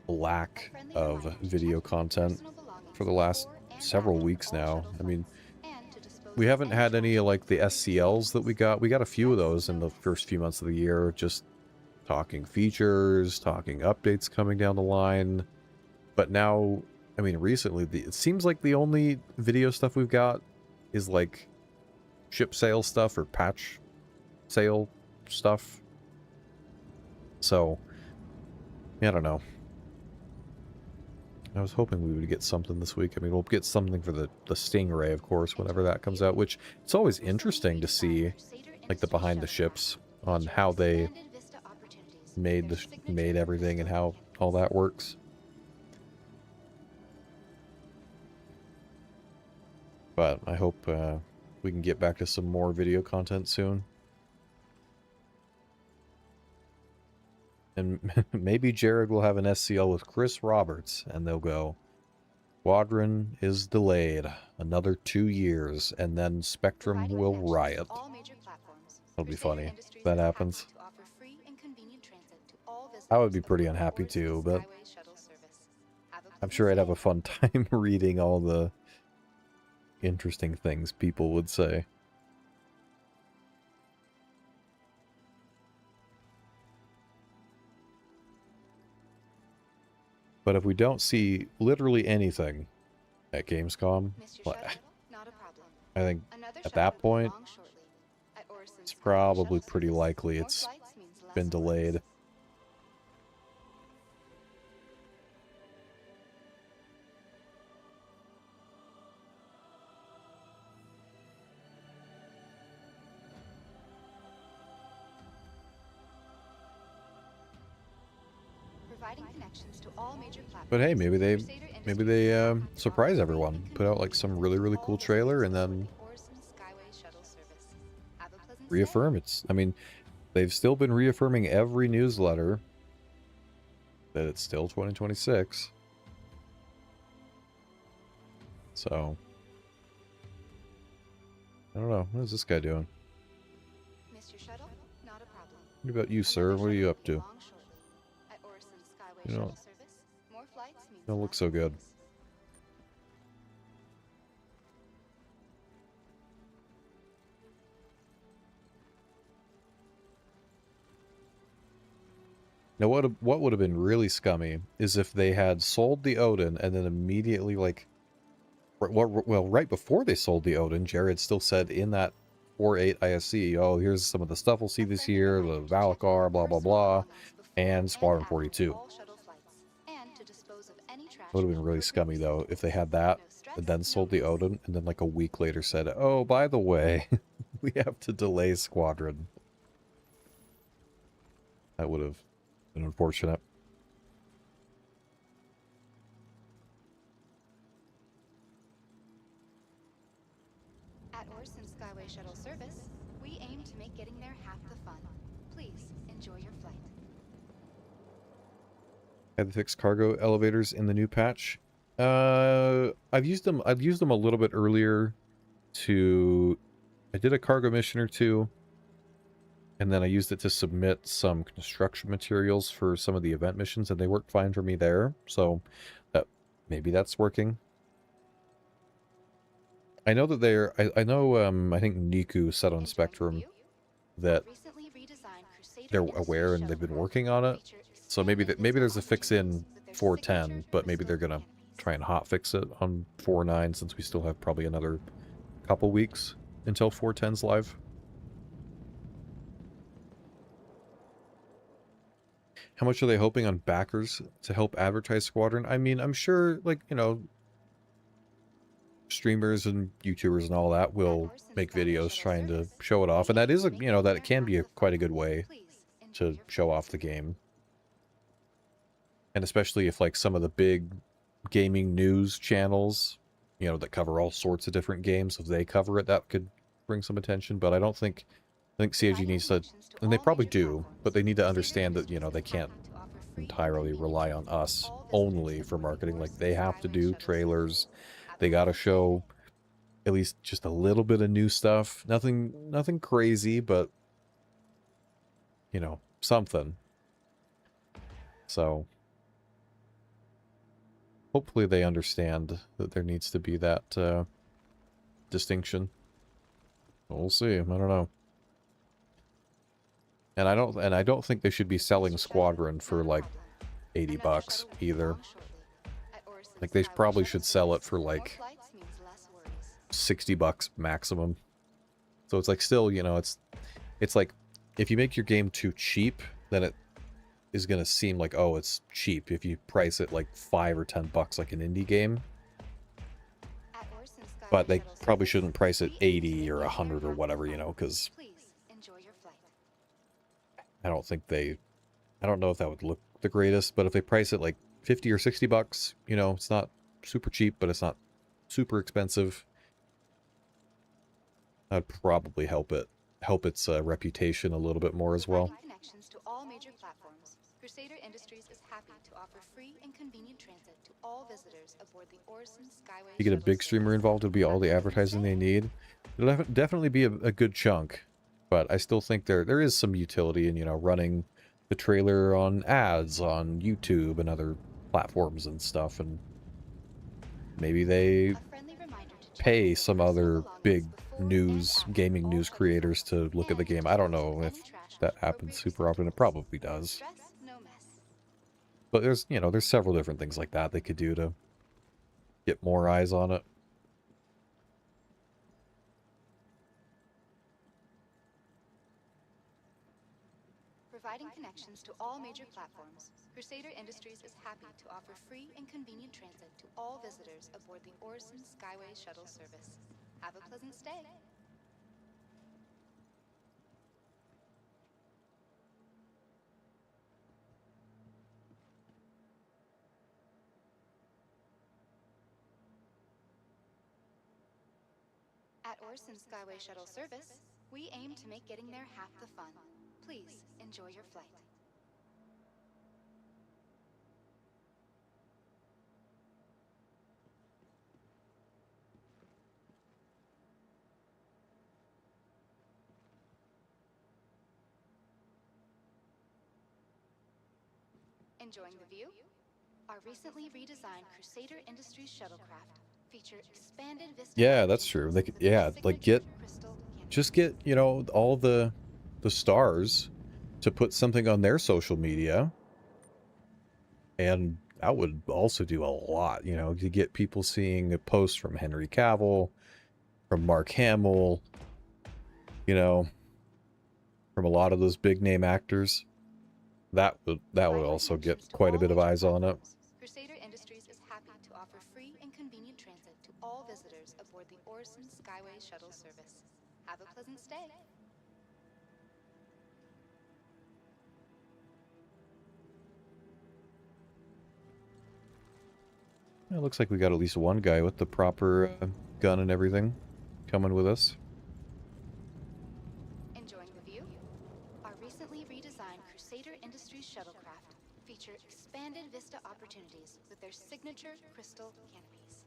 lack of video content for the last several weeks now. I mean, we haven't had any like the SCLs that we got. We got a few of those in the first few months of the year, just talking features, talking updates coming down the line. But now, I mean, recently, it seems like the only video stuff we've got is like ship sale stuff or patch sale stuff. So, yeah, I don't know. I was hoping we would get something this week. I mean, we'll get something for the Stingray, of course, whenever that comes out, which it's always interesting to see, like, the behind the ships on how they made everything and how all that works. But I hope we can get back to some more video content soon. And maybe Jared will have an SCL with Chris Roberts, and they'll go, Squadron is delayed another 2 years, and then Spectrum will riot. That'll be funny if that happens. I would be pretty unhappy too, but I'm sure I'd have a fun time reading all the interesting things people would say. But if we don't see literally anything at Gamescom, I think at that point, it's probably pretty likely it's been delayed. But hey, maybe they surprise everyone, put out like some really cool trailer, and then reaffirm it's. I mean, they've still been reaffirming every newsletter that it's still 2026. So I don't know. What is this guy doing? What about you, sir? What are you up to? You know, don't look so good. Now, what would have been really scummy is if they had sold the Odin and then immediately, like, well, right before they sold the Odin, Jared still said in that 4.8 ISC, oh, here's some of the stuff we'll see this year, the Valakar, blah, blah, blah, and Squadron 42. It would have been really scummy, though, if they had that, and then sold the Odin, and then like a week later said, oh, by the way, we have to delay Squadron. That would have been unfortunate. At Orison Skyway Shuttle Service, we aim to make getting there half the fun. Please enjoy your flight. Have the fixed cargo elevators in the new patch? I've used them a little bit earlier I did a cargo mission or two, and then I used it to submit some construction materials for some of the event missions, and they worked fine for me there, so maybe that's working. I know that I know, I think Niku said on Spectrum that they're aware and they've been working on it. So maybe there's a fix in 4.10, but maybe they're gonna try and hotfix it on 4.9 since we still have probably another couple weeks until 4.10's live. How much are they hoping on backers to help advertise Squadron? I mean, I'm sure, like, you know, streamers and YouTubers and all that will make videos trying to show it off, and that is that it can be quite a good way to show off the game. And especially if, like, some of the big gaming news channels, that cover all sorts of different games, if they cover it, that could bring some attention. But I think CIG needs to, and they probably do, but they need to understand that, they can't entirely rely on us only for marketing. Like, they have to do trailers. They got to show at least just a little bit of new stuff. Nothing crazy, but you know, something. So hopefully they understand that there needs to be that distinction. We'll see. I don't know. And I don't think they should be selling Squadron for like $80 either. Like, they probably should sell it for like $60 maximum. So it's like, still, you know, it's like, if you make your game too cheap, then it is going to seem like, oh, it's cheap. If you price it like $5 or $10 like an indie game. But they probably shouldn't price it 80 or 100 or whatever, you know, because I don't know if that would look the greatest, but if they price it like 50 or $60, you know, it's not super cheap, but it's not super expensive. That'd probably help its reputation a little bit more as well. Connections to all major platforms. Crusader Industries is happy to offer free and convenient transit to all visitors aboard the Orison Skyway. You get a big streamer involved, it'll be all the advertising they need. It'll definitely be a good chunk, but I still think there is some utility in, you know, running the trailer on ads on YouTube and other platforms and stuff, and maybe they pay some other big gaming news creators to look at the game. I don't know if that happens super often. It probably does. But there's several different things like that they could do to get more eyes on it. Providing connections to all major platforms, Crusader Industries is happy to offer free and convenient transit to all visitors aboard the Orison Skyway shuttle service. Have a pleasant stay. At Orison Skyway shuttle service, we aim to make getting there half the fun. Please enjoy your flight. Enjoying the view? Our recently redesigned Crusader Industries shuttlecraft feature expanded vista. Yeah, that's true. They could, yeah, like just get, you know, all the stars to put something on their social media, and that would also do a lot, you know, to get people seeing a post from Henry Cavill, from Mark Hamill, you know, from a lot of those big name actors. That would also get quite a bit of eyes on it. Crusader Industries is happy to offer free and convenient transit to all visitors aboard the Orison Skyway shuttle service. Have a pleasant stay. It looks like we got at least one guy with the proper gun and everything coming with us. Enjoying the view? Our recently redesigned Crusader Industries shuttlecraft feature expanded vista opportunities with their signature crystal canopies.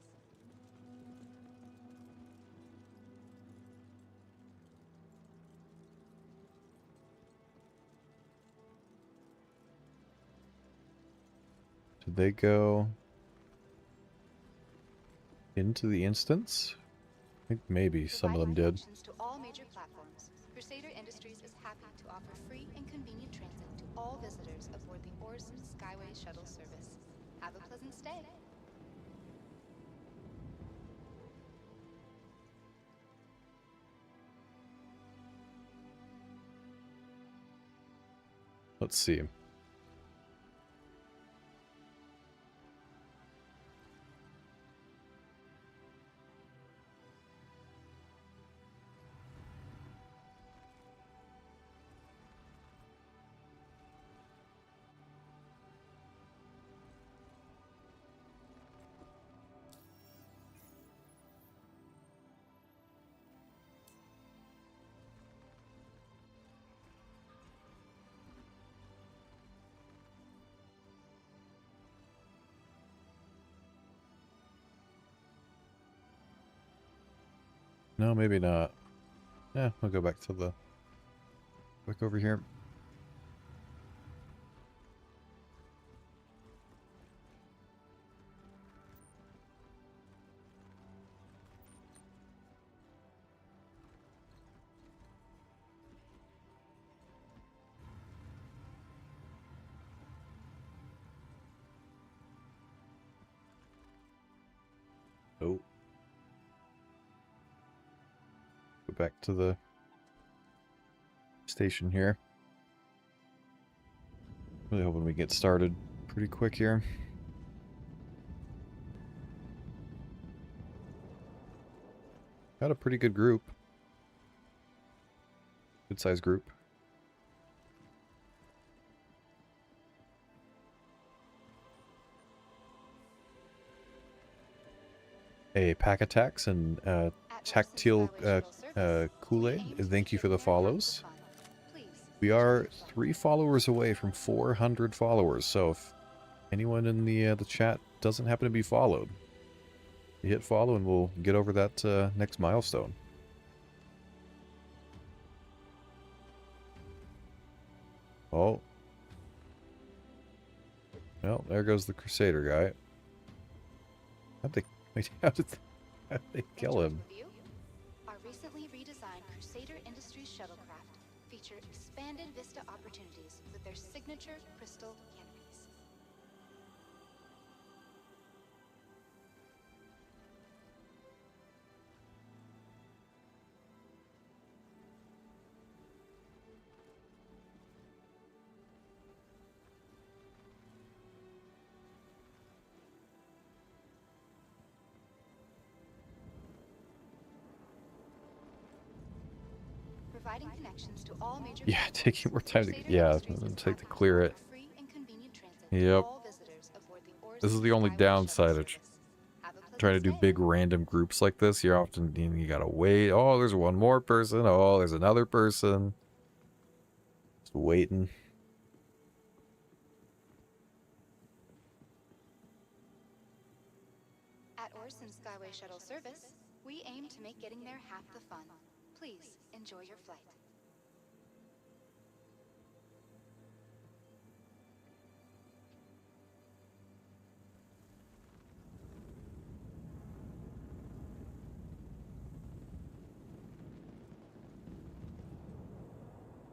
Did they go into the instance? I think maybe some of them did. To all major platforms, Crusader Industries is happy to offer free and convenient transit to all visitors aboard the Orison Skyway shuttle service. Have a pleasant stay. Let's see. No, maybe not. Yeah, I'll go back to the... Back over here. Oh. Go back to the station here. Really hoping we get started pretty quick here. Got a pretty good group. Good sized group. A pack attacks and tactile Kool-Aid. Thank you for the follows. We are 3 followers away from 400 followers, so if anyone in the chat doesn't happen to be followed, you hit follow and we'll get over that next milestone. Oh. Well, there goes the Crusader guy. How did they kill him? Our recently redesigned Crusader Industries shuttlecraft feature expanded vista opportunities with their signature crystal canopies. Providing connections to all major Yeah, taking more time to... Yeah, take to clear it. Yep. This is the only downside of trying to do big random groups like this. You're often, you gotta wait. Oh, there's one more person. Oh, there's another person. Just waiting. At Orison Skyway Shuttle Service, we aim to make getting there half the fun. Please enjoy your flight.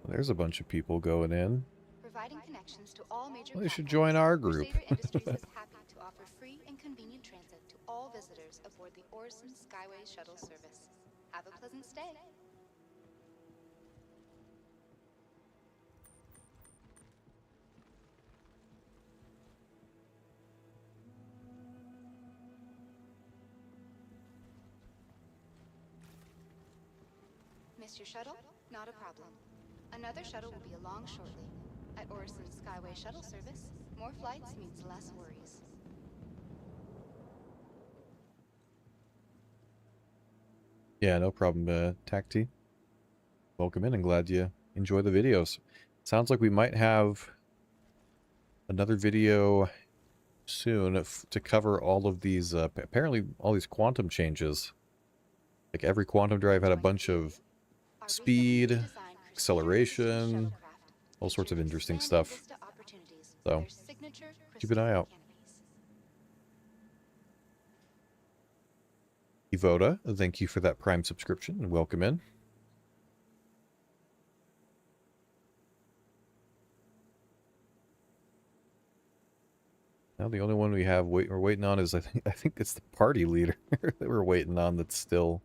There's a bunch of people going in. Providing connections to all major Well, they should join our group. Crusader Industries is happy to offer free and convenient transit to all visitors aboard the Orison Skyway Shuttle Service. Have a pleasant stay. Missed your shuttle? Not a problem. Another shuttle will be along shortly. At Orison Skyway Shuttle Service, more flights means less worries. Yeah, no problem, Tacti. Welcome in and glad you enjoy the videos. Sounds like we might have another video soon to cover all of these, apparently all these quantum changes. Like every quantum drive had a bunch of speed, acceleration, all sorts of interesting stuff. So, keep an eye out. Evoda, thank you for that Prime subscription and welcome in. Now the only one we have we're waiting on is I think it's the party leader that we're waiting on that's still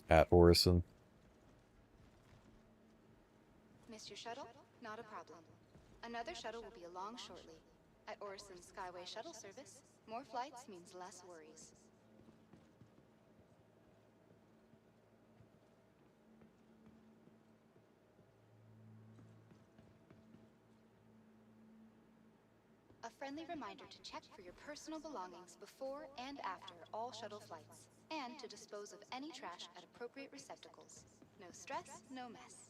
at Orison. Missed your shuttle? Not a problem. Another shuttle will be along shortly. At Orison Skyway Shuttle Service, more flights means less worries. A friendly reminder to check for your personal belongings before and after all shuttle flights, and to dispose of any trash at appropriate receptacles. No stress, no mess.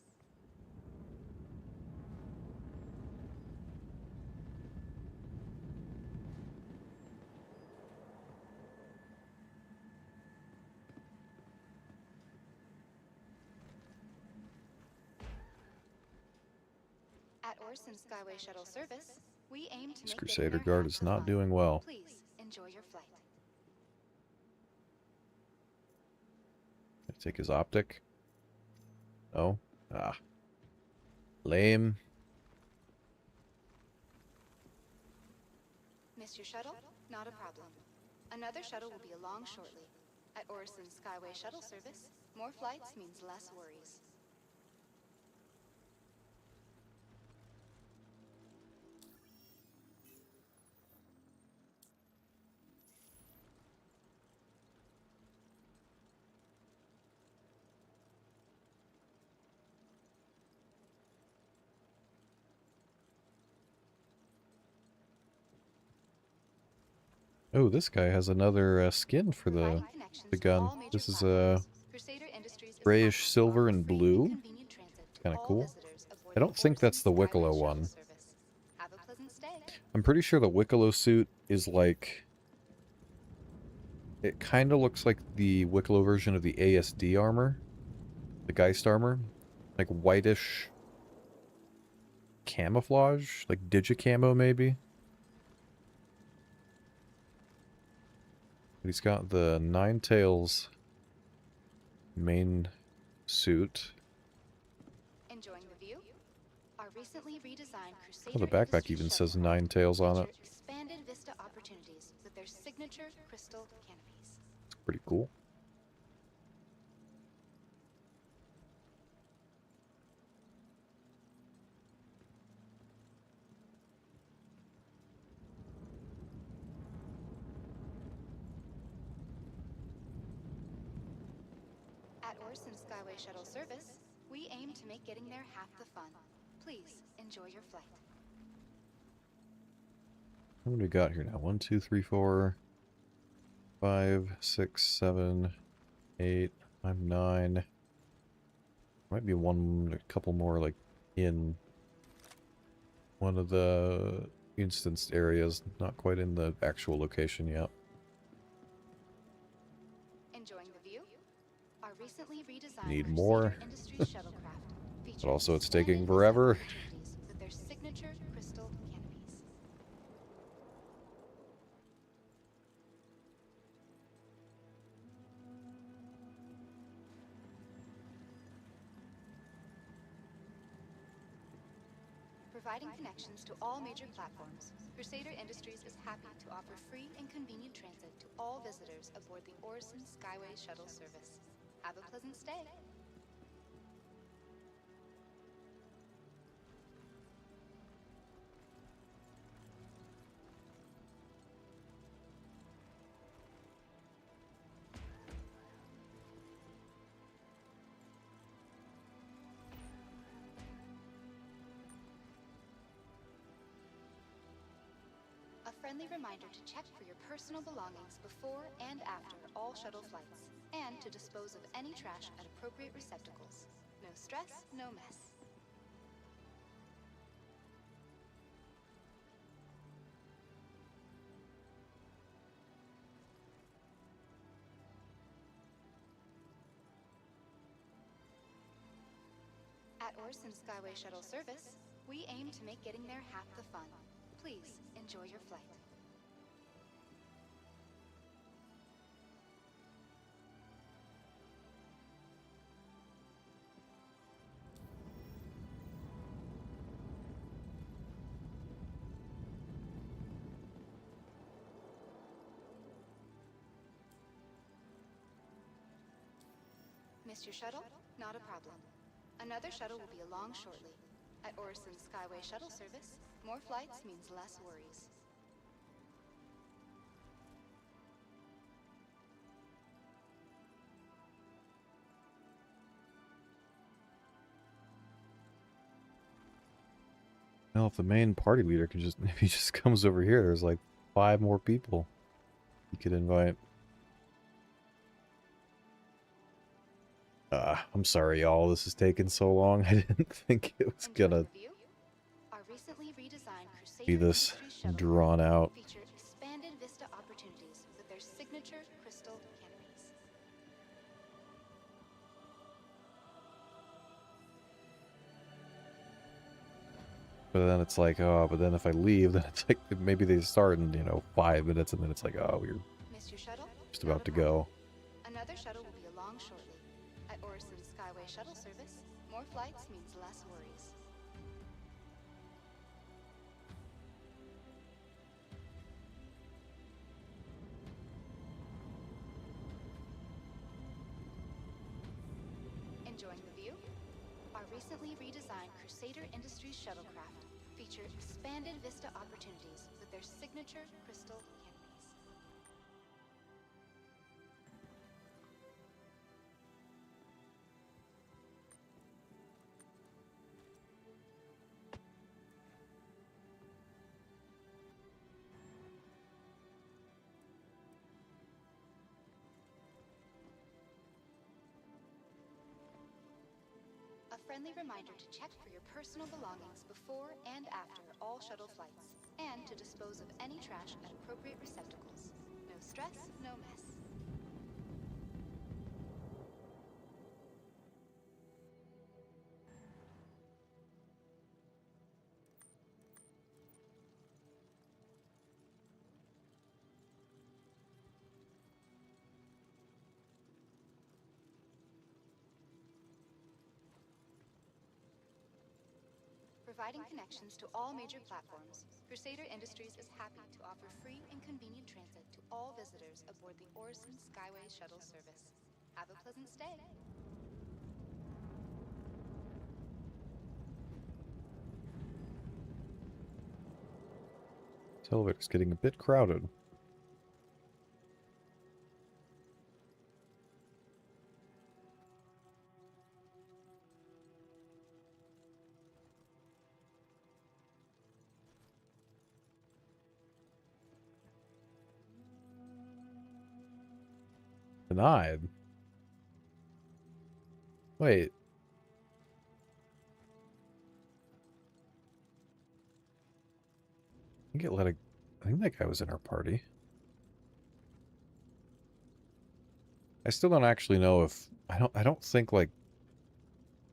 At Orison Skyway Shuttle Service, we aim to This make Crusader getting there guard half is the not fun. doing well. Please enjoy your flight. Take his optic. Oh. Ah. Lame. Missed your shuttle? Not a problem. Another shuttle will be along shortly. At Orison Skyway Shuttle Service, more flights means less worries. Oh, this guy has another skin for the gun. This is grayish silver and blue. It's kind of cool. I don't think that's the Wicklow one. Have a pleasant stay. I'm pretty sure the Wicklow suit is like... It kind of looks like the Wicklow version of the ASD armor. The Geist armor. Like whitish... camouflage? Like digicamo, maybe? He's got the Nine Tails main suit. Enjoying the view? Our recently redesigned Crusader Oh, the backpack Industries even shuttle says Nine Tails on it. feature expanded vista opportunities with their signature crystal canopies. It's pretty cool. At Orison Skyway Shuttle Service, we aim to make getting there half the fun. Please enjoy your flight. What do we got here now? 1, 2, 3, 4, 5, 6, 7, 8, 9. Might be a couple more like in one of the instanced areas, not quite in the actual location yet. Enjoying the view? Our recently redesigned Need Crusader more. Industries shuttlecraft But features also it's expanded taking vista forever. opportunities with their signature crystal canopies. Providing connections to all major platforms, Crusader Industries is happy to offer free and convenient transit to all visitors aboard the Orison Skyway Shuttle Service. Have a pleasant stay. A friendly reminder to check for your personal belongings before and after all shuttle flights, and to dispose of any trash at appropriate receptacles. No stress, no mess. At Orison Skyway Shuttle Service, we aim to make getting there half the fun. Please enjoy your flight. Missed your shuttle? Not a problem. Another shuttle will be along shortly. At Orison Skyway Shuttle Service, more flights means less worries. Well, if the main party leader can just, if he just comes over here, there's like 5 more people he could invite. I'm sorry, y'all. This is taking so long. I didn't think it was gonna Our recently redesigned Crusader be this Industries shuttle drawn out. feature expanded vista opportunities with their signature crystal canopies. But then it's like, oh, but then if I leave, then it's like maybe they start in, 5 minutes, and then it's like, oh, we're Missed your shuttle? just about to go. Another shuttle will be along shortly. At Orison Skyway Shuttle Service, more flights means less worries. Enjoying the view? Our recently redesigned Crusader Industries shuttlecraft feature expanded vista opportunities with their signature crystal canopies. A friendly reminder to check for your personal belongings before and after all shuttle flights, and to dispose of any trash at appropriate receptacles. No stress, no mess. Providing connections to all major platforms, Crusader Industries is happy to offer free and convenient transit to all visitors aboard the Orison Skyway Shuttle Service. Have a pleasant stay. This elevator's getting a bit crowded. Denied. Wait. I think that guy was in our party. I still don't actually know if I don't think like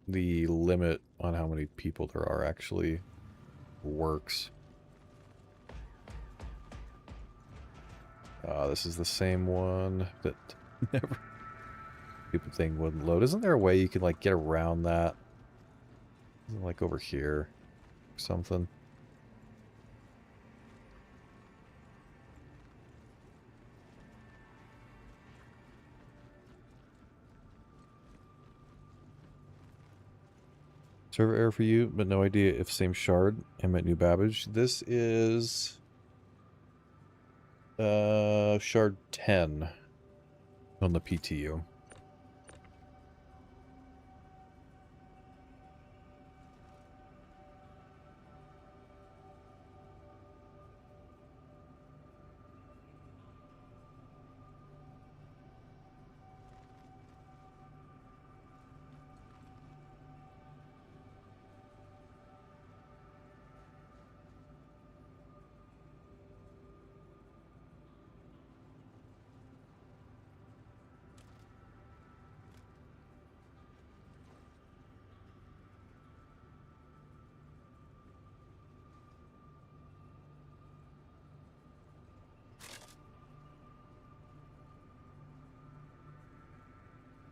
the limit on how many people there are actually works. This is the same one that never stupid thing wouldn't load. Isn't there a way you can like get around that? Isn't it, like over here or something? Server error for you, but no idea if same shard. I'm at New Babbage. This is shard 10 on the PTU.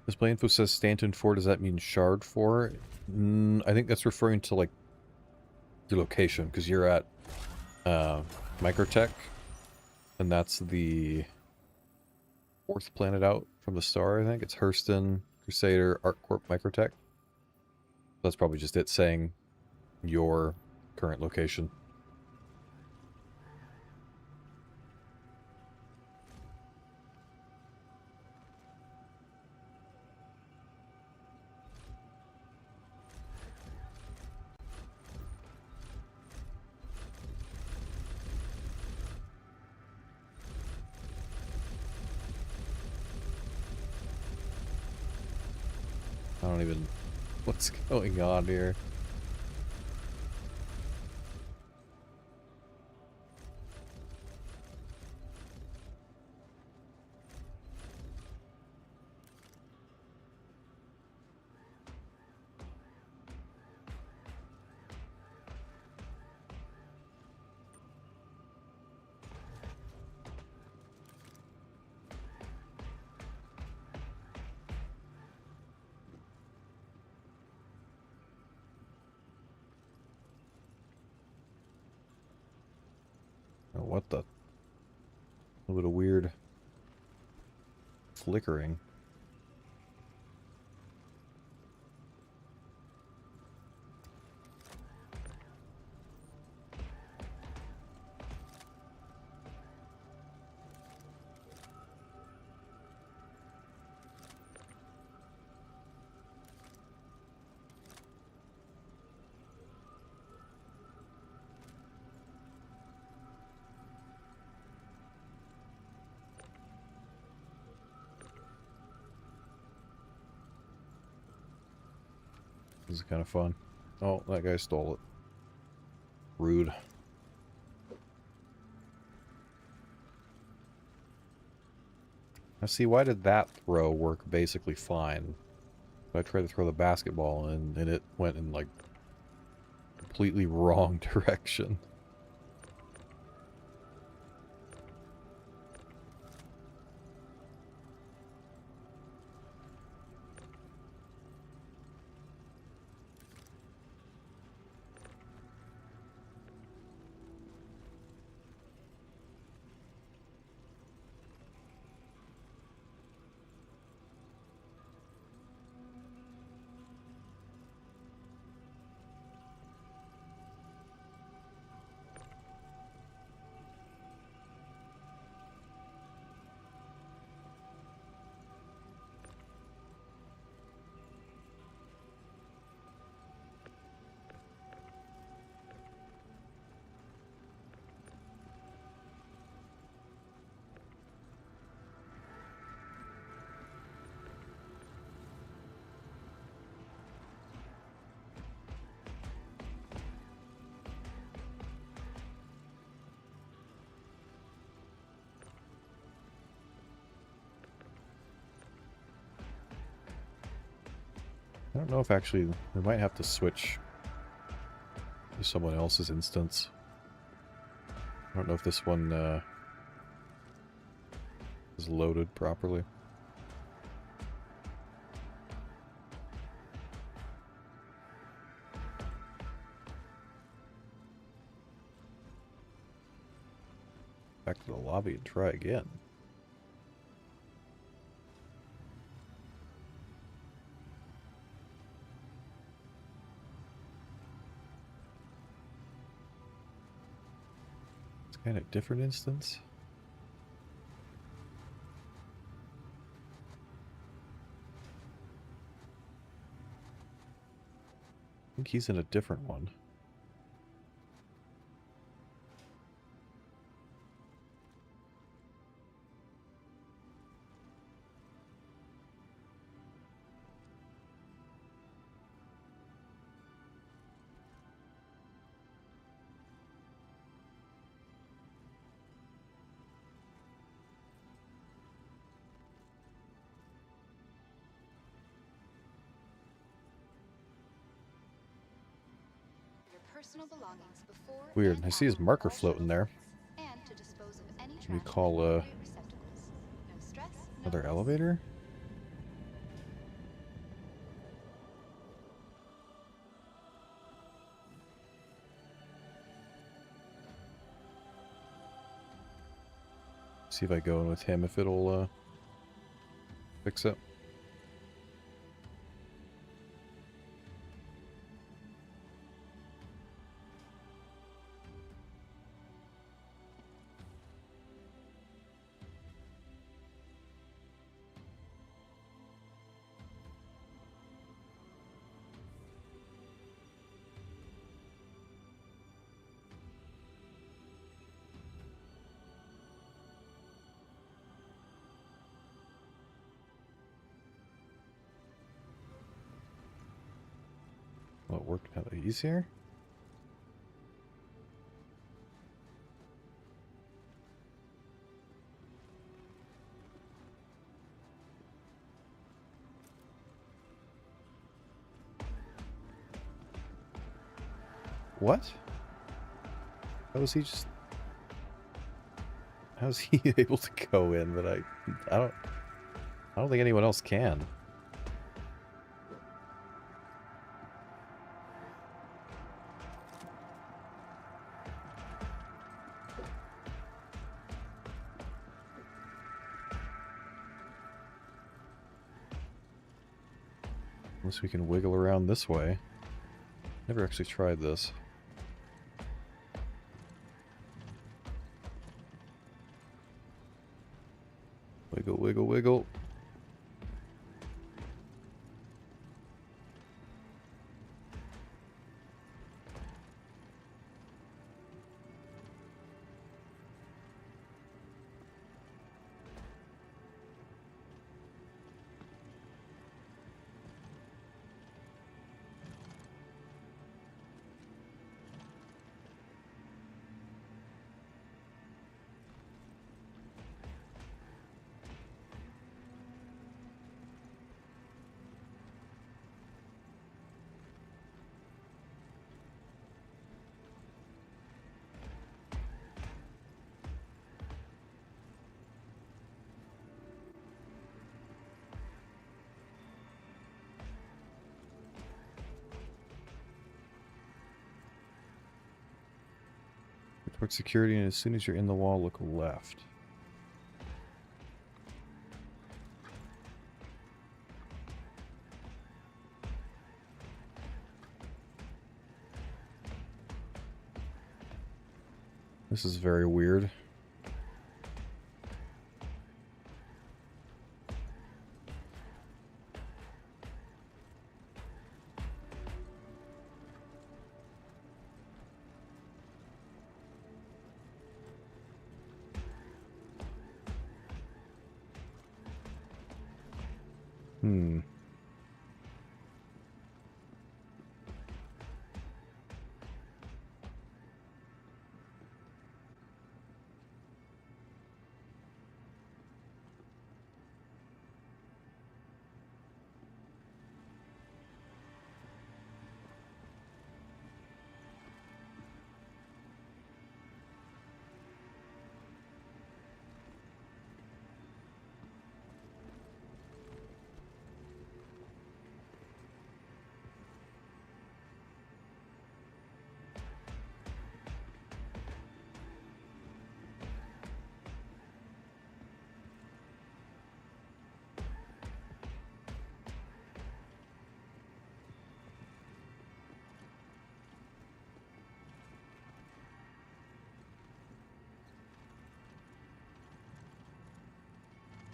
Display info says Stanton 4. Does that mean Shard 4? I think that's referring to, like, your location, because you're at Microtech, and that's the 4th planet out from the star, I think. It's Hurston, Crusader, ArcCorp, Microtech. That's probably just it saying your current location. I don't even... What's going on here? what the... A little bit of weird flickering. This is kind of fun. Oh, that guy stole it. Rude. Now see, why did that throw work basically fine? I tried to throw the basketball and it went in like completely wrong direction. I don't know if actually we might have to switch to someone else's instance. I don't know if this one is loaded properly. Back to the lobby and try again. Kind of different instance. I think he's in a different one. Personal belongings before Weird. and I see his after marker all floating there. and to dispose of any We trash call in appropriate receptacles. No stress, no another mess. elevator? See if I go in with him, if it'll fix it. Will it work now that he's here? What? How was he just... How's he able to go in, but I don't think anyone else can. Unless we can wiggle around this way. Never actually tried this. Wiggle, wiggle, wiggle. Report security, and as soon as you're in the wall, look left. This is very weird. Hmm.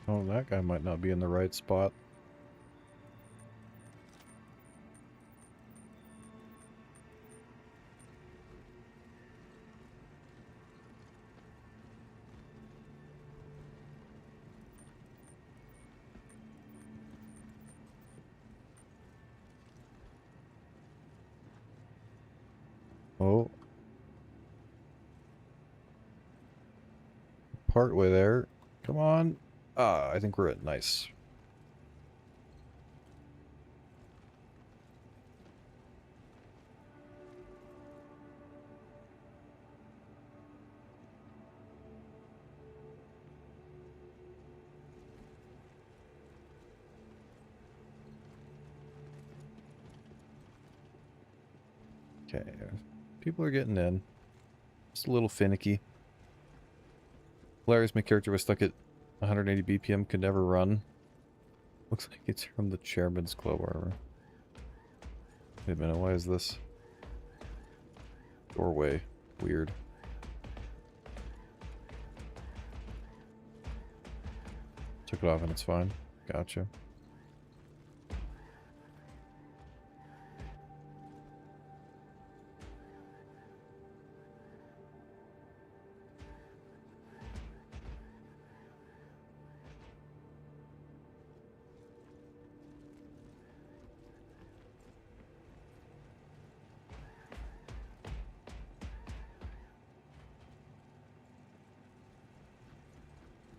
Oh, that guy might not be in the right spot. Oh. Partway there. Come on. Ah, I think we're at nice. Okay. People are getting in. Just a little finicky. Hilarious, my character was stuck at 180 BPM, could never run. Looks like it's from the chairman's club armor. Wait a minute, why is this? Doorway. Weird. Took it off and it's fine. Gotcha.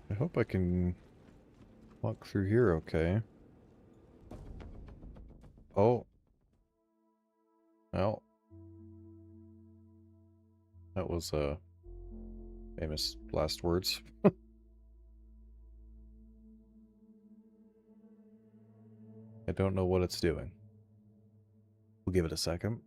I hope I can walk through here okay. Oh. Well. That was, famous last words. I don't know what it's doing. We'll give it a second.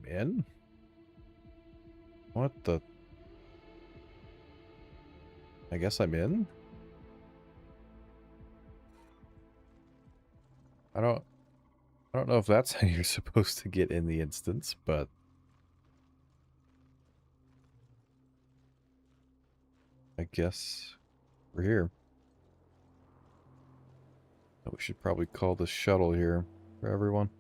in? What the? I guess I'm in? I don't know if that's how you're supposed to get in the instance, but I guess we're here. We should probably call the shuttle here for everyone.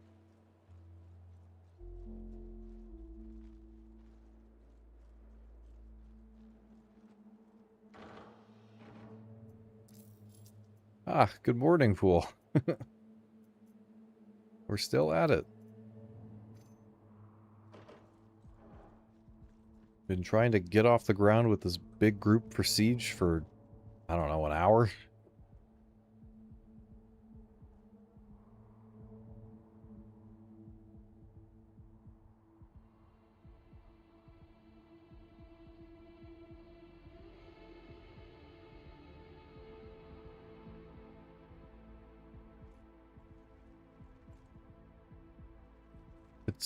Ah, good morning, Fool. We're still at it. Been trying to get off the ground with this big group for siege for, I don't know, an hour?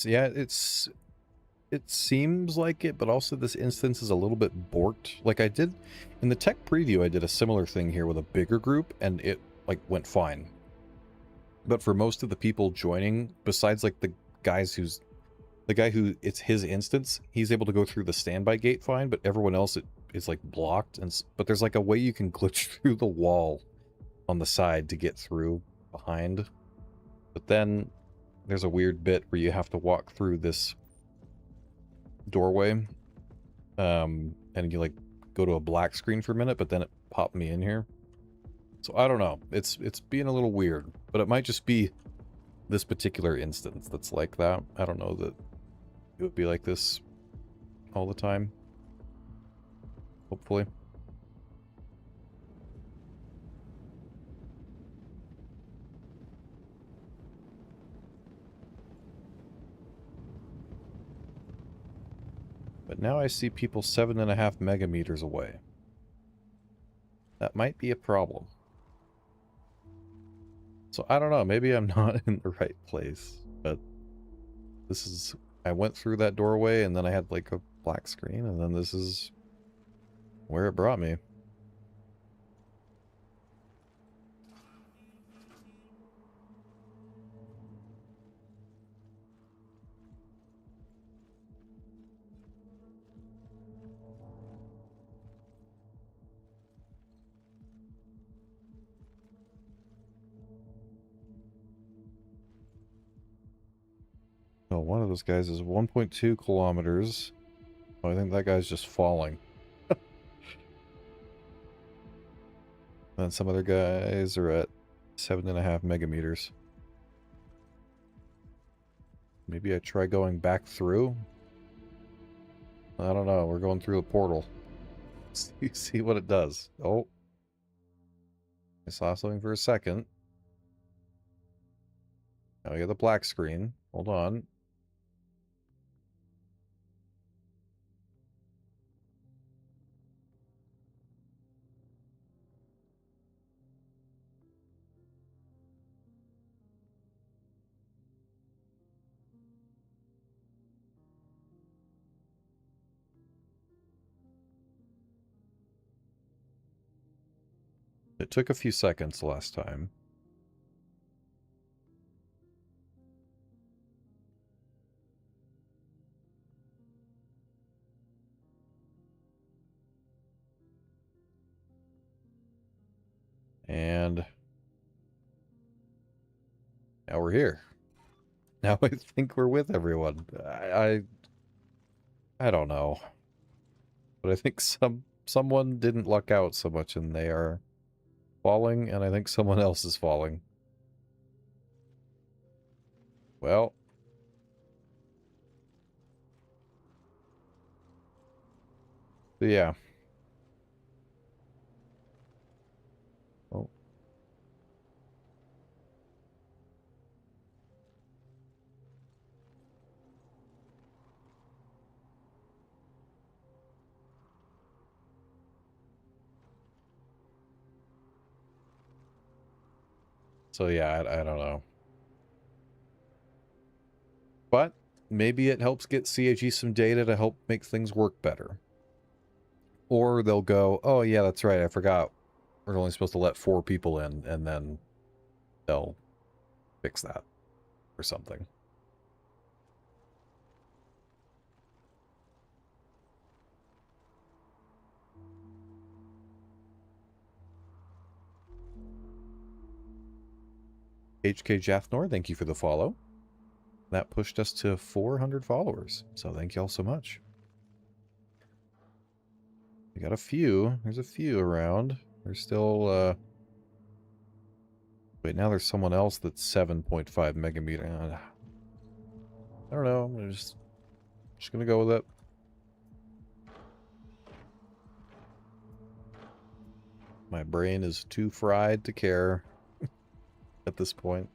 It seems like it, but also this instance is a little bit borked. Like I did in the tech preview, I did a similar thing here with a bigger group, and it like went fine. But for most of the people joining, besides like the guy who it's his instance, he's able to go through the standby gate fine, but everyone else is like blocked. But there's like a way you can glitch through the wall on the side to get through behind. But then there's a weird bit where you have to walk through this doorway, and you like go to a black screen for a minute, but then it popped me in here. So I don't know. It's being a little weird, but it might just be this particular instance that's like that. I don't know that it would be like this all the time. Hopefully. But now I see people 7.5 megameters away. That might be a problem. So I don't know, maybe I'm not in the right place, but this is... I went through that doorway and then I had like a black screen, and then this is where it brought me. Oh, one of those guys is 1.2 kilometers. Oh, I think that guy's just falling. And some other guys are at 7.5 megameters. Maybe I try going back through? I don't know. We're going through a portal. See what it does. Oh. I saw something for a second. Now we got the black screen. Hold on. It took a few seconds last time. And now we're here. Now I think we're with everyone. I don't know. But I think someone didn't luck out so much and they are falling, and I think someone else is falling. Well. Yeah. Oh. So yeah, I don't know. But maybe it helps get CAG some data to help make things work better. Or they'll go, oh yeah, that's right, I forgot. We're only supposed to let 4 people in, and then they'll fix that or something. HK Jathnor, thank you for the follow. That pushed us to 400 followers, so thank you all so much. We got a few. There's a few around. There's still, wait, now there's someone else that's 7.5 megameter. I don't know. I'm just gonna go with it. My brain is too fried to care at this point.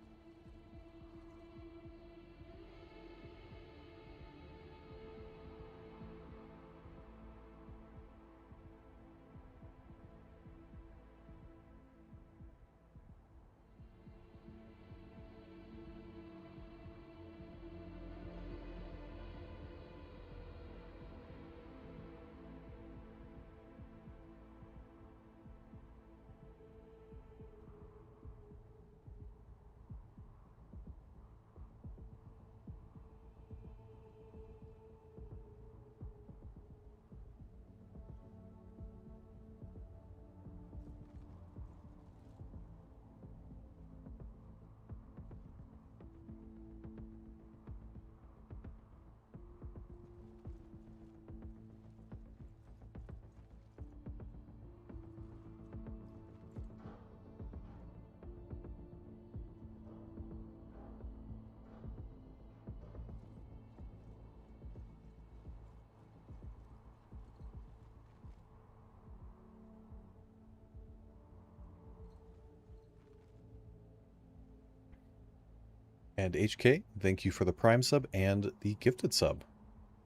And HK, thank you for the Prime sub and the gifted sub.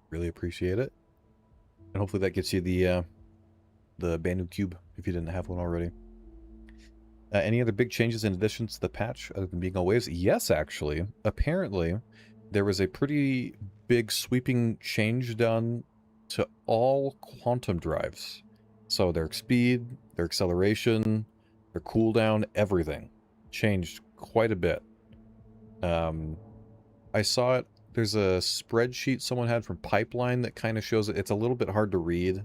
Really appreciate it. And hopefully that gets you the Banu Cube if you didn't have one already. Any other big changes in addition to the patch other than being all waves? Yes, actually. Apparently, there was a pretty big sweeping change done to all quantum drives. So their speed, their acceleration, their cooldown, everything changed quite a bit. I saw it. There's a spreadsheet someone had from Pipeline that kind of shows it. It's a little bit hard to read.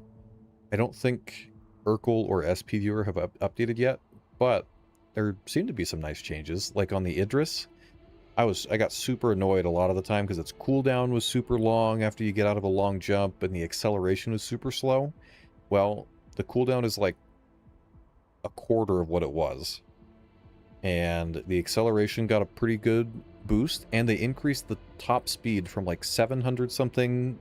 I don't think Urkel or SP Viewer have updated yet, but there seem to be some nice changes. Like on the Idris, I got super annoyed a lot of the time because its cooldown was super long after you get out of a long jump, and the acceleration was super slow. Well, the cooldown is like a quarter of what it was. And the acceleration got a pretty good boost, and they increased the top speed from like 700 something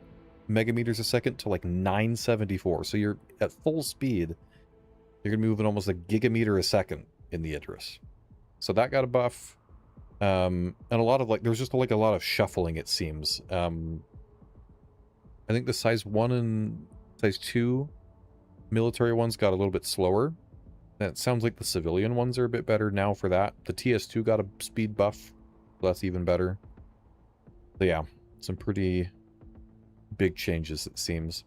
megameters a second to like 974. So you're at full speed, you're gonna move at almost a gigameter a second in the Idris. So that got a buff. And a lot of like, there was just like a lot of shuffling, it seems. I think the size 1 and size 2 military ones got a little bit slower. And it sounds like the civilian ones are a bit better now for that. The TS2 got a speed buff, so that's even better. So yeah, some pretty big changes, it seems.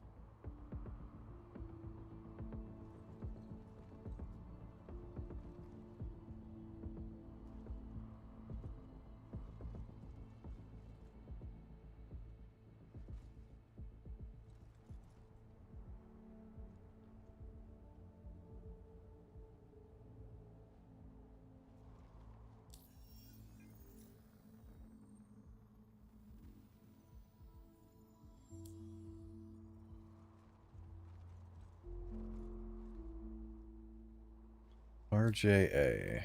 RJA.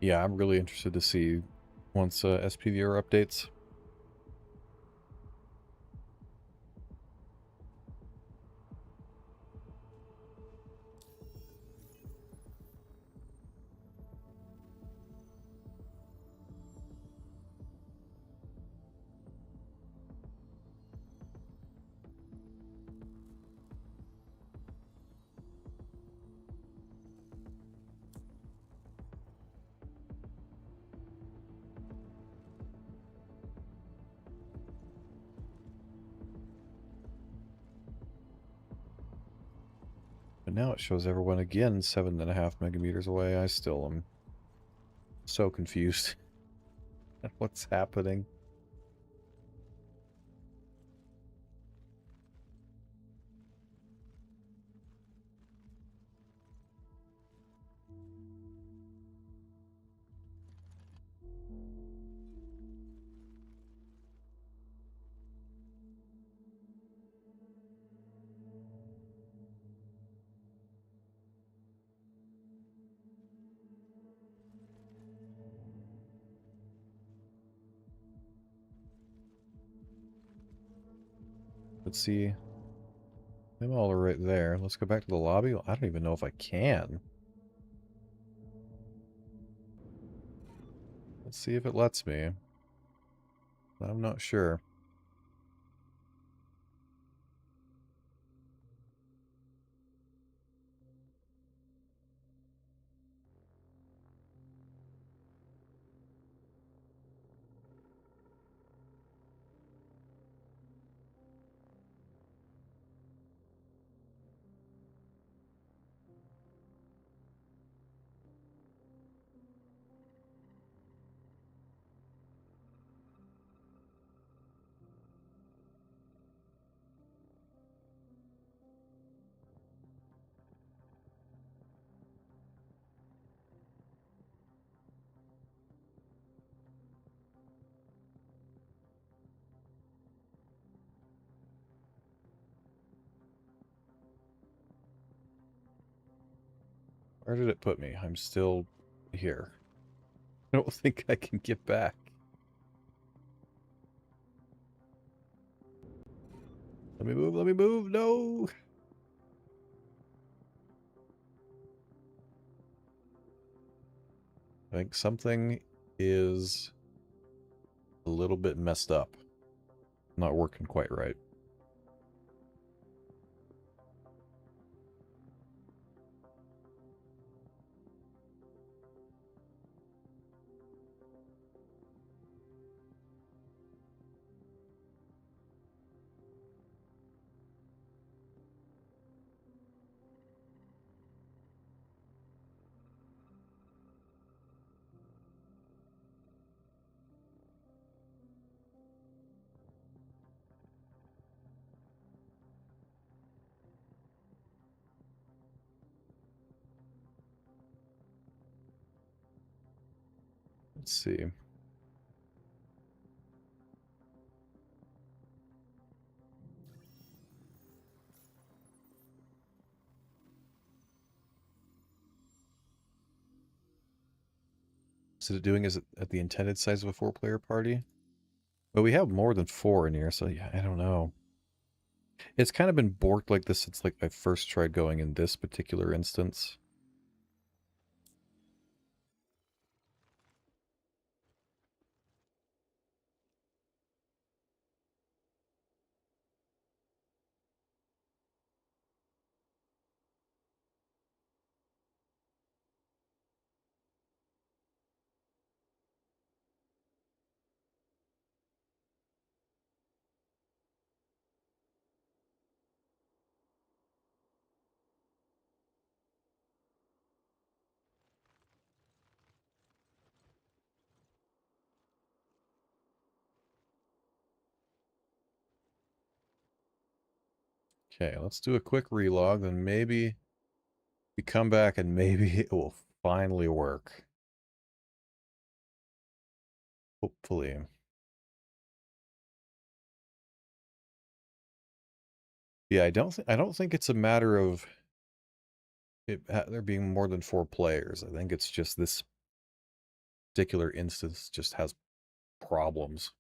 Yeah, I'm really interested to see once SPVR updates. But now it shows everyone again 7.5 megameters away. I still am so confused at what's happening. Let's see. Them all are right there. Let's go back to the lobby. I don't even know if I can. Let's see if it lets me. I'm not sure. Where did it put me? I'm still here. I don't think I can get back. Let me move, let me move, no! I think something is a little bit messed up. Not working quite right. Let's see. Is it doing is it at the intended size of a 4-player party? But we have more than 4 in here, so yeah, I don't know. It's kind of been borked like this since like I first tried going in this particular instance. Okay, let's do a quick relog, then maybe we come back and maybe it will finally work. Hopefully. Yeah, I don't think it's a matter of there being more than 4 players. I think it's just this particular instance just has problems.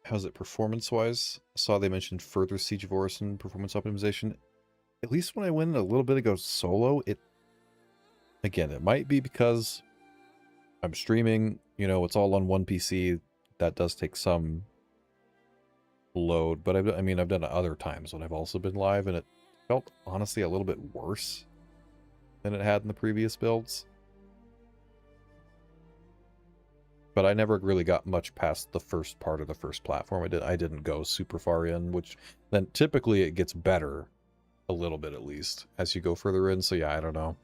How's it performance-wise? I saw they mentioned further Siege of Orison performance optimization. At least when I went a little bit ago solo, again, it might be because I'm streaming, you know, it's all on one PC. That does take some load, but I mean, I've done it other times when I've also been live, and it felt, honestly, a little bit worse than it had in the previous builds. But I never really got much past the first part of the first platform. I didn't go super far in, which then typically it gets better a little bit at least as you go further in. So yeah, I don't know.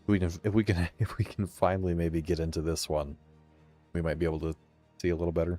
If we can finally maybe get into this one, we might be able to see a little better.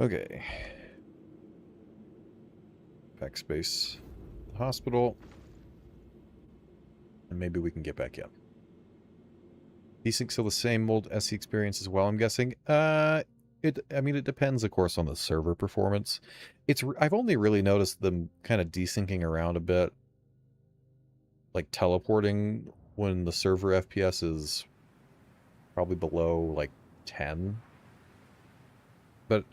Okay. Backspace. The hospital. And maybe we can get back in. Desync still the same mold SE experience as well, I'm guessing. I mean, it depends, of course, on the server performance. I've only really noticed them kind of desyncing around a bit. Like teleporting when the server FPS is probably below like 10. But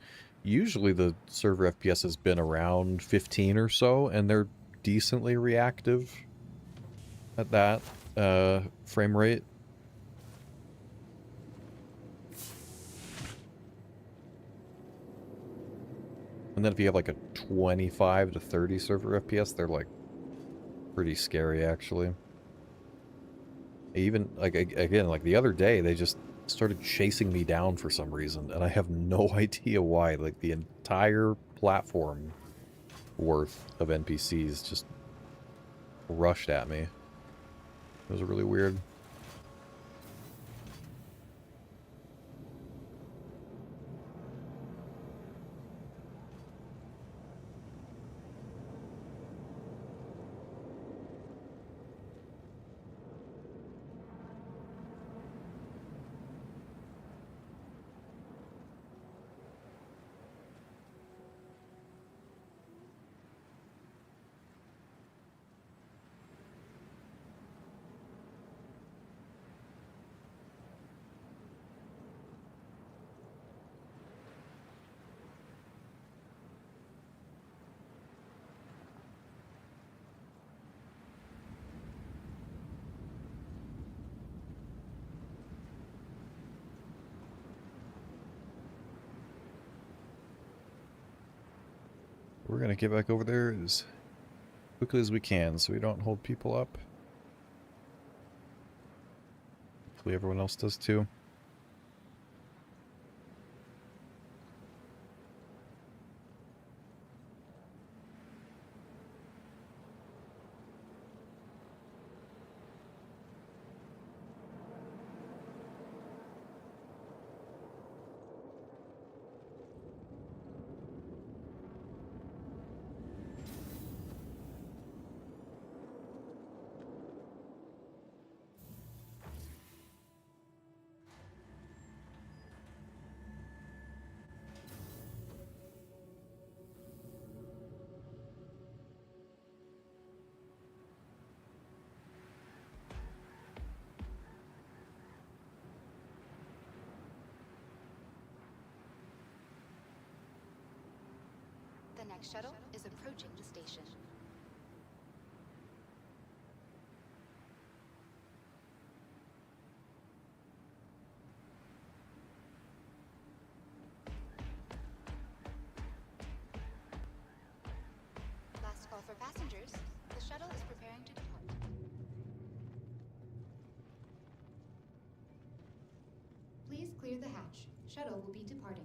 usually the server FPS has been around 15 or so, and they're decently reactive at that frame rate. And then if you have like a 25 to 30 server FPS, they're like pretty scary actually. Even like again, like the other day, they just started chasing me down for some reason, and I have no idea why. Like the entire platform worth of NPCs just rushed at me. It was really weird. We're going to get back over there as quickly as we can so we don't hold people up. Hopefully everyone else does too. next shuttle is approaching the station. Last call for passengers. The shuttle is preparing to depart. Please clear the hatch. Shuttle will be departing.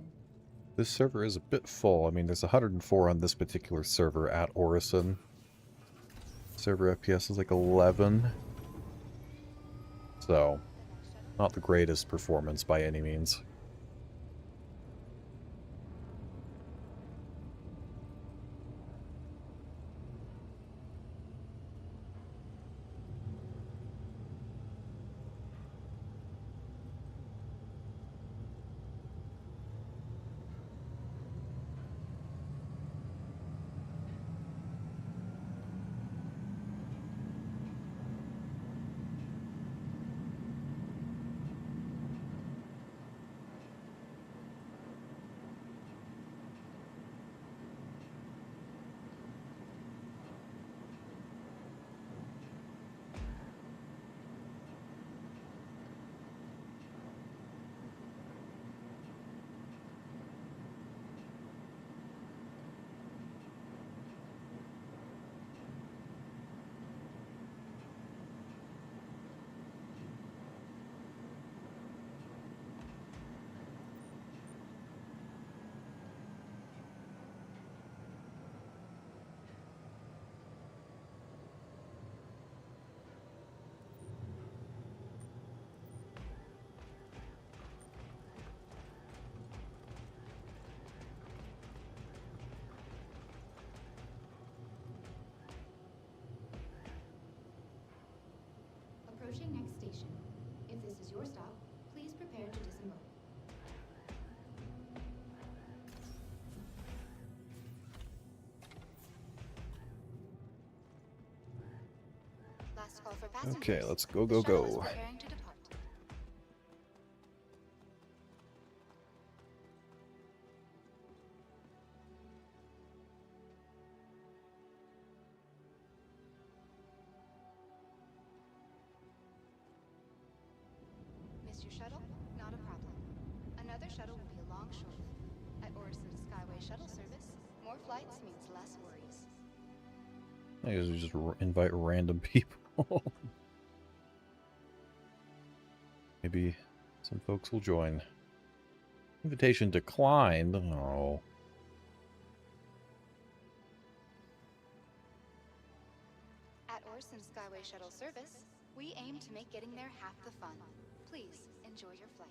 This server is a bit full. I mean, there's 104 on this particular server at Orison. Server FPS is like 11. So, not the greatest performance by any means. Approaching next station. If this is your stop, please prepare to disembark. Last call for passengers. Okay, let's go, The go, shuttle is go. preparing to depart. Missed your shuttle? Not a problem. Another shuttle will be along shortly. At Orison's Skyway shuttle service, more flights means less worries. I usually just invite random people. Maybe some folks will join. Invitation declined. Oh. At Orison's Skyway shuttle service, we aim to make getting there half the fun. Please enjoy your flight.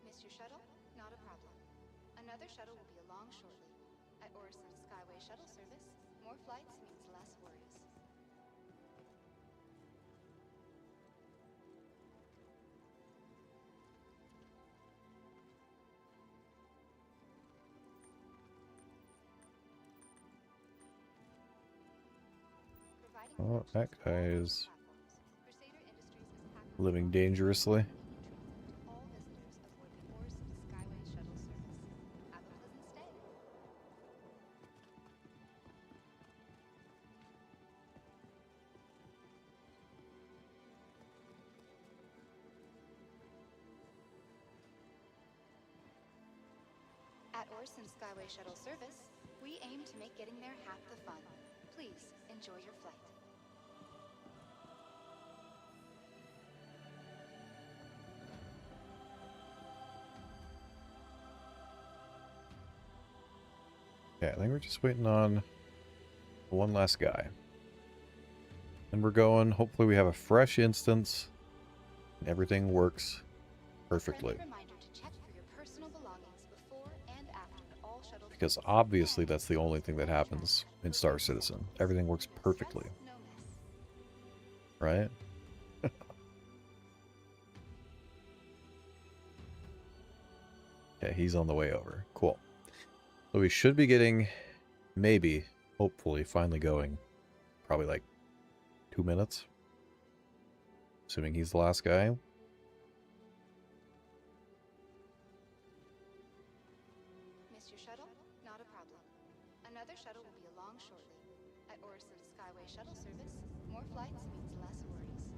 Missed your shuttle? Not a problem. Another shuttle will be along shortly. At Orison's Skyway shuttle service, more flights means less worries. Oh, that guy is living dangerously. All visitors aboard the Orison Skyway shuttle service. Have a pleasant stay. At Orison Skyway shuttle service, we aim to make getting there half the fun. Please enjoy your flight. Okay, I think we're just waiting on one last guy. And we're going. Hopefully we have a fresh instance and everything works perfectly. Reminder to check for your personal belongings before and after all shuttle Because obviously that's the only thing that happens in Star Citizen. Everything works perfectly. no mess. right? Okay, he's on the way over. Cool. So we should be getting, maybe, hopefully, finally going. Probably like 2 minutes. Assuming he's the last guy. Miss your shuttle? Not a problem. Another shuttle will be along shortly. At Orison Skyway Shuttle Service, more flights means less worries.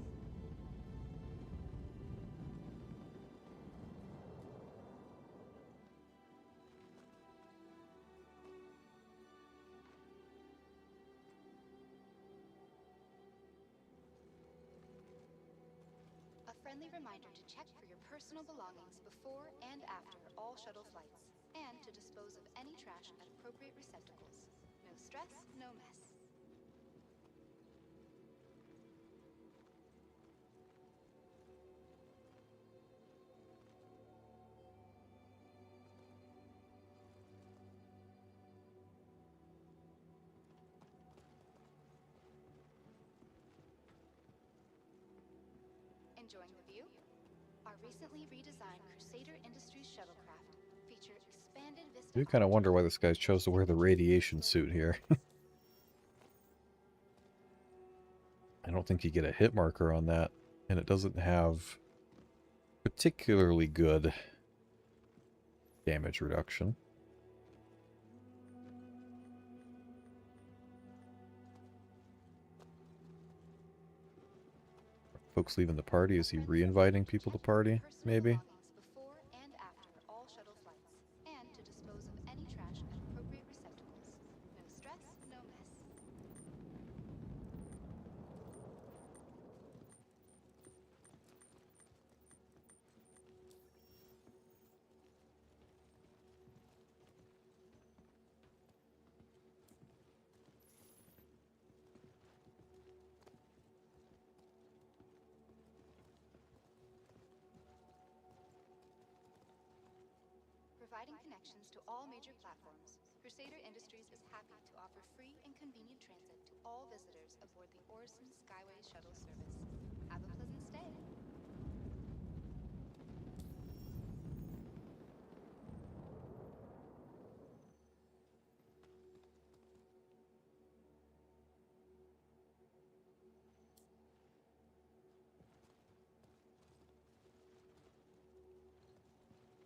A friendly reminder to check for your personal belongings before and after all shuttle flights, and to dispose of any trash at appropriate receptacles. No stress, no mess. Enjoying the view? Our recently redesigned Crusader Industries shuttlecraft feature expanded vista. I do kind of wonder why this guy chose to wear the radiation suit here. I don't think you get a hit marker on that, and it doesn't have particularly good damage reduction. Folks leaving the party, is he re-inviting people to party? Maybe? Before and after all shuttle flights, and to dispose of any trash at appropriate receptacles. No stress, no mess. Providing connections to all major platforms, Crusader Industries is happy to offer free and convenient transit to all visitors aboard the Orison Skyway Shuttle Service. Have a pleasant stay.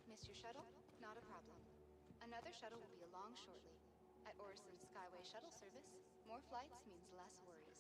Missed your shuttle? Not a problem. Another shuttle will be along shortly. At Orison Skyway Shuttle Service, more flights means less worries.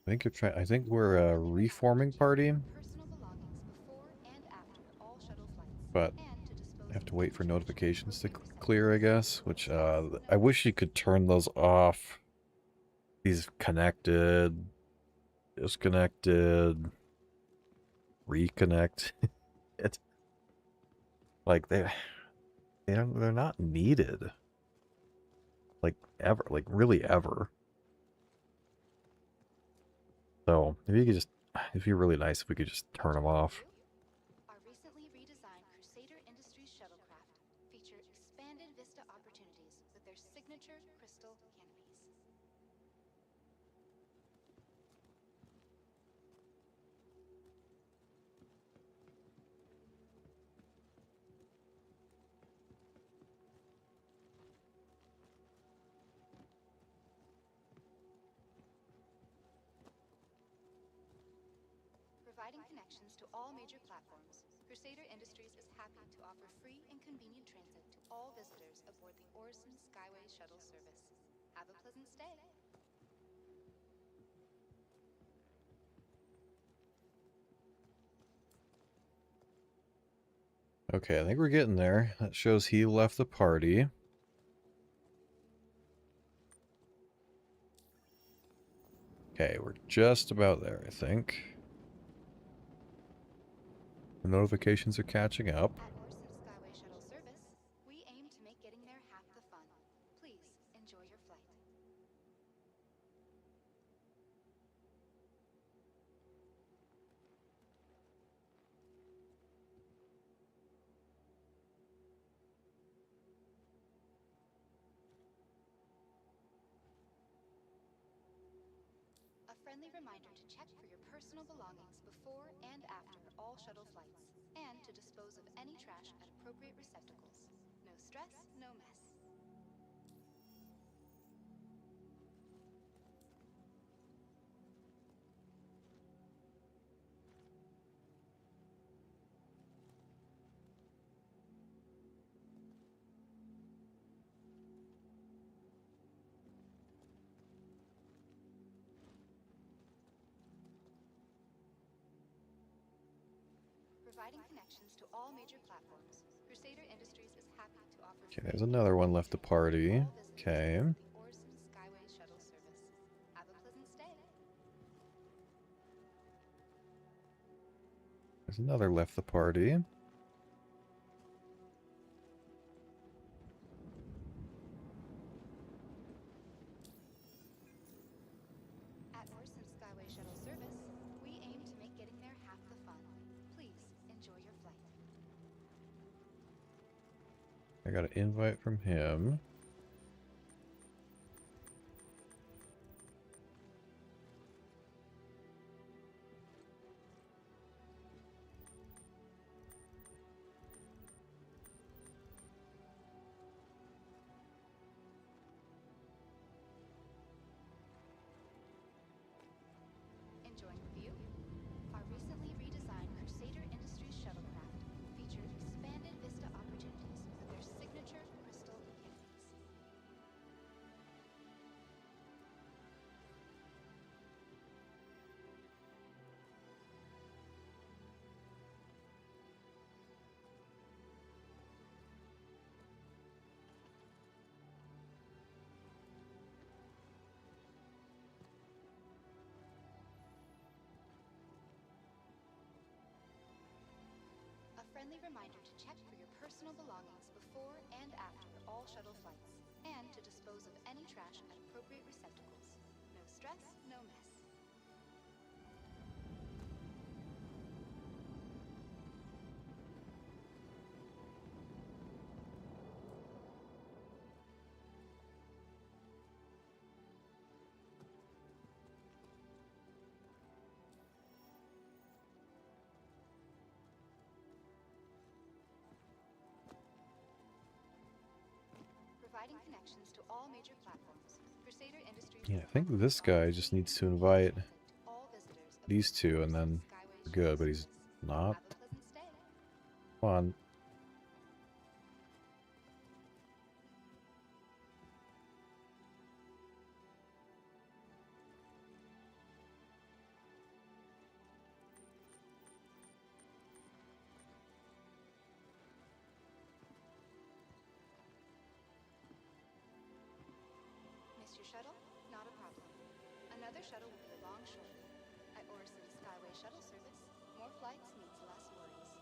I think you're trying. I think we're a reforming party, Personal belongings before and after all shuttle flights, but and to dispose I have to of wait any for trash notifications to at appropriate clear, I guess. Which I wish you could turn those off. These connected, disconnected, reconnect. It's like they're not needed. Like ever, like really ever. So if you could just, it'd be really nice if we could just turn them off. Our recently redesigned Crusader Industries shuttlecraft feature expanded vista opportunities with their signature crystal canopies. Providing connections to all major platforms, Crusader Industries is happy to offer free and convenient transit to all visitors aboard the Orison Skyway Shuttle Service. Have a pleasant stay. Okay, I think we're getting there. That shows he left the party. Okay, we're just about there, I think. The notifications are catching up. At Orison Skyway Shuttle Service, we aim to make getting there half the fun. Please enjoy your flight. friendly reminder to check for your personal belongings before and after all shuttle flights, and to dispose of any trash at appropriate receptacles. No stress, no mess. Providing connections to all major platforms, Crusader Industries is happy to offer Okay, there's another one left to party. Okay. the Orison Skyway shuttle service. Have a pleasant stay. There's another left the party. At Orison Skyway shuttle service, we aim to make getting there half the fun. Please enjoy your flight. I got an invite from him. Enjoying the view? Our recently redesigned Crusader Industries shuttlecraft features expanded vista opportunities with their signature crystal cannons. A friendly reminder to check for your personal belongings before and after all shuttle flights, and to dispose of any trash at appropriate receptacles. No stress, no mess. Providing connections to all major platforms, Crusader Industries. Yeah, I think this guy just needs to invite these two and then we're good, but he's not. Come on. Miss your shuttle? Not a problem. Another shuttle will be along shortly. At Orison Skyway shuttle service, more flights means less worries.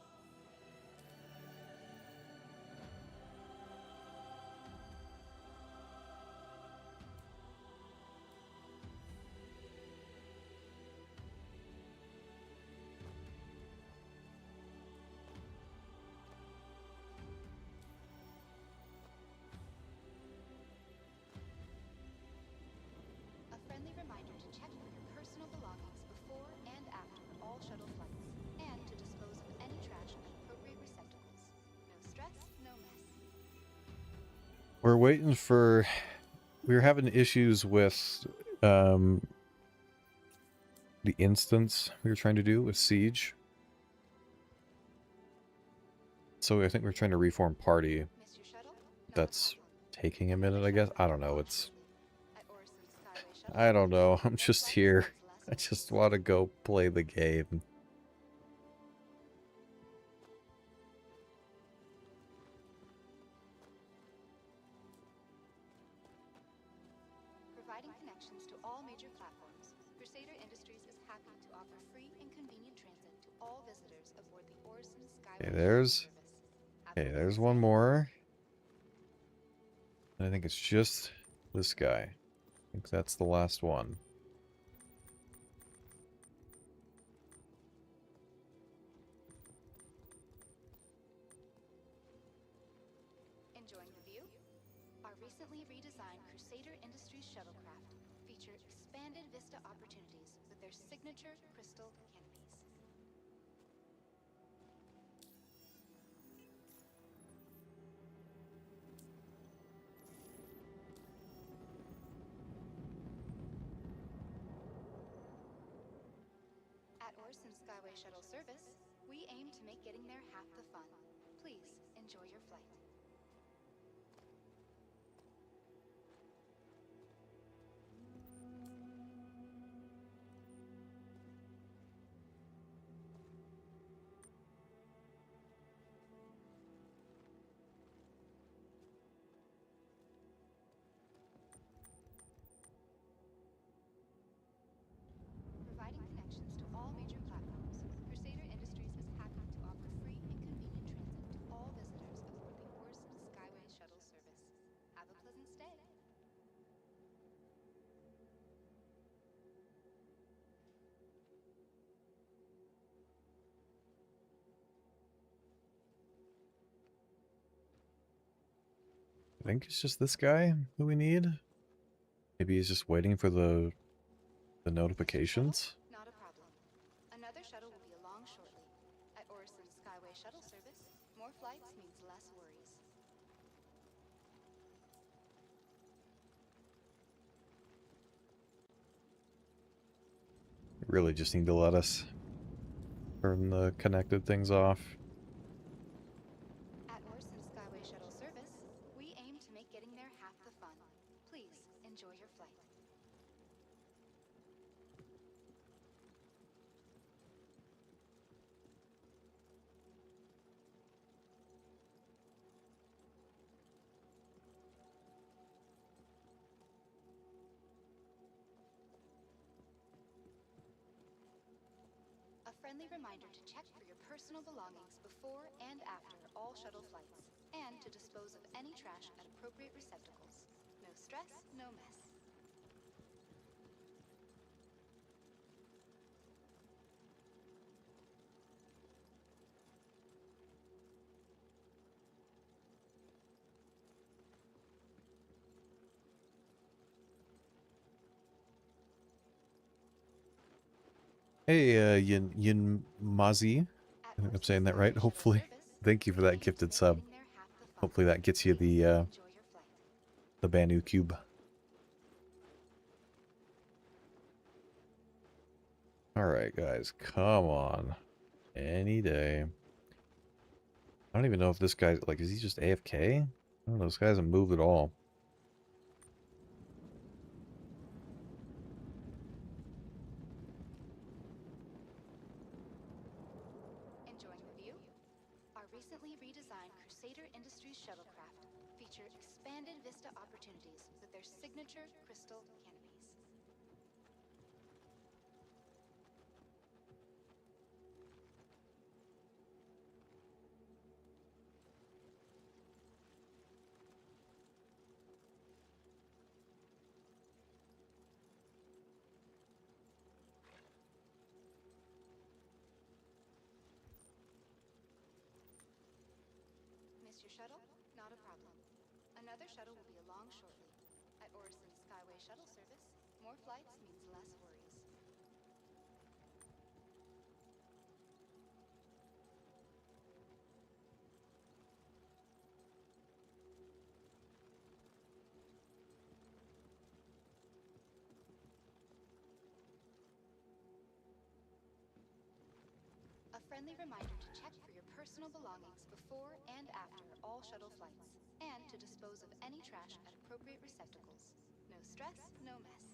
A friendly reminder to check for your personal belongings before and after all shuttle flights, and to dispose of any trash at appropriate receptacles. No stress, no mess. We're waiting for... We were having issues with the instance we were trying to do with Siege. So I think we're trying to reform party. That's taking a minute, I guess. I don't know. I don't know. I'm just here. I just want to go play the game. Providing connections to all major platforms, Crusader Industries is happy to offer free and convenient transit to all visitors aboard the Orison Skyway. Okay, there's one more. And I think it's just this guy. I think that's the last one. Enjoying the view? Our recently redesigned Crusader Industries shuttlecraft feature expanded vista opportunities with their signature crystal canopies. At Orison Skyway Shuttle Service, we aim to make getting there half the fun. Please enjoy your flight. Providing connections to all major platforms, Crusader Industries is happy to offer free and convenient transit to all visitors aboard the Orison Skyway Shuttle Service. Have a pleasant stay. I think it's just this guy who we need. Maybe he's just waiting for the notifications. Not a problem. Another shuttle will be along shortly. At Orison Skyway Shuttle Service, more flights means less worries. Really just need to let us turn the connected things off. At Orison Skyway Shuttle Service, we aim to make getting there half the fun. Please enjoy your flight. A friendly reminder to check for your personal belongings before and after all shuttle flights, and to dispose of any trash at appropriate receptacles. No stress, no mess. Hey, Yin Mazi. I think I'm saying that right, hopefully. Thank you for that gifted sub. Hopefully that gets you the Banu Cube. Alright, guys, come on. Any day. I don't even know if this guy, like, is he just AFK? I don't know, this guy hasn't moved at all. Enjoying the view? Our recently redesigned Crusader Industries shuttlecraft feature expanded vista opportunities with their signature crystal canopies. Missed your shuttle? Not a problem. Another shuttle will be along shortly. At Orison Skyway Shuttle Service, more flights means less worries. A friendly reminder to check for your personal belongings before and after all shuttle flights, and to dispose of any trash at appropriate receptacles. No stress, no mess.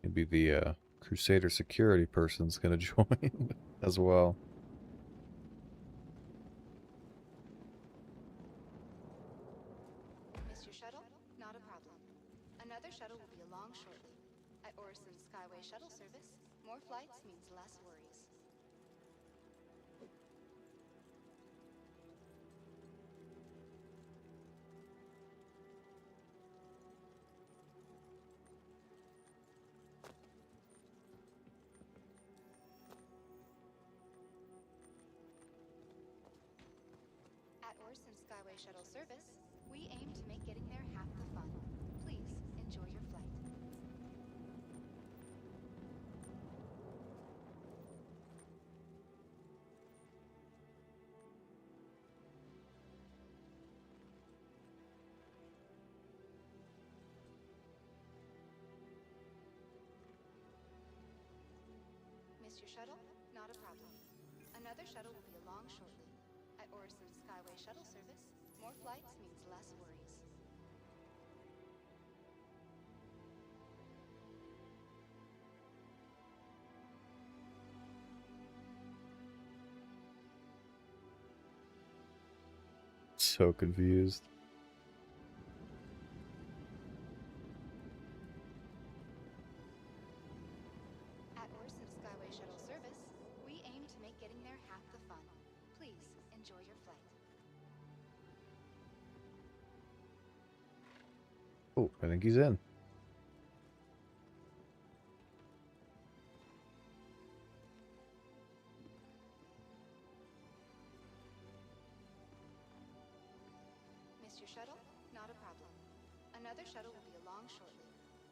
Maybe the Crusader security person's gonna join as well. Miss your shuttle? Not a problem. Another shuttle will be along shortly. At Orison Skyway Shuttle Service, more flights means less worries. At Orison Skyway Shuttle service, we aim to make getting there half the fun. Please enjoy your flight. Missed your shuttle? Not a problem. Another shuttle will be along shortly. At Orison Skyway Shuttle service, more flights means less worries. So confused. At Orison Skyway Shuttle service, we aim to make getting there half the fun. Please enjoy your flight. Oh, I think he's in. Missed your shuttle? Not a problem. Another shuttle will be along shortly.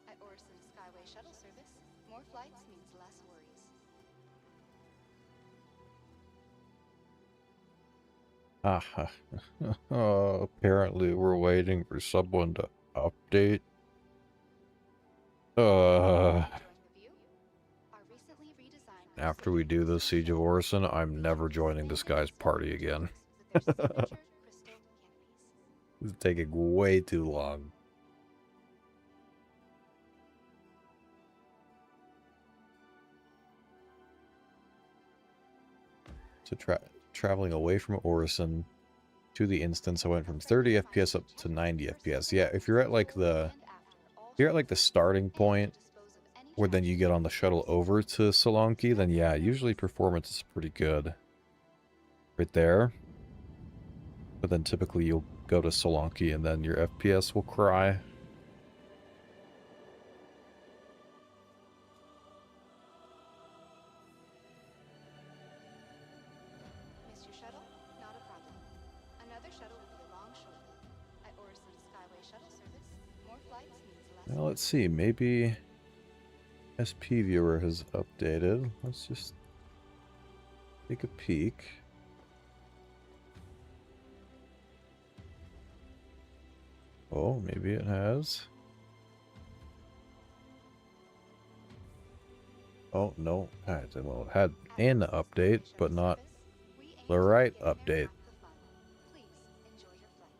At Orison Skyway Shuttle service, more flights means less worries. Aha. Apparently we're waiting for someone to update. After we do the Siege of Orison, I'm never joining this guy's party again. It's taking way too long. So traveling away from Orison to the instance, I went from 30 FPS up to 90 FPS. Yeah, if you're at like the starting point, where then you get on the shuttle over to Salonki, then yeah, usually performance is pretty good. Right there. But then typically you'll go to Salonki and then your FPS will cry. Missed your shuttle? Not a problem. Another shuttle will be along shortly. At Orison Skyway Shuttle service, more flights means less. Now let's see, maybe SP viewer has updated. Let's just take a peek. Oh, maybe it has. Oh, no. Well, it had an update, but not the right update. Please enjoy your flight.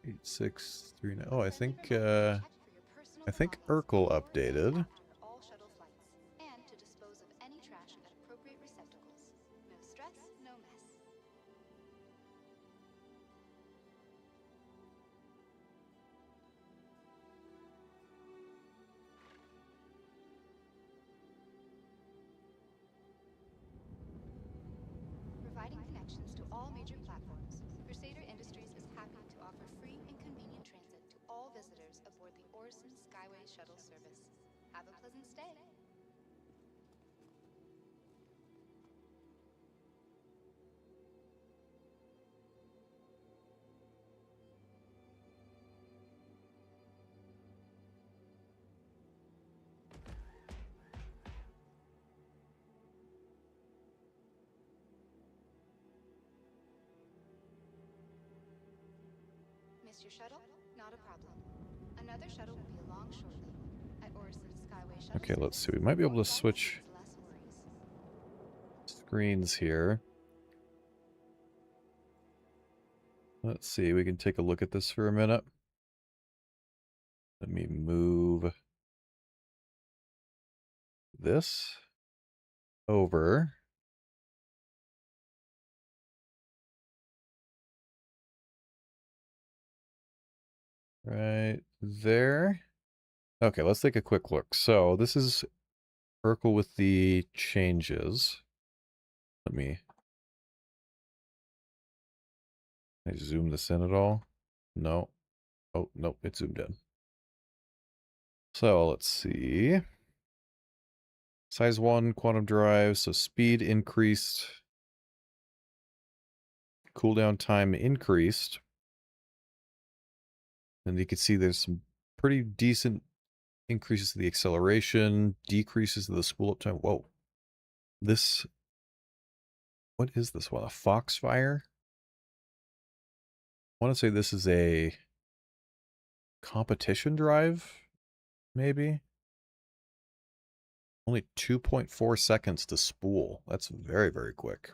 8639. Oh, I think Urkel updated. All shuttle flights, and to dispose of any trash at appropriate receptacles. No stress, no mess. Providing connections to all major platforms, Crusader Industries is happy to offer free and convenient transit to all visitors aboard the Orison Skyway Shuttle service. Have a pleasant stay. Missed your shuttle? Not a problem. Another shuttle will be along shortly. At Orison Skyway Shuttle. Okay, let's see. We might be able to switch screens here. Let's see. We can take a look at this for a minute. Let me move this over. Right there. Okay, let's take a quick look. So this is Urkel with the changes. Let me... Can I zoom this in at all? No. Oh, nope, it zoomed in. So let's see. Size 1, quantum drive, so speed increased. Cooldown time increased. And you can see there's some pretty decent increases to the acceleration, decreases to the spool up time. Whoa. This, what is this one? A Foxfire? I want to say this is a competition drive, maybe? Only 2.4 seconds to spool. That's very, very quick.